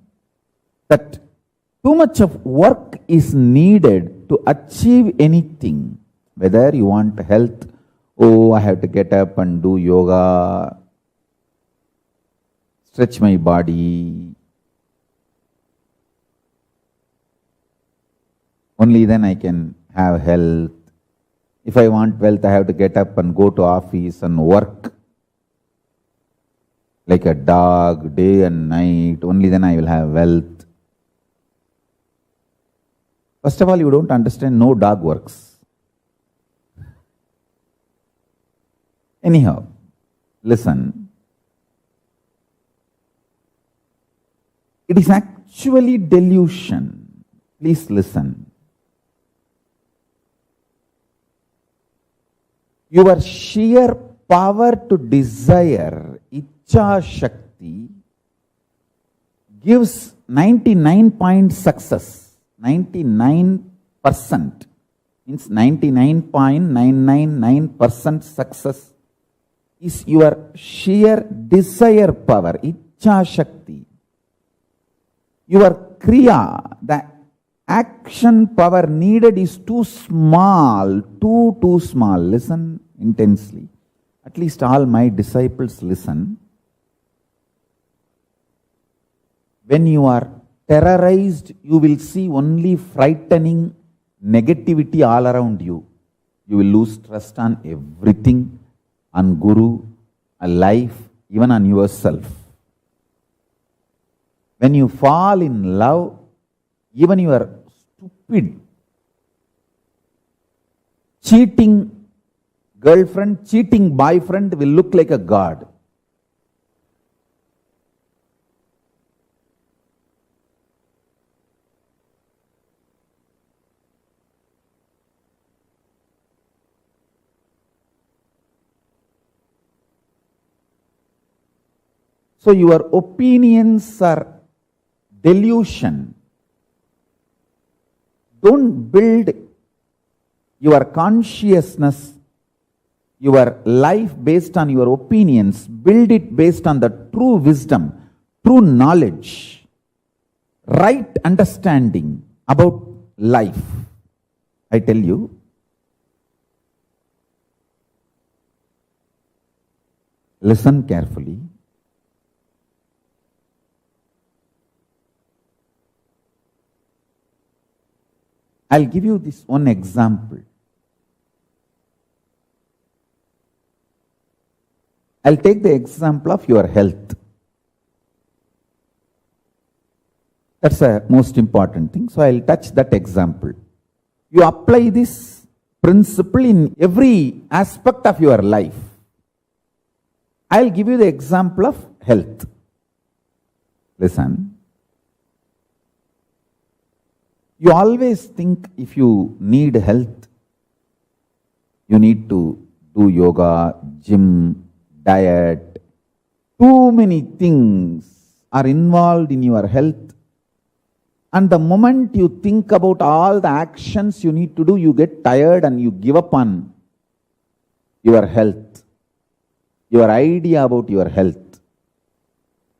that too much of work is needed to achieve anything. Whether you want health, oh, I have to get up and do yoga, stretch my body. Only then I can have health. If I want wealth, I have to get up and go to office and work like a dog, day and night. Only then I will have wealth. First of all, you don't understand, no dog works. Anyhow, listen. It is actually delusion. Please listen. Your sheer power to desire, Ichcha Shakti, gives 99% success. 99% means 99.999% success is your sheer desire power, Ichcha Shakti. Your Kriya, the action power needed is too small, too small. Listen intensely. At least all my disciples listen. When you are terrorized, you will see only frightening negativity all around you. You will lose trust on everything, on Guru, on life, even on yourself. When you fall in love, even your stupid, cheating girlfriend, cheating boyfriend will look like a god. So your opinions are delusion. Don't build your consciousness, your life based on your opinions. Build it based on the true wisdom, true knowledge, right understanding about life. I tell you, listen carefully. I'll give you this one example. I'll take the example of your health. That's the most important thing. So I'll touch that example. You apply this principle in every aspect of your life. I'll give you the example of health. Listen. You always think if you need health, you need to do yoga, gym, diet. Too many things are involved in your health. And the moment you think about all the actions you need to do, you get tired and you give up on your health, your idea about your health.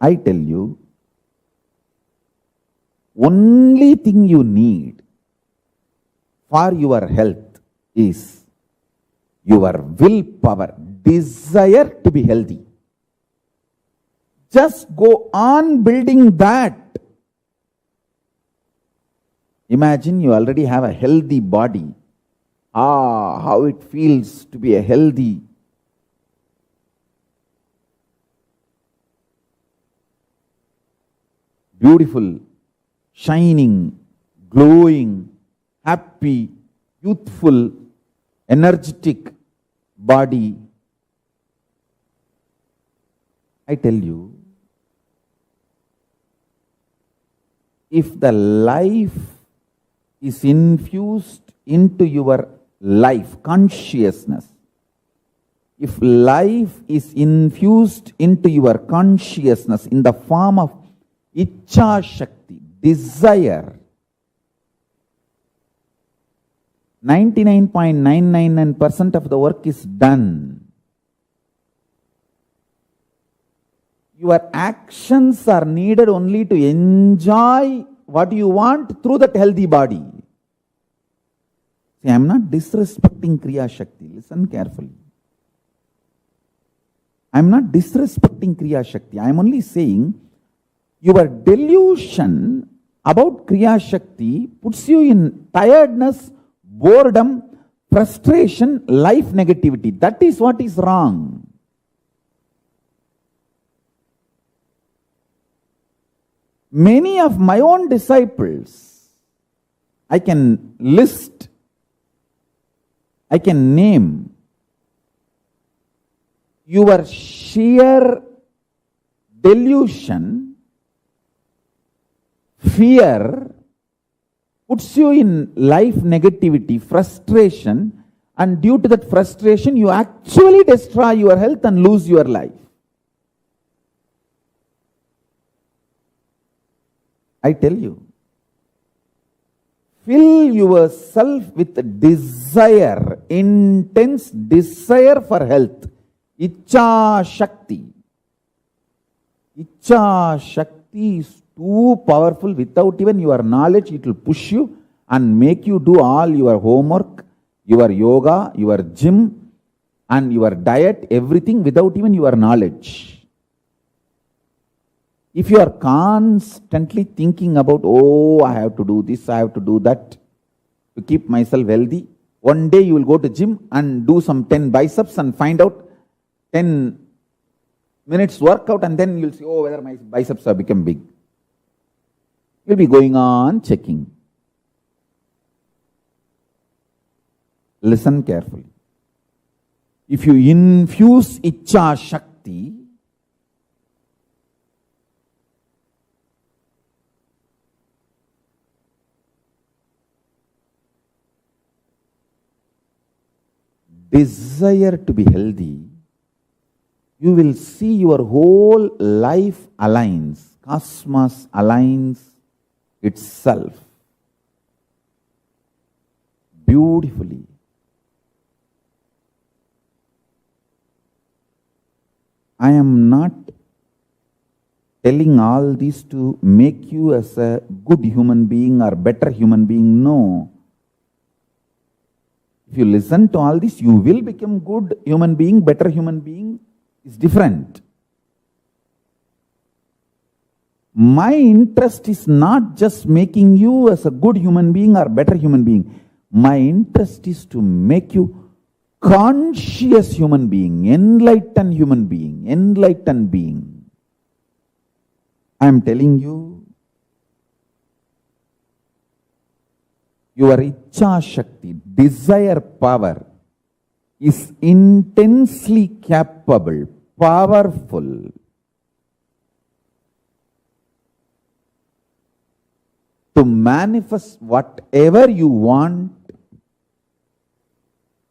I tell you, only thing you need for your health is your willpower, desire to be healthy. Just go on building that. Imagine you already have a healthy body. How it feels to be a healthy. Beautiful, shining, glowing, happy, youthful, energetic body. I tell you, if the life is infused into your life, consciousness, if life is infused into your consciousness in the form of Ichcha Shakti, desire, 99.999% of the work is done. Your actions are needed only to enjoy what you want through that healthy body. See, I am not disrespecting Kriya Shakti. Listen carefully. I am not disrespecting Kriya Shakti. I am only saying your delusion about Kriya Shakti puts you in tiredness, boredom, frustration, life negativity. That is what is wrong. Many of my own disciples, I can list, I can name, your sheer delusion, fear, puts you in life negativity, frustration, and due to that frustration, you actually destroy your health and lose your life. I tell you, fill yourself with desire, intense desire for health. Ichcha Shakti. Ichcha Shakti is too powerful. Without even your knowledge, it will push you and make you do all your homework, your yoga, your gym, and your diet, everything without even your knowledge. If you are constantly thinking about, oh, I have to do this, I have to do that, to keep myself healthy, one day you will go to gym and do some 10 biceps and find out 10 minutes workout, and then you'll see, oh, whether my biceps have become big. You'll be going on checking. Listen carefully. If you infuse Ichcha Shakti, desire to be healthy, you will see your whole life aligns, cosmos aligns itself beautifully. I am not telling all this to make you as a good human being or better human being. No. If you listen to all this, you will become good human being, better human being. Is different. My interest is not just making you as a good human being or better human being. My interest is to make you conscious human being, enlightened human being, enlightened being. I am telling you, your Ichcha Shakti, desire power, is intensely capable, powerful to manifest whatever you want.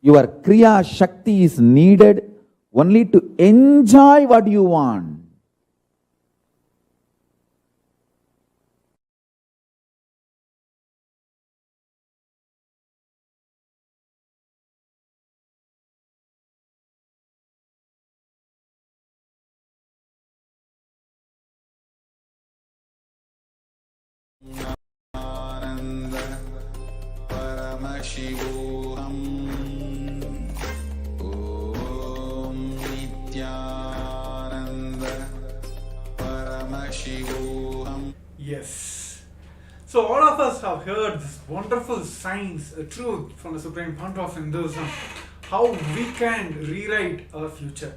Your Kriya Shakti is needed only to enjoy what you want. Paramashivoham. Om Nithyananda. Paramashivoham. Yes. So all of us have heard this wonderful science, a truth from the Supreme Pontiff of Hinduism, how we can rewrite our future.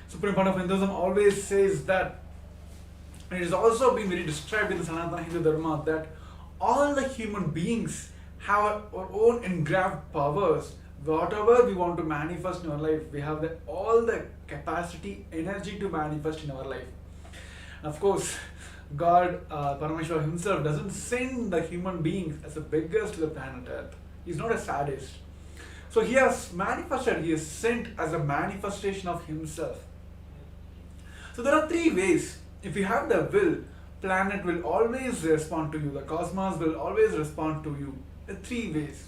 Supreme Pontiff of Hinduism always says that, and it has also been very described in the Sanatana Hindu Dharma, that all the human beings have our own engraved powers. Whatever we want to manifest in our life, we have all the capacity, energy to manifest in our life. And of course, God, Paramashiva himself, doesn't send the human beings as the beggars to the planet Earth. He's not a sadist. So he has manifested, he is sent as a manifestation of himself. So there are three ways. If you have the will, planet will always respond to you. The cosmos will always respond to you. There are three ways.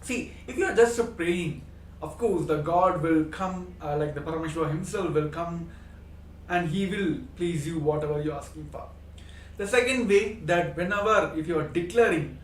See, if you are just praying, of course the God will come, like the Paramashiva himself will come and he will please you whatever you are asking for. The second way, that whenever, if you are declaring,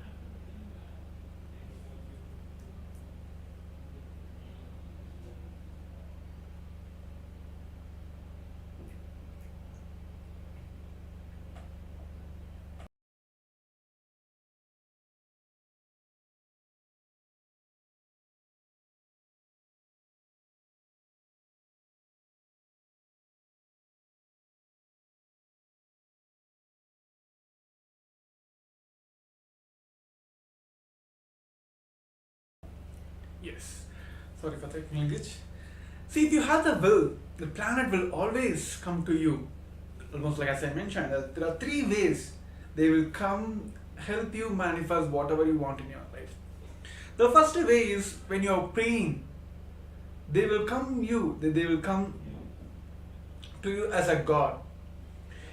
yes, sorry for technical glitch. See, if you have the will, the planet will always come to you. Almost like as I mentioned, there are three ways they will come, help you manifest whatever you want in your life. The first way is when you are praying, they will come to you as a God.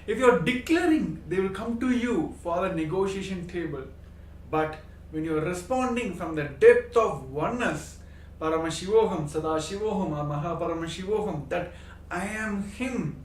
If you are declaring, they will come to you for a negotiation table. But when you are responding from the depth of oneness, Paramashivoham, Sadashivoham, or Mahaparamashivoham, that I am Him,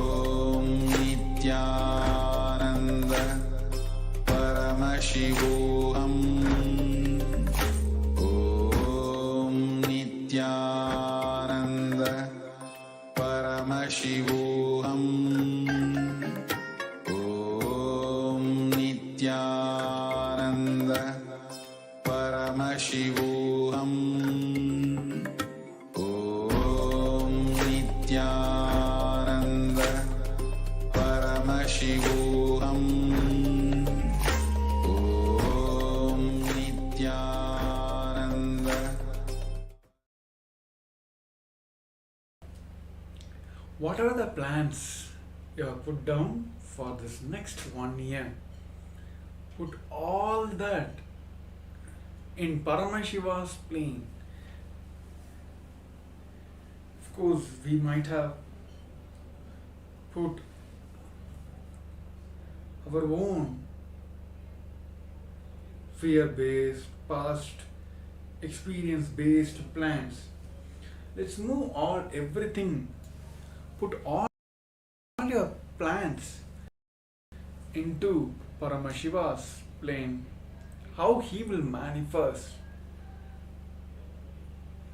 Paramashivoham. Om Nithyananda Paramashivoham. Om Nithyananda Paramashivoham. Om Nithyananda. Whatever the plans you have put down for this next 1 year, put all that in Paramashiva's plane. Of course, we might have put our own fear-based, past experience-based plans. Let's move all everything. Put all your plans into Paramashiva's plane. How he will manifest.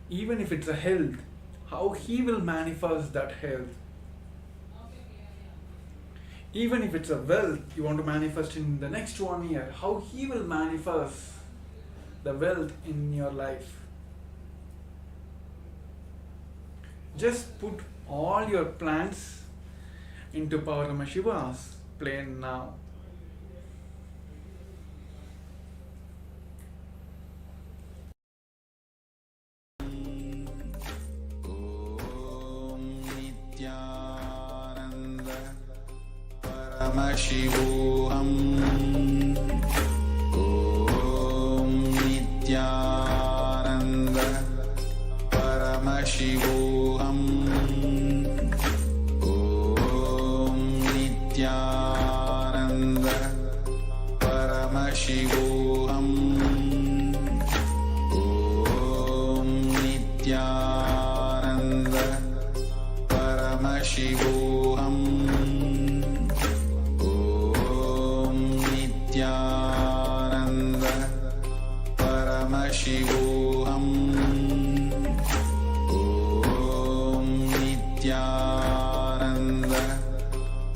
Even if it's a health, how he will manifest that health. Even if it's a wealth you want to manifest in the next 1 year, how he will manifest the wealth in your life. Just put all your plans into Paramashiva's plane now. Om Nithyananda Paramashivoham. Om Nithyananda Paramashivoham. Om Nithyananda Paramashivoham. Om Nithyananda Paramashivoham. Om Nithyananda Paramashivoham. Om Nithyananda Paramashivoham. Om Nithyananda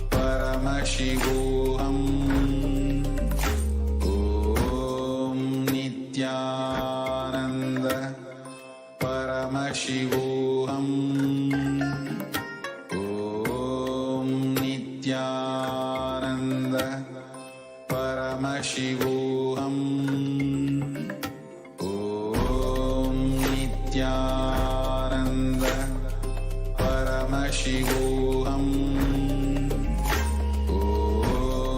Paramashivoham. Om Nithyananda Paramashivoham. Om Nithyananda Paramashivoham.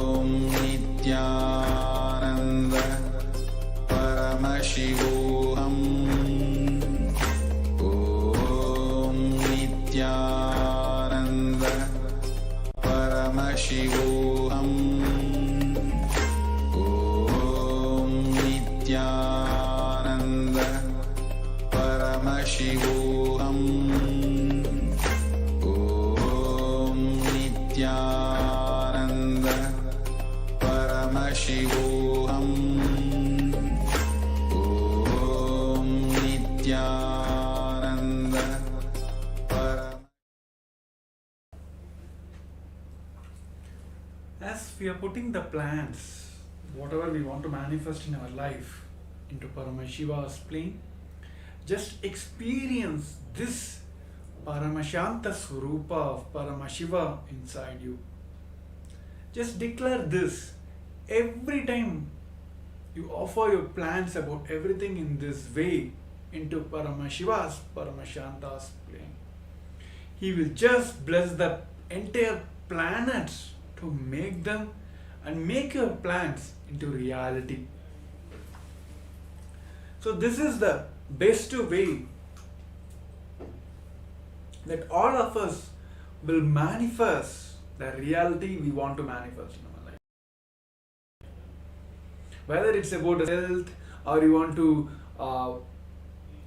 Om Nithyananda Paramashivoham. Om Nithyananda Paramashivoham. Om Nithyananda Paramashivoham. Om Nithyananda Paramashivoham. Om Nithyananda As we are putting the plans, whatever we want to manifest in our life, into Paramashiva's plane, just experience this Paramashanta Swarupa of Paramashiva inside you. Just declare this every time you offer your plans about everything in this way into Paramashiva's, Paramashanta's plane. He will just bless the entire planets to make them and make your plans into reality. So this is the best way that all of us will manifest the reality we want to manifest in our life. Whether it's about health or you want to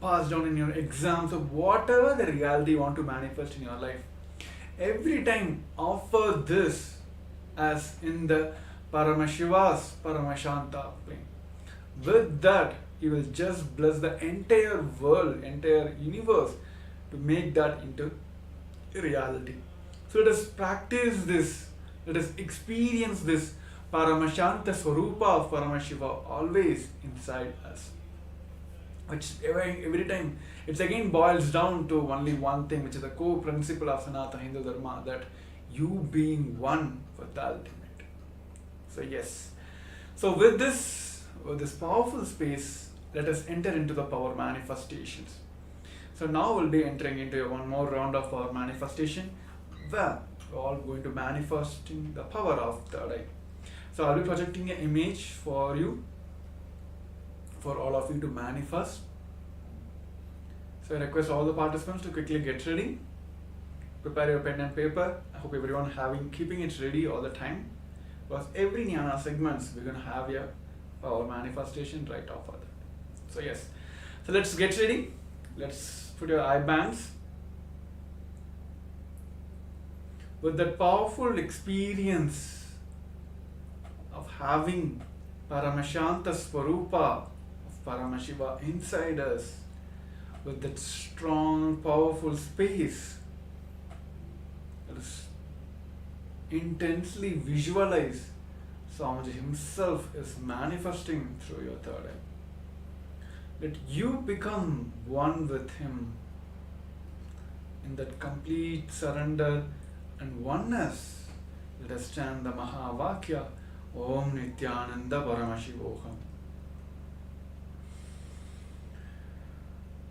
pass down in your exams or whatever the reality you want to manifest in your life, every time offer this as in the Paramashiva's Paramashanta plane. With that, you will just bless the entire world, entire universe to make that into reality. So let us practice this, let us experience this Paramashanta Swarupa of Paramashiva always inside us. Which every time it again boils down to only one thing, which is the core principle of Sanatana Hindu Dharma, that you being one with the ultimate. So yes. So with this powerful space, let us enter into the power manifestations. So now we'll be entering into one more round of power manifestation, where we're all going to manifesting the power of third eye. So I'll be projecting an image for you, for all of you to manifest. So I request all the participants to quickly get ready. Prepare your pen and paper. I hope everyone keeping it ready all the time. Because every Jnana segments we're going to have here our manifestation right off of that. So yes. So let's get ready. Let's put your eye bands. With that powerful experience of having Paramashanta Swarupa of Paramashiva inside us, with that strong, powerful space, let us intensely visualize Swamiji himself is manifesting through your third eye. Let you become one with him in that complete surrender and oneness. Let us chant the Mahavakya, Om Nithyananda Paramashivoham.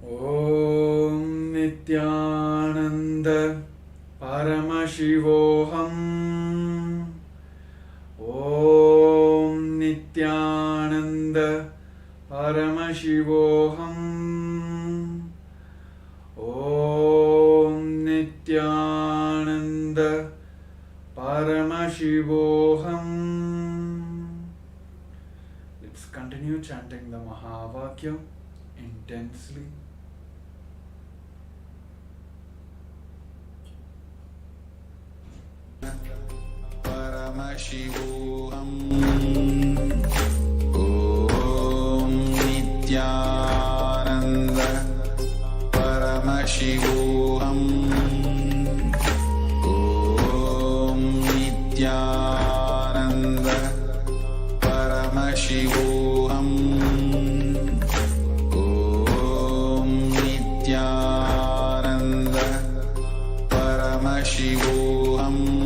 Om Nithyananda Paramashivoham. Om Nithyananda Paramashivoham. Om Nithyananda Paramashivoham. Let's continue chanting the Mahavakya intensely. Paramashivoham. Om Nithyananda Paramashivoham. Om Nithyananda Paramashivoham. Om Nithyananda Paramashivoham. Nithyananda Paramashivoham. Om Nithyananda Paramashivoham. Om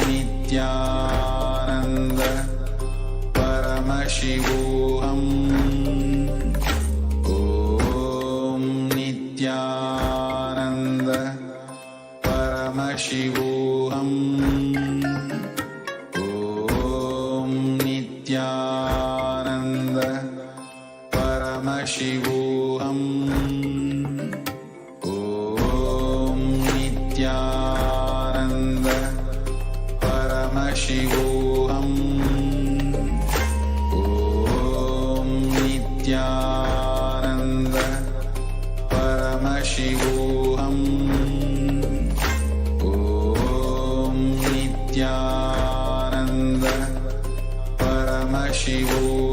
Nithyananda Paramashivoham. Om Nithyananda Paramashivoham. Om Nithyananda Paramashivoham. Om Nithyananda Paramashivoham. Om Nithyananda Paramashivoham. Om Nithyananda Paramashivoham. Om Nithyananda Paramashivoham.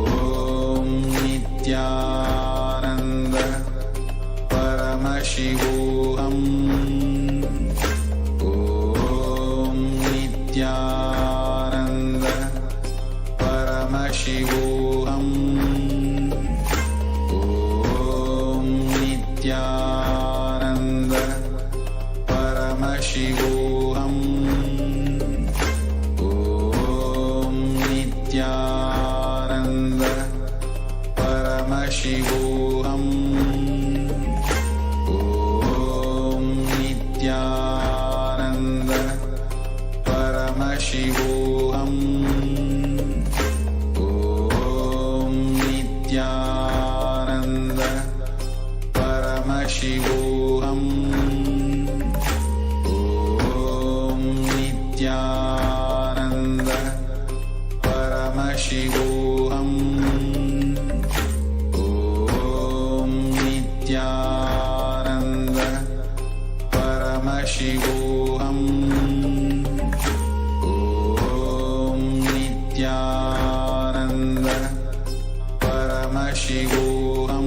Om Nithyananda Paramashivoham. Om Nithyananda Paramashivoham. Om Nithyananda Paramashivoham. Om Nithyananda Paramashivoham. Om Nithyananda Paramashivoham. Om Nithyananda Paramashivoham.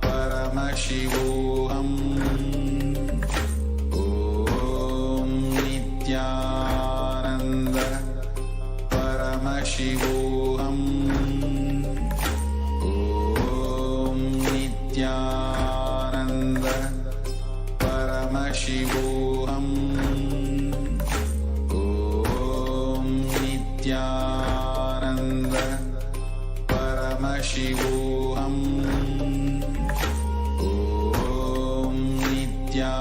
Paramashivoham. Om Nithyananda Paramashivoham. Om Nithyananda Paramashivoham. Om Nithyananda Paramashivoham. Om Nithyananda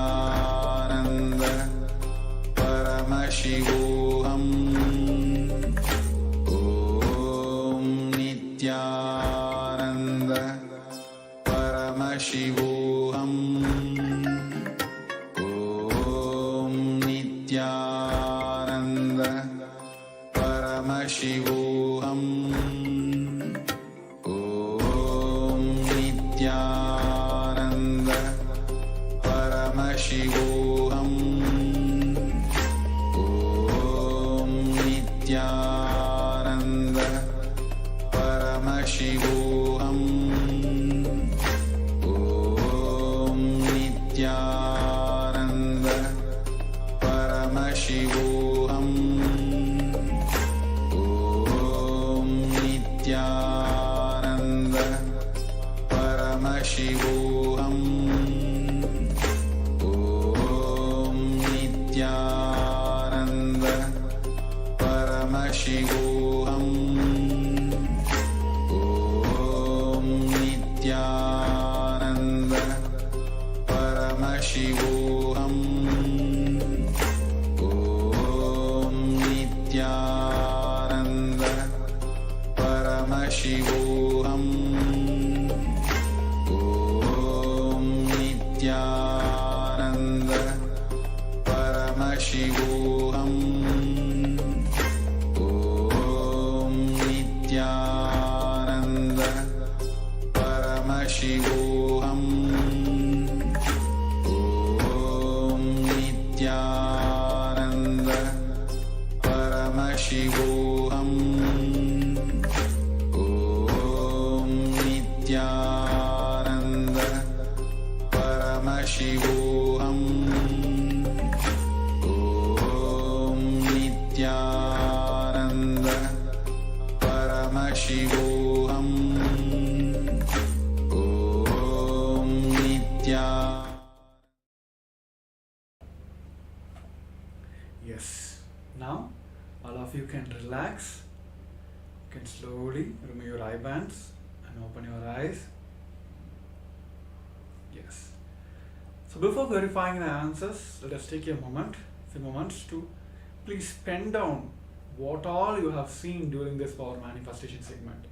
Paramashivoham. Om Nithyananda Paramashivoham. Om Nithyananda Paramashivoham. Om Nithyananda Paramashivoham. Om Nithyananda Paramashivoham. Om Nithyananda Paramashivoham. Om Nithyananda Paramashivoham. Om Nithyananda Paramashivoham. Om Nithyananda Paramashivoham. Om Nithyananda Paramashivoham. Om Nithyananda Paramashivoham. Om Nithyananda Paramashivoham. Om Nithyananda Paramashivoham. Om Nithyananda Paramashivoham. Om Nithyananda Paramashivoham. Om Nithyananda. Yes. Now, all of you can relax. You can slowly remove your eye bands and open your eyes. Yes. So before verifying the answers, let us take a few moments to please pen down what all you have seen during this power manifestation segment.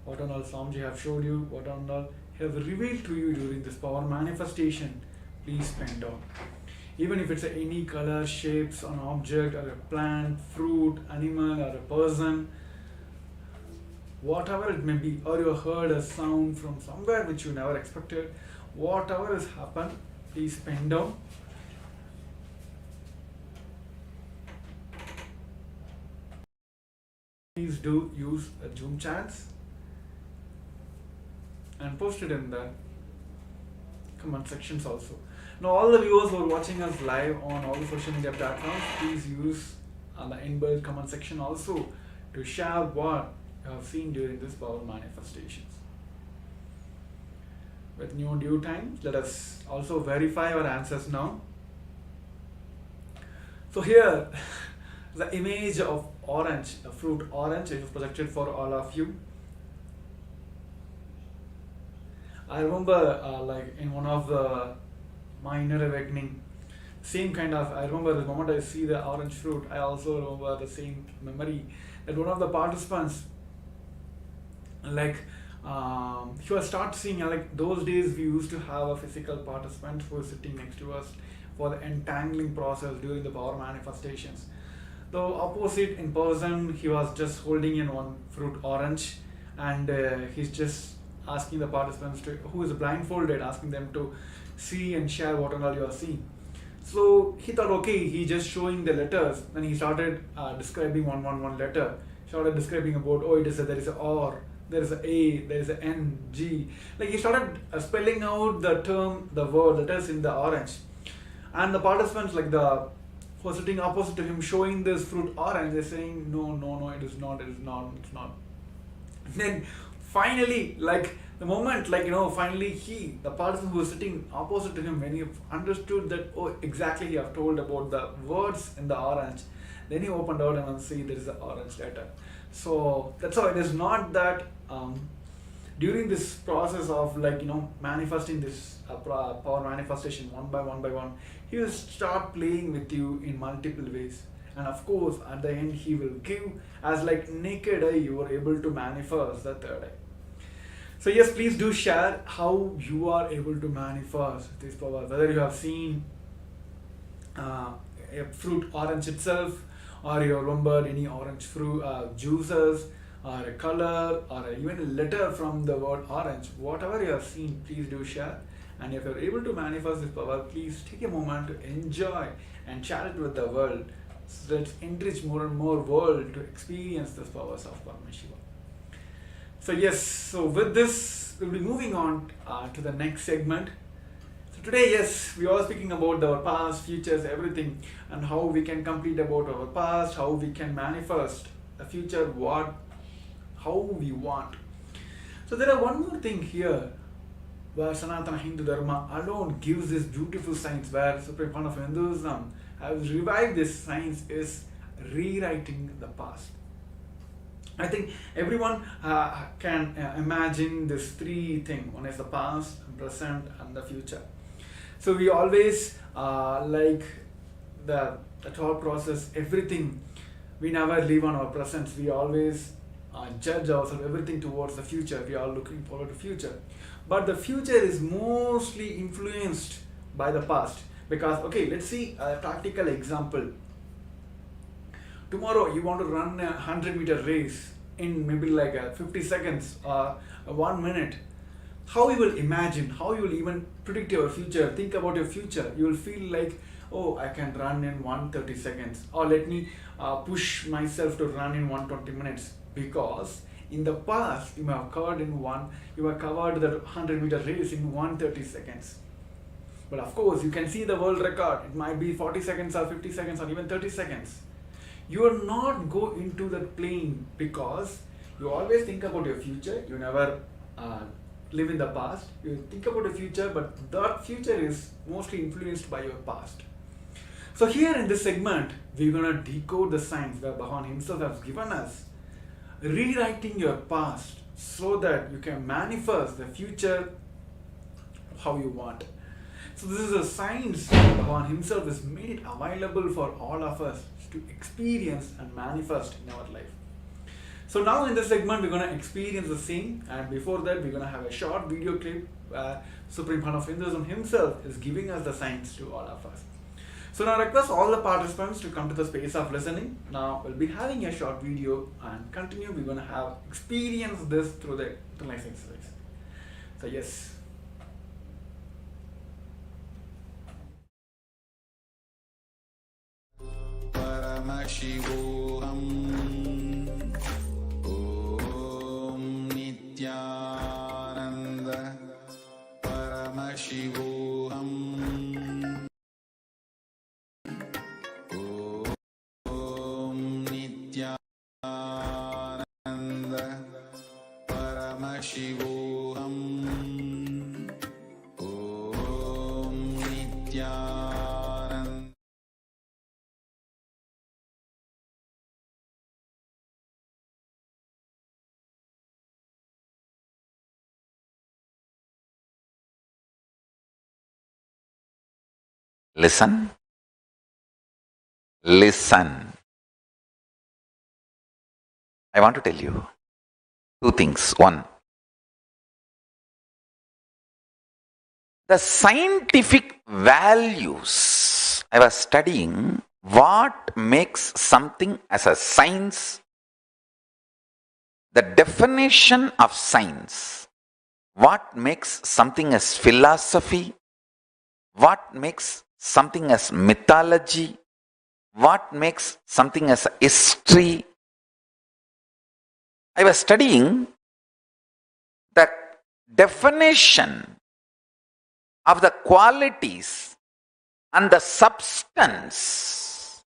What all Swamiji have showed you, what all he have revealed to you during this power manifestation, please pen down. Even if it's any color, shapes, an object, or a plant, fruit, animal, or a person, whatever it may be, or you heard a sound from somewhere which you never expected, whatever has happened, please pen down. Please do use a Zoom chats and post it in the comment sections also. Now all the viewers who are watching us live on all the social media platforms, please use the inbuilt comment section also to share what you have seen during this power manifestations. With new due time, let us also verify our answers now. So here, the image of orange, the fruit orange, is projected for all of you. I remember like in one of the minor awakening, same kind of, I remember the moment I see the orange fruit, I also remember the same memory that one of the participants, like he was start seeing, like those days we used to have a physical participant who was sitting next to us for the entangling process during the power manifestations. The opposite in person, he was just holding in one fruit orange, and he's just asking the participants to, who is blindfolded, asking them to see and share what all you are seeing. So he thought, okay, he just showing the letters. Then he started describing one letter. Started describing about, oh, it is there is a or there's a A, there's a N, G. Like he started spelling out the term, the word that is in the orange. And the participants, like the who are sitting opposite to him, showing this fruit orange, they're saying, no, no, no, it is not, it is not, it's not. Then finally, like the moment, like finally the participant who was sitting opposite to him, when he understood that, oh, exactly, he have told about the words in the orange, then he opened out and see there is an orange letter. So that's how it is not that during this process of manifesting this power manifestation one by one, he will start playing with you in multiple ways. And of course, at the end, he will give as like naked eye, you are able to manifest the third eye. So yes, please do share how you are able to manifest this power. Whether you have seen a fruit orange itself, or you remember any orange fruit juices, or a color, or even a letter from the word orange. Whatever you have seen, please do share. And if you're able to manifest this power, please take a moment to enjoy and share it with the world. So let's enrich more and more world to experience the powers of Paramashiva. So yes, so with this, we'll be moving on to the next segment. So today, yes, we are speaking about our past, futures, everything, and how we can complete about our past, how we can manifest the future, how we want. So there are one more thing here, where Sanatana Hindu Dharma alone gives this beautiful science, where Supreme Pontiff of Hinduism has revived this science, is rewriting the past. I think everyone can imagine this three things. One is the past, present, and the future. So we always like the thought process, everything. We never live on our present. We always judge ourselves, everything towards the future. We are looking forward to future. But the future is mostly influenced by the past. Because, okay, let's see a practical example. Tomorrow you want to run a 100-meter race in maybe like 50 seconds or 1 minute. How you will imagine, how you will even predict your future, think about your future. You will feel like, oh, I can run in 130 seconds, or let me push myself to run in 120 minutes. Because in the past, you have covered the 100-meter race in 130 seconds. But of course, you can see the world record. It might be 40 seconds or 50 seconds or even 30 seconds. You will not go into that plane because you always think about your future. You never live in the past. You think about the future, but that future is mostly influenced by your past. So here in this segment, we're going to decode the science where Bhagavan himself has given us, rewriting your past so that you can manifest the future how you want. So this is a science Bhagavan himself has made it available for all of us to experience and manifest in our life. So now in this segment, we're going to experience the same, and before that, we're going to have a short video clip where Supreme Pontiff of Hinduism himself is giving us the science to all of us. So now I request all the participants to come to the space of listening. Now we'll be having a short video and continue. We're going to have experience this through the internalize exercise. So yes. Paramashivoham. Om Nithyananda. Paramashivoham. Om Nithyananda. Paramashivoham. Om Nithyananda. Listen. Listen. I want to tell you two things. One, the scientific values. I was studying what makes something as a science, the definition of science, what makes something as philosophy, what makes something as mythology, what makes something as history. I was studying definition of the qualities and the substance.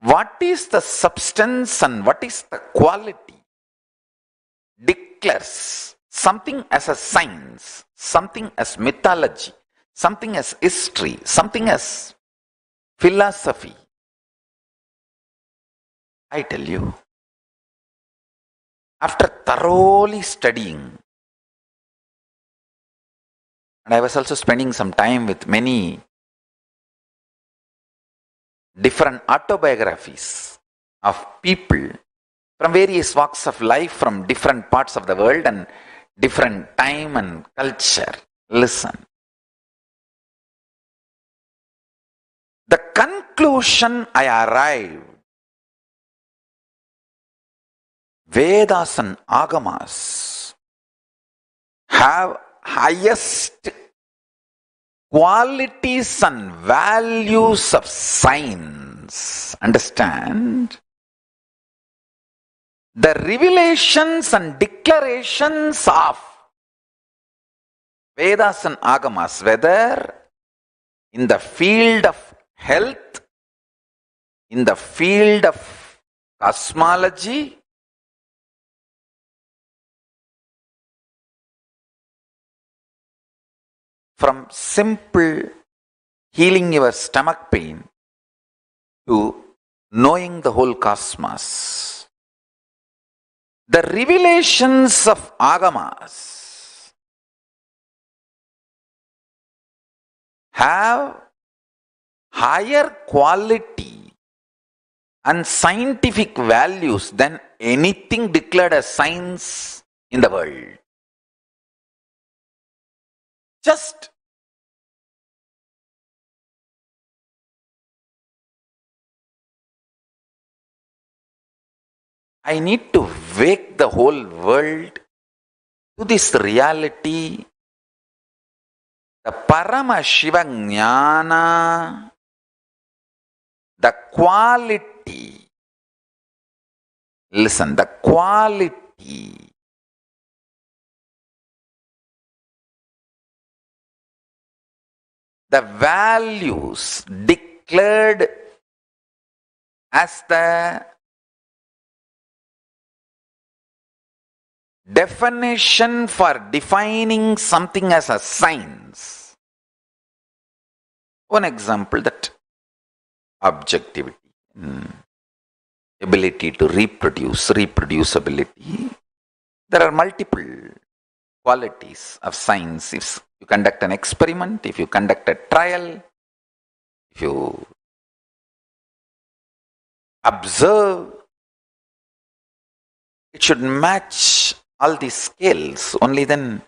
What is the substance and what is the quality? Declares something as a science, something as mythology, something as history, something as philosophy. I tell you, after thoroughly studying, and I was also spending some time with many different autobiographies of people from various walks of life, from different parts of the world and different time and culture. Listen. The conclusion I arrived, Vedas and Agamas have highest qualities and values of science. Understand? The revelations and declarations of Vedas and Agamas, whether in the field of health, in the field of cosmology, from simple healing your stomach pain to knowing the whole cosmos. The revelations of Agamas have higher quality and scientific values than anything declared as science in the world. Just I need to wake the whole world to this reality. The Paramashiva Jnana, the quality, listen, the quality the values declared as the definition for defining something as a science. One example, that objectivity, ability to reproduce, reproducibility. There are multiple qualities of science. If you conduct an experiment, if you conduct a trial, if you observe, it should match all these scales. Only then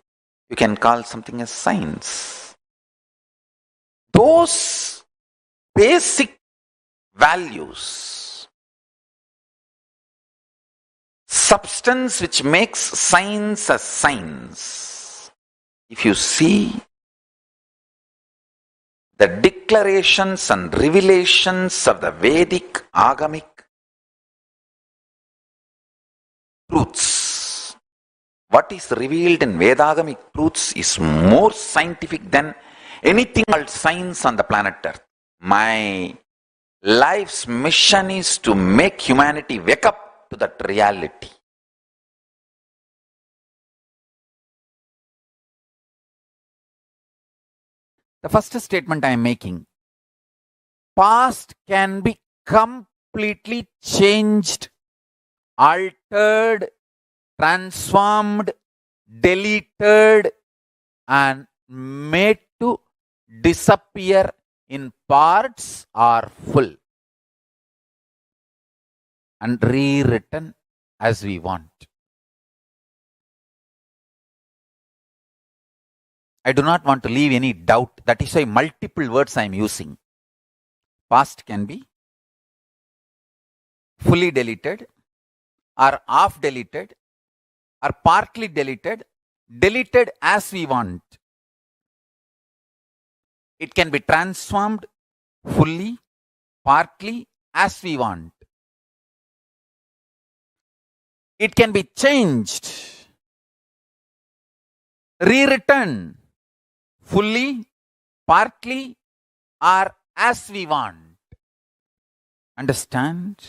you can call something as science. Those basic values, substance which makes science a science. If you see the declarations and revelations of the Vedic Agamic truths, what is revealed in Vedagamic truths is more scientific than anything called science on the planet Earth. My life's mission is to make humanity wake up to that reality. The first statement I am making, past can be completely changed, altered, transformed, deleted, and made to disappear in parts or full, and rewritten as we want. I do not want to leave any doubt. That is why multiple words I am using. Past can be fully deleted, or half deleted, or partly deleted, deleted as we want. It can be transformed fully, partly, as we want. it can be changed, rewritten fully, partly, or as we want. Understand?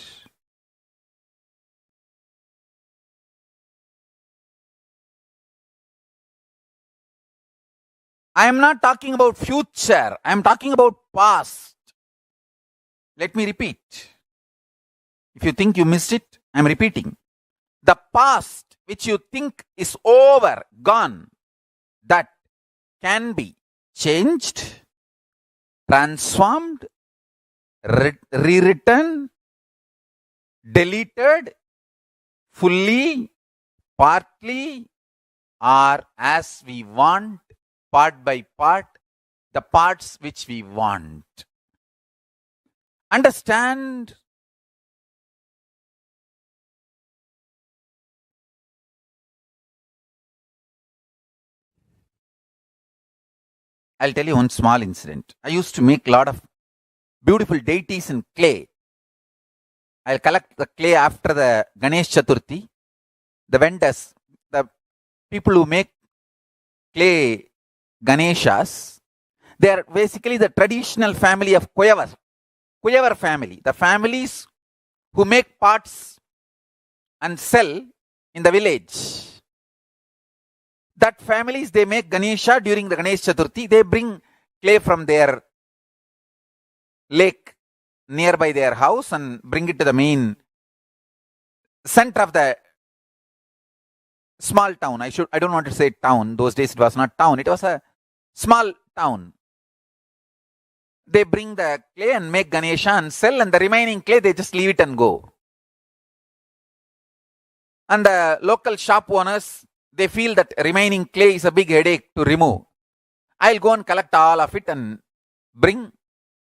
I am not talking about future. I am talking about past. Let me repeat. If you think you missed it, I am repeating. The past which you think is over, gone, that can be changed, transformed, rewritten, deleted, fully, partly, or as we want, part by part, the parts which we want. Understand? I'll tell you one small incident. I used to make a lot of beautiful deities in clay. I'll collect the clay after the Ganesh Chaturthi. The vendors, the people who make clay Ganeshas, they are basically the traditional family of Kuyavar family. The families who make pots and sell in the village. That families, they make Ganesha during the Ganesh Chaturthi. They bring clay from their lake nearby their house and bring it to the main center of the small town. I don't want to say town. Those days it was not town. It was a small town. They bring the clay and make Ganesha and sell, and the remaining clay they just leave it and go. And the local shop owners, they feel that remaining clay is a big headache to remove. I'll go and collect all of it and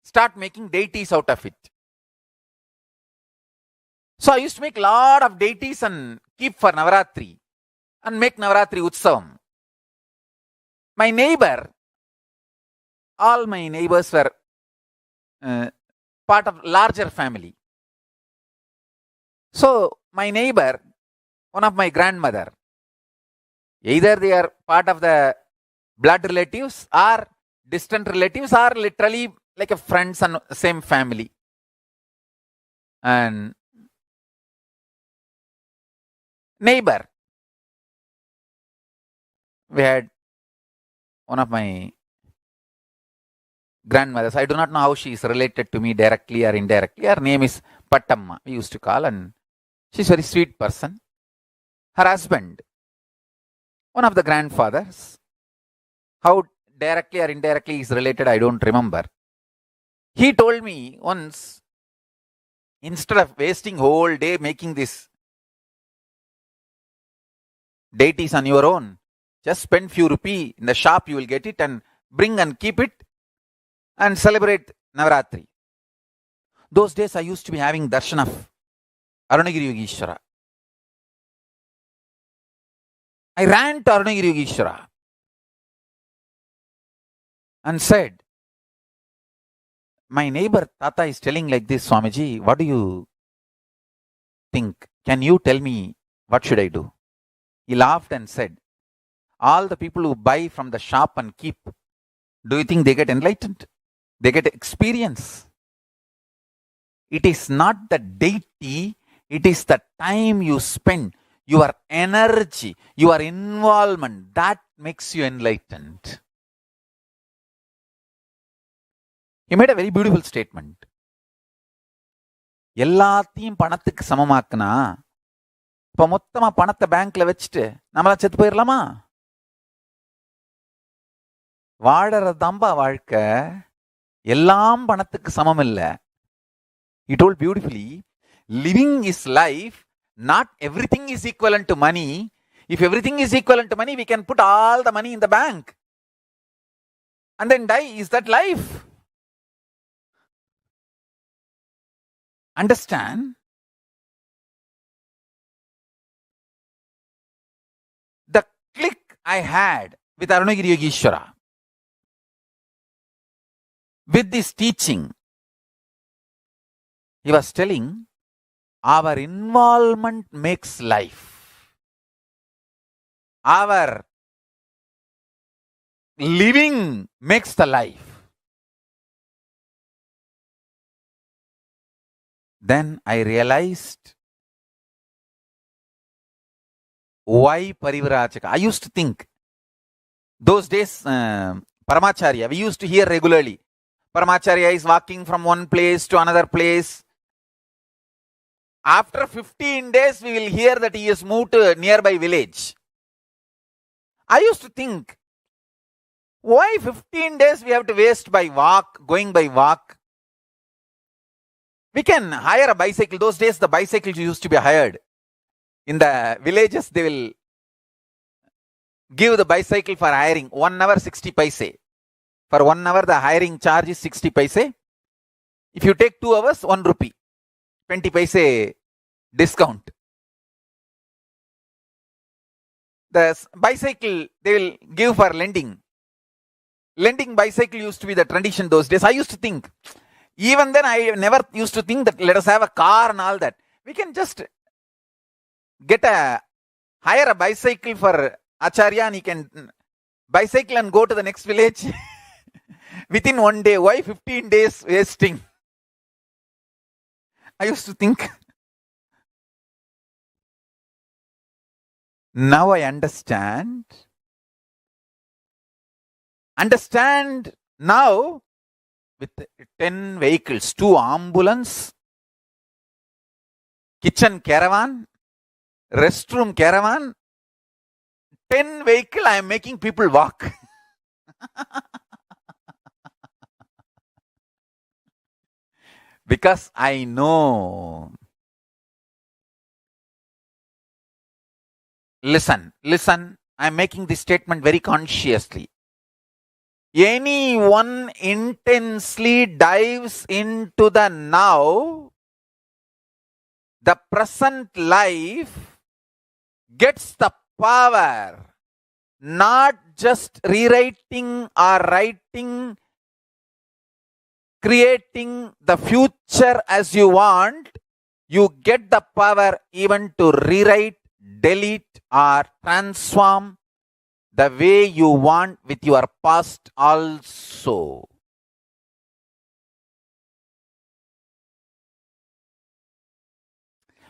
start making deities out of it. So I used to make a lot of deities and keep for Navaratri and make Navaratri Utsavam. My neighbor, all my neighbors were part of larger family. So my neighbor, one of my grandmother, either they are part of the blood relatives or distant relatives or literally like a friends and same family. And neighbor, we had one of my grandmothers. I do not know how she is related to me directly or indirectly. Her name is Pattamma, we used to call, and she's a very sweet person. Her husband, one of the grandfathers, how directly or indirectly is related, I don't remember. He told me once, instead of wasting whole day making this deities on your own, just spend few rupee in the shop, you will get it and bring and keep it and celebrate Navaratri. Those days I used to be having darshan of Arunagiri Yogeshwara. I ran to Arunagiri Yogeshwara and said, my neighbor Tata is telling like this, Swamiji, what do you think? Can you tell me what should I do? He laughed and said, all the people who buy from the shop and keep, do you think they get enlightened? They get experience. It is not the deity, it is the time you spend, your energy, your involvement, that makes you enlightened. He made a very beautiful statement. எல்லாத்தையும் பணத்துக்கு சமமாக்குனா இப்ப மொத்தமா பணத்தை பேங்க்ல வச்சுட்டு நம்மளா செத்து போயிடலாமா? வாழறதாம்பா வாழ்க்கை, எல்லாம் பணத்துக்கு சமம் இல்ல. He told beautifully, living is life, not everything is equivalent to money. If everything is equivalent to money, we can put all the money in the bank and then die. Is that life? Understand? The click I had with Arunagiri Yogeshwara, with this teaching, he was telling, our involvement makes life. our living makes the life. Then I realized why Parivrajaka. I used to think, those days, Paramacharya, we used to hear regularly, Paramacharya is walking from one place to another place. After 15 days, we will hear that he has moved to a nearby village. I used to think, why 15 days we have to waste by going by walk? We can hire a bicycle. Those days, the bicycles used to be hired. In the villages, they will give the bicycle for hiring. 1 hour, 60 paise. For 1 hour, the hiring charge is 60 paise. If you take 2 hours, 1 rupee. 20 paise discount. The bicycle they will give for lending. Lending bicycle used to be the tradition those days. I used to think, even then I never used to think that let us have a car and all that. We can just hire a bicycle for Acharya and he can bicycle and go to the next village within 1 day. Why 15 days wasting? I used to think. Now I understand. Understand now with 10 vehicles, 2 ambulance, kitchen caravan, restroom caravan, 10 vehicle, I am making people walk. Because I know. Listen, I am making this statement very consciously. Anyone intensely dives into the now, the present life, gets the power, not just rewriting or writing, creating the future as you want. You get the power even to rewrite, delete or transform the way you want with your past also.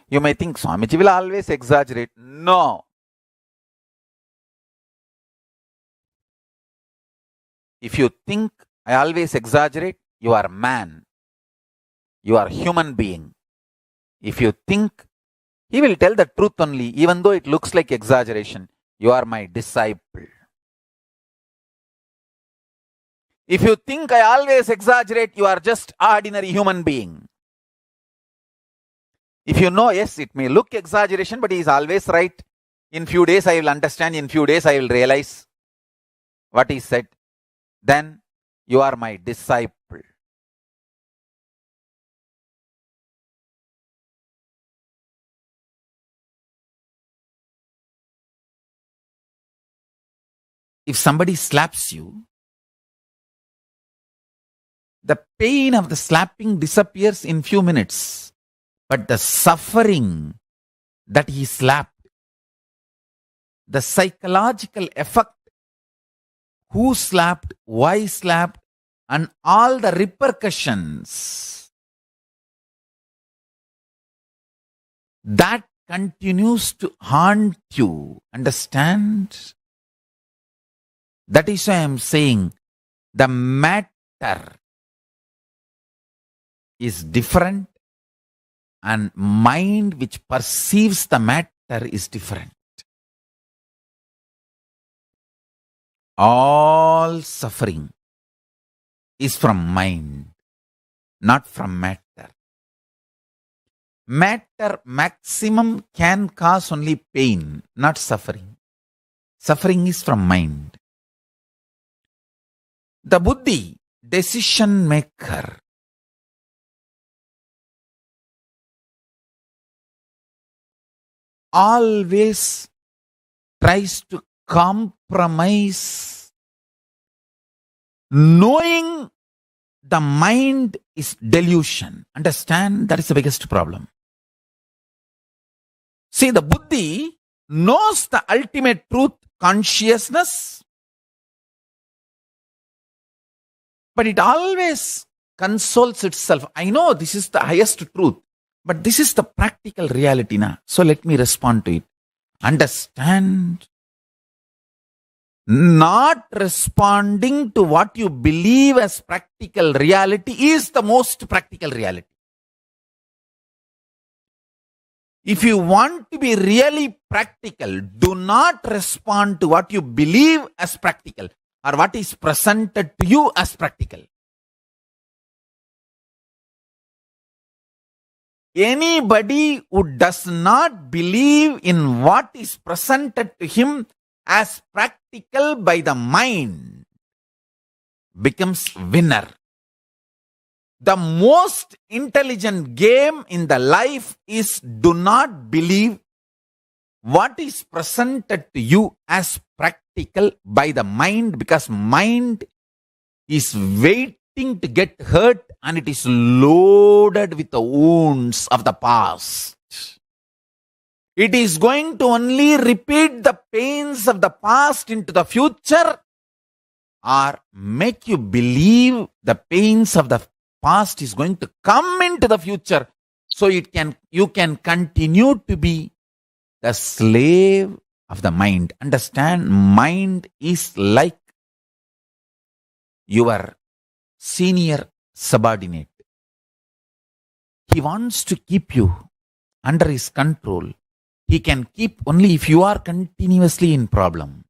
You may think Swamiji will always exaggerate. No. If you think I always exaggerate, you are man. You are human being. If you think he will tell the truth only, even though it looks like exaggeration, you are my disciple. If you think I always exaggerate, you are just ordinary human being. If you know, yes, it may look exaggeration, but he is always right. In few days I will understand, in few days I will realize what he said. Then you are my disciple. If somebody slaps you, the pain of the slapping disappears in few minutes. But the suffering that he slapped, the psychological effect, who slapped, why slapped, and all the repercussions, that continues to haunt you. Understand? That is why I am saying the matter is different and mind which perceives the matter is different. All suffering is from mind, not from matter. Matter maximum can cause only pain, not suffering. Suffering is from mind. The buddhi, decision maker, always tries to compromise, knowing the mind is delusion. Understand? That is the biggest problem. See, the buddhi knows the ultimate truth consciousness, but it always consoles itself. I know this is the highest truth, but this is the practical reality now. So let me respond to it. Understand. Not responding to what you believe as practical reality is the most practical reality. If you want to be really practical, do not respond to what you believe as practical or what is presented to you as practical. Anybody who does not believe in what is presented to him as practical by the mind becomes winner. The most intelligent game in the life is do not believe what is presented to you as practical by the mind, because mind is waiting to get hurt and it is loaded with the wounds of the past. It is going to only repeat the pains of the past into the future or make you believe the pains of the past is going to come into the future so you can continue to be the slave of the mind. Understand, mind is like your senior subordinate. He wants to keep you under his control. He can keep only if you are continuously in problem.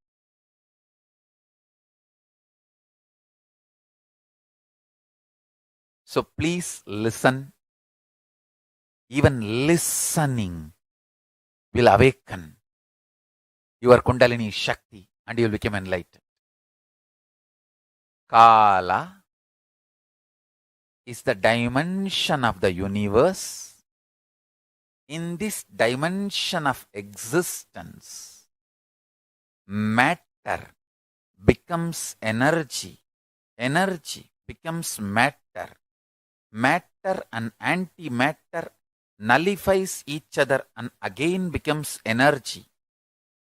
So please listen. Even listening will awaken your Kundalini Shakti and you will become enlightened. Kala is the dimension of the universe. In this dimension of existence, matter becomes energy. Energy becomes matter. Matter and antimatter nullifies each other and again becomes energy.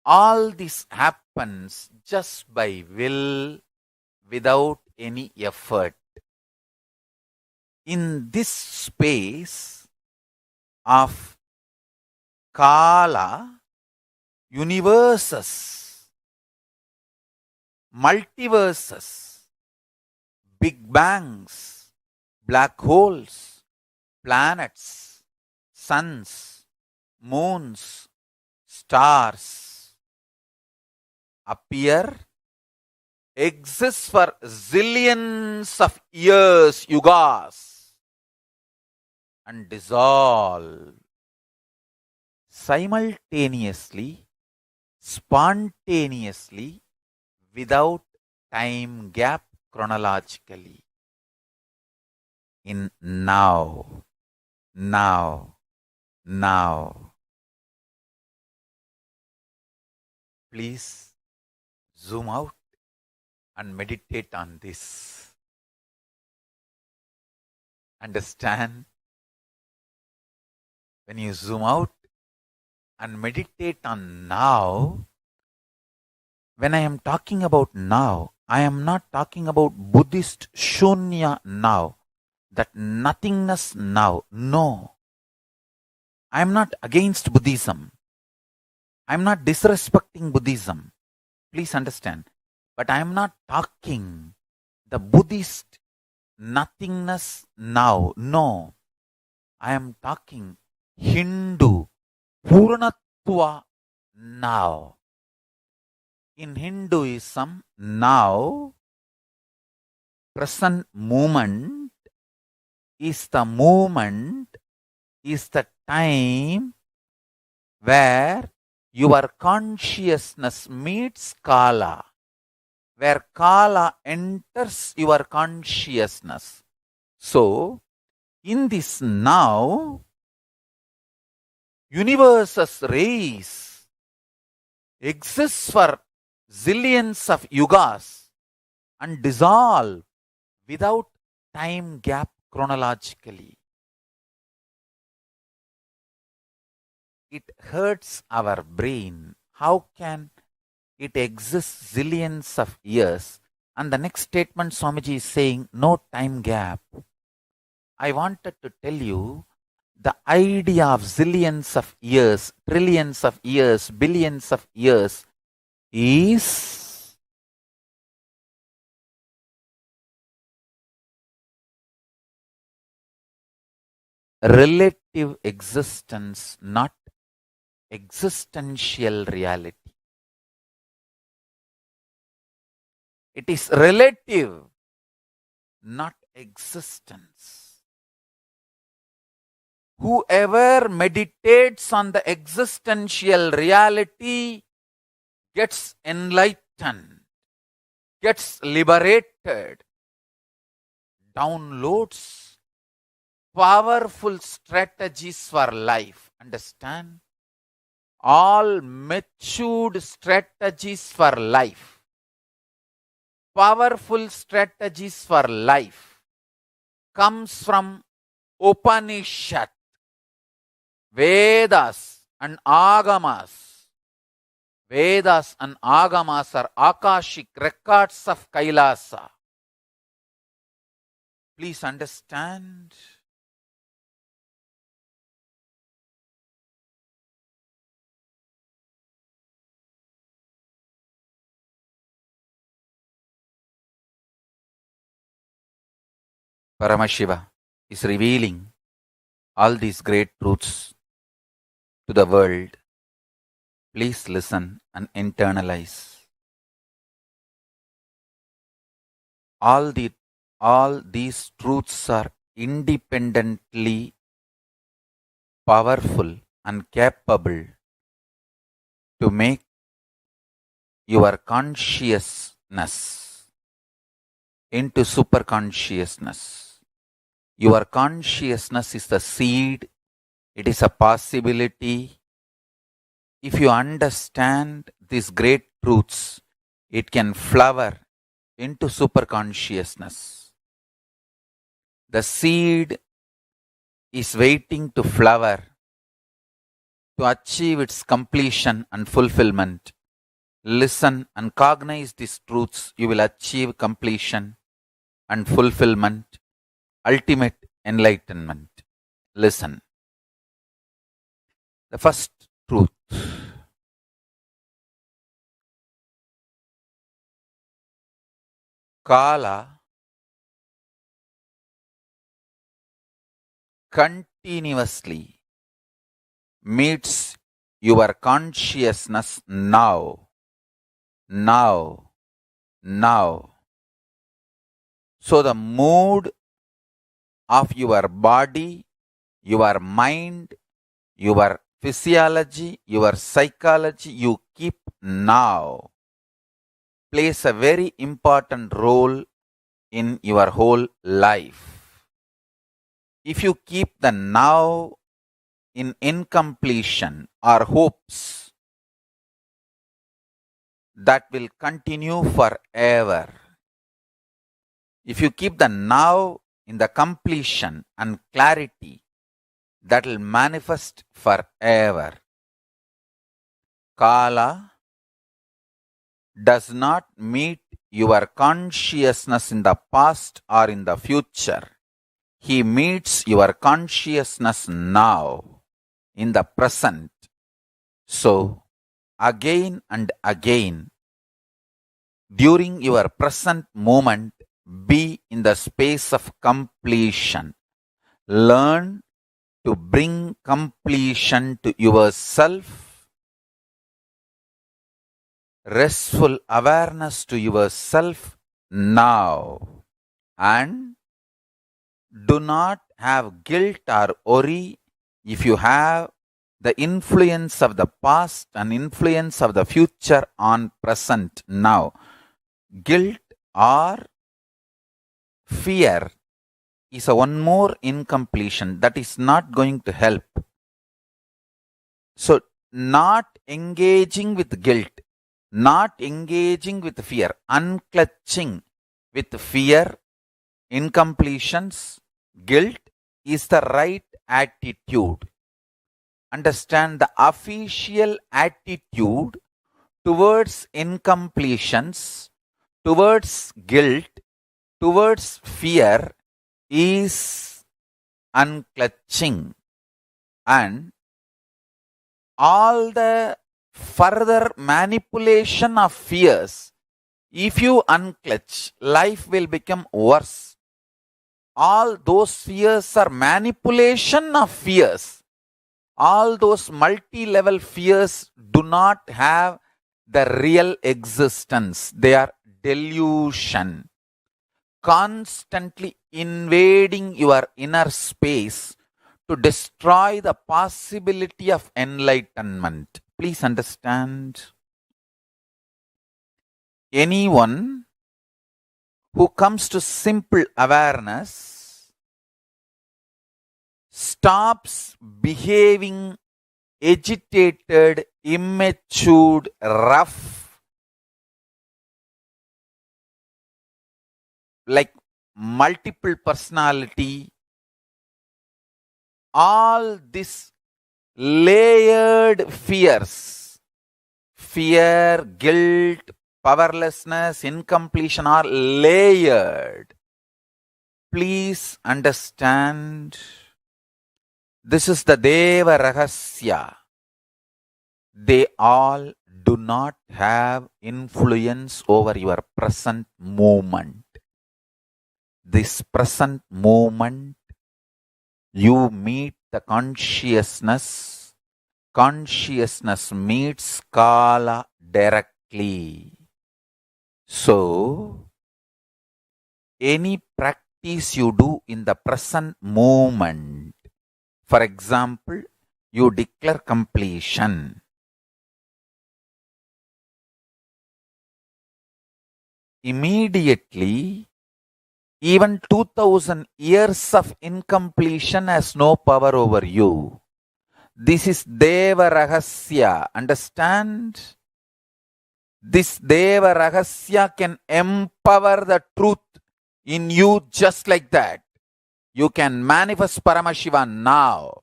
All this happens just by will, without any effort. In this space of Kala, universes, multiverses, big bangs, black holes, planets, suns, moons, stars appear, exist for zillions of years, yugas, and dissolve simultaneously, spontaneously, without time gap chronologically. In now. Please zoom out and meditate on this. Understand? When you zoom out and meditate on now, when I am talking about now, I am not talking about Buddhist shunya now, that nothingness now. No. I am not against Buddhism. I am not disrespecting Buddhism. Please understand. But I am not talking the Buddhist nothingness now. No. I am talking Hindu Purnatva now. In Hinduism, now, present moment is the time where your consciousness meets Kala, where Kala enters your consciousness. So, in this now, universe's race exists for zillions of yugas and dissolve without time gap chronologically. It hurts our brain. How can it exists zillions of years. And the next statement Swamiji is saying, no time gap. I wanted to tell you the idea of zillions of years, trillions of years, billions of years is relative existence, not existential reality. It is relative, not existence. Whoever meditates on the existential reality gets enlightened, gets liberated, downloads powerful strategies for life. Understand? All matured strategies for life, powerful strategies for life comes from Upanishad, Vedas and Agamas. Vedas and Agamas are Akashic records of Kailasa. Please understand. Paramashiva is revealing all these great truths to the world. Please listen and internalize. All these truths are independently powerful and capable to make your consciousness into superconsciousness. Your consciousness is the seed. It is a possibility. If you understand these great truths, it can flower into superconsciousness. The seed is waiting to flower to achieve its completion and fulfillment. Listen and cognize these truths. You will achieve completion and fulfillment, ultimate enlightenment. Listen. The first truth. Kala continuously meets your consciousness now. So the mood of your body, your mind, your physiology, your psychology, you keep now, plays a very important role in your whole life. If you keep the now in incompletion or hopes, that will continue forever. If you keep the now in the completion and clarity, that will manifest forever. Kala does not meet your consciousness in the past or in the future. He meets your consciousness now, in the present. So, again and again, during your present moment, be in the space of completion. Learn to bring completion to yourself, restful awareness to yourself now, and do not have guilt or worry if you have the influence of the past and influence of the future on present now. Guilt or fear is one more incompletion that is not going to help. So, not engaging with guilt, not engaging with fear, unclutching with fear, incompletions, guilt is the right attitude. Understand, the official attitude towards incompletions, towards guilt, towards fear is unclutching, and all the further manipulation of fears, if you unclutch, life will become worse. All those fears are manipulation of fears. All those multi-level fears do not have the real existence. They are delusion, constantly invading your inner space to destroy the possibility of enlightenment. Please understand. Anyone who comes to simple awareness stops behaving agitated, immature, rough, like multiple personality, all this layered fears, fear, guilt, powerlessness, incompletion are layered. Please understand, this is the Deva Rahasya. They all do not have influence over your present moment. This present moment, you meet the consciousness. Consciousness meets Kala directly. So, any practice you do in the present moment, for example, you declare completion. Immediately, even 2000 years of incompletion has no power over you. This is Deva Rahasya. Understand? This Deva Rahasya can empower the truth in you just like that. You can manifest Paramashivam now.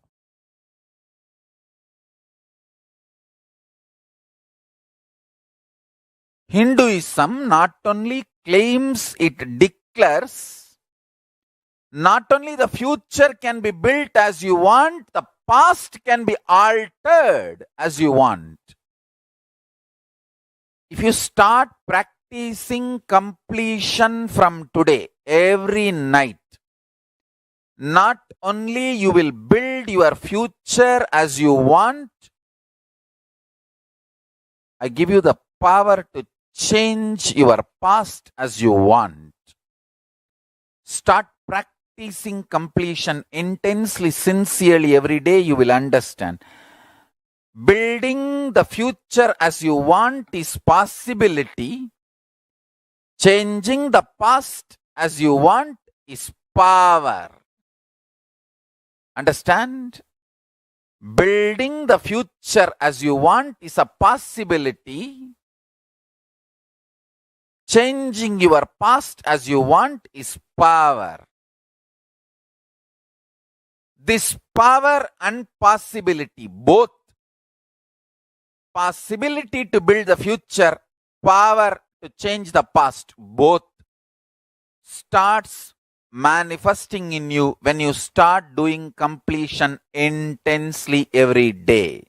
Hinduism not only claims, it declares, not only the future can be built as you want, the past can be altered as you want. If you start practicing completion from today, every night, not only you will build your future as you want, I give you the power to change your past as you want. Start practicing completion intensely, sincerely every day, you will understand. Building the future as you want is possibility. Changing the past as you want is power. Understand? Building the future as you want is a possibility. Changing your past as you want is power. This power and possibility, both possibility to build the future, power to change the past, both starts manifesting in you when you start doing completion intensely every day.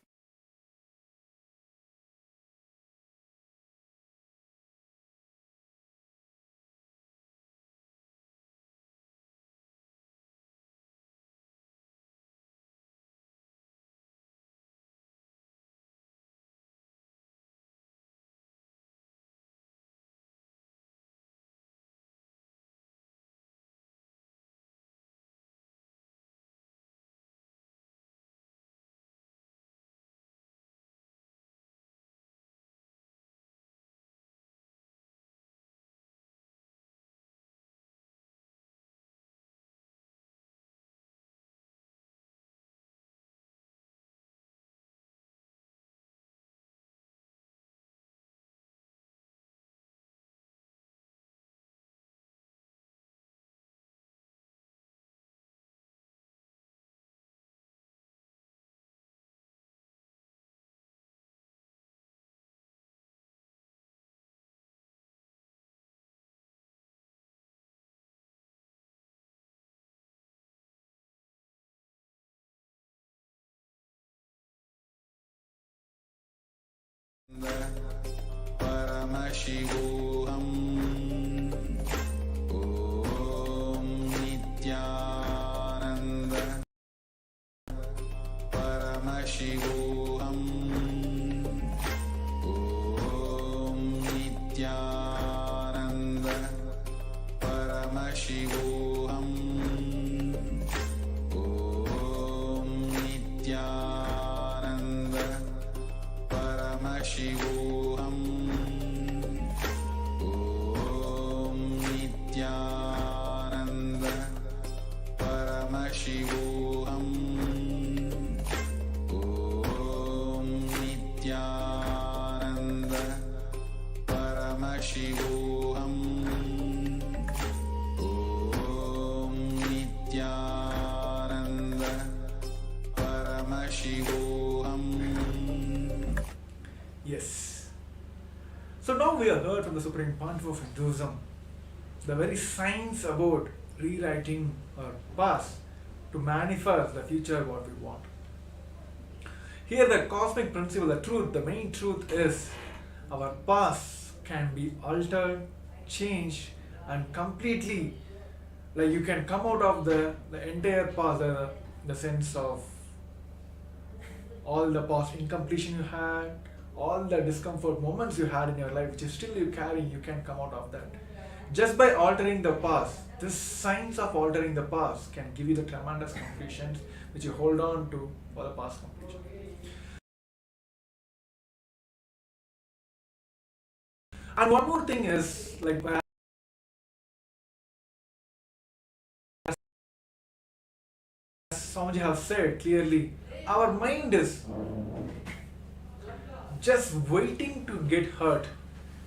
Paramashivoham. Om Nithyananda. Paramashivoham. Om Nithyananda. Paramashivoham. Om Nithyananda. Paramashivoham. Om Nithyananda. Paramashivoham. Om Nithyananda. Paramashivoham. Om Nithyananda. Paramashivoham. Yes. So now we have heard from the Supreme Pontiff of Hinduism the very science about rewriting our past to manifest the future what we want. Here the cosmic principle, the truth, the main truth is our past can be altered, changed and completely, like you can come out of the entire past, the sense of all the past incompletion you had, all the discomfort moments you had in your life, which is still you carry, you can come out of that. Just by altering the past, this science of altering the past can give you the tremendous completions which you hold on to for the past completion. And one more thing is, like as Swamiji has said clearly, our mind is just waiting to get hurt.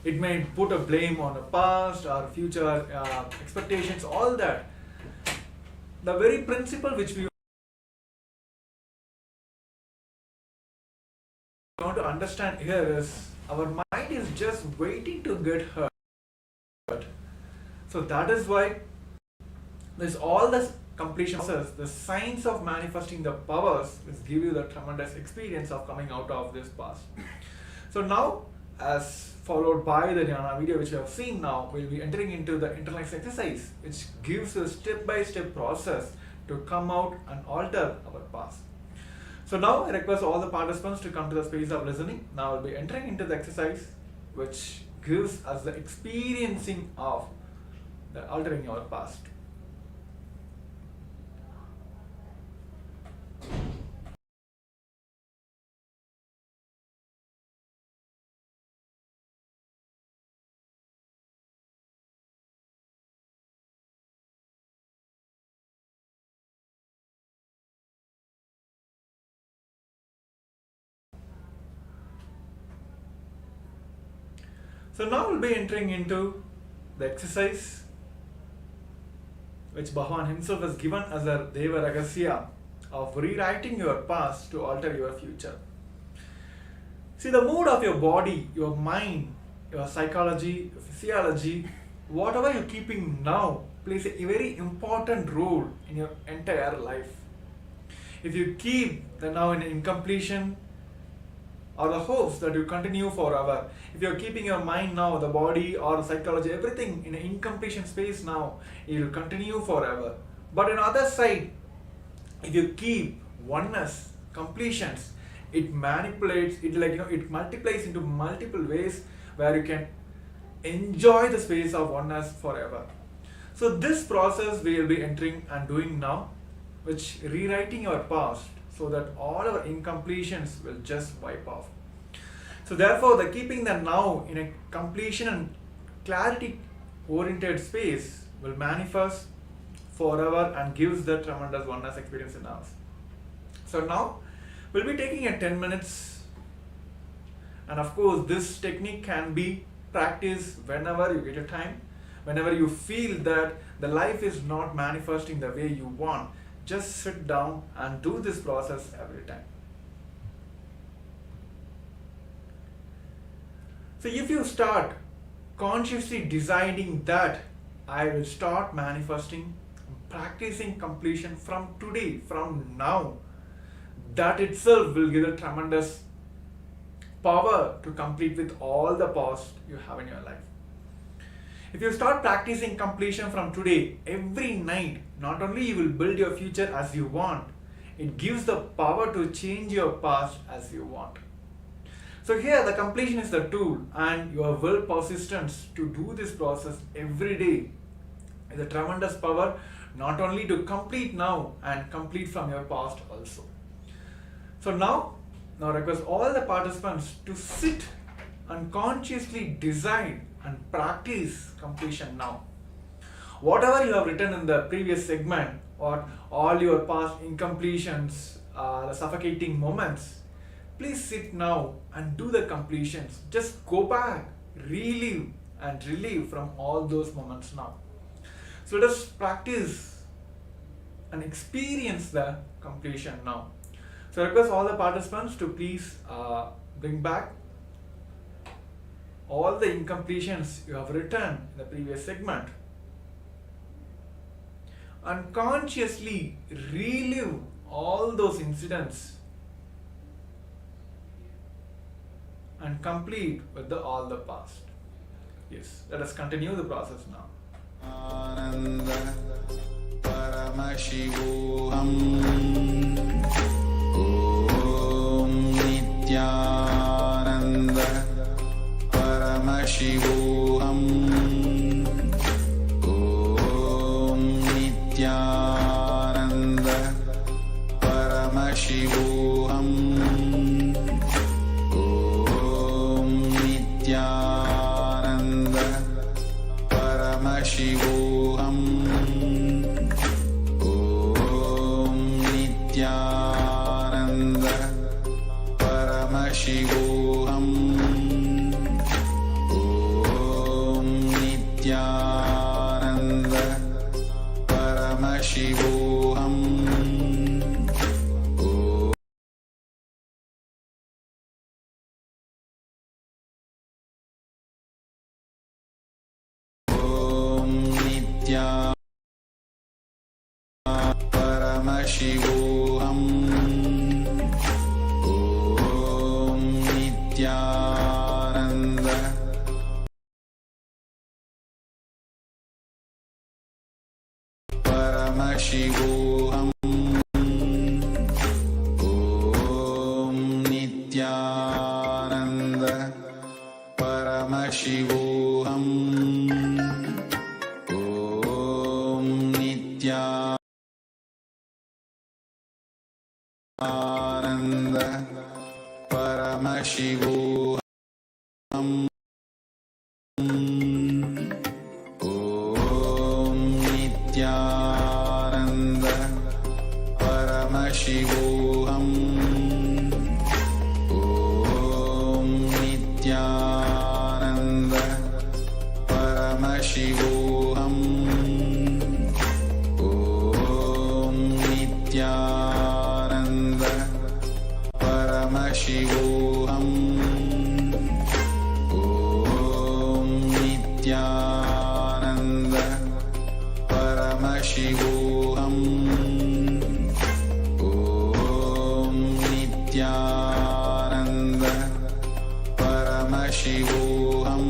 It may put a blame on the past or future expectations, all that. The very principle which we want to understand here is our mind is just waiting to get hurt. So that is why there's all this completion process, the science of manifesting the powers is give you the tremendous experience of coming out of this past. So now, as followed by the Jnana video which we have seen now, we'll be entering into the internalized exercise which gives a step-by-step process to come out and alter our past. So now I request all the participants to come to the space of listening. Now we'll be entering into the exercise which gives us the experiencing of the altering our past. So now we'll be entering into the exercise which Bhagavan himself has given as a Deva Ragasya of rewriting your past to alter your future. See, the mood of your body, your mind, your psychology, your physiology, whatever you're keeping now plays a very important role in your entire life. If you keep the now in incompletion, or the hopes that you continue forever. If you are keeping your mind now, the body or psychology, everything in an incompletion space now, it will continue forever. But on the other side, if you keep oneness, completions, it manipulates, it multiplies into multiple ways where you can enjoy the space of oneness forever. So this process we will be entering and doing now, which rewriting our past, so that all our incompletions will just wipe off. So therefore, the keeping the now in a completion and clarity oriented space will manifest forever and gives the tremendous oneness experience in us. So now we'll be taking a 10 minutes, and of course this technique can be practiced whenever you get a time, whenever you feel that the life is not manifesting the way you want. Just sit down and do this process every time. So if you start consciously deciding that I will start manifesting, practicing completion from today, from now, that itself will give a tremendous power to complete with all the past you have in your life. If you start practicing completion from today, every night, not only you will build your future as you want, it gives the power to change your past as you want. So here the completion is the tool, and your will persistence to do this process every day is a tremendous power, not only to complete now and complete from your past also. So now request all the participants to sit and consciously decide and practice completion now. Whatever you have written in the previous segment, or all your past incompletions, the suffocating moments, please sit now and do the completions. Just go back, relive and relive from all those moments now. So let us practice and experience the completion now. So I request all the participants to please bring back all the incompletions you have written in the previous segment and consciously relive all those incidents and complete with all the past. Yes, let us continue the process now. Ananda Paramashivoham Om Nithyananda Paramashivoham Om Nithyananda Paramashivoham Om Nithyananda Paramashivoham Om Nithyananda Paramashivoham Om Nithyananda Paramashivoham Om Nithyananda Paramashivoham Om Nithyananda Paramashivoham Om Nithyananda Paramashivoham Om Nithyananda Paramashivoham Om Nithyananda Paramashivoham Om Nithyananda Paramashivoham Om Nithyananda Paramashivoham Om Nithyananda Paramashivoham Om Nithyananda Paramashivoham Om Nithyananda Paramashivoham Om Nithyananda Paramashivoham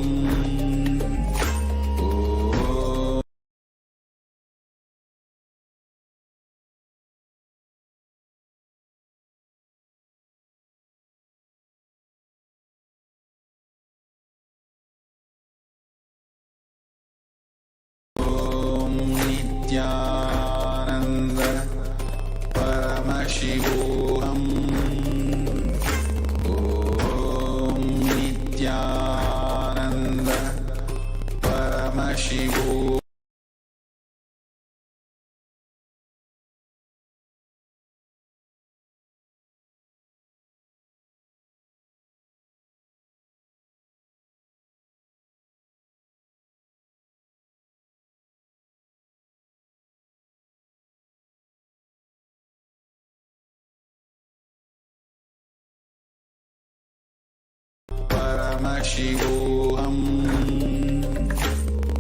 Paramashivoham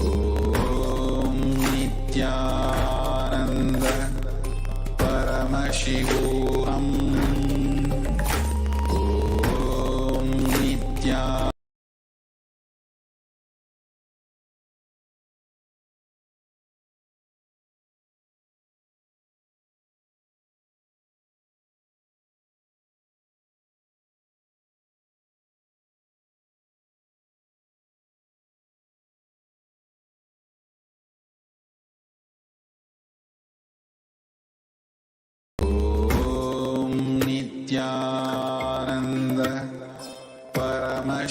Om Nithyananda Paramashivoham Om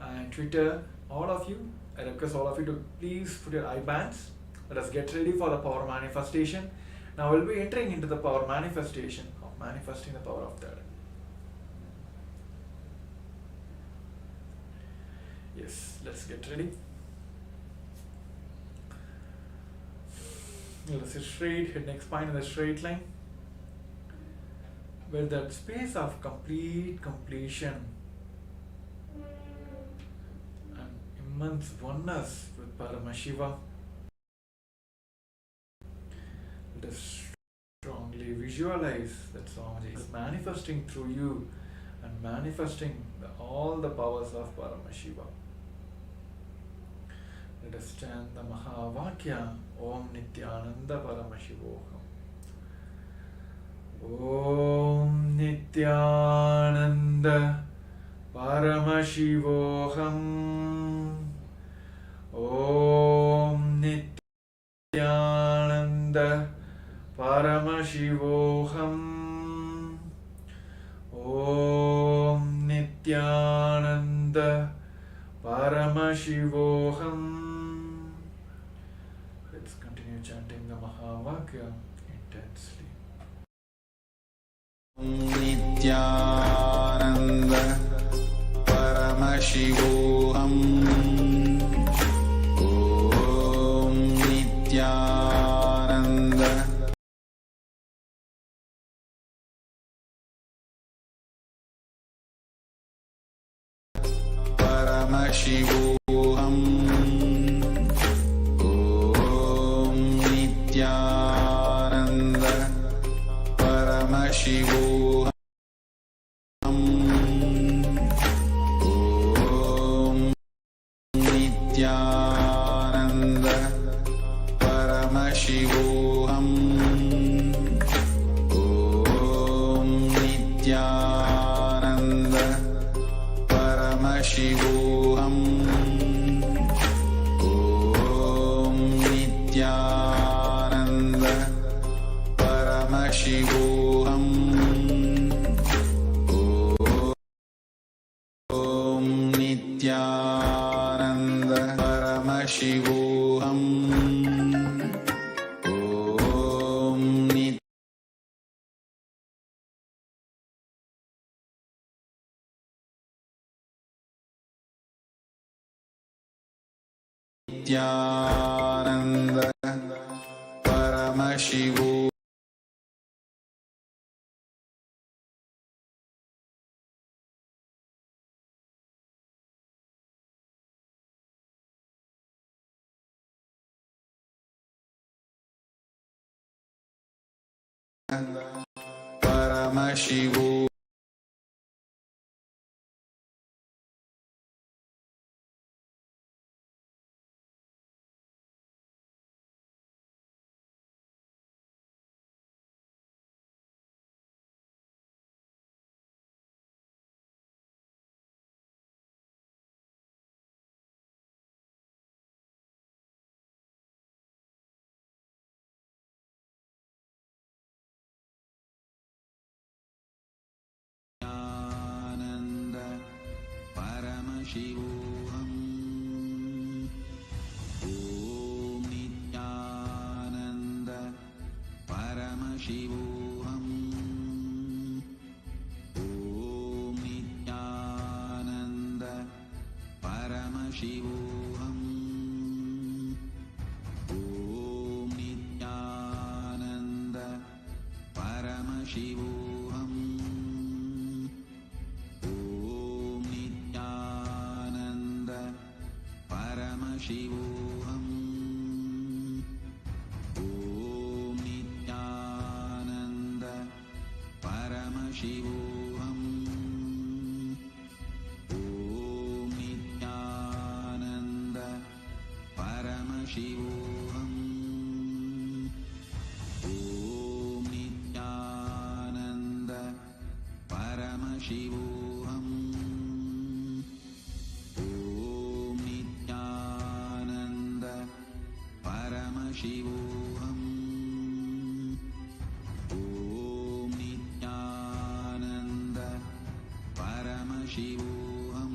and Twitter, all of you. I request all of you to please put your eye bands. Let us get ready for the power manifestation. Now we'll be entering into the power manifestation of manifesting the power of that. Yes, let's get ready. Let's sit straight, head neck spine in the straight line. With that space of complete completion and immense oneness with Paramashiva. Let us strongly visualize that Swamiji is manifesting through you and manifesting all the powers of Paramashiva. Let us chant the Mahavakya Om Nithyananda Paramashivoham. Om Nithyananda Paramashivoham. Om Nithyananda Paramashivoham. Om Nithyananda Paramashivoham. Let's continue chanting the Mahavakya intensely. Nithyananda Paramashivoham. Om Nithyananda Paramashivoham. Om Nithyananda Paramashivoham. Om Nithyananda Paramashivoham. Om Nithyananda Paramashivoham. Om Nithyananda Paramashivoham. Om Nithyananda Paramashivoham. Om Nithyananda Paramashivoham. Paramashivoham. Nithyananda Paramashivoham. Om Nithyananda Paramashivoham. Om Nithyananda Paramashivoham. Om Nithyananda Paramashivoham. Om Nithyananda Paramashivoham. Om Nithyananda Paramashivoham. Om Nithyananda Paramashivoham. Om Nithyananda Paramashivoham. Om Nithyananda Paramashivoham. Om Nithyananda Paramashivoham.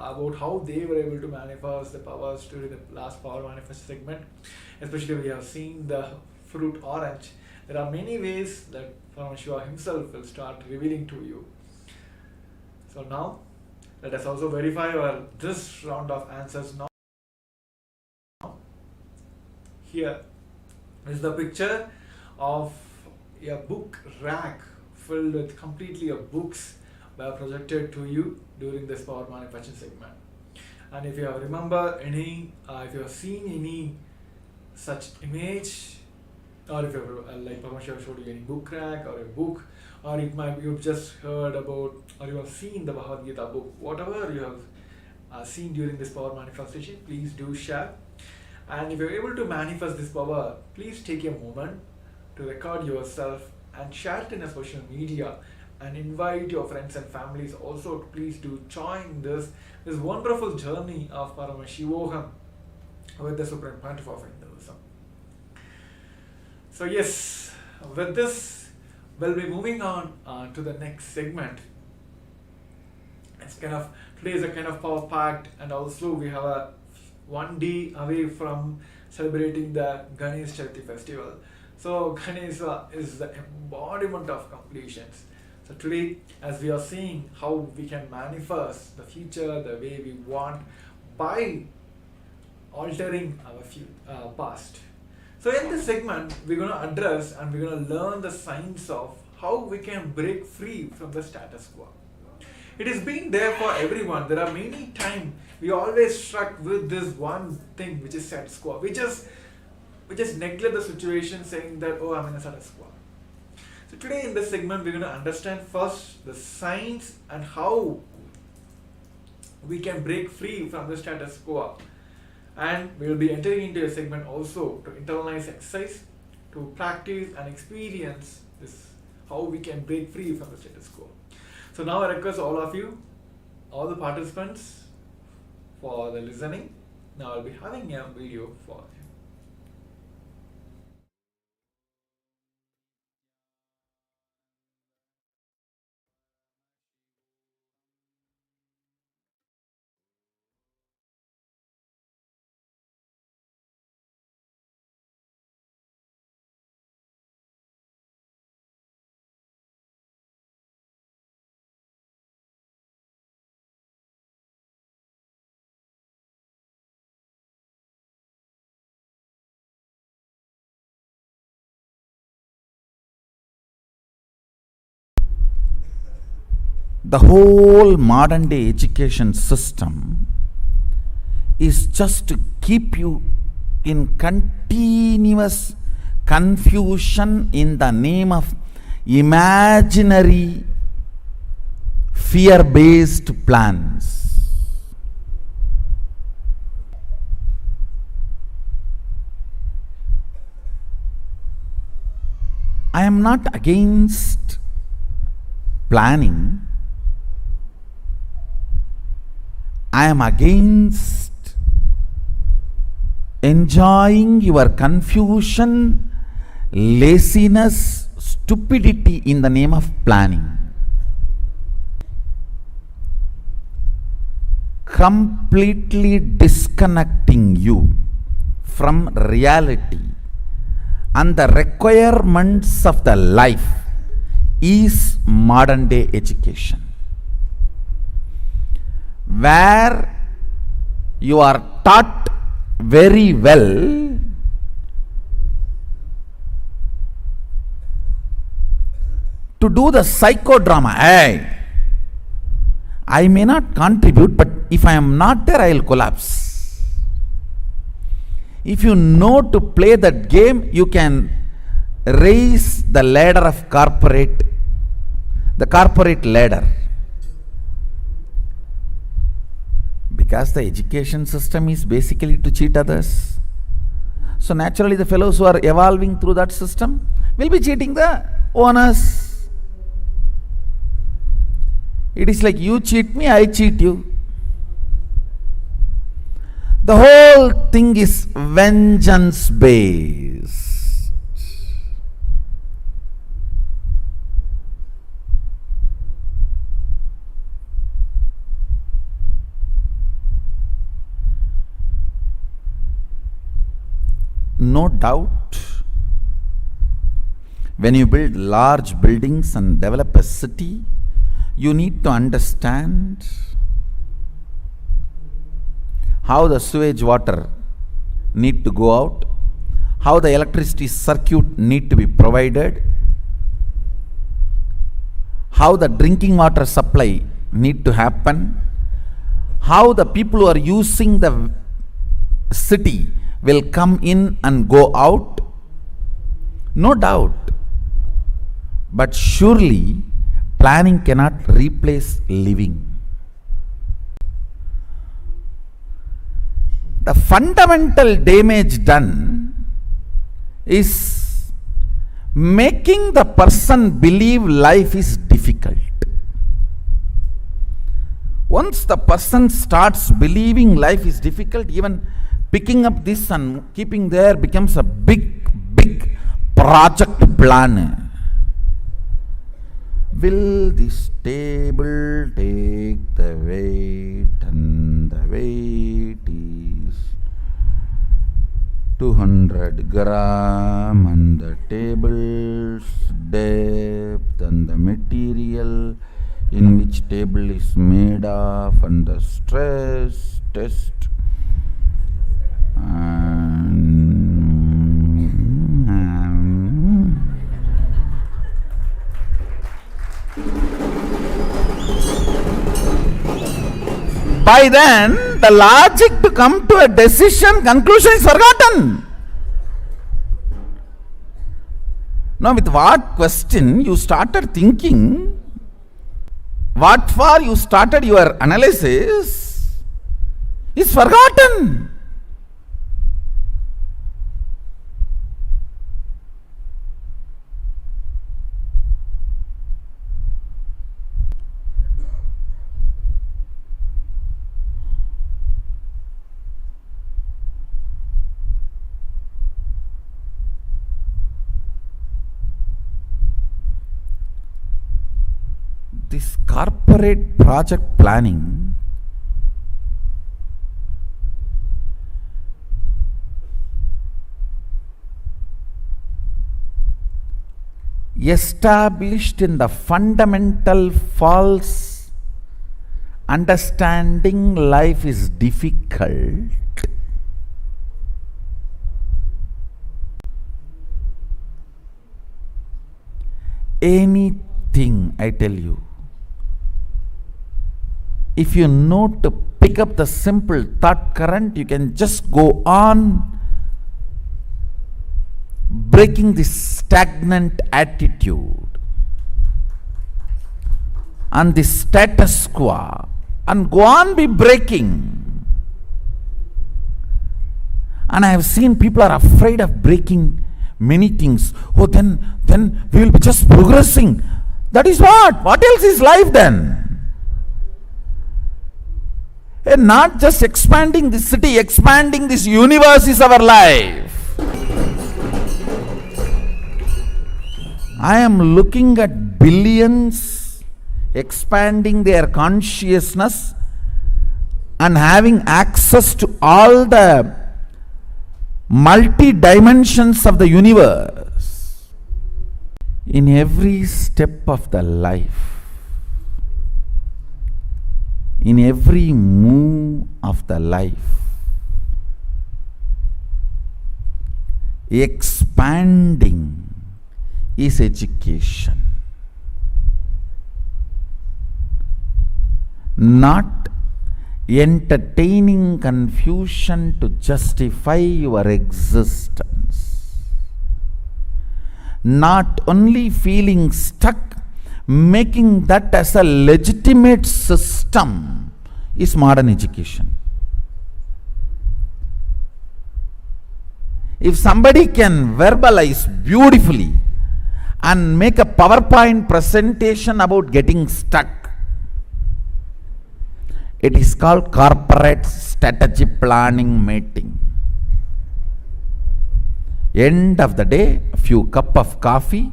about how they were able to manifest the powers during the last power manifest segment. Especially we have seen the fruit orange. There are many ways that Paramashiva himself will start revealing to you. So now, let us also verify this round of answers now. Here is the picture of a book rack filled with completely of books were projected to you during this power manifestation segment. And if you have remember any, if you have seen any such image, or if you have, like Paramashiva showed you any book rack or a book, or it might be you've just heard about, or you have seen the Bhagavad Gita book, whatever you have seen during this power manifestation, please do share. And if you're able to manifest this power, please take a moment to record yourself and share it in a social media, and invite your friends and families also to please do join this wonderful journey of Paramashivoham with the Supreme Pontiff of Hinduism. So yes, with this, we'll be moving on to the next segment. It's today is a kind of power packed, and also we have a 1 day away from celebrating the Ganesh Chaturthi festival. So Ganesha is the embodiment of completions. So today, as we are seeing how we can manifest the future the way we want by altering our past. So in this segment, we're going to address and we're going to learn the science of how we can break free from the status quo. It has been there for everyone. There are many times we always struck with this one thing which is status quo. We just neglect the situation saying that, oh, I'm in a status quo. So today in this segment, we're going to understand first the science and how we can break free from the status quo. And we will be entering into a segment also to internalize exercise, to practice and experience this, how we can break free from the status quo. So now I request all of you, all the participants, for the listening. Now I'll be having a video for you. The whole modern day education system is just to keep you in continuous confusion in the name of imaginary fear-based plans. I am not against planning. I am against enjoying your confusion, laziness, stupidity in the name of planning. Completely disconnecting you from reality and the requirements of the life is modern day education, where you are taught very well to do the psychodrama. Hey, I may not contribute, but if I am not there, I will collapse. If you know to play that game, you can raise the ladder of the corporate ladder. Because the education system is basically to cheat others. So naturally the fellows who are evolving through that system will be cheating the owners. It is like you cheat me, I cheat you. The whole thing is vengeance based. no doubt, when you build large buildings and develop a city, you need to understand how the sewage water need to go out, how the electricity circuit need to be provided, how the drinking water supply need to happen, how the people who are using the city will come in and go out. No doubt. But surely planning cannot replace living. The fundamental damage done is making the person believe life is difficult. Once the person starts believing life is difficult, even picking up this and keeping there becomes a big project plan. Will this table take the weight, and the weight is 200 gram, and the table's depth and the material in which table is made of, and the stress test by then the logic to come to a decision conclusion is forgotten. Now, with what question you started thinking, what for you started your analysis is forgotten. This corporate project planning established in the fundamental false understanding life is difficult. Anything, I tell you, if you know to pick up the simple thought current, you can just go on breaking this stagnant attitude and the status quo, and go on be breaking. And I have seen people are afraid of breaking many things. Oh, then we will be just progressing. That is what? What else is life then? And not just expanding this city, expanding this universe is our life. I am looking at billions expanding their consciousness and having access to all the multi-dimensions of the universe. In every step of the life, in every move of the life, expanding is education, not entertaining confusion to justify your existence, not only feeling stuck, making that as a legitimate system is modern education. If somebody can verbalize beautifully and make a PowerPoint presentation about getting stuck, it is called corporate strategy planning meeting. End of the day, a few cup of coffee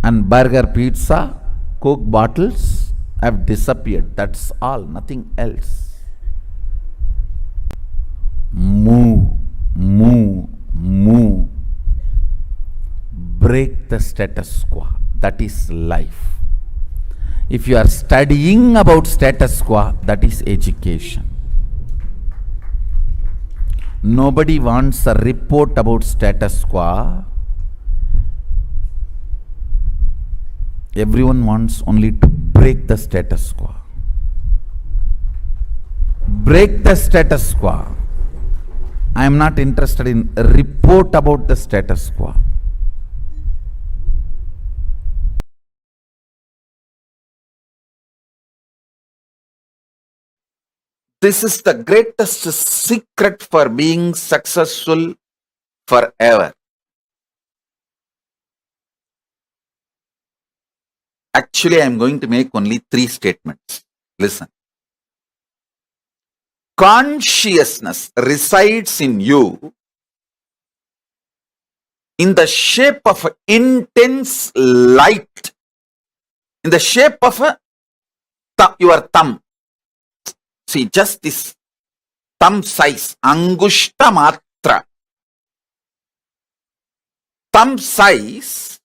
and burger, pizza, Coke bottles have disappeared. That's all, nothing else. Move. break the status quo. That is life. If you are studying about status quo, that is education. Nobody wants a report about status quo. Everyone wants only to break the status quo. Break the status quo. I am not interested in a report about the status quo. This is the greatest secret for being successful forever. Actually, I am going to make only 3 statements. Listen. Consciousness resides in you in the shape of intense light, in the shape of your thumb. See, just this thumb size, angushta matra. Thumb size,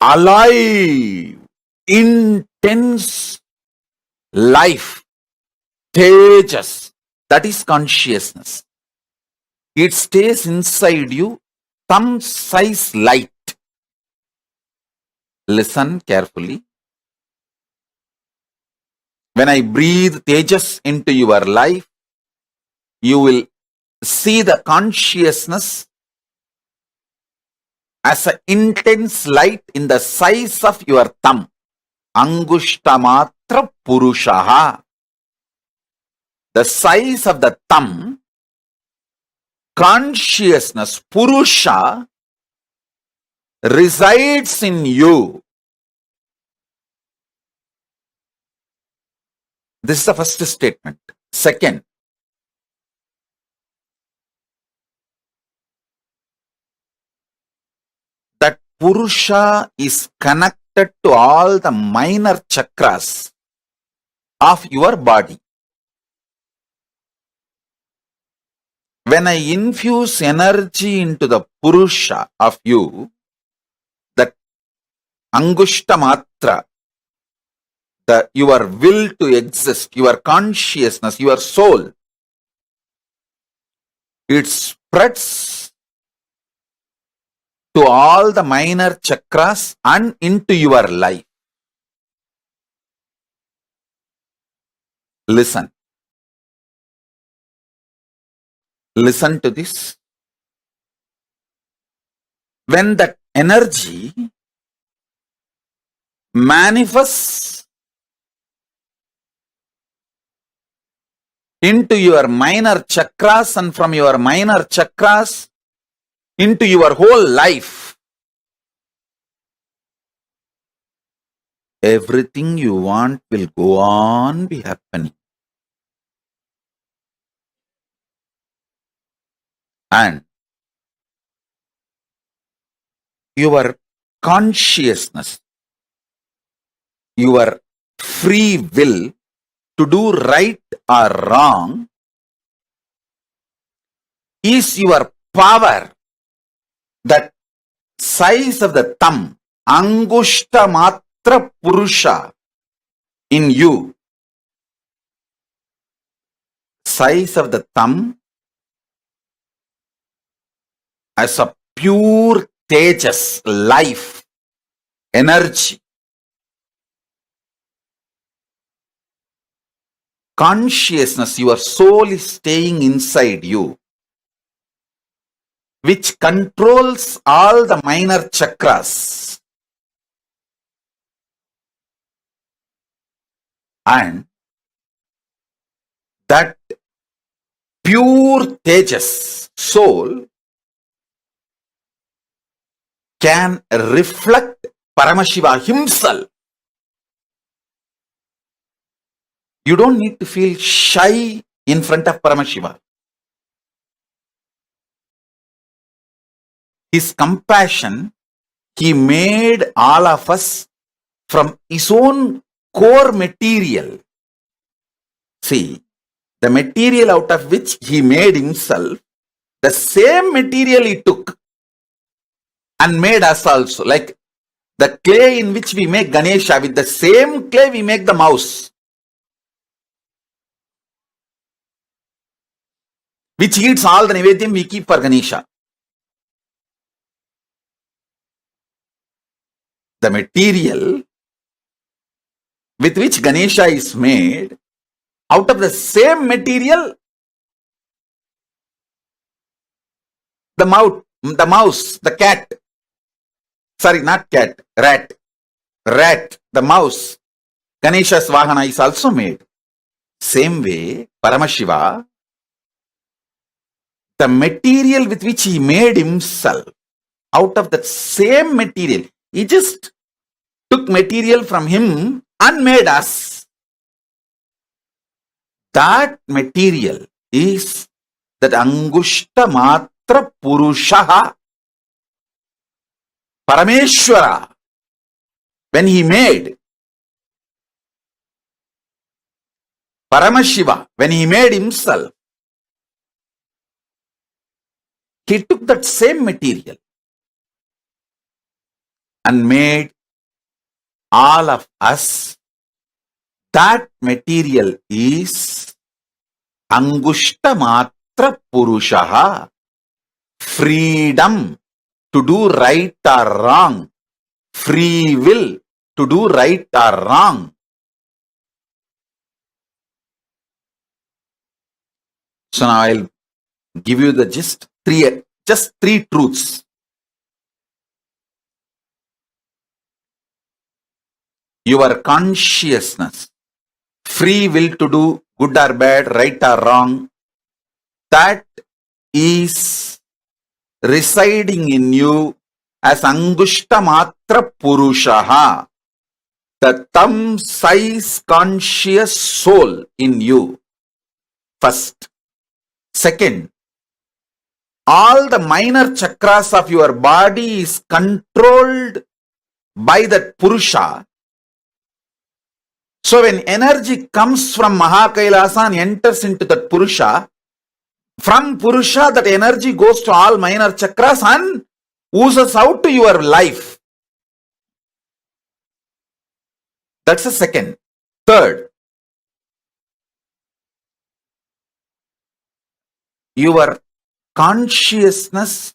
alive, intense life, tejas. That is consciousness. It stays inside you, thumb size light. Listen carefully. When I breathe tejas into your life, you will see the consciousness as an intense light in the size of your thumb. Angushtamatra purushaha. The size of the thumb, consciousness, purusha, resides in you. This is the first statement. Second, that Purusha is connected to all the minor chakras of your body. When I infuse energy into the Purusha of you, that Angushta Matra, your will to exist, your consciousness, your soul, it spreads to all the minor chakras and into your life. Listen. Listen to this. When that energy manifests into your minor chakras and from your minor chakras into your whole life, everything you want will go on be happening. And your consciousness, your free will to do right or wrong is your power. That size of the thumb, Angushta Matra Purusha in you, size of the thumb as a pure tejas, life, energy. Consciousness, your soul is staying inside you, which controls all the minor chakras. And that pure tejas, soul, can reflect Paramashiva himself. You don't need to feel shy in front of Paramashiva. His compassion, he made all of us from his own core material. See, the material out of which he made himself, the same material he took and made us also. Like the clay in which we make Ganesha, with the same clay we make the mouse, which eats all the Nivedyam we keep for Ganesha. The material with which Ganesha is made, out of the same material, the mouse, the cat, sorry, not cat, rat, the mouse, Ganesha's Vahana is also made. Same way, Paramashiva, the material with which he made himself, out of that same material, he just took material from him and made us. That material is that Angushta Matra Purushaha, Parameshwara. When he made Paramashiva, when he made himself, he took that same material and made all of us. That material is Angushta Matra Purushaha, freedom to do right or wrong, free will to do right or wrong. So now I'll give you the just three truths. Your consciousness, free will to do good or bad, right or wrong, that is residing in you as Angushta Matra Purushaha, the thumb size conscious soul in you. First. Second, all the minor chakras of your body is controlled by that Purusha. So when energy comes from Kailasa and enters into that Purusha, from Purusha that energy goes to all minor chakras and oozes out to your life. That's the second. Third, your consciousness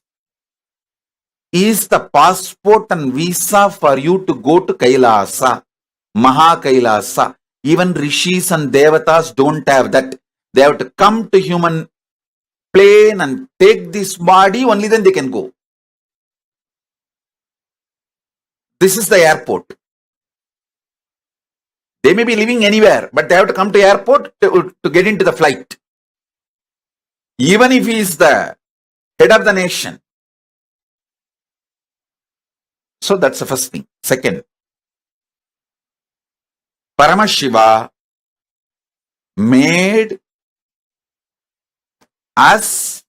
is the passport and visa for you to go to Kailasa, Kailasa. Even rishis and devatas don't have that. They have to come to human plane and take this body, only then they can go. This is the airport. They may be living anywhere, but they have to come to airport to get into the flight. Even if he is the head of the nation. So that's the first thing. Second, Paramashiva made us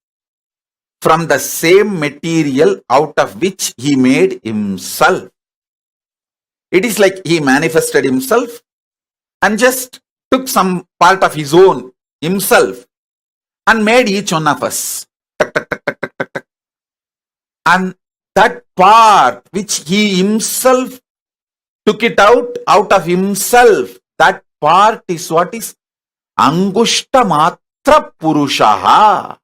from the same material out of which he made himself. It is like he manifested himself and just took some part of his own himself and made each one of us. And that part which he himself took it out of himself, that part is what is Angushta Matra Purushaha,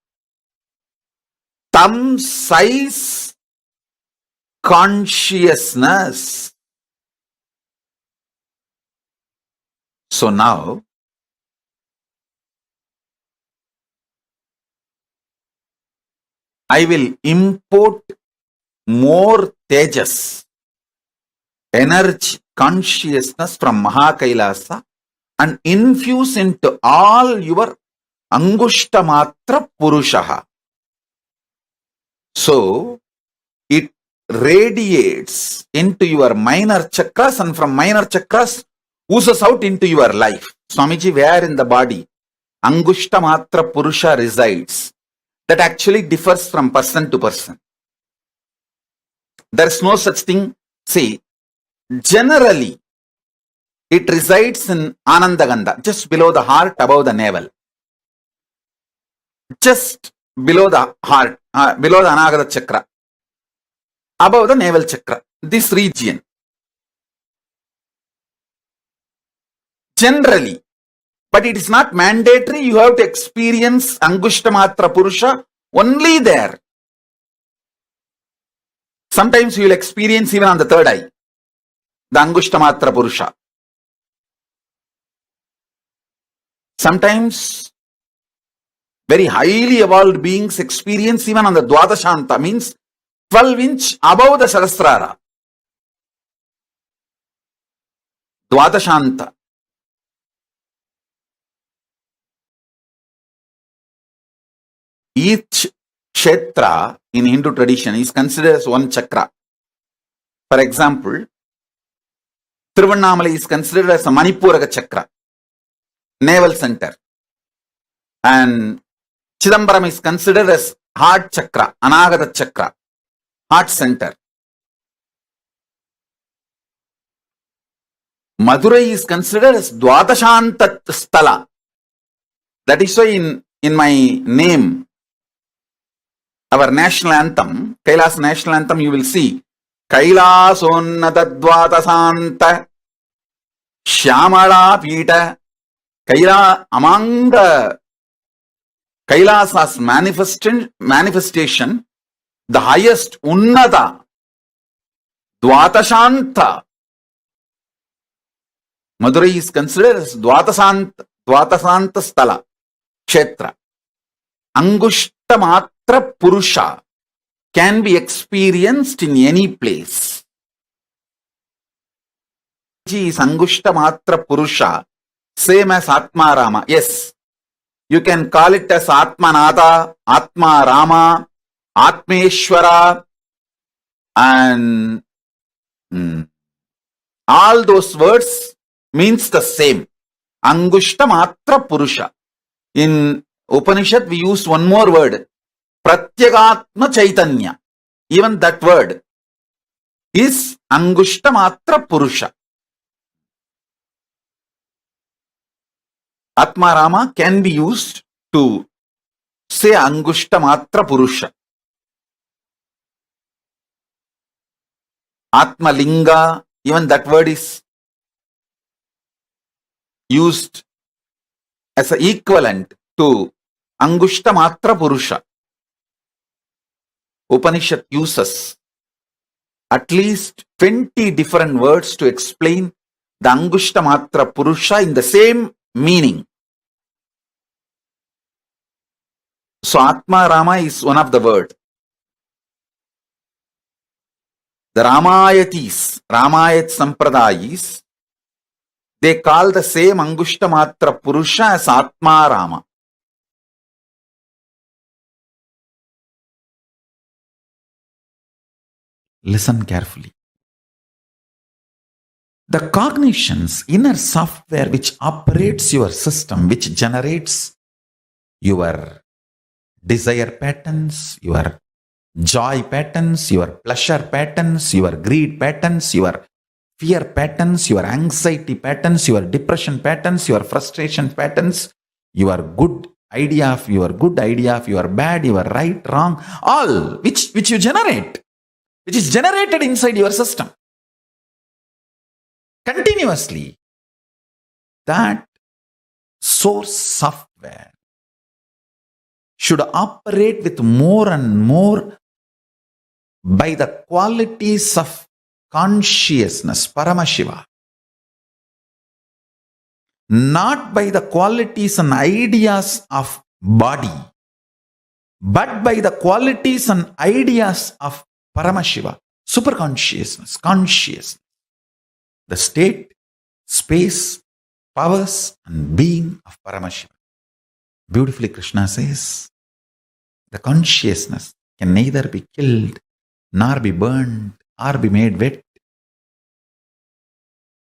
thumb size consciousness. So now, I will import more tejas, energy, consciousness from Kailasa and infuse into all your Angushta Matra Purushaha. So, it radiates into your minor chakras and from minor chakras oozes out into your life. Swamiji, where in the body Angushta Matra Purusha resides? That actually differs from person to person. There is no such thing. See, generally, it resides in Anandagandha, just below the heart, above the navel. Just below the heart, below the Anagata Chakra. above the navel chakra, this region. Generally, but it is not mandatory. You have to experience Angushtamatra Purusha only there. Sometimes you will experience even on the third eye, the Angushtamatra Purusha. Sometimes very highly evolved beings experience even on the Dwadashanta, means 12-inch above the Sahasrara. Dwadashanta. Each kshetra in Hindu tradition is considered as one chakra. For example, Tiruvannamalai is considered as a Manipuraka chakra, navel center. And Chidambaram is considered as heart chakra, Anagata chakra, heart center. Madurai is considered as Dwadashanta Sthala. That is why in my name, our national anthem, Kailasa national anthem, you will see Kailasonnata Dwadasanta Shyamala Pita. Kaila, among the Kailasa's manifestation, the highest Unnata, Dvatashanta. Madurai is considered as Dvatasanta Sthala, Kshetra. Angushtamatra Purusha can be experienced in any place. Is Angushtamatra Purusha same as Atma Rama? Yes. You can call it as Atmanada, Atma Rama, Atmeshwara, and all those words means the same. Angushtamatra Purusha. In Upanishad, we use one more word, Pratyagatma Chaitanya. Even that word is Angushtamatra Purusha. Atma Rama can be used to say Angushtamatra Purusha. Atma Linga, even that word is used as an equivalent to Angushtamatra Purusha. Upanishad uses at least 20 different words to explain the Angushtamatra Purusha in the same meaning. So Atma Rama is one of the word. The Ramayatis, Ramayat Sampradayis, they call the same Angushtamatra Purusha as Atma Rama. Listen carefully. The cognition's inner software which operates your system, which generates your desire patterns, your joy patterns, your pleasure patterns, your greed patterns, your fear patterns, your anxiety patterns, your depression patterns, your frustration patterns, your good idea of your bad, your right, wrong, all which you generate, which is generated inside your system continuously. That source software should operate with more and more by the qualities of consciousness, Paramashiva, not by the qualities and ideas of body, but by the qualities and ideas of Paramashiva, superconsciousness, consciousness, the state, space, powers, and being of Paramashiva. Beautifully, Krishna says, the consciousness can neither be killed, nor be burned, or be made wet.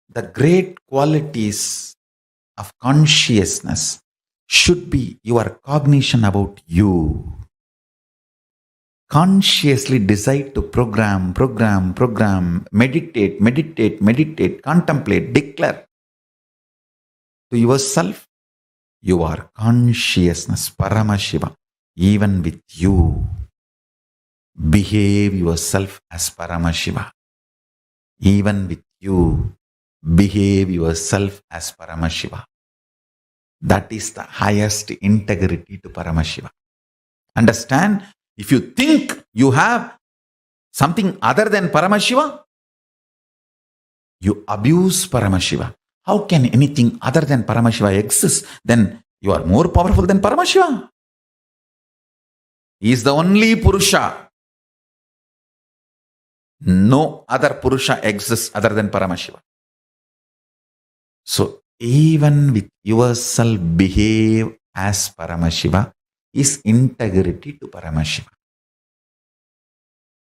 The great qualities of consciousness should be your cognition about you. Consciously decide to program, meditate, contemplate, declare to yourself, you are consciousness, Paramashiva, even with you. behave yourself as Paramashiva. Even with you, behave yourself as Paramashiva. That is the highest integrity to Paramashiva. Understand? If you think you have something other than Paramashiva, you abuse Paramashiva. How can anything other than Paramashiva exist? Then you are more powerful than Paramashiva. He is the only Purusha. No other Purusha exists other than Paramashiva. So even with yourself, behave as Paramashiva is integrity to Paramashiva.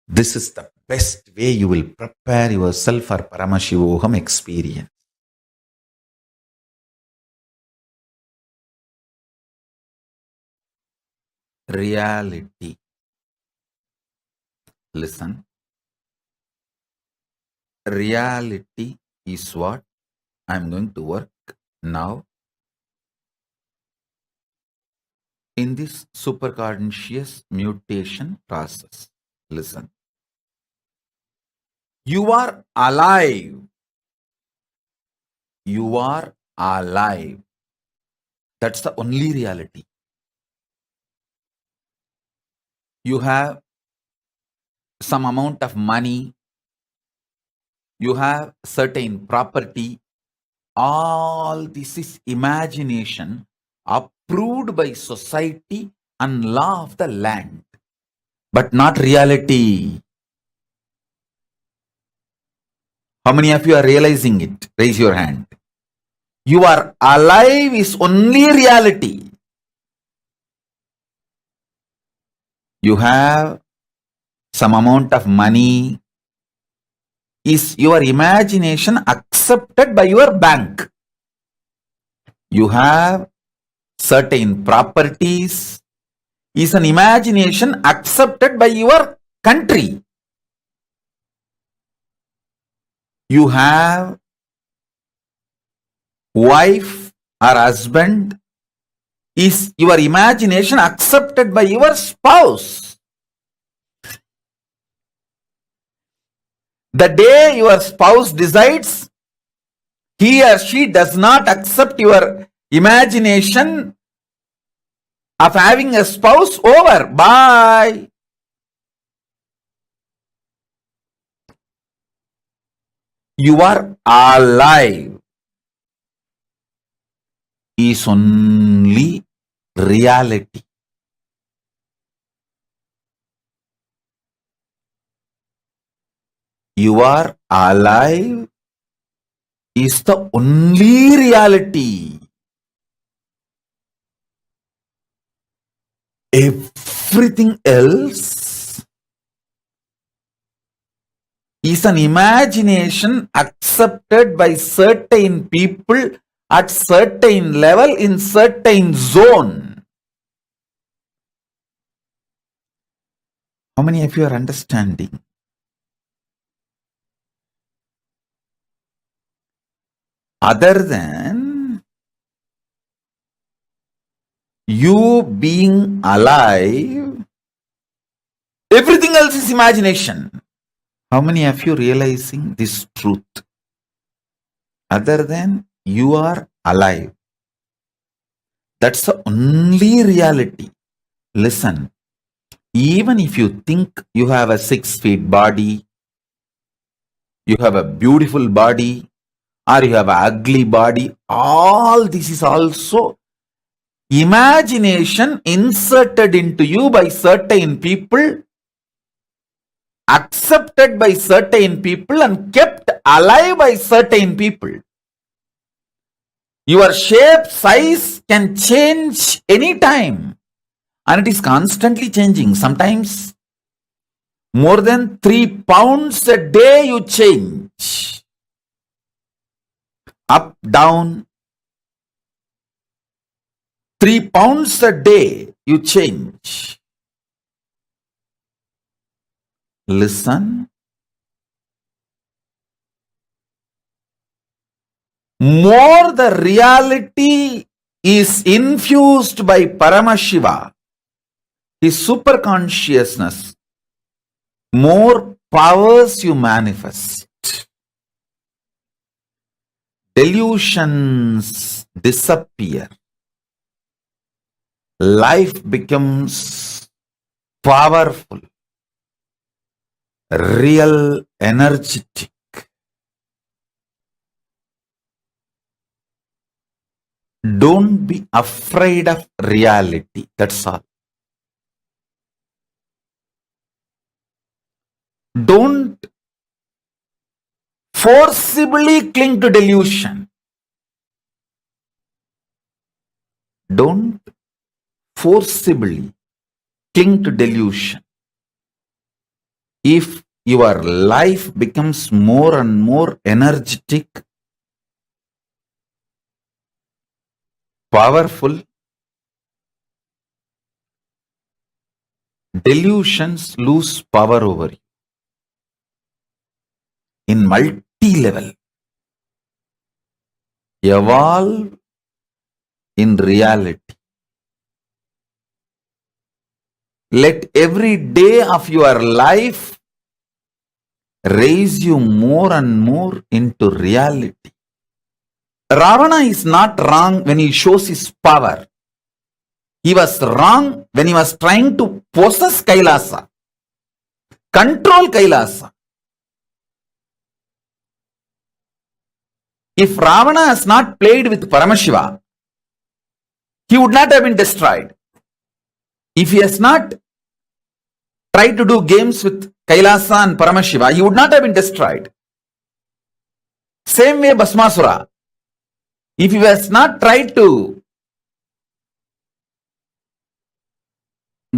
This is the best way you will prepare yourself for Paramashivoham experience. Reality. Listen. Reality is what I am going to work now in this superconscious mutation process. Listen. You are alive. You are alive. That's the only reality. You have some amount of money. You have certain property. All this is imagination approved by society and law of the land, but not reality. How many of you are realizing it? Raise your hand. You are alive is only reality. You have some amount of money. Is your imagination accepted by your bank? You have certain properties. Is an imagination accepted by your country? You have wife or husband. Is your imagination accepted by your spouse? The day your spouse decides he or she does not accept your imagination of having a spouse, over. Bye. You are alive is only reality. You are alive is the only reality. Everything else is an imagination accepted by certain people at certain level in certain zone. How many of you are understanding? Other than you being alive, everything else is imagination. How many of you realizing this truth? Other than you are alive. That's the only reality. Listen, even if you think you have a 6 feet body, you have a beautiful body, or you have an ugly body, all this is also imagination inserted into you by certain people, accepted by certain people, and kept alive by certain people. Your shape, size can change anytime, and it is constantly changing. Sometimes more than 3 pounds a day you change. Up, down, 3 pounds a day you change. Listen. More the reality is infused by Paramashiva, his superconsciousness, more powers you manifest. Delusions disappear. Life becomes powerful, real, energetic. Don't be afraid of reality. That's all. Don't forcibly cling to delusion. Don't forcibly cling to delusion. If your life becomes more and more energetic, powerful, delusions lose power over you in multi-level. Evolve in reality. Let every day of your life raise you more and more into reality. Ravana is not wrong when he shows his power. He was wrong when he was trying to possess Kailasa, control Kailasa. If Ravana has not played with Paramashiva, he would not have been destroyed. If he has not tried to do games with Kailasa and Paramashiva, he would not have been destroyed. Same way Bhasmasura. If he has not tried to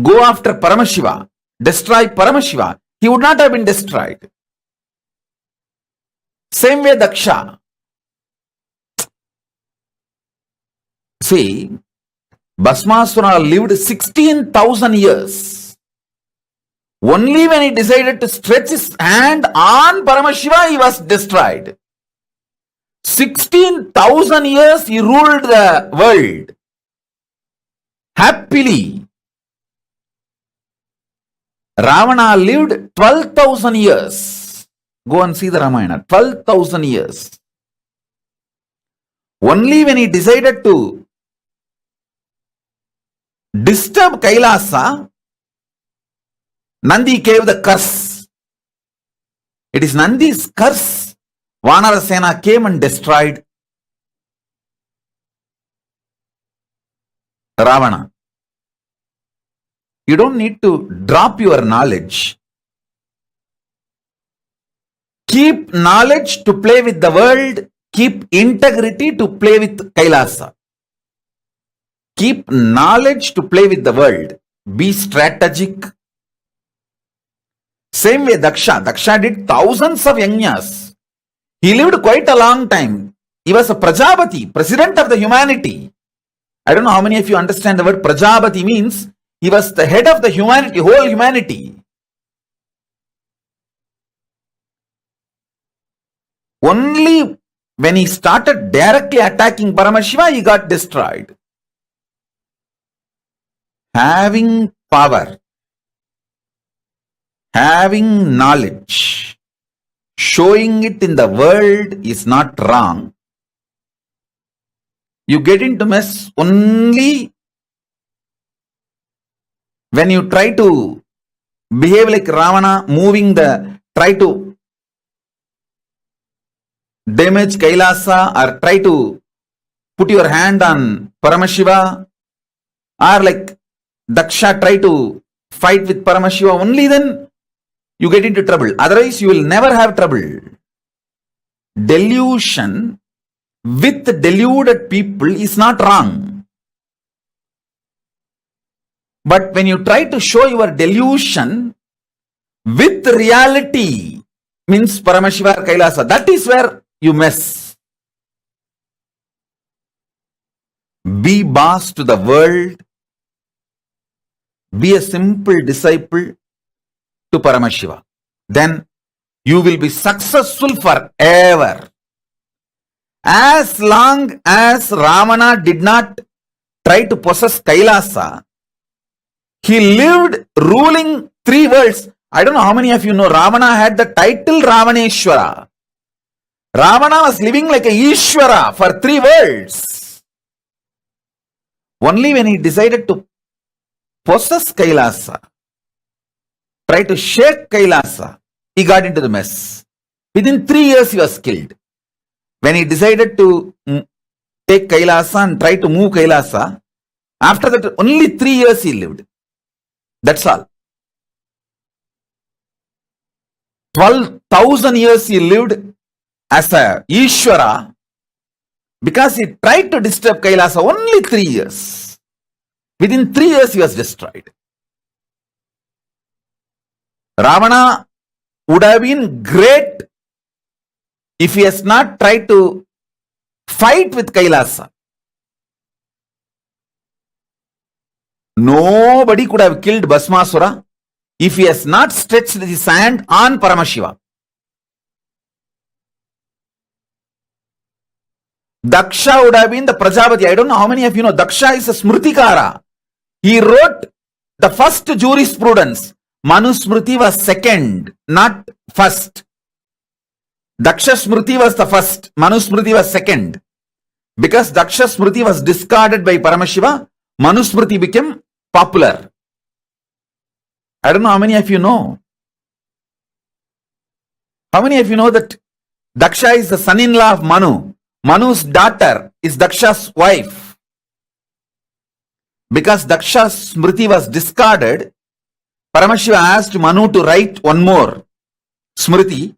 go after Paramashiva, destroy Paramashiva, he would not have been destroyed. Same way Daksha. See, Bhasmasura lived 16,000 years. Only when he decided to stretch his hand on Paramashiva, he was destroyed. 16,000 years he ruled the world happily. Ravana lived 12,000 years. Go and see the Ramayana. 12,000 years. Only when he decided to disturb Kailasa, Nandi gave the curse. It is Nandi's curse. Vanarasena came and destroyed Ravana. You don't need to drop your knowledge. Keep knowledge to play with the world. Keep integrity to play with Kailasa. Keep knowledge to play with the world. Be strategic. Same way Daksha. Daksha did thousands of yajnas. He lived quite a long time. He was a Prajapati, president of the humanity. I don't know how many of you understand the word Prajapati means. He was the head of the humanity, whole humanity. Only when he started directly attacking Paramashiva, he got destroyed. Having power, having knowledge, showing it in the world is not wrong. You get into mess only when you try to behave like Ravana, try to damage Kailasa or try to put your hand on Paramashiva, or like Daksha try to fight with Paramashiva, only then you get into trouble. Otherwise, you will never have trouble. Delusion with deluded people is not wrong. But when you try to show your delusion with reality, means Paramashiva or Kailasa, that is where you mess. Be boss to the world. Be a simple disciple to Paramashiva. Then you will be successful forever. As long as Ravana did not try to possess Kailasa, he lived ruling 3 worlds. I don't know how many of you know Ravana had the title Ravaneshwara. Ravana was living like a Ishvara for 3 worlds. Only when he decided to possess Kailasa, try to shake Kailasa, he got into the mess. Within 3 years he was killed. When he decided to take Kailasa and try to move Kailasa, after that only 3 years he lived. That's all. 12,000 years he lived as a Ishvara because he tried to disturb Kailasa only 3 years. Within 3 years he was destroyed. Ravana would have been great if he has not tried to fight with Kailasa. Nobody could have killed Bhasmasura if he has not stretched his hand on Paramashiva. Daksha would have been the Prajapati. I don't know how many of you know Daksha is a Smritikara. He wrote the first jurisprudence. Manusmriti was second, not first. Daksha Smriti was the first. Manusmriti was second. Because Daksha Smriti was discarded by Paramashiva, Manusmriti became popular. I don't know how many of you know. How many of you know that Daksha is the son-in-law of Manu? Manu's daughter is Daksha's wife. Because Daksha's Smriti was discarded, Paramashiva asked Manu to write one more Smriti.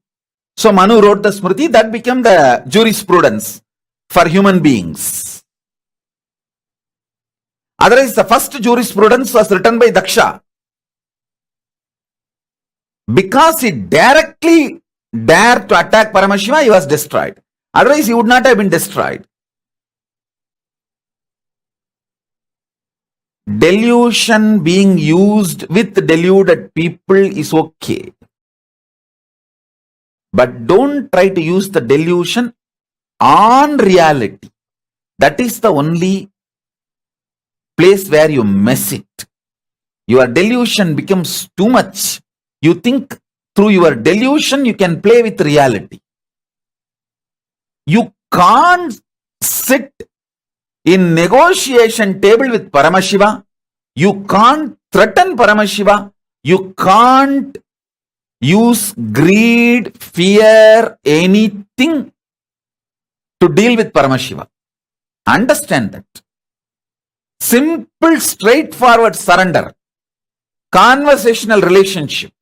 So Manu wrote the Smriti, that became the jurisprudence for human beings. Otherwise, the first jurisprudence was written by Daksha. Because he directly dared to attack Paramashiva, he was destroyed. Otherwise, he would not have been destroyed. Delusion being used with deluded people is okay. But don't try to use the delusion on reality. That is the only place where you mess it. Your delusion becomes too much. You think through your delusion you can play with reality. You can't sit in negotiation table with Paramashiva. You can't threaten Paramashiva. You can't use greed, fear, anything to deal with Paramashiva. Understand that. Simple, straightforward surrender. Conversational relationship.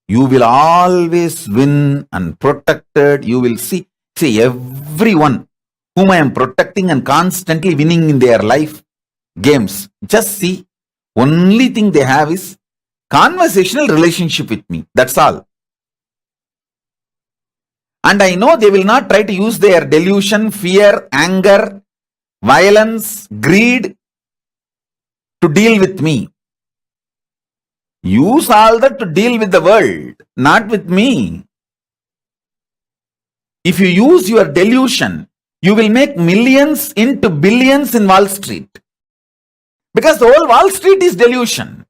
You will always win and protected. You will see everyone whom I am protecting and constantly winning in their life games. Just see, only thing they have is conversational relationship with me. That's all. And I know they will not try to use their delusion, fear, anger, violence, greed to deal with me. Use all that to deal with the world, not with me. If you use your delusion, you will make millions into billions in Wall Street. Because the whole Wall Street is delusion.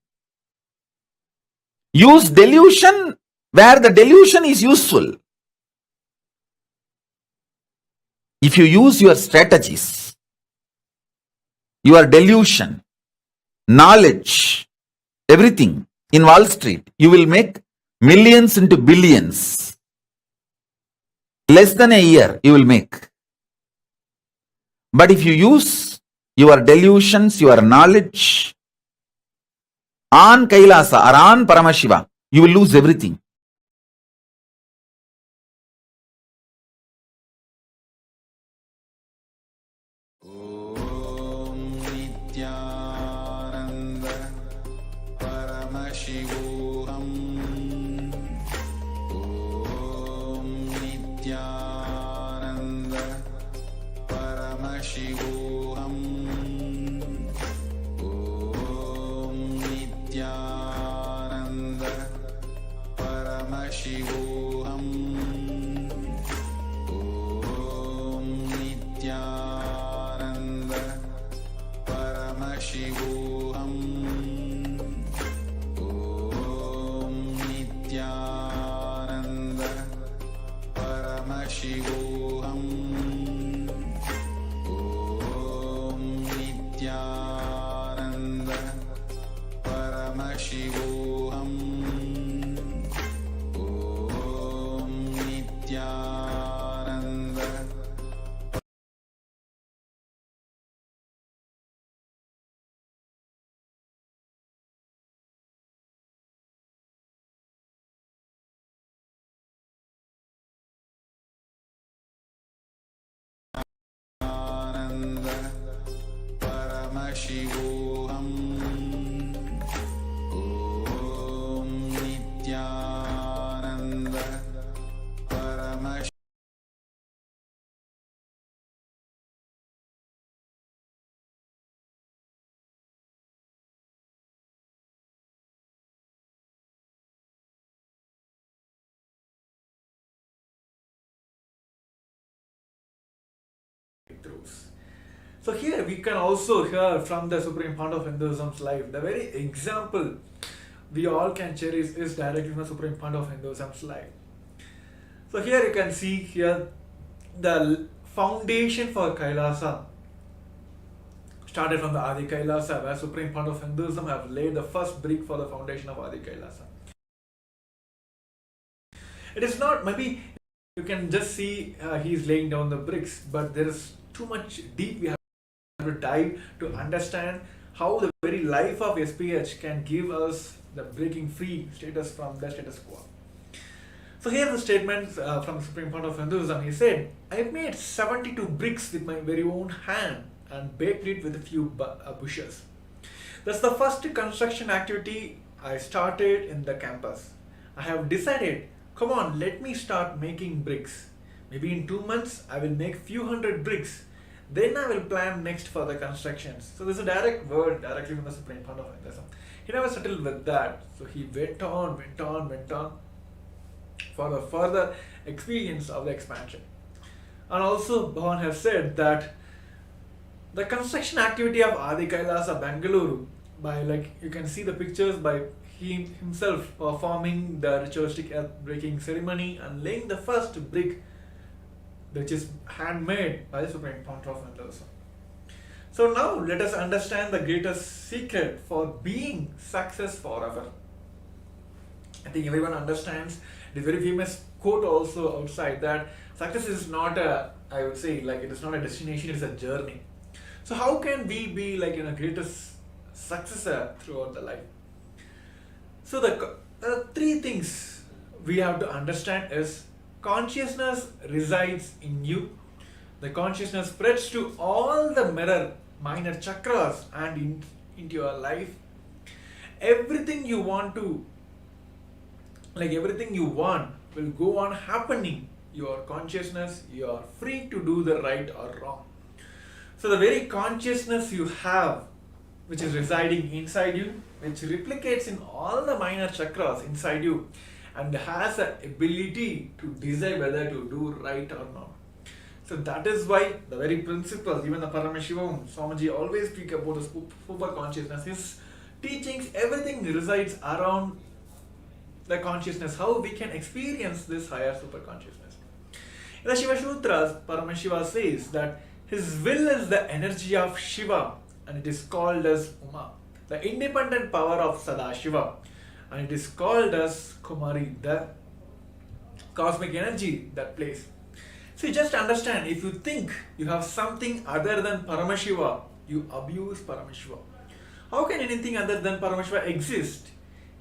Use delusion where the delusion is useful. If you use your strategies, your delusion, knowledge, everything in Wall Street, you will make millions into billions. Less than a year you will make. But if you use your delusions, your knowledge on Kailasa or on Paramashiva, you will lose everything. Om Nithyananda Paramashivoham. Om Nithyananda Paramashivoham. Om Nithyananda Paramashivoham. Om Nithyananda Paramashivoham. Om Paramashivoham. Om Nithyananda Paramashivoham. Breakthroughs. So here we can also hear from the Supreme Pontiff of Hinduism's life. The very example we all can cherish is directly from the Supreme Pontiff of Hinduism's life. So here you can see here the foundation for Kailasa started from the Adi Kailasa, where Supreme Pontiff of Hinduism have laid the first brick for the foundation of Adi Kailasa. It is not, maybe you can just see he is laying down the bricks, but there is too much deep we have to dive to understand how the very life of SPH can give us the breaking free status from the status quo. So here the statement from the Supreme Pontiff of Hinduism. He said, I made 72 bricks with my very own hand and baked it with a few bushes. That's the first construction activity I started in the campus. I have decided, come on, let me start making bricks. Maybe in 2 months I will make few hundred bricks. Then I will plan next for the constructions. So there's a direct word directly from the Supreme Pontiff of Hinduism. He never settled with that. So he went on for the further experience of the expansion. And also Bhavan has said that the construction activity of Adi Kailasa Bangalore, by you can see the pictures by him himself performing the ritualistic earth breaking ceremony and laying the first brick, which is handmade by the Supreme Pontiff of Hinduism. So now let us understand the greatest secret for being success forever. I think everyone understands the very famous quote also outside that success is not I would say it is not a destination, it is a journey. So how can we be greatest successor throughout the life? So the three things we have to understand is consciousness resides in you. The consciousness spreads to all the mirror minor chakras and into your life. Everything you want will go on happening. Your consciousness, you are free to do the right or wrong. So the very consciousness you have, which is residing inside you, which replicates in all the minor chakras inside you, and has the ability to decide whether to do right or not. So that is why the very principles, even the Paramashivoham, Swamiji always speak about the super consciousness. His teachings, everything resides around the consciousness, how we can experience this higher super consciousness. In the Shiva Sutras, Paramashiva says that his will is the energy of Shiva and it is called as Uma, the independent power of Sadashiva, and it is called as Kumari, the cosmic energy that plays. So you just understand, if you think you have something other than Paramashiva, you abuse Paramashiva. How can anything other than Paramashiva exist?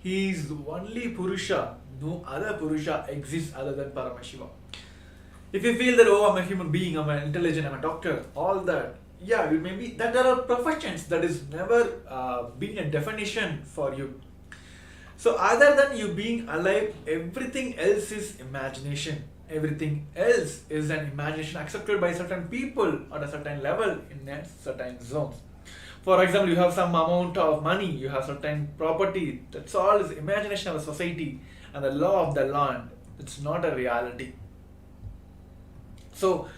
He is the only Purusha. No other Purusha exists other than Paramashiva. If you feel that, oh, I'm a human being, I'm an intelligent, I'm a doctor, all that, yeah, you may be, that there are professions that is never been a definition for you. So other than you being alive, everything else is imagination. Everything else is an imagination accepted by certain people at a certain level in a certain zones. For example, you have some amount of money, you have certain property, that's all is imagination of a society and the law of the land. It's not a reality. So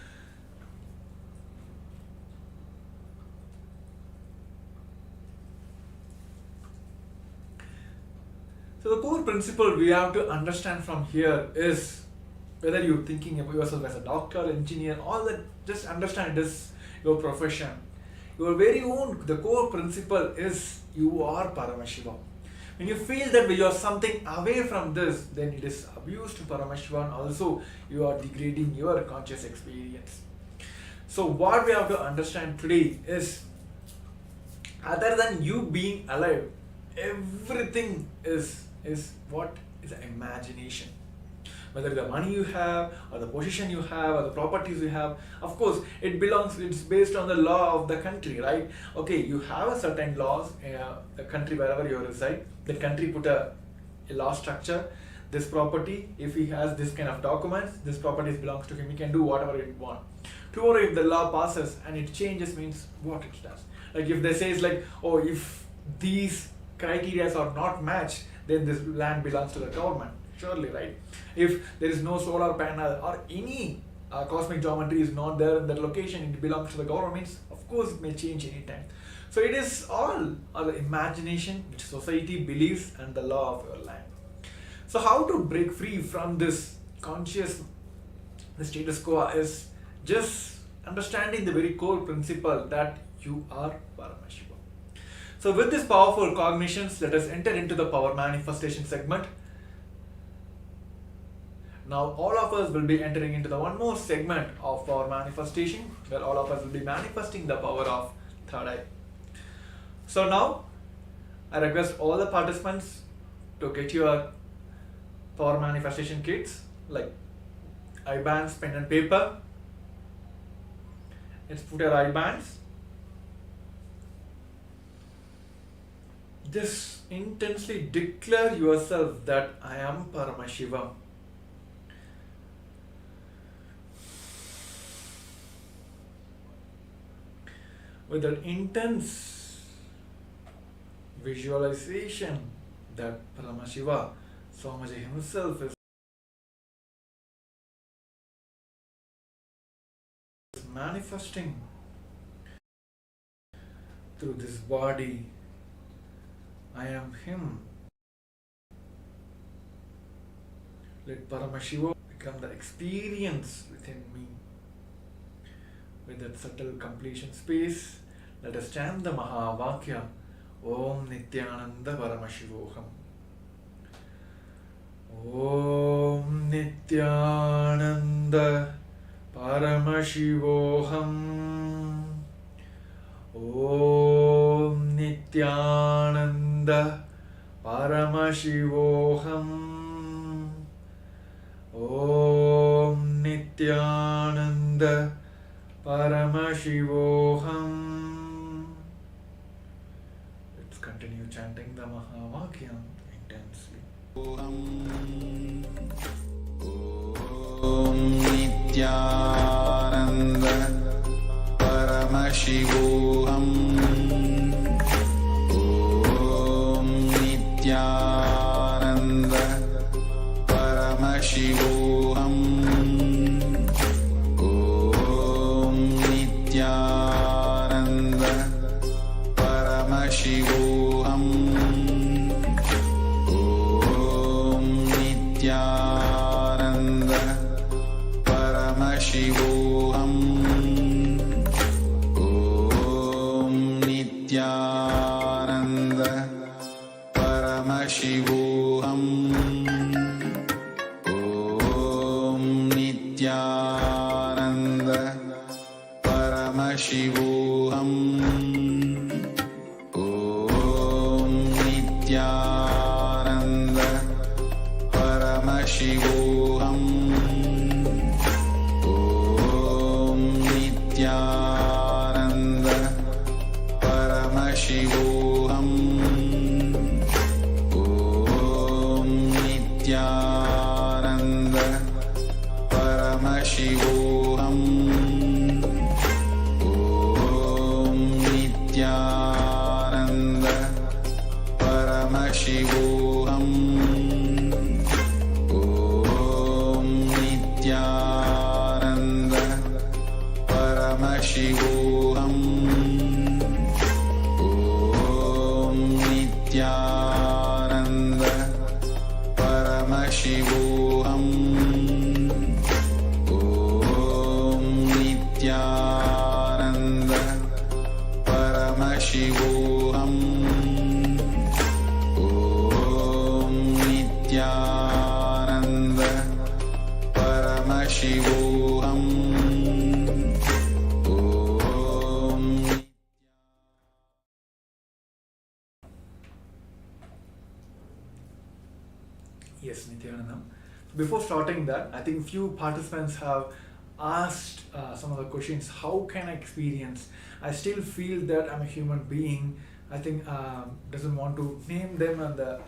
the core principle we have to understand from here is, whether you're thinking of yourself as a doctor, engineer, all that, just understand it is your profession. Your very own, the core principle is you are Paramashiva. When you feel that you are something away from this, then it is abuse to Paramashiva and also you are degrading your conscious experience. So what we have to understand today is, other than you being alive, everything is what is imagination. whether the money you have, or the position you have, or the properties you have. Of course, it's based on the law of the country, right? Okay, you have a certain laws, the country wherever you reside, the country put a law structure. This property, if he has this kind of documents, this property belongs to him, he can do whatever he wants. Tomorrow if the law passes and it changes, means what it does. Like if they says like, oh, if these criteria are not matched, then this land belongs to the government. Surely, right? If there is no solar panel or any cosmic geometry is not there in that location, it belongs to the government, means of course it may change anytime. So it is all the imagination which society believes and the law of your land. So how to break free from this conscious, the status quo, is just understanding the very core principle that you are Paramashiva. So with this powerful cognitions, let us enter into the power manifestation segment. Now all of us will be entering into the one more segment of power manifestation, where all of us will be manifesting the power of third eye. So now I request all the participants to get your power manifestation kits, like eye bands, pen and paper. Let's put your eye bands. Just intensely declare yourself that I am Paramashivam. With that intense visualization that Paramashiva, Swamiji himself, is manifesting through this body. I am him. Let Paramashiva become the experience within me. With that subtle completion space, let us chant the Mahavakya, Om Nithyananda Paramashivoham. Om Nithyananda Paramashivoham. Om Nithyananda Paramashivoham. Om Nithyananda Paramashivoham. Let's continue chanting the Mahavakya intensely. Om Nithyananda Paramashivoham. Om Nithyananda Paramashivoham. Om Nithyananda Paramashivoham. Om Nithyananda Paramashivoham. Om Nithyananda Paramashivoham. Om Nithyananda Paramashivoham. Om Nithyananda Paramashivoham. Om Nithyananda Paramashivoham. Om Nithyananda Paramashivoham. Om Nithyananda Paramashivoham. Om Nithyananda Paramashivoham. Om Nithyananda Paramashivoham. Om Nithyananda Paramashivoham. Om Nithyananda Paramashivoham. Yes, Nithyananda. So before starting that, I think few participants have asked some of the questions. How can I experience? I still feel that I'm a human being. I think doesn't want to name them on the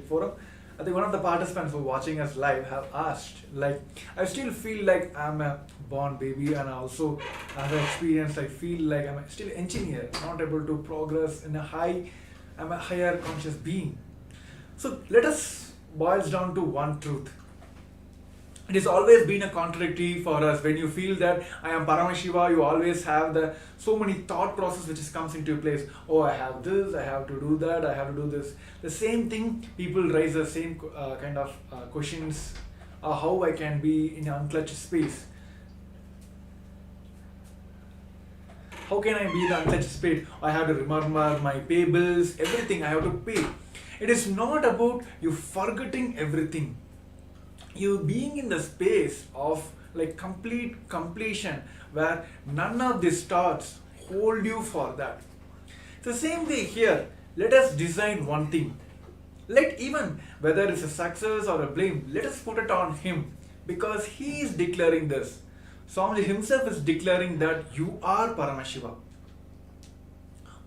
forum. I think one of the participants who are watching us live have asked, like, I still feel like I'm a born baby, and also as I experience, I feel like I'm still engineer, not able to progress in I'm a higher conscious being. So let us boils down to one truth. It has always been a contradictory for us. When you feel that I am Paramashiva, you always have the so many thought process which comes into place. Oh, I have this, I have to do that, I have to do this. The same thing, people raise the same kind of questions. How I can be in an unclutched space? How can I be in the unclutched space? I have to remember my pay bills, everything I have to pay. It is not about you forgetting everything. You being in the space of like complete completion where none of these thoughts hold you for that. It's the same way here. Let us design one thing. Let even whether it's a success or a blame, let us put it on him, because he is declaring this. Swamiji himself is declaring that you are Paramashiva.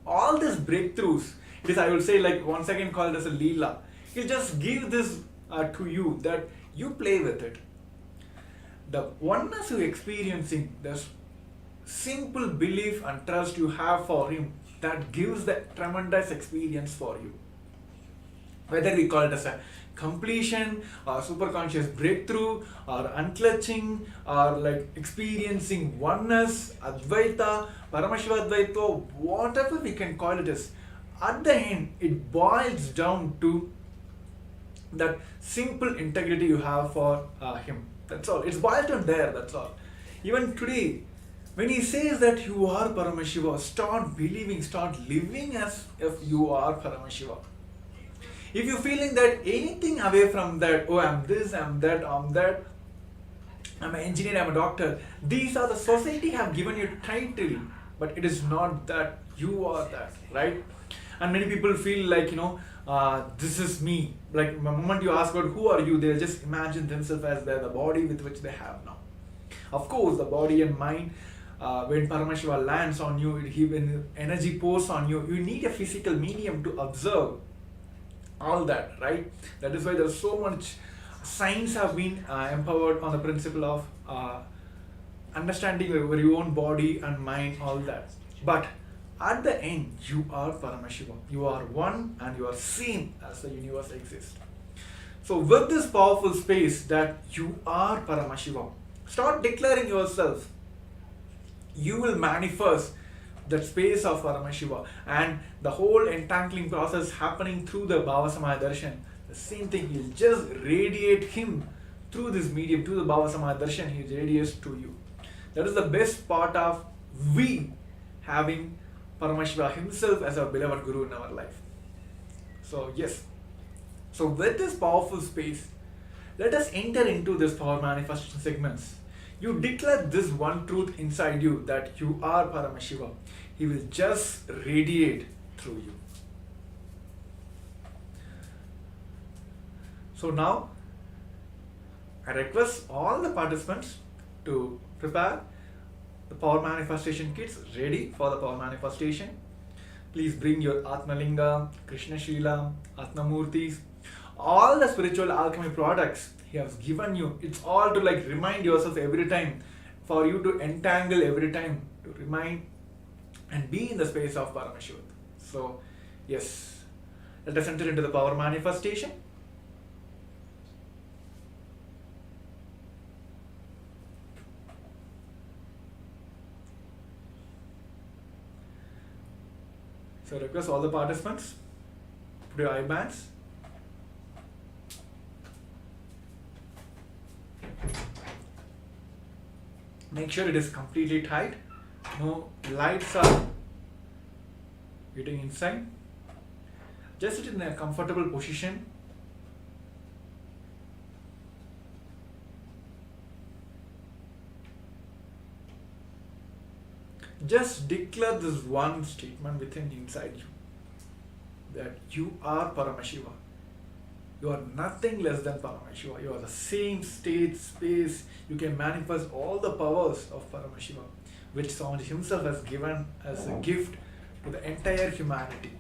All these breakthroughs, it is, I will say, like once again called as a Leela. He'll just give this to you, that you play with it. The oneness you're experiencing, the simple belief and trust you have for him, that gives the tremendous experience for you. Whether we call it as a completion or superconscious breakthrough or unclutching or like experiencing oneness, Advaita, Paramashiva Advaita, whatever we can call it as, at the end it boils down to that simple integrity you have for him. That's all. It's boiled down there, that's all. Even today, when he says that you are Paramashiva, start believing, start living as if you are Paramashiva. If you're feeling that anything away from that, oh, I'm this, I'm that, I'm that, I'm an engineer, I'm a doctor, these are the society have given you title, but it is not that you are that, right? And many people feel like, this is me. Like the moment you ask about who are you, they'll just imagine themselves as the body with which they have now. Of course, the body and mind, when Paramashiva lands on you, when energy pours on you, you need a physical medium to observe all that, right? That is why there's so much science have been empowered on the principle of understanding your own body and mind, all that. But at the end, you are Paramashiva. You are one and you are seen as the universe exists. So with this powerful space that you are Paramashiva, start declaring yourself. You will manifest that space of Paramashiva, and the whole entangling process happening through the Bhavasamaya Darshan. The same thing, you'll just radiate him through this medium, through the Bhavasamaya Darshan, he radiates to you. That is the best part of we having Paramashiva himself as our beloved Guru in our life. So yes, so with this powerful space, let us enter into this power manifestation segments. You declare this one truth inside you, that you are Paramashiva. He will just radiate through you. So now, I request all the participants to prepare the power manifestation kits ready for the power manifestation. Please bring your Atmalinga, Krishna Shila, Atmamurtis, all the spiritual alchemy products he has given you. It's all to like remind yourself every time, for you to entangle every time, to remind and be in the space of Paramashiva. So yes, let us enter into the power manifestation. So I request all the participants, put your eye bands. Make sure it is completely tight. No lights are getting inside. Just sit in a comfortable position. Just declare this one statement within inside you, that you are Paramashiva. You are nothing less than Paramashiva. You are the same state, space. You can manifest all the powers of Paramashiva, which Swamiji himself has given as a gift to the entire humanity.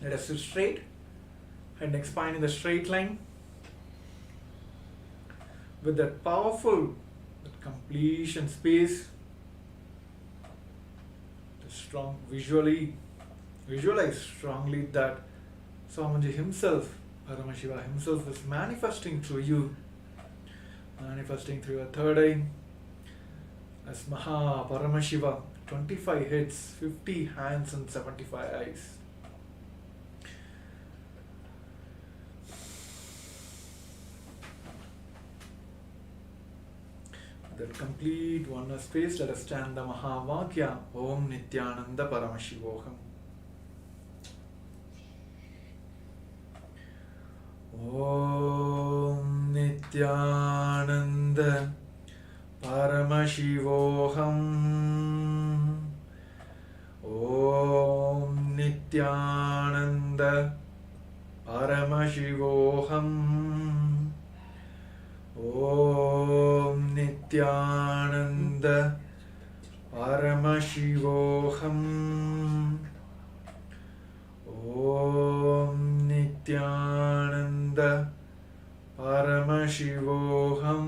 Let us sit straight, head and spine in the straight line. With that powerful, that completion space, the strong visualize strongly that Swamiji himself, Paramashiva himself, is manifesting through you, manifesting through your third eye as Maha Paramashiva, 25 heads, 50 hands and 75 eyes. That complete oneness space, let us chant the Mahavakya, Om Nithyananda Paramashivoham. Om Nithyananda Paramashivoham. Om Nithyananda Paramashivoham. Om Nithyananda Paramashivoham. Om Nithyananda Paramashivoham.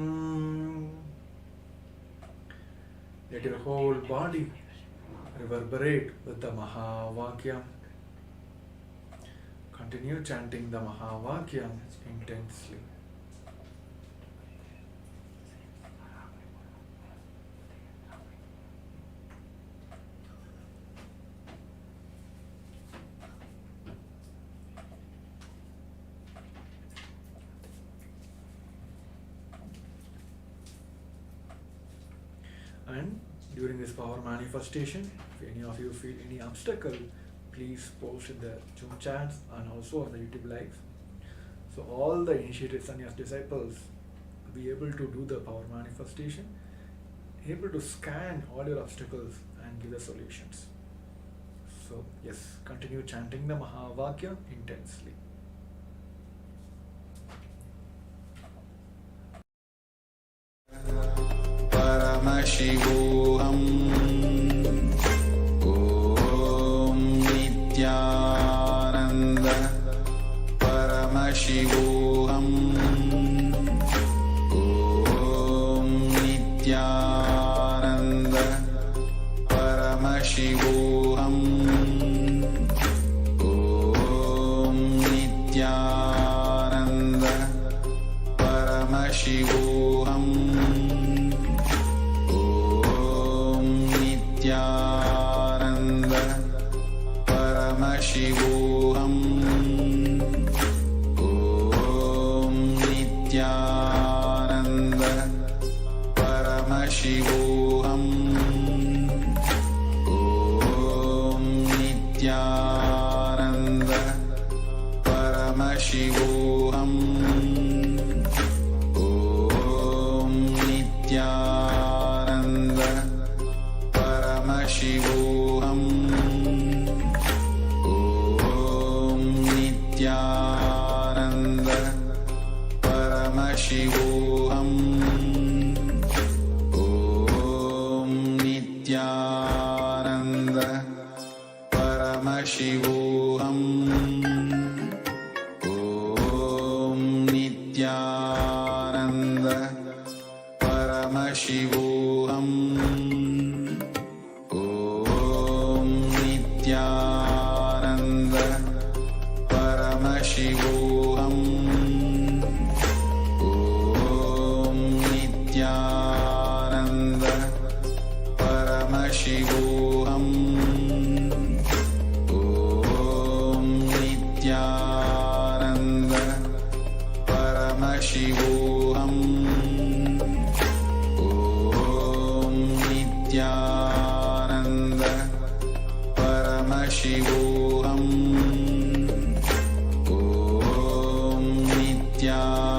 Let your whole body reverberate with the Mahavakya. Continue chanting the Mahavakya intensely. And during this power manifestation, if any of you feel any obstacle, please post in the Zoom chats and also on the YouTube lives. So all the initiated sannyas disciples will be able to do the power manifestation, able to scan all your obstacles and give the solutions. So yes, continue chanting the Mahavakya intensely. Paramashivoham. Om Nithyananda Paramashivoham. Om Nithyananda Paramashivoham. Om Nithyananda Paramashivoham. Nithyananda Paramashivoham. Om Nithyananda Paramashivoham. Om Nithyananda Paramashivoham. Om Nithyananda Paramashivoham. Om Nithyananda Paramashivoham. Om Nithyananda Paramashivoham. Om Nithyananda Paramashivoham. Om Nithyananda Paramashivoham. Om Nithyananda Paramashivoham. Om Nithyananda Paramashivoham. Om Nithyananda Paramashivoham. Om Nithyananda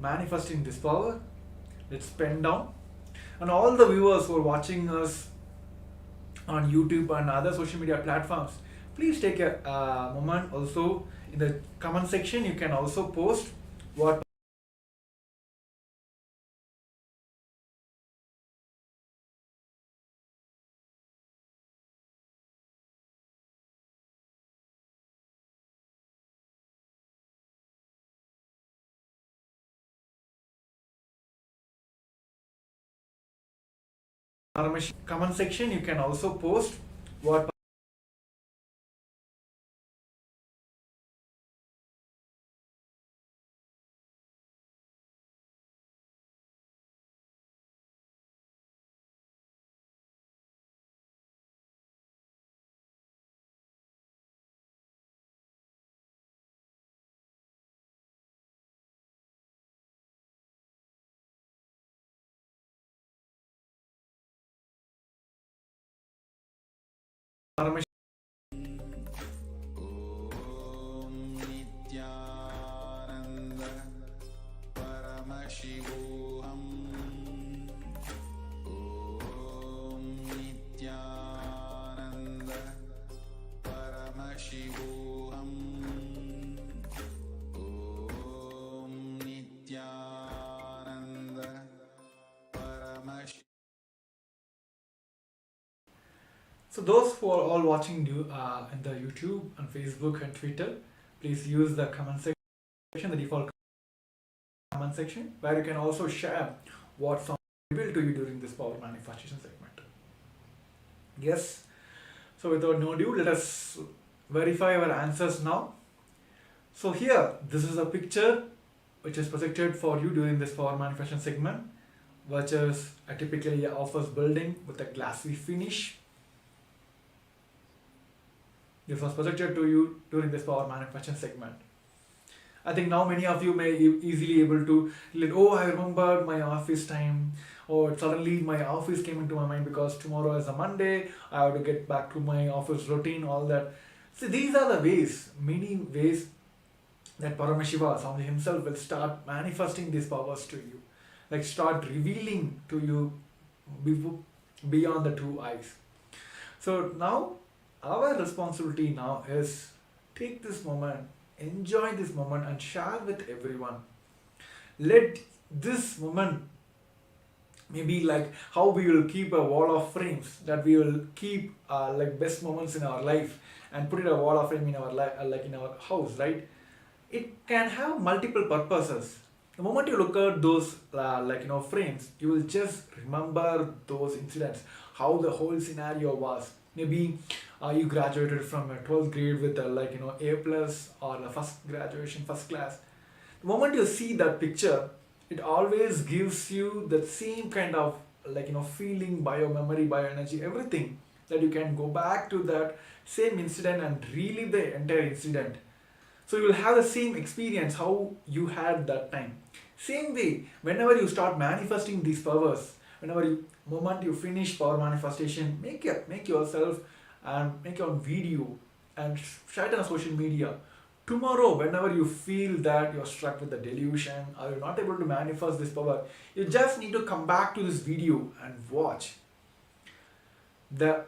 manifesting this power. Let's pen down. And all the viewers who are watching us on YouTube and other social media platforms, please take a moment also in the comment section. You can also post what comment section. You can also post what Paramashivam. Om Nithyananda Paramashivoham. Om Nithyananda Paramashivoham. Om Nithyananda Paramashivoham. So those who are all watching in the YouTube and Facebook and Twitter, please use the comment section, the default comment section, where you can also share what sound revealed to you during this power manifestation segment. Yes. So without no ado, let us verify our answers now. So here, this is a picture which is projected for you during this power manifestation segment, which is a typically office building with a glassy finish. This was projected to you during this power manifestation segment. I think now many of you may easily able to relate, oh, I remembered my office time, or suddenly my office came into my mind because tomorrow is a Monday, I have to get back to my office routine, all that. See, these are the ways, many ways that Paramashiva, Swami himself, will start manifesting these powers to you. Like start revealing to you beyond the two eyes. So now, our responsibility now is take this moment, enjoy this moment and share with everyone. Let this moment maybe like how we will keep a wall of frames, that we will keep like best moments in our life and put it a wall of frame in our life, like in our house, right? It can have multiple purposes. The moment you look at those frames, you will just remember those incidents, how the whole scenario was. Maybe you graduated from a 12th grade with a A plus or a first graduation, first class. The moment you see that picture, it always gives you that same kind of feeling, bio-memory, bio-energy, everything, that you can go back to that same incident and relive the entire incident. So you will have the same experience how you had that time. Same way, whenever you start manifesting these powers, moment you finish power manifestation, make yourself and make your own video and share it on social media. Tomorrow, whenever you feel that you're struck with the delusion or you're not able to manifest this power, you just need to come back to this video and watch. The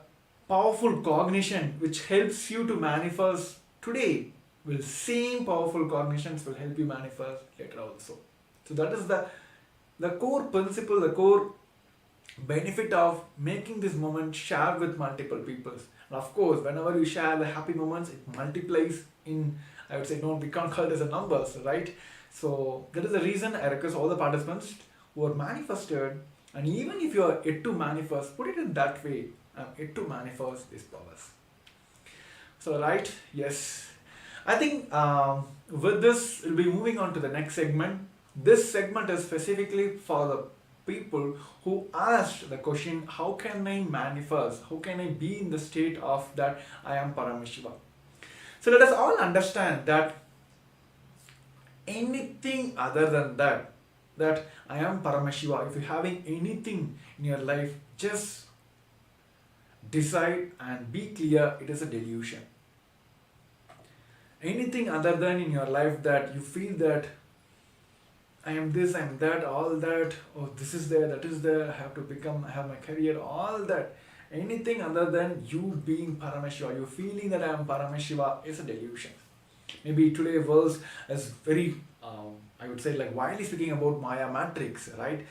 powerful cognition which helps you to manifest today same powerful cognitions will help you manifest later also. So that is the core principle, the core benefit of making this moment share with multiple people. And of course, whenever you share the happy moments, it multiplies in, I would say, no, we can't call it as a numbers, right? So that is the reason I request all the participants who are manifested, and even if you are yet to manifest, put it in that way, I'm yet to manifest these powers. So right, yes. I think with this, we'll be moving on to the next segment. This segment is specifically for the people who asked the question, how can I manifest? How can I be in the state of that I am Paramashiva? So let us all understand that anything other than that I am Paramashiva, if you're having anything in your life, just decide and be clear, it is a delusion. Anything other than in your life that you feel that I am this, I am that, all that, oh, this is there, that is there, I have to become, I have my career, all that. Anything other than you being Paramashiva, you feeling that I am Paramashiva is a delusion. Maybe today world is very, I would say, like widely speaking about Maya matrix, right?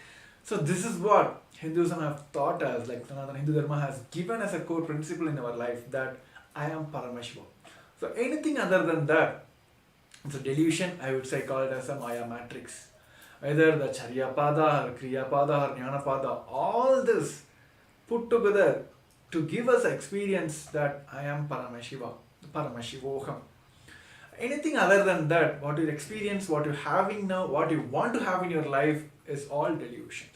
So this is what Hinduism have taught us, like Sanatana Hindu Dharma has given us a core principle in our life that I am Paramashiva. So anything other than that, it's a delusion, I would say call it as a Maya matrix. Either the Charya Pada or Kriya Pada or Jnana Pada, all this put together to give us an experience that I am Paramashiva, Paramashivoham. Anything other than that, what you experience, what you're having now, what you want to have in your life is all delusions.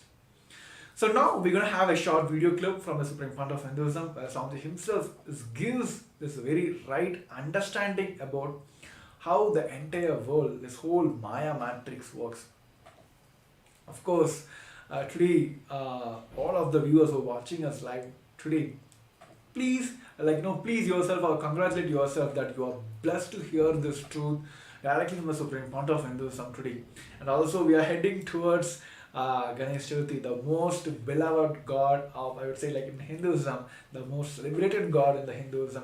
So now we're going to have a short video clip from the Supreme Pontiff of Hinduism where Swamiji himself gives this very right understanding about how the entire world, this whole Maya matrix works. Of course, today, all of the viewers who are watching us live today, please, please yourself or congratulate yourself that you are blessed to hear this truth directly from the Supreme Pontiff of Hinduism today. And also, we are heading towards Ganesh Chaturthi, the most beloved god of, I would say, like in Hinduism, the most liberated god in the Hinduism.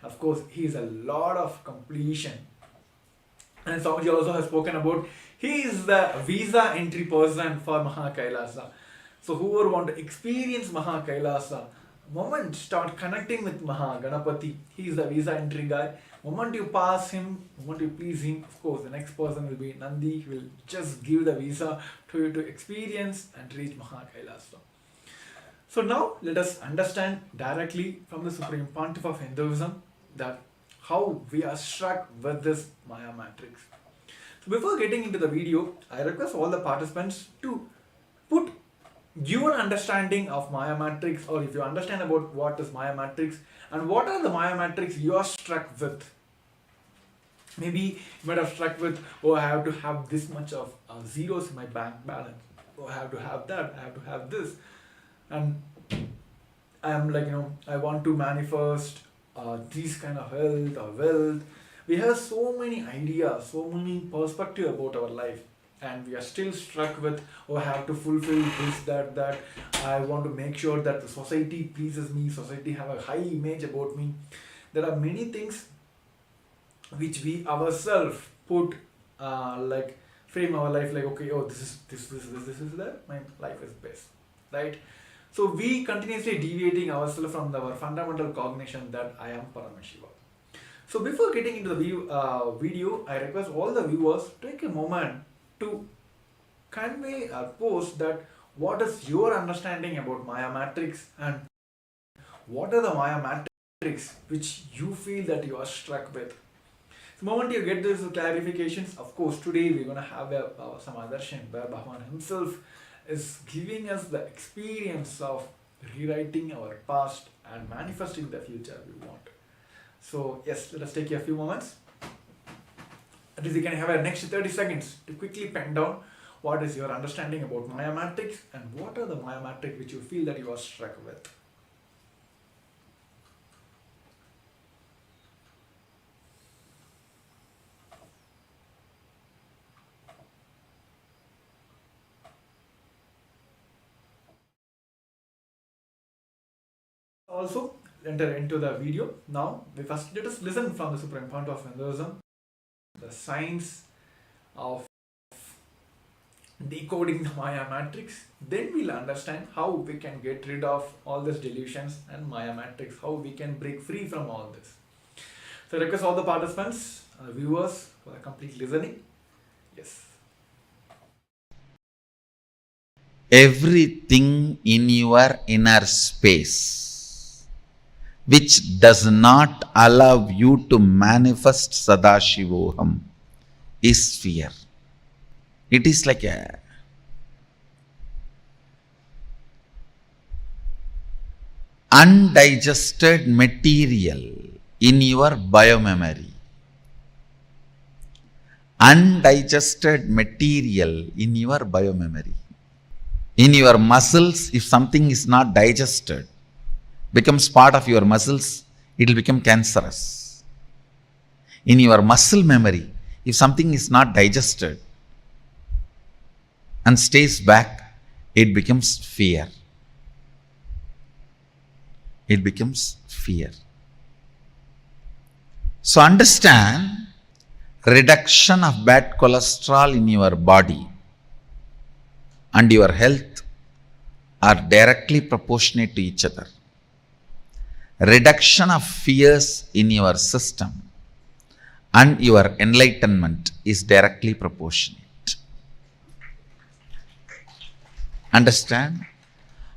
Of course, he is a lot of completion. And Swamiji also has spoken about he is the visa entry person for Kailasa. So whoever want to experience Kailasa, moment start connecting with Ganapati, he is the visa entry guy. Moment you pass him, moment you please him, of course the next person will be Nandi. He will just give the visa to you to experience and reach Kailasa. So now let us understand directly from the Supreme Pontiff of Hinduism that how we are struck with this Maya matrix. So before getting into the video, I request all the participants to put your understanding of Maya matrix, or if you understand about what is Maya matrix and what are the Maya matrix you are struck with. Maybe you might have struck with, oh, I have to have this much of zeros in my bank balance. Oh, I have to have that, I have to have this. And I am like, I want to manifest this kind of health or wealth. We have so many ideas, so many perspectives about our life, and we are still struck with, oh, I have to fulfill this, that. I want to make sure that the society pleases me, society have a high image about me. There are many things which we ourselves put frame our life like, okay, oh, this is there, my life is best, right? So we continuously deviating ourselves from our fundamental cognition that I am Paramashiva. So before getting into the video, I request all the viewers to take a moment to convey or post that what is your understanding about Maya matrix and what are the Maya matrix which you feel that you are struck with. The moment you get these clarifications, of course, today we're going to have some adarshan where Bhagavan himself is giving us the experience of rewriting our past and manifesting the future we want. So yes, let us take a few moments. At least you can have a next 30 seconds to quickly pen down what is your understanding about Maya matrix and what are the Maya matrix which you feel that you are struck with. Also enter into the video. Now let us listen from the Supreme Pontiff of Hinduism the science of decoding the Maya matrix. Then we'll understand how we can get rid of all these delusions and Maya matrix, how we can break free from all this. So I request all the participants, viewers for the complete listening. Yes. Everything in your inner space which does not allow you to manifest Sadashivoham is fear. It is like a undigested material in your biomemory. Undigested material in your biomemory. In your muscles, if something is not digested, becomes part of your muscles, it will become cancerous. In your muscle memory, if something is not digested, and stays back, it becomes fear. It becomes fear. So understand, reduction of bad cholesterol in your body and your health are directly proportionate to each other. Reduction of fears in your system and your enlightenment is directly proportionate. Understand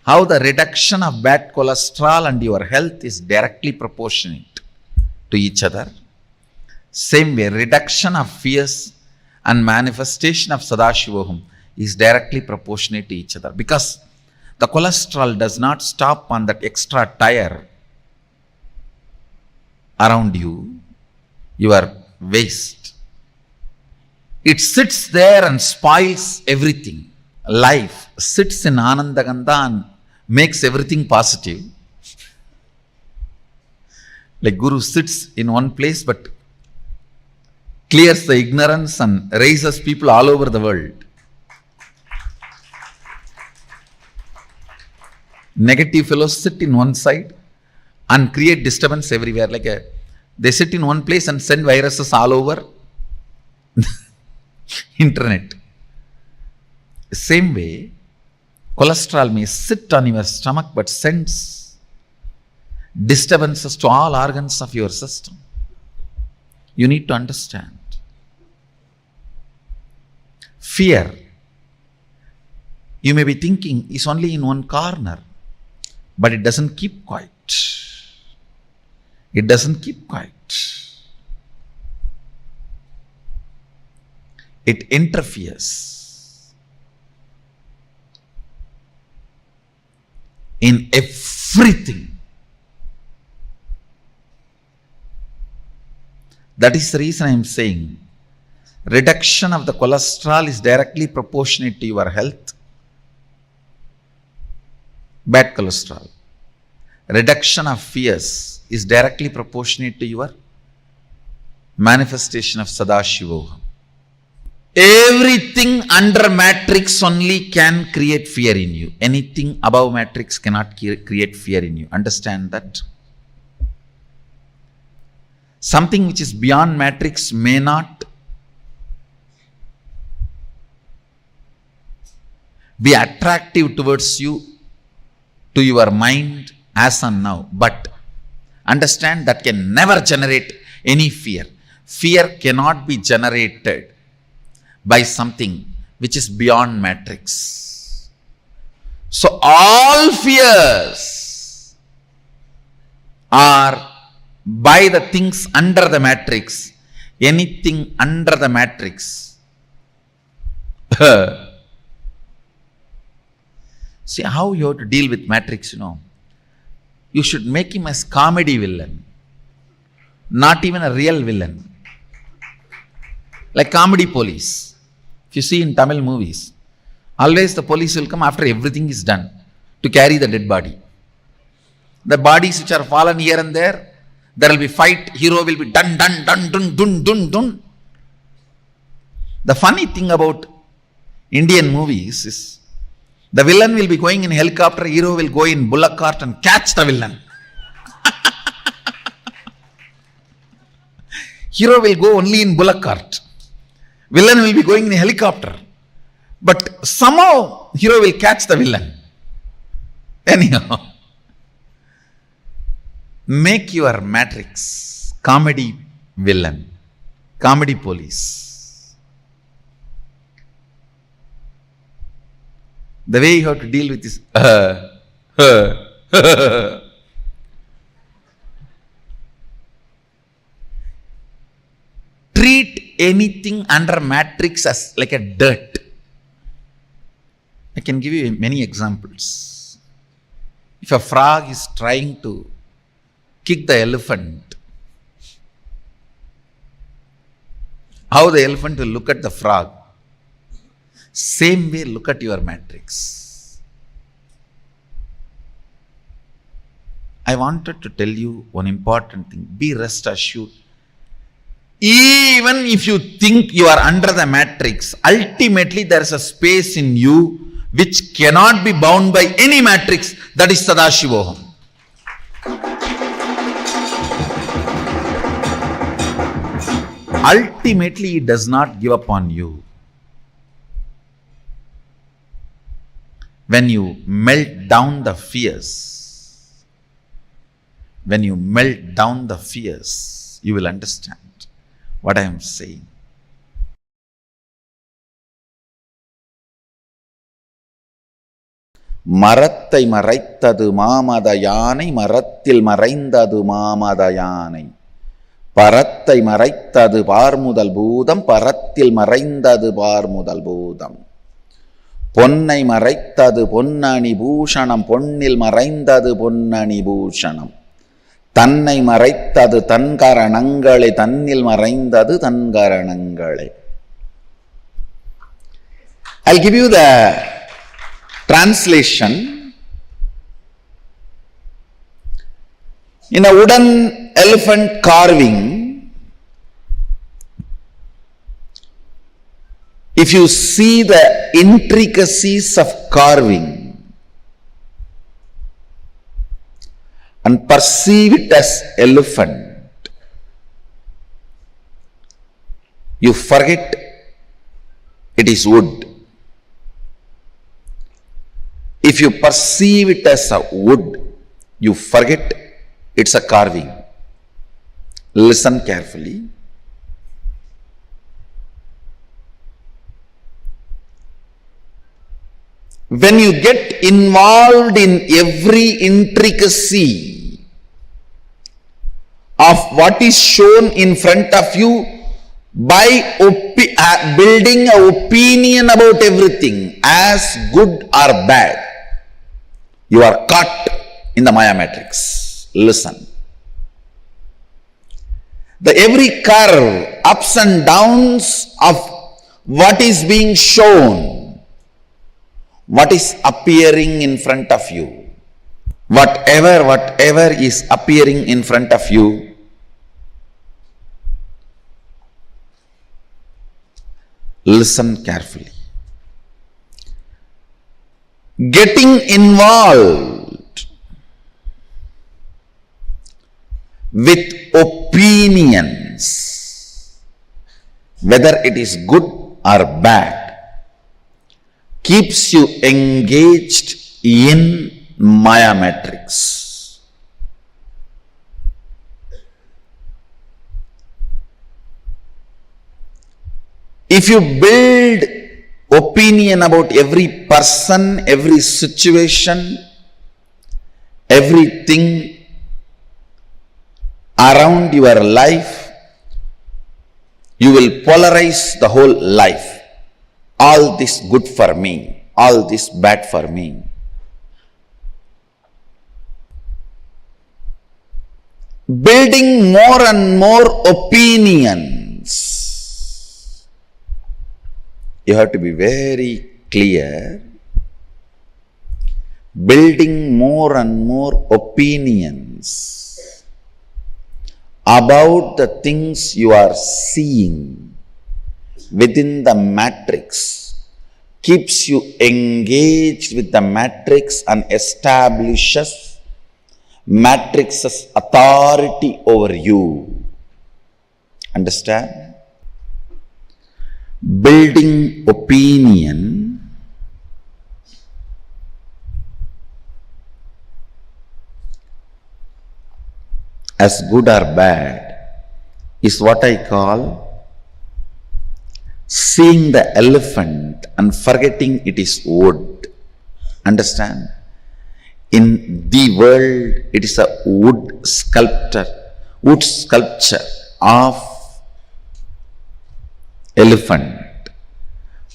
how the reduction of bad cholesterol and your health is directly proportionate to each other. Same way, reduction of fears and manifestation of Sadashivoham is directly proportionate to each other, because the cholesterol does not stop on that extra tire around you, your waist. It sits there and spoils everything. Life sits in Anandagandha and makes everything positive. Like Guru sits in one place but clears the ignorance and raises people all over the world. Negative fellows sit in one side and create disturbance everywhere. They sit in one place and send viruses all over internet. Same way, cholesterol may sit on your stomach but sends disturbances to all organs of your system. You need to understand. Fear, you may be thinking, is only in one corner, but it doesn't keep quiet. It doesn't keep quiet. It interferes in everything. That is the reason I am saying reduction of the cholesterol is directly proportionate to your health. Bad cholesterol. Reduction of fears is directly proportionate to your manifestation of Sadashivoham. Everything under matrix only can create fear in you. Anything above matrix cannot create fear in you. Understand that? Something which is beyond matrix may not be attractive towards you, to your mind as on now. But understand that can never generate any fear. Fear cannot be generated by something which is beyond matrix. So all fears are by the things under the matrix. Anything under the matrix. See how you have to deal with matrix, You should make him as comedy villain, not even a real villain. Like comedy police. If you see in Tamil movies, always the police will come after everything is done to carry the dead body. The bodies which are fallen here and there will be fight, hero will be dun dun dun dun dun dun dun. The funny thing about Indian movies is the villain will be going in helicopter, hero will go in bullock cart and catch the villain. Hero will go only in bullock cart. Villain will be going in a helicopter. But somehow hero will catch the villain. Anyhow, make your matrix comedy villain, comedy police. The way you have to deal with this, treat anything under matrix as like a dirt. I can give you many examples. If a frog is trying to kick the elephant, how the elephant will look at the frog, same way look at your matrix. I wanted to tell you one important thing. Be rest assured, Even if you think you are under the matrix, ultimately there is a space in you which cannot be bound by any matrix. That is Sadashivoham. Ultimately, it does not give up on you. When you melt down the fears, you will understand what I am saying. மரத்தை மறைத்தது மாமத யானை, மரத்தில் மறைந்தது மாமத யானை. பரத்தை மறைத்தது பார்முதல் பூதம், பரத்தில் மறைந்தது பார்முதல் பூதம். பொன்னை மறைத்தது பொன்னணி பூஷணம், பொன்னில் மறைந்தது பொன்னணி பூஷணம். தன்னை மறைத்தது தன்கரணங்களே, தன்னில் மறைந்தது தன்கரணங்களே. I'll give you the translation. In a wooden elephant carving, if you see the intricacies of carving and perceive it as elephant, you forget it is wood. If you perceive it as a wood, you forget it's a carving. Listen carefully. When you get involved in every intricacy of what is shown in front of you by building an opinion about everything as good or bad, you are caught in the Maya matrix. Listen. The every curve, ups and downs of what is being shown, what is appearing in front of you, whatever is appearing in front of you, listen carefully. Getting involved with opinions, whether it is good or bad, keeps you engaged in Maya matrix. If you build opinion about every person, every situation, everything around your life, you will polarize the whole life. All this good for me, all this bad for me. Building more and more opinions. You have to be very clear. Building more and more opinions about the things you are seeing within the matrix keeps you engaged with the matrix and establishes matrix's authority over you. Understand? Building opinion as good or bad is what I call seeing the elephant and forgetting it is wood. Understand? In the world, it is a wood sculpture of elephant.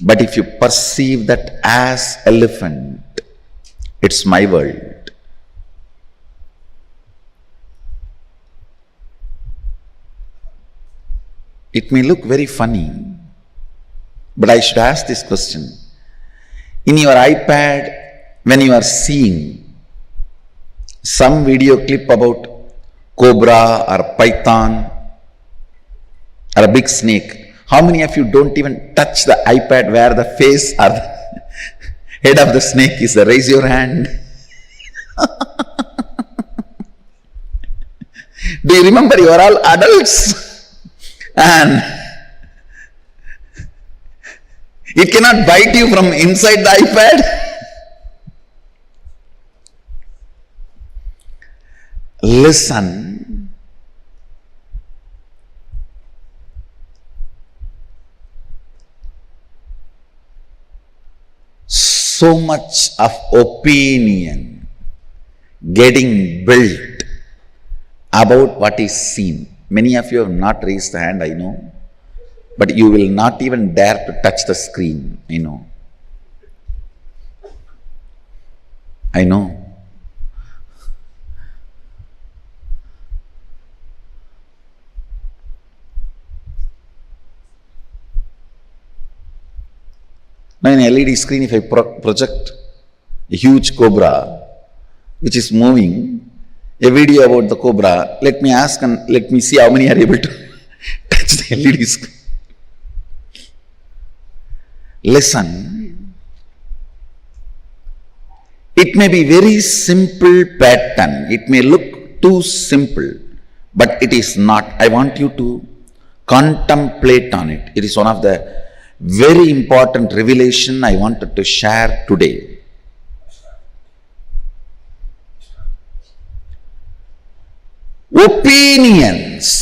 But if you perceive that as elephant, it's my world. It may look very funny, but I should ask this question. In your iPad, when you are seeing some video clip about cobra or python or a big snake. How many of you don't even touch the iPad where the face or the head of the snake is? Raise your hand. Do you remember you are all adults? And it cannot bite you from inside the iPad. Listen. So much of opinion getting built about what is seen. Many of you have not raised the hand, I know. But you will not even dare to touch the screen, I know. I know. Now in LED screen, if I project a huge cobra which is moving, a video about the cobra, let me ask and let me see how many are able to touch the LED screen. Listen. It may be very simple pattern. It may look too simple, but it is not. I want you to contemplate on it. It is one of the very important revelation I wanted to share today. Opinions.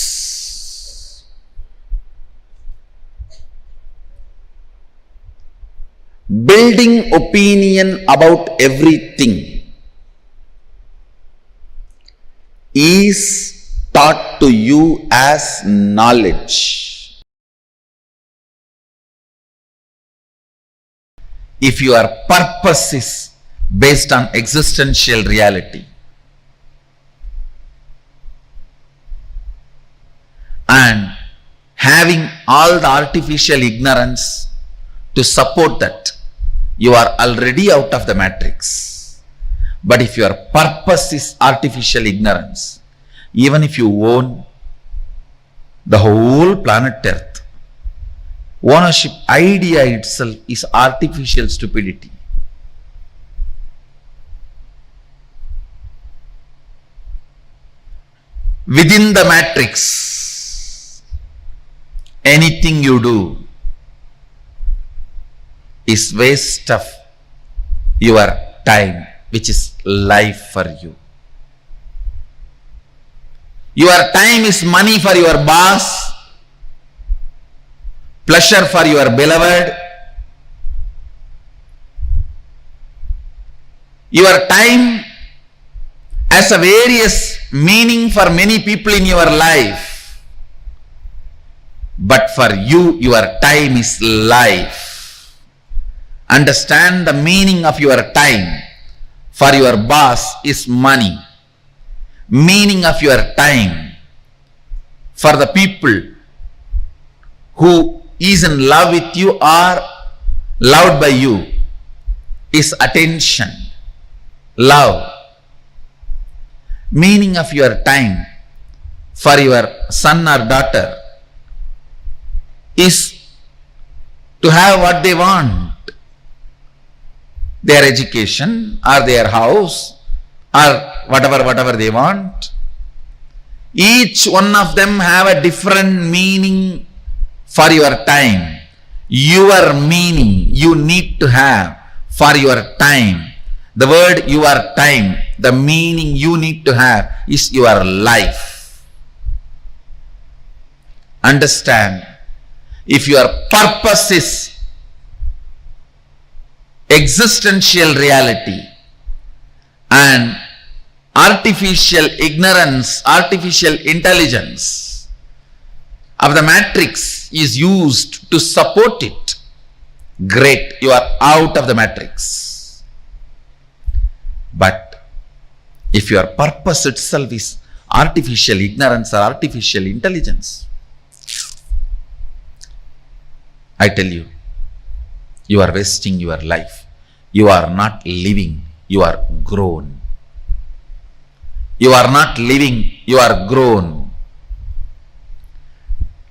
Building opinion about everything is taught to you as knowledge. If your purpose is based on existential reality and having all the artificial ignorance to support that, you are already out of the matrix. But if your purpose is artificial ignorance, even if you own the whole planet Earth, ownership idea itself is artificial stupidity. Within the matrix, anything you do is waste of your time, which is life for you. Your time is money for your boss, pleasure for your beloved. Your time has a various meaning for many people in your life. But for you, your time is life. Understand the meaning of your time. For your boss is money. Meaning of your time for the people who is in love with you or loved by you is attention, love. Meaning of your time for your son or daughter is to have what they want, their education or their house or whatever they want. Each one of them have a different meaning for your time. Your meaning you need to have for your time. The word your time, the meaning you need to have is your life. Understand, if your purpose is existential reality and artificial ignorance, artificial intelligence of the matrix is used to support it, great, you are out of the matrix. But if your purpose itself is artificial ignorance or artificial intelligence, I tell you, you are wasting your life. You are not living, you are grown. You are not living, you are grown.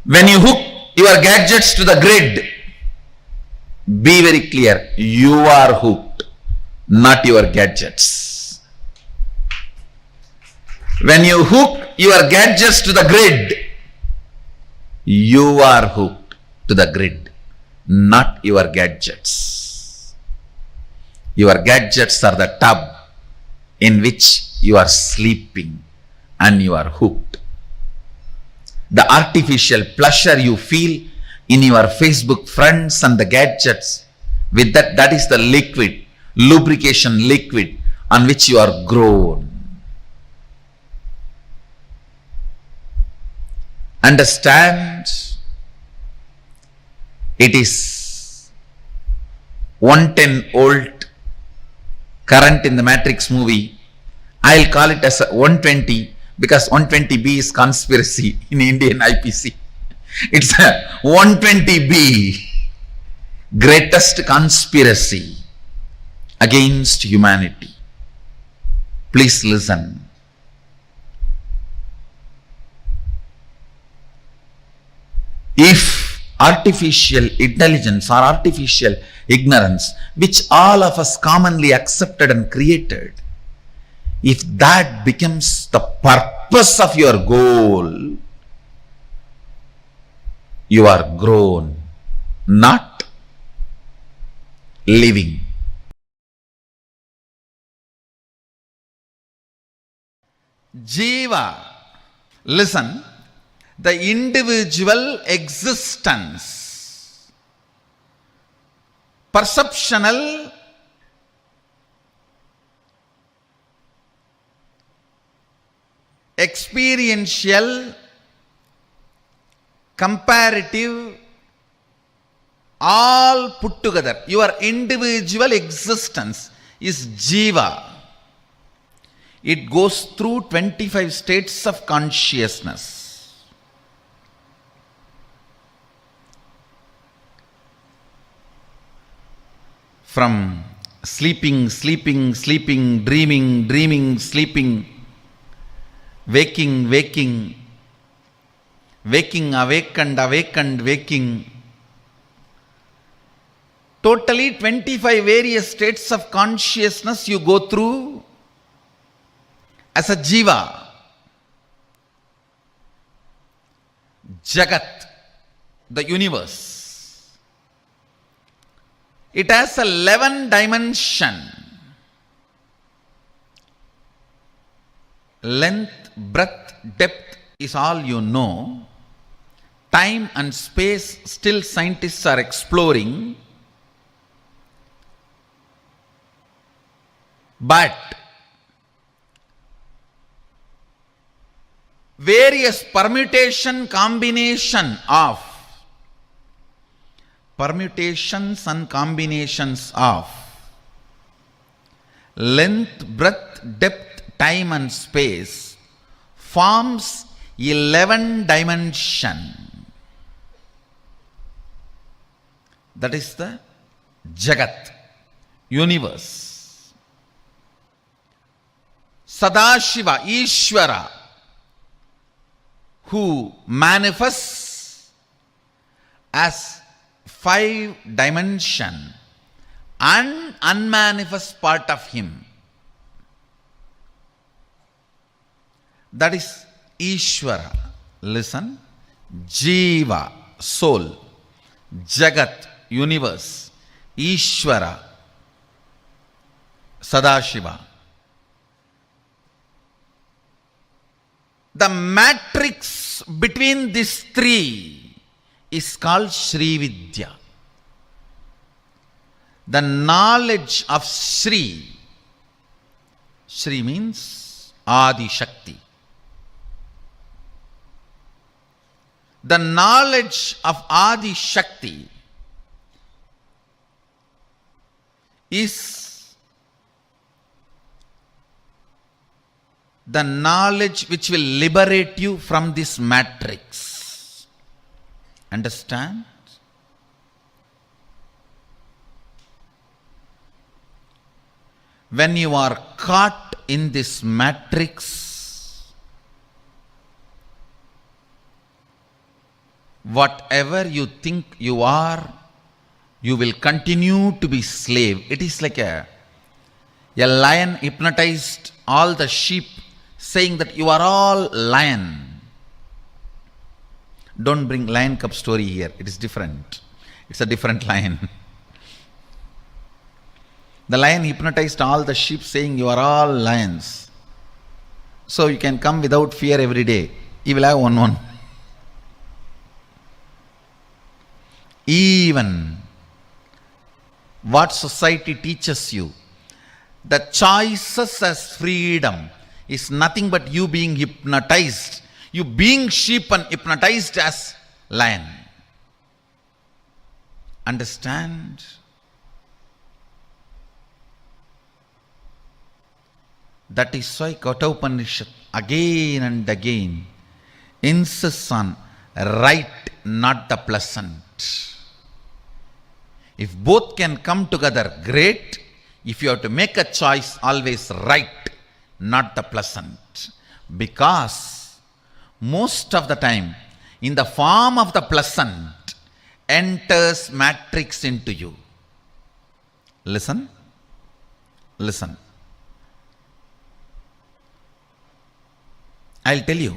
When you hook your gadgets to the grid, be very clear, you are hooked, not your gadgets. When you hook your gadgets to the grid, you are hooked to the grid, not your gadgets. Your gadgets are the tub in which you are sleeping and you are hooked. The artificial pleasure you feel in your Facebook friends and the gadgets, with that is the liquid, lubrication liquid on which you are grown. Understand, it is 110 volt current in the Matrix movie. I'll call it as a 120 because 120B is conspiracy in Indian IPC. It's a 120B, greatest conspiracy against humanity. Please listen. If artificial intelligence or artificial ignorance, which all of us commonly accepted and created, if that becomes the purpose of your goal, you are grown, not living. Jiva, listen, the individual existence, perceptional, experiential, comparative, all put together. Your individual existence is Jiva. It goes through 25 states of consciousness. From sleeping, sleeping, sleeping, dreaming, dreaming, sleeping, waking, waking, waking, awakened, awakened, waking. Totally 25 various states of consciousness you go through as a Jiva. Jagat, the universe. It has 11 dimension. Length, breadth, depth is all you know. Time and space still scientists are exploring. But various permutations and combinations of length, breadth, depth, time and space forms 11 dimension. That is the Jagat, universe. Sadashiva, Ishvara, who manifests as 5 dimension and unmanifest part of him. That is Ishvara. Listen. Jiva, soul. Jagat, universe. Ishvara, Sadashiva. The matrix between these three is called Sri Vidya. The knowledge of Sri. Sri means Adi Shakti. The knowledge of Adi Shakti is the knowledge which will liberate you from this matrix. Understand? When you are caught in this matrix, whatever you think you are, you will continue to be slave. It is like a lion hypnotized all the sheep, saying that you are all lion. Don't bring lion cub story here. It is different. It's a different lion. The lion hypnotized all the sheep, saying you are all lions. So you can come without fear every day. You will have one. Even what society teaches you, the choices as freedom is nothing but you being hypnotized. You being sheep and hypnotized as lion. Understand? That is why Kathopanishad again and again insists on right, not the pleasant. If both can come together, great. If you have to make a choice, always right, not the pleasant. Because most of the time, in the form of the pleasant, enters matrix into you. Listen. I'll tell you,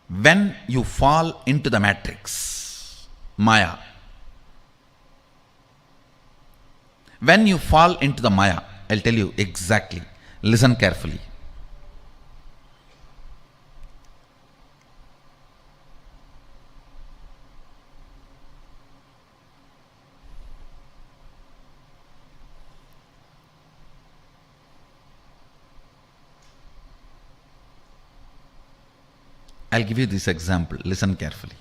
when you fall into the matrix, Maya, when you fall into the Maya, I'll tell you exactly. Listen carefully. I'll give you this example. Listen carefully.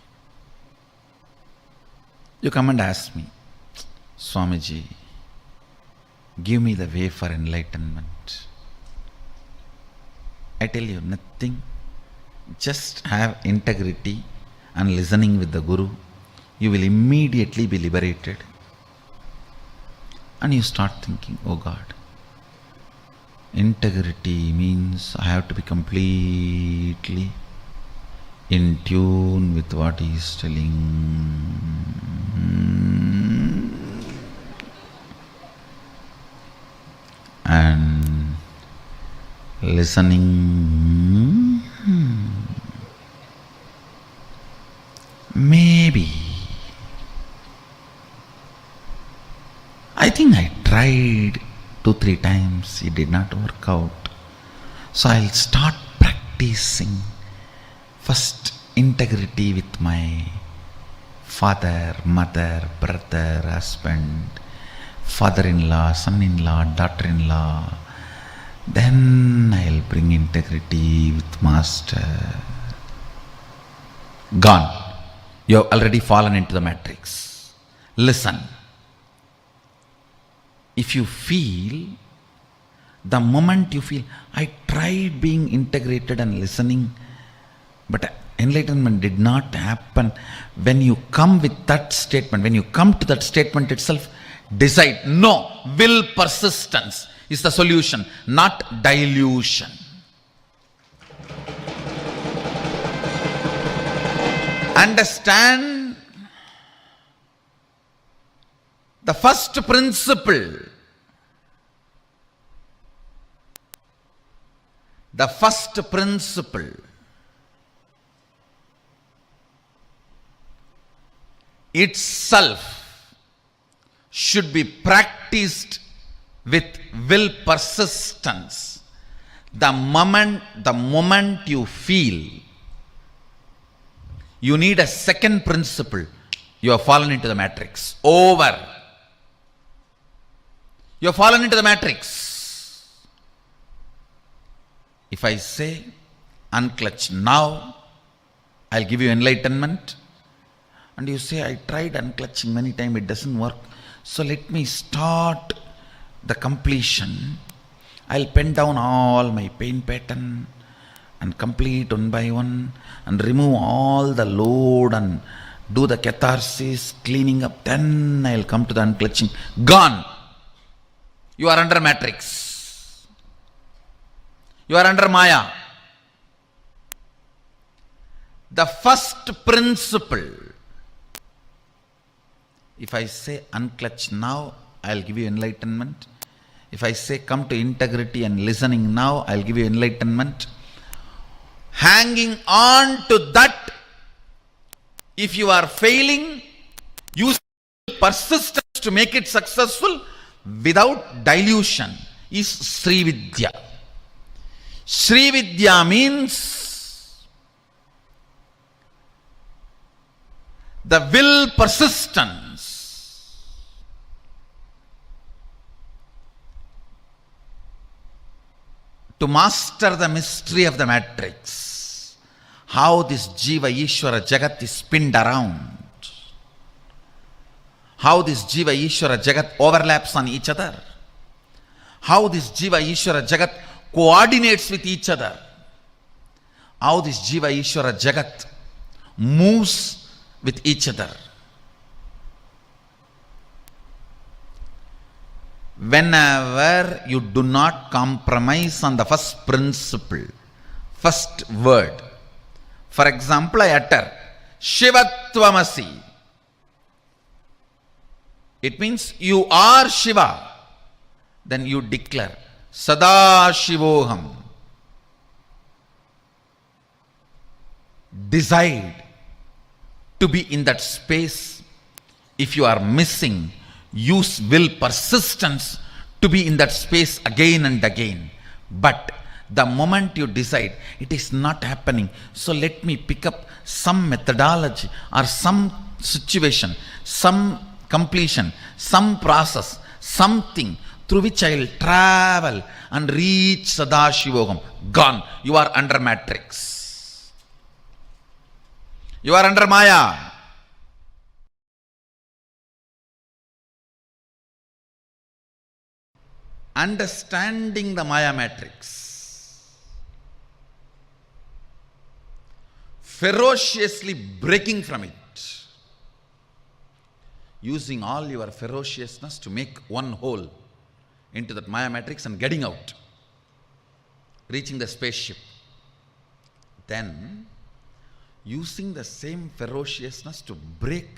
You come and ask me, Swamiji, give me the way for enlightenment. I tell you nothing. Just have integrity and listening with the Guru. You will immediately be liberated. And you start thinking, oh God, integrity means I have to be completely in tune with what he is telling. And listening. Maybe. I think I tried 2-3 times. It did not work out. So I'll start practicing. First, integrity with my father, mother, brother, husband, father-in-law, son-in-law, daughter-in-law. Then I'll bring integrity with master. Gone. You have already fallen into the matrix. Listen. If you feel, the moment you feel, I tried being integrated and listening, but enlightenment did not happen. When you come with that statement, when you come to that statement itself, decide, no, will persistence is the solution, not delusion. Understand the first principle. The first principle itself should be practiced with will persistence. The moment you feel you need a second principle, you have fallen into the matrix. Over. You have fallen into the matrix. If I say, unclutch now, I'll give you enlightenment. And you say, I tried unclutching many times, it doesn't work. So let me start the completion. I'll pen down all my pain pattern and complete one by one and remove all the load and do the catharsis, cleaning up. Then I'll come to the unclutching. Gone. You are under matrix. You are under Maya. The first principle If I say unclutch now, I'll give you enlightenment. If I say come to integrity and listening now, I'll give you enlightenment. Hanging on to that, if you are failing, use persistence to make it successful without dilution is Sri Vidya. Sri Vidya means the will persistence. To master the mystery of the matrix, how this Jiva Ishvara Jagat is spinned around, how this Jiva Ishvara Jagat overlaps on each other, how this Jiva Ishvara Jagat coordinates with each other, how this Jiva Ishvara Jagat moves with each other. Whenever you do not compromise on the first principle, first word, for example, I utter Shivatvamasi. It means you are Shiva. Then you declare Sadashivoham. Decide to be in that space. If you are missing, use will persistence to be in that space again and again. But the moment you decide, it is not happening, so let me pick up some methodology or some situation, some completion, some process, something through which I will travel and reach Sadashivoham. Gone. You are under matrix. You are under Maya. Understanding the Maya matrix, ferociously breaking from it, using all your ferociousness to make one hole into that Maya matrix and getting out, reaching the spaceship. Then, using the same ferociousness to break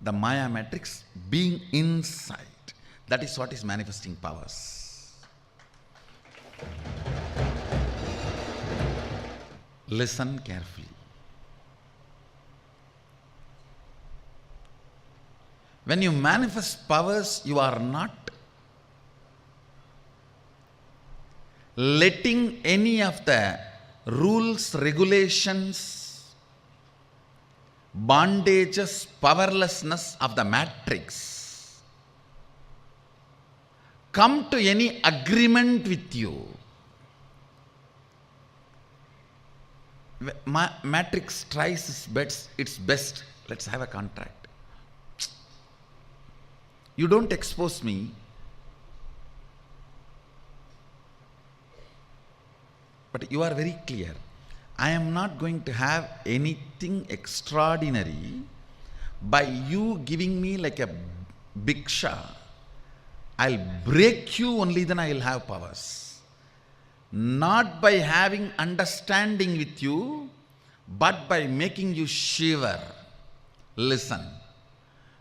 the Maya matrix, being inside. That is what is manifesting powers. Listen carefully. When you manifest powers, you are not letting any of the rules, regulations, bondages, powerlessness of the matrix come to any agreement with you. Matrix tries its best. Let's have a contract. You don't expose me. But you are very clear. I am not going to have anything extraordinary by you giving me like a bhiksha. I'll break you, only then I will have powers. Not by having understanding with you, but by making you shiver. Listen,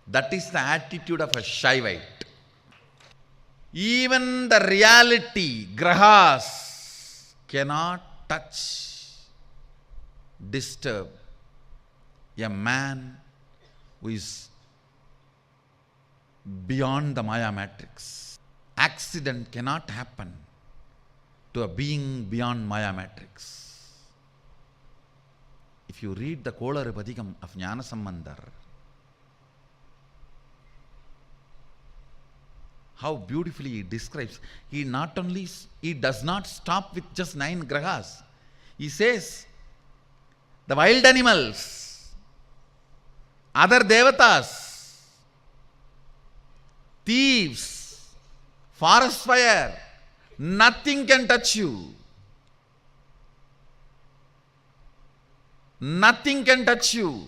that is the attitude of a Shaivite. Even the reality, grahas, cannot touch, disturb a man who is beyond the Maya matrix. Accident cannot happen to a being beyond Maya matrix. If you read the Kolar Padikam of Jnana Sambandhar, how beautifully he describes, he does not stop with just 9 grahas. He says, the wild animals, other devatas, thieves, forest fire, nothing can touch you. Nothing can touch you.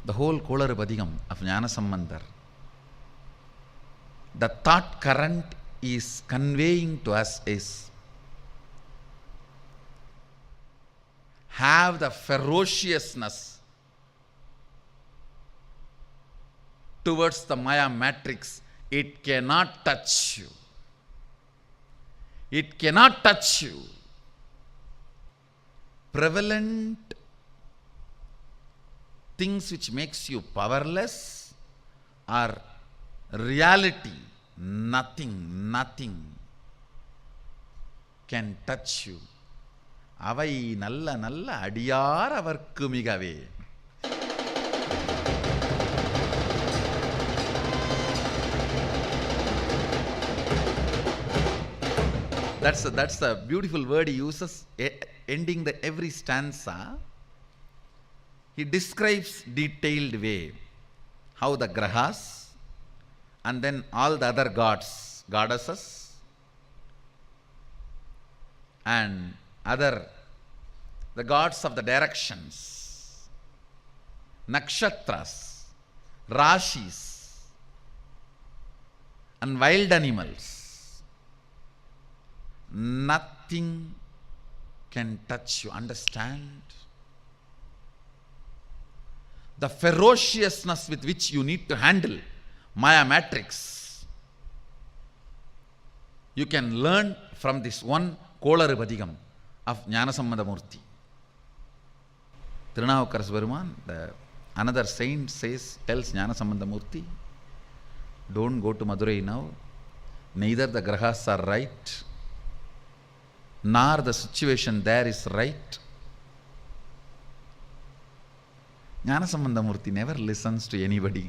The whole Kolar Padikam of Jnana Sambandhar, the thought current is conveying to us is, have the ferociousness towards the Maya matrix, it cannot touch you. It cannot touch you. Prevalent things which makes you powerless are reality. Nothing can touch you. அவை நல்ல நல்ல அடியார் அவர்க்கு மிகவே. That's the beautiful word he uses ending the every stanza. He describes detailed way how the grahas and then all the other gods, goddesses and the gods of the directions, nakshatras, rashis and wild animals, nothing can touch you. Understand? The ferociousness with which you need to handle Maya matrix, you can learn from this one Kolaru Padigam of Jnanasammadamurti. Tirunavukkaras Peruman, another saint tells Jnanasammadamurti, don't go to Madurai now. Neither the grahas are right, nor the situation there is right. Jnanasammadamurti never listens to anybody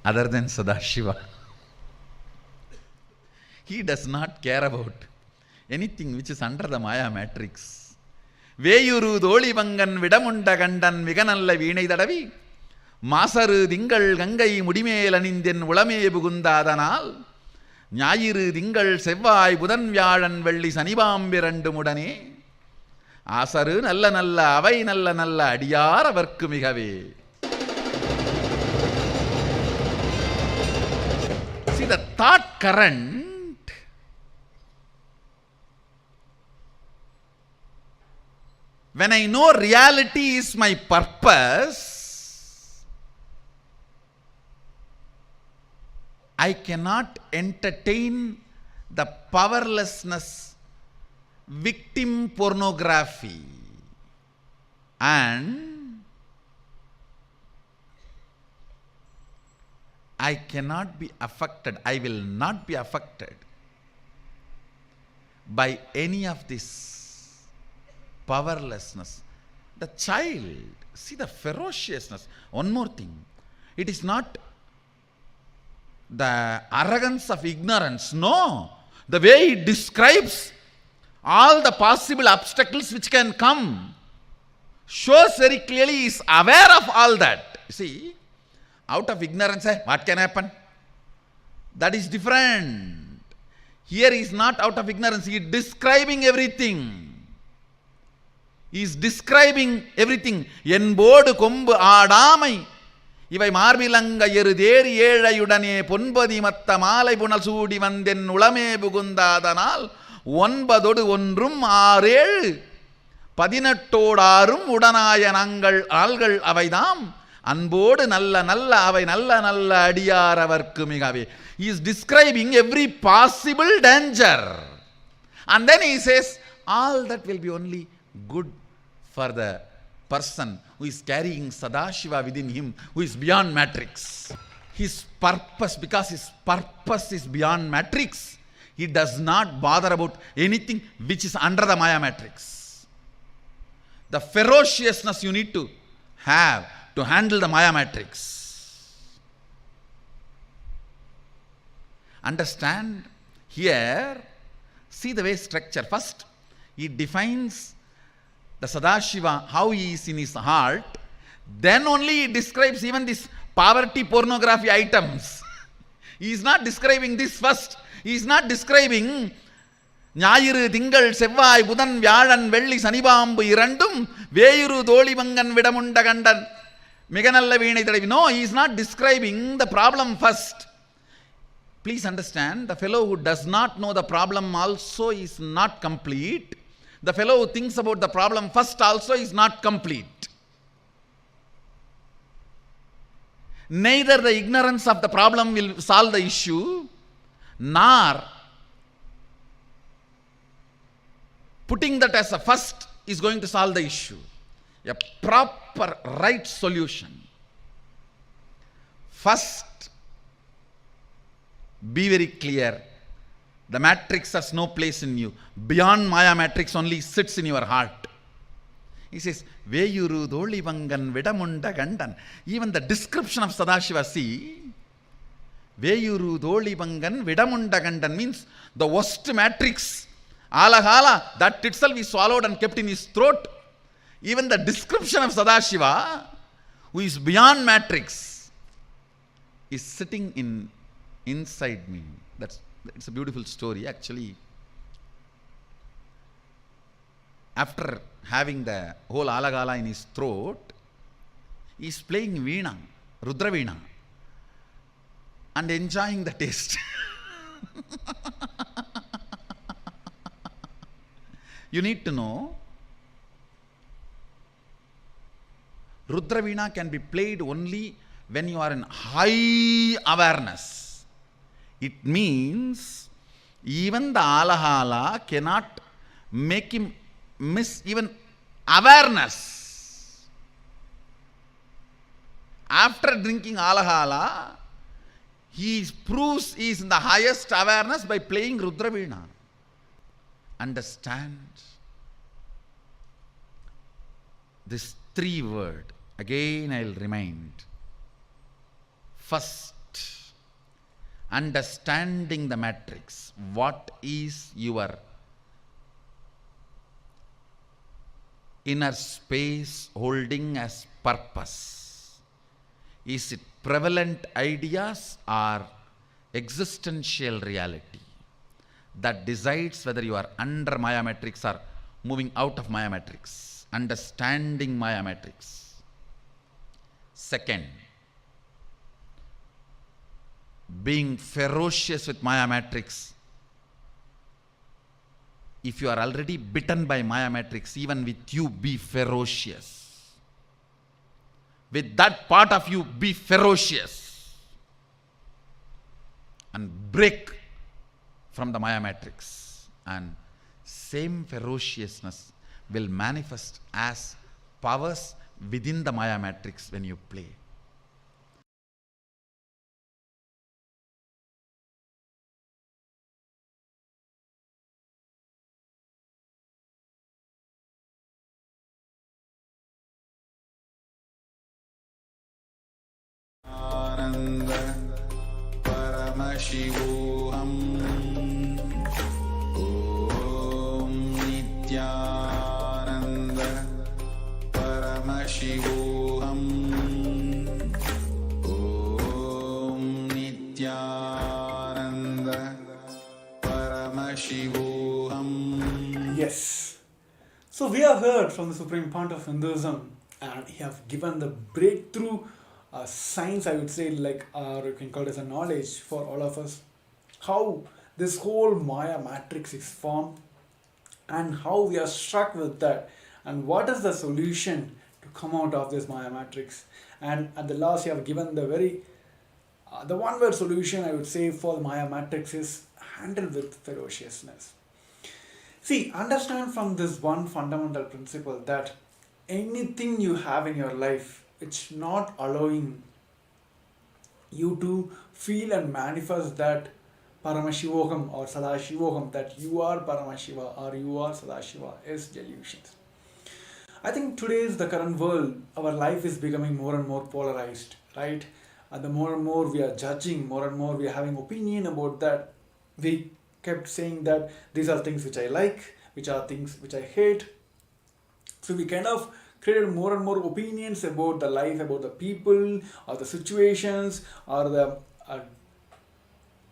other than Sadashiva. He does not care about anything which is under the Maya matrix. Veyuru Dolibangan Vidamunda Gandan Viganalla Vinay Dadavi Masaru Dingal Gangai Mudimel Anindin Ulame Bugundadanal Nyayiru Dingal Sevai Budan Vyadan Velli Sanibambirandu Mudane Asaru Nalla Nalla Avai Nalla Nalla Adiyar Avarku Migave. See the thought current. When I know reality is my purpose, I cannot entertain the powerlessness, victim pornography, and I cannot be affected, I will not be affected by any of this powerlessness. The child, see the ferociousness. One more thing, it is not the arrogance of ignorance, no. The way he describes all the possible obstacles which can come shows very clearly he is aware of all that. See, out of ignorance, what can happen? That is different. Here he is not out of ignorance, he is describing everything. He is describing everything. Yenbodu kombu aadamai இவை மார்பிலங்க எருதேறி ஏழையுடனே பொன்பதி மத்த மாலை புனல் சூடி வந்தென் உளமே புகுந்தாதனால் 9 ஒன்றும் 6 18 உடனாய நாங்கள் ஆள்கள் அவைதாம் அன்போடு நல்ல நல்ல அவை நல்ல நல்ல அடியார் அவர்க்கு மிகவே. He is describing every possible danger. And then he says, all that will be only good for the person who is carrying Sadashiva within him, who is beyond matrix. His purpose, because his purpose is beyond matrix, he does not bother about anything which is under the Maya matrix. The ferociousness you need to have to handle the Maya matrix. Understand? Here, see the way structure. First, he defines the Sadashiva, how he is in his heart. Then only he describes even this poverty pornography items. He is not describing this first. He is not describing ஞாயிறு திங்கள் செவ்வாய் புதன் வியாழன் வெள்ளி சனிபாம்பு இரண்டும் வேயுரு தோழிமங்கன் விடமுண்ட கண்டன் மிக நல்ல வீணை தடவி. No, he is not describing the problem first. Please understand, the fellow who does not know the problem also is not complete. The fellow who thinks about the problem first also is not complete. Neither the ignorance of the problem will solve the issue, nor putting that as a first is going to solve the issue. A proper right solution. First, be very clear. The matrix has no place in you. Beyond Maya matrix only sits in your heart. He says, Veyuru Dolivangan Vidamunda Gandan. Even the description of Sadashiva, see, Veyuru Dolivangan Vidamunda Gandan means the worst matrix. Alahala, that itself is swallowed and kept in his throat. Even the description of Sadashiva, who is beyond matrix, is sitting inside me. It's a beautiful story, actually. After having the whole alagala in his throat, he is playing veena, Rudra veena, and enjoying the taste. You need to know, Rudra veena can be played only when you are in high awareness. It means even the alahala cannot make him miss even awareness. After drinking alahala, he proves he is in the highest awareness by playing Rudra veena. Understand this 3 word. Again I'll remind. First, understanding the matrix. What is your inner space holding as purpose? Is it prevalent ideas or existential reality that decides whether you are under Maya matrix or moving out of Maya matrix? Understanding Maya matrix. Second, being ferocious with Maya matrix. If you are already bitten by Maya matrix, even with you, be ferocious. With that part of you, be ferocious. And break from the Maya matrix. And same ferociousness will manifest as powers within the Maya matrix when you play. Paramashivoham. Om Nithyananda Paramashivoham. Om Nithyananda Paramashivoham. Yes. So we have heard from the Supreme Pontiff of Hinduism, and he have given the breakthrough science, I would say, like, or you can call it as a knowledge for all of us, how this whole Maya matrix is formed and how we are struck with that, and what is the solution to come out of this Maya matrix. And at the last, you have given the very the one word solution, I would say, for the Maya matrix is handle with ferociousness. See, understand from this one fundamental principle that anything you have in your life, it's not allowing you to feel and manifest that Paramashivoham or Sadashivoham, that you are Paramashiva or you are Sadashiva, is delusions. I think today's the current world, our life is becoming more and more polarized, right? And the more and more we are judging, more and more we are having opinion about that. We kept saying that these are things which I like, which are things which I hate. So we kind of created more and more opinions about the life, about the people, or the situations, or the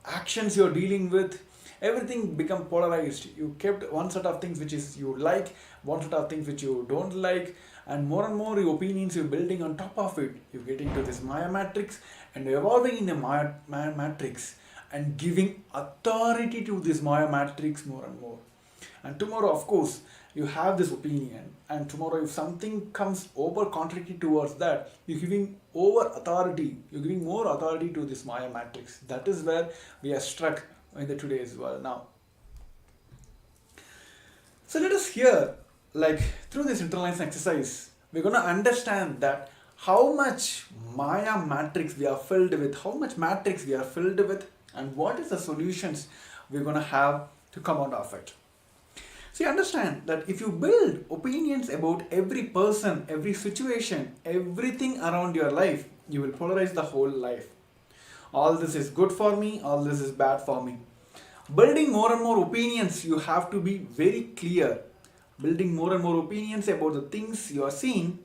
actions you're dealing with. Everything become polarized. You kept one set of things which is you like, one set of things which you don't like, and more your opinions you're building on top of it. You get into this Maya matrix and you're evolving in the Maya matrix and giving authority to this Maya matrix more and more. And tomorrow, of course, you have this opinion, and tomorrow if something comes over contradictory towards that, you're giving over authority, you're giving more authority to this Maya matrix. That is where we are struck in the today's world now. So let us hear, like through this internalizing exercise, we're going to understand that how much Maya matrix we are filled with, how much matrix we are filled with, and what is the solutions we're going to have to come out of it. So you understand that if you build opinions about every person, every situation, everything around your life, you will polarize the whole life. All this is good for me, all this is bad for me. Building more and more opinions, you have to be very clear. Building more and more opinions about the things you are seeing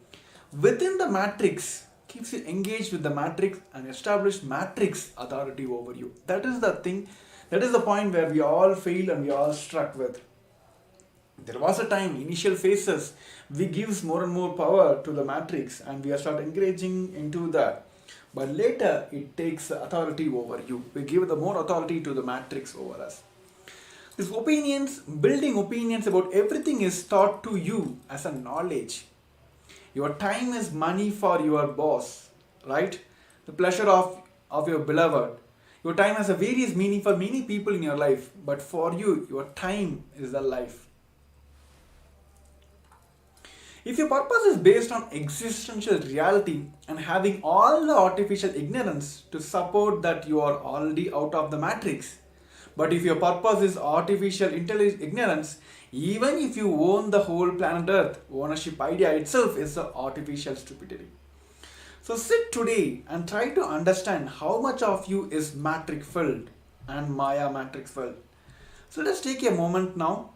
within the matrix keeps you engaged with the matrix and establish matrix authority over you. That is the thing, that is the point where we all fail and we all struck with. There was a time, initial phases, we gives more and more power to the matrix and we are start engaging into that. But later it takes authority over you. We give the more authority to the matrix over us. These opinions, building opinions about everything is taught to you as a knowledge. Your time is money for your boss, right? The pleasure of your beloved. Your time has a various meaning for many people in your life, but for you, your time is the life. If your purpose is based on existential reality and having all the artificial ignorance to support that you are already out of the matrix, but if your purpose is artificial ignorance, even if you own the whole planet Earth, ownership idea itself is the artificial stupidity. So sit today and try to understand how much of you is matrix filled and Maya matrix filled. So let's take a moment now.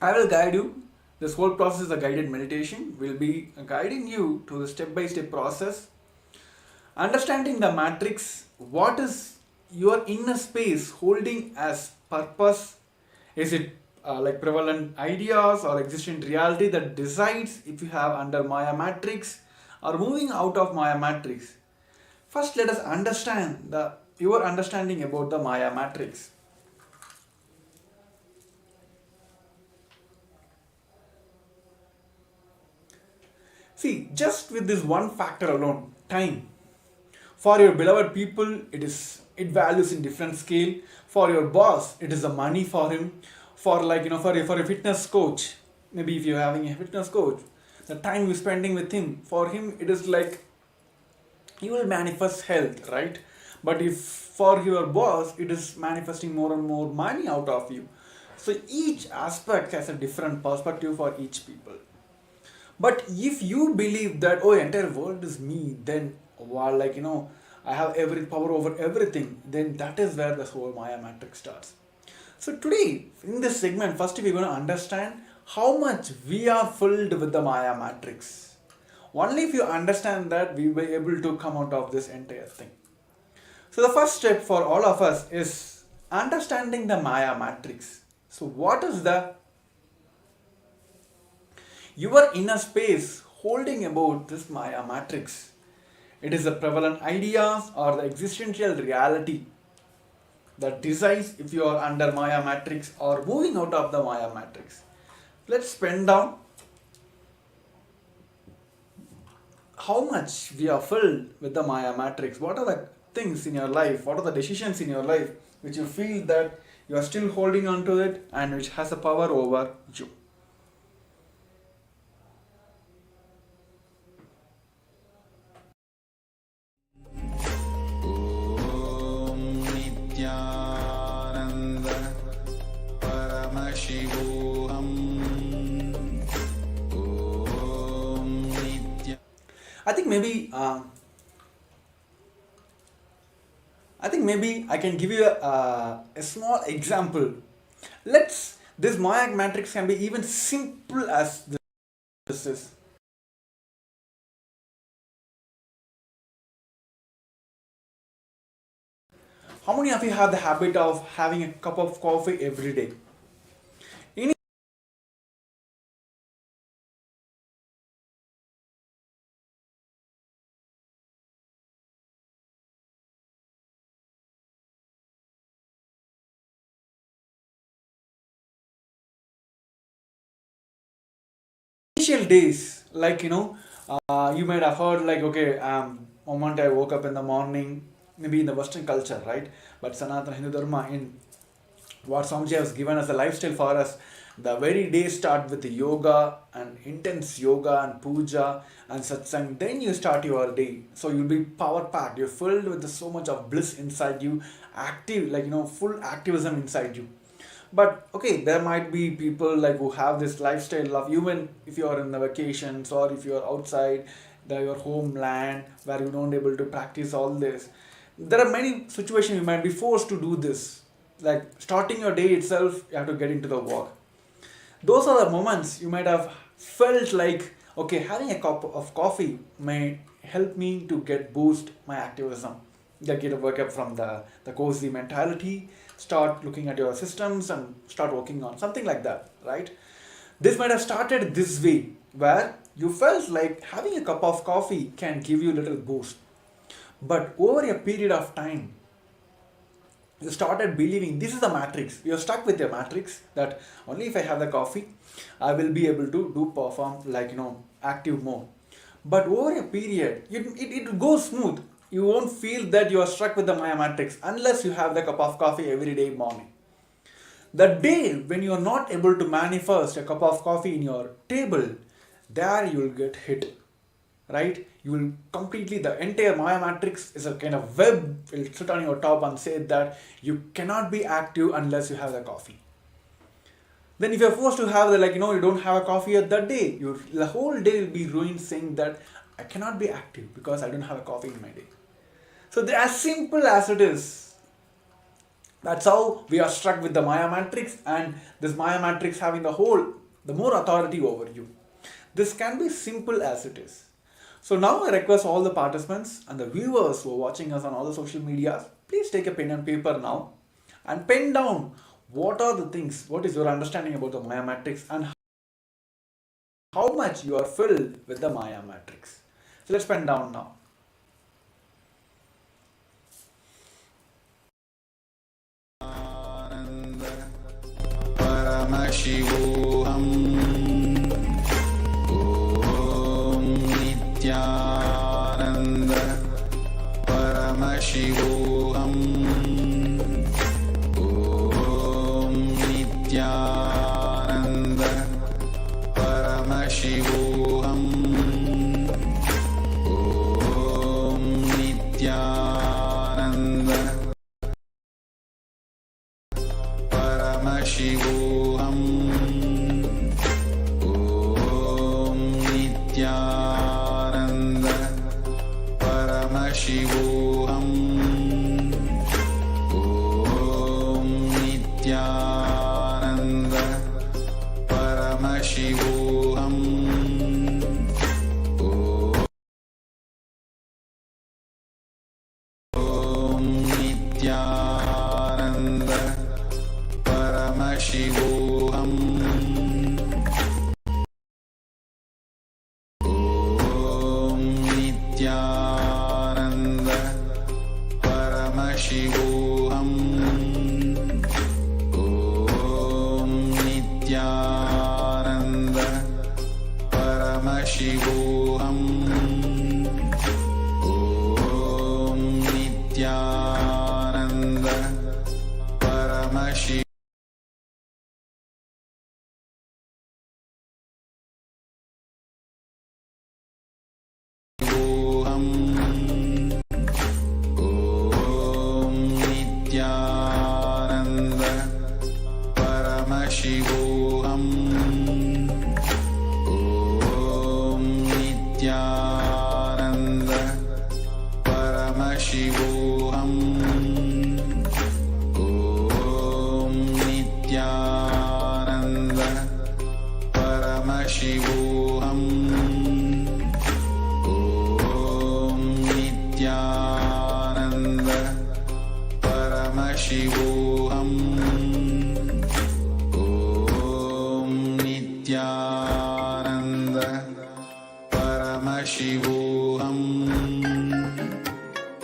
I will guide you. This whole process is a guided meditation. We'll be guiding you to the step-by-step process. Understanding the matrix, what is your inner space holding as purpose? Is it like prevalent ideas or existent reality that decides if you have under Maya matrix or moving out of Maya matrix? First, let us understand your understanding about the Maya matrix. See, just with this one factor alone, time. For your beloved people, it values in different scale. For your boss, it is the money for him. For for a fitness coach, maybe if you're having a fitness coach, the time you're spending with him, for him it is like he will manifest health, right? But if for your boss, it is manifesting more and more money out of you. So each aspect has a different perspective for each people. But if you believe that entire world is me, then I have every power over everything, then that is where this whole Maya matrix starts. So today in this segment, first we're going to understand how much we are filled with the Maya matrix. Only if you understand that, we will be able to come out of this entire thing. So the first step for all of us is understanding the Maya matrix. So what is your inner space holding about this Maya matrix? It is the prevalent ideas or the existential reality that decides if you are under Maya matrix or moving out of the Maya matrix. Let's pen down how much we are filled with the Maya matrix. What are the things in your life? What are the decisions in your life which you feel that you are still holding on to it and which has a power over you? Nithyananda Paramashivoham. I think maybe I can give you a small example. This Maya matrix can be even simple as this is. How many of you have the habit of having a cup of coffee every day? initial days, like you might have heard like, okay, moment I woke up in the morning, maybe in the Western culture, right? But Sanatana Hindu Dharma, in what Swamiji has given as a lifestyle for us, the very day start with yoga and intense yoga and puja and satsang. Then you start your day. So you'll be power packed. You're filled with so much of bliss inside you, active, like full activism inside you. But okay, there might be people like who have this lifestyle of, even if you are in the vacations or if you are outside your homeland where you don't able to practice all this. There are many situations you might be forced to do this. Like starting your day itself, you have to get into the work. Those are the moments you might have felt like, okay, having a cup of coffee may help me to get boost my activism. Get a work up from the cozy mentality, start looking at your systems and start working on something like that, right? This might have started this way, where you felt like having a cup of coffee can give you a little boost. But over a period of time, you started believing this is the matrix. You're stuck with your matrix that only if I have the coffee, I will be able to do perform like active mode. But over a period, it goes smooth. You won't feel that you are stuck with the Maya matrix unless you have the cup of coffee every day morning. The day when you are not able to manifest a cup of coffee in your table, there you will get hit, right? You will completely, the entire Maya matrix is a kind of web, will sit on your top and say that you cannot be active unless you have the coffee. Then if you're forced to have you don't have a coffee at that day, the whole day will be ruined saying that I cannot be active because I don't have a coffee in my day. So as simple as it is, that's how we are struck with the Maya matrix, and this Maya matrix having the more authority over you. This can be simple as it is. So now I request all the participants and the viewers who are watching us on all the social medias, please take a pen and paper now and pen down what is your understanding about the Maya matrix and how much you are filled with the Maya matrix. So let's pen down now. Paramashivoham. Om Nithyananda. Paramashivoham. Om Nithyananda. Paramashivoham. Om Nithyananda. Paramashivoham. Om Nithyananda. Paramashivoham. Om Nithyananda. Paramashivoham. Om Nithyananda. Paramashivoham. Om Nithyananda. Paramashivoham. Om Nithyananda. Paramashivoham. Om Nithyananda. Paramashivoham. Om Nithyananda. Paramashivoham. Om Nithyananda. Paramashivoham. Om Nithyananda. Paramashivoham. Om Nithyananda. Paramashivoham. Om Nithyananda. Paramashivoham.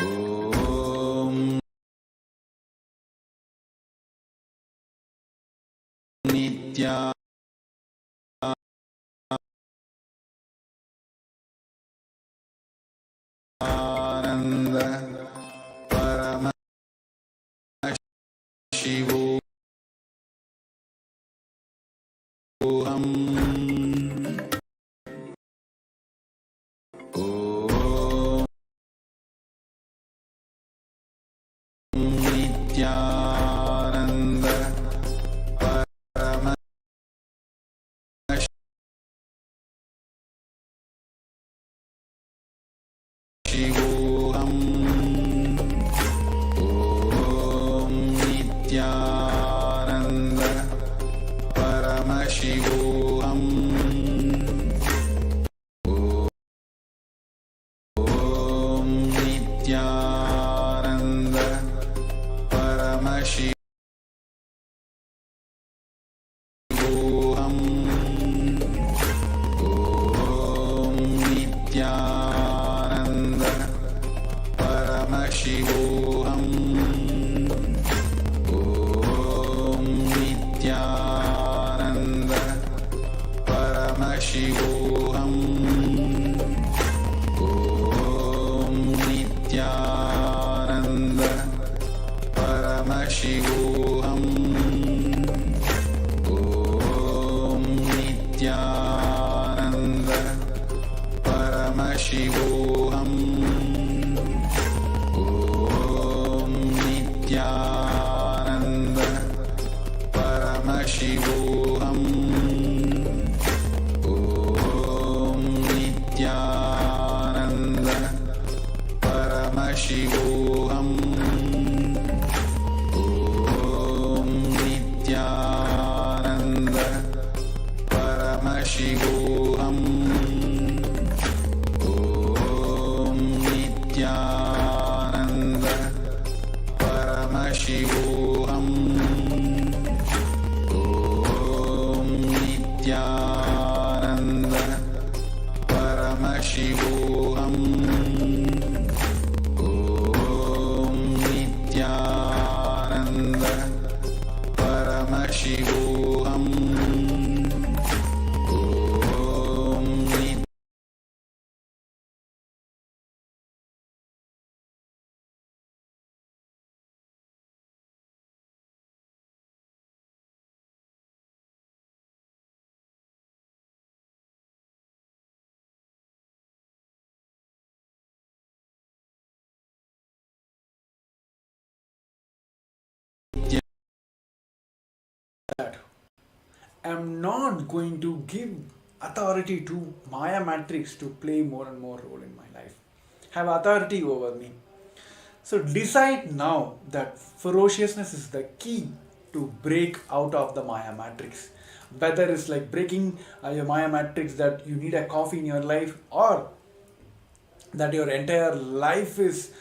Om Nithyananda. I'm not going to give authority to Maya Matrix to play more and more role in my life. Have authority over me. So decide now that ferociousness is the key to break out of the Maya Matrix. Whether it's like breaking your Maya Matrix that you need a coffee in your life, or that your entire life is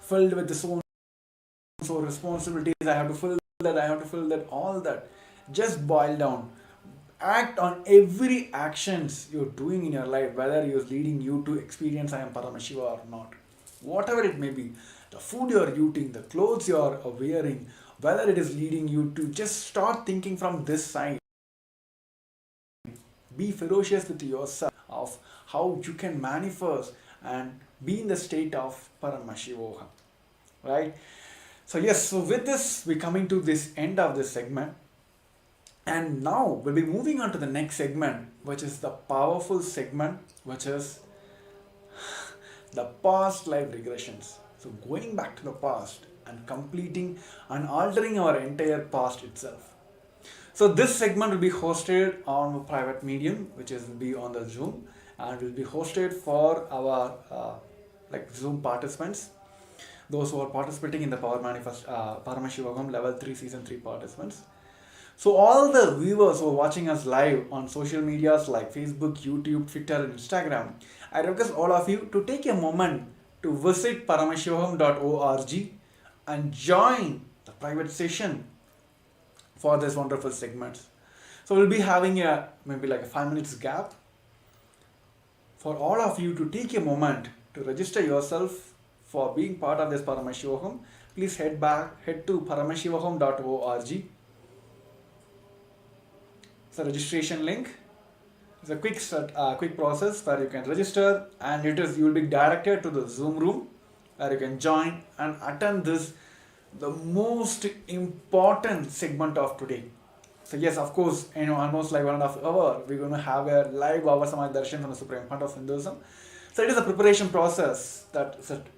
filled with so responsibilities, I have to fill that, I have to fill that, all that. Just boil down. Act on every actions you're doing in your life, whether it's leading you to experience I am Paramashiva or not. Whatever it may be, the food you're eating, the clothes you're wearing, whether it is leading you to just start thinking from this side. Be ferocious with yourself of how you can manifest and be in the state of Paramashivoham. Right? So yes, so with this, we're coming to this end of this segment. And now we'll be moving on to the next segment, which is the powerful segment, which is the past life regressions. So going back to the past and completing and altering our entire past itself. So this segment will be hosted on a private medium, which is will be on the Zoom, and will be hosted for our Zoom participants, those who are participating in the Paramashivoham level 3 season 3 participants. So all the viewers who are watching us live on social medias like Facebook, YouTube, Twitter and Instagram, I request all of you to take a moment to visit paramashivoham.org and join the private session for this wonderful segments. So we'll be having maybe like a 5 minutes gap for all of you to take a moment to register yourself for being part of this Paramashivoham. Please head to paramashivoham.org. It's a registration link. It's a quick process where you can register, and you will be directed to the Zoom room where you can join and attend the most important segment of today. So yes, of course, almost like 1.5 hour, we're going to have a live Baba Samaj Darshan from the Supreme Pontiff of Hinduism. So it is a preparation process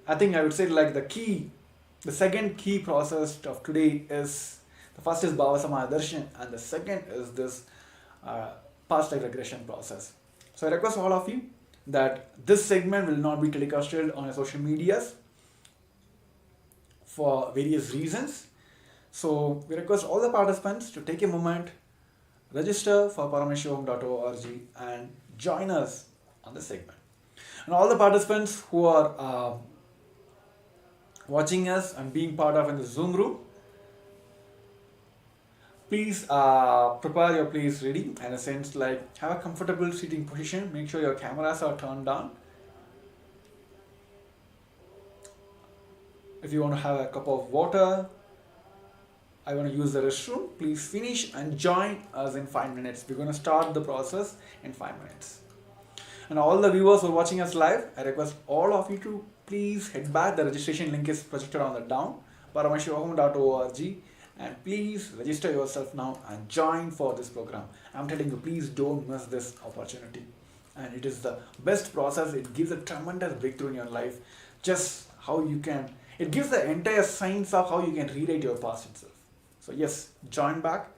I think I would say like the second key process of today is, the first is Baba Samaj Darshan and the second is this past life regression process. So I request all of you that this segment will not be telecasted on your social medias for various reasons. So we request all the participants to take a moment, register for paramashivoham.org and join us on this segment. And all the participants who are watching us and being part of in the Zoom room, please prepare your place ready, in a sense like have a comfortable seating position, make sure your cameras are turned down. If you want to have a cup of water, I want to use the restroom, please finish and join us in 5 minutes. We're going to start the process in 5 minutes. And all the viewers who are watching us live, I request all of you to please head back. The registration link is projected on the down, paramashivoham.org, and please register yourself now and join for this program. I'm telling you, please don't miss this opportunity. And it is the best process. It gives a tremendous breakthrough in your life. Just how you can, it gives the entire science of how you can rewrite your past itself. So yes, join back.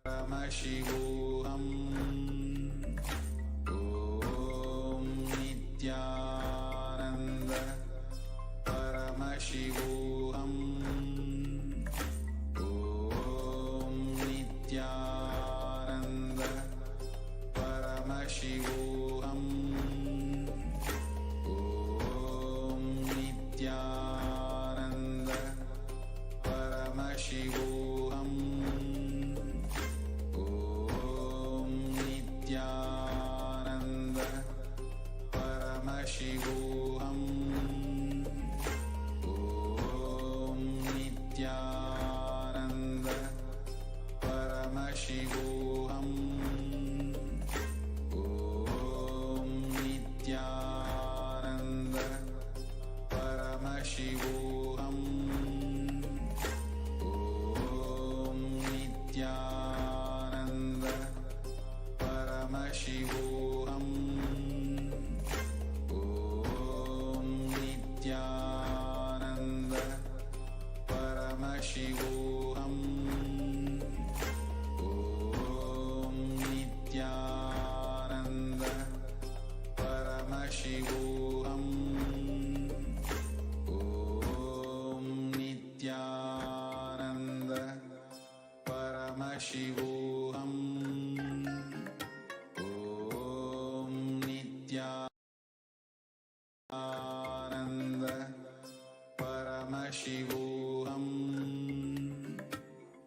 Paramashivoham. Om Nithyananda. Paramashivoham. Om Nithyananda. Paramashivoham. Om Nithyananda. Paramashivoham. Nithyananda. Paramashivoham. Om Nithyananda. Paramashivoham. Om Nithyananda. Paramashivoham. Om Nithyananda. Paramashivoham. Om Nithyananda. Paramashivoham. Om Nithyananda. Paramashivoham. Om Nithyananda. Paramashivoham. Om Nithyananda. Paramashivoham. Om Nithyananda. Paramashivoham. Om Nithyananda. Paramashivoham. Om Nithyananda. Paramashivoham.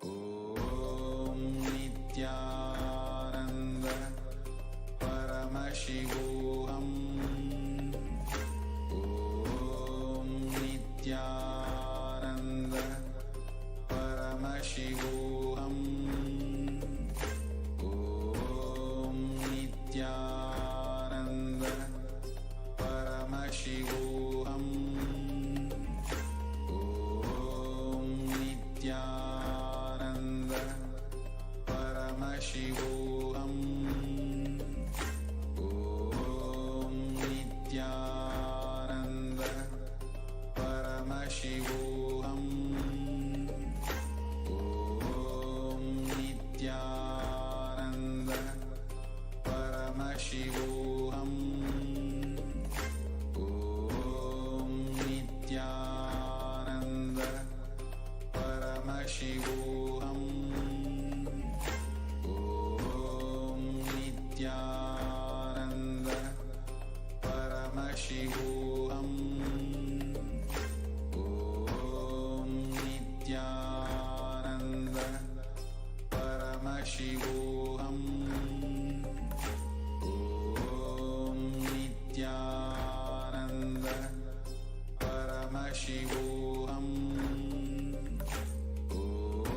Om Nithyananda. Paramashivoham. Om Nithyananda. Paramashivoham. Om Nithyananda. Paramashivoham. Om Nithyananda. Paramashivoham. Om Nithyananda. Paramashivoham. Om Nithyananda. Paramashivoham. Om Nithyananda. Paramashivoham. Om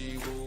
Paramashivoham.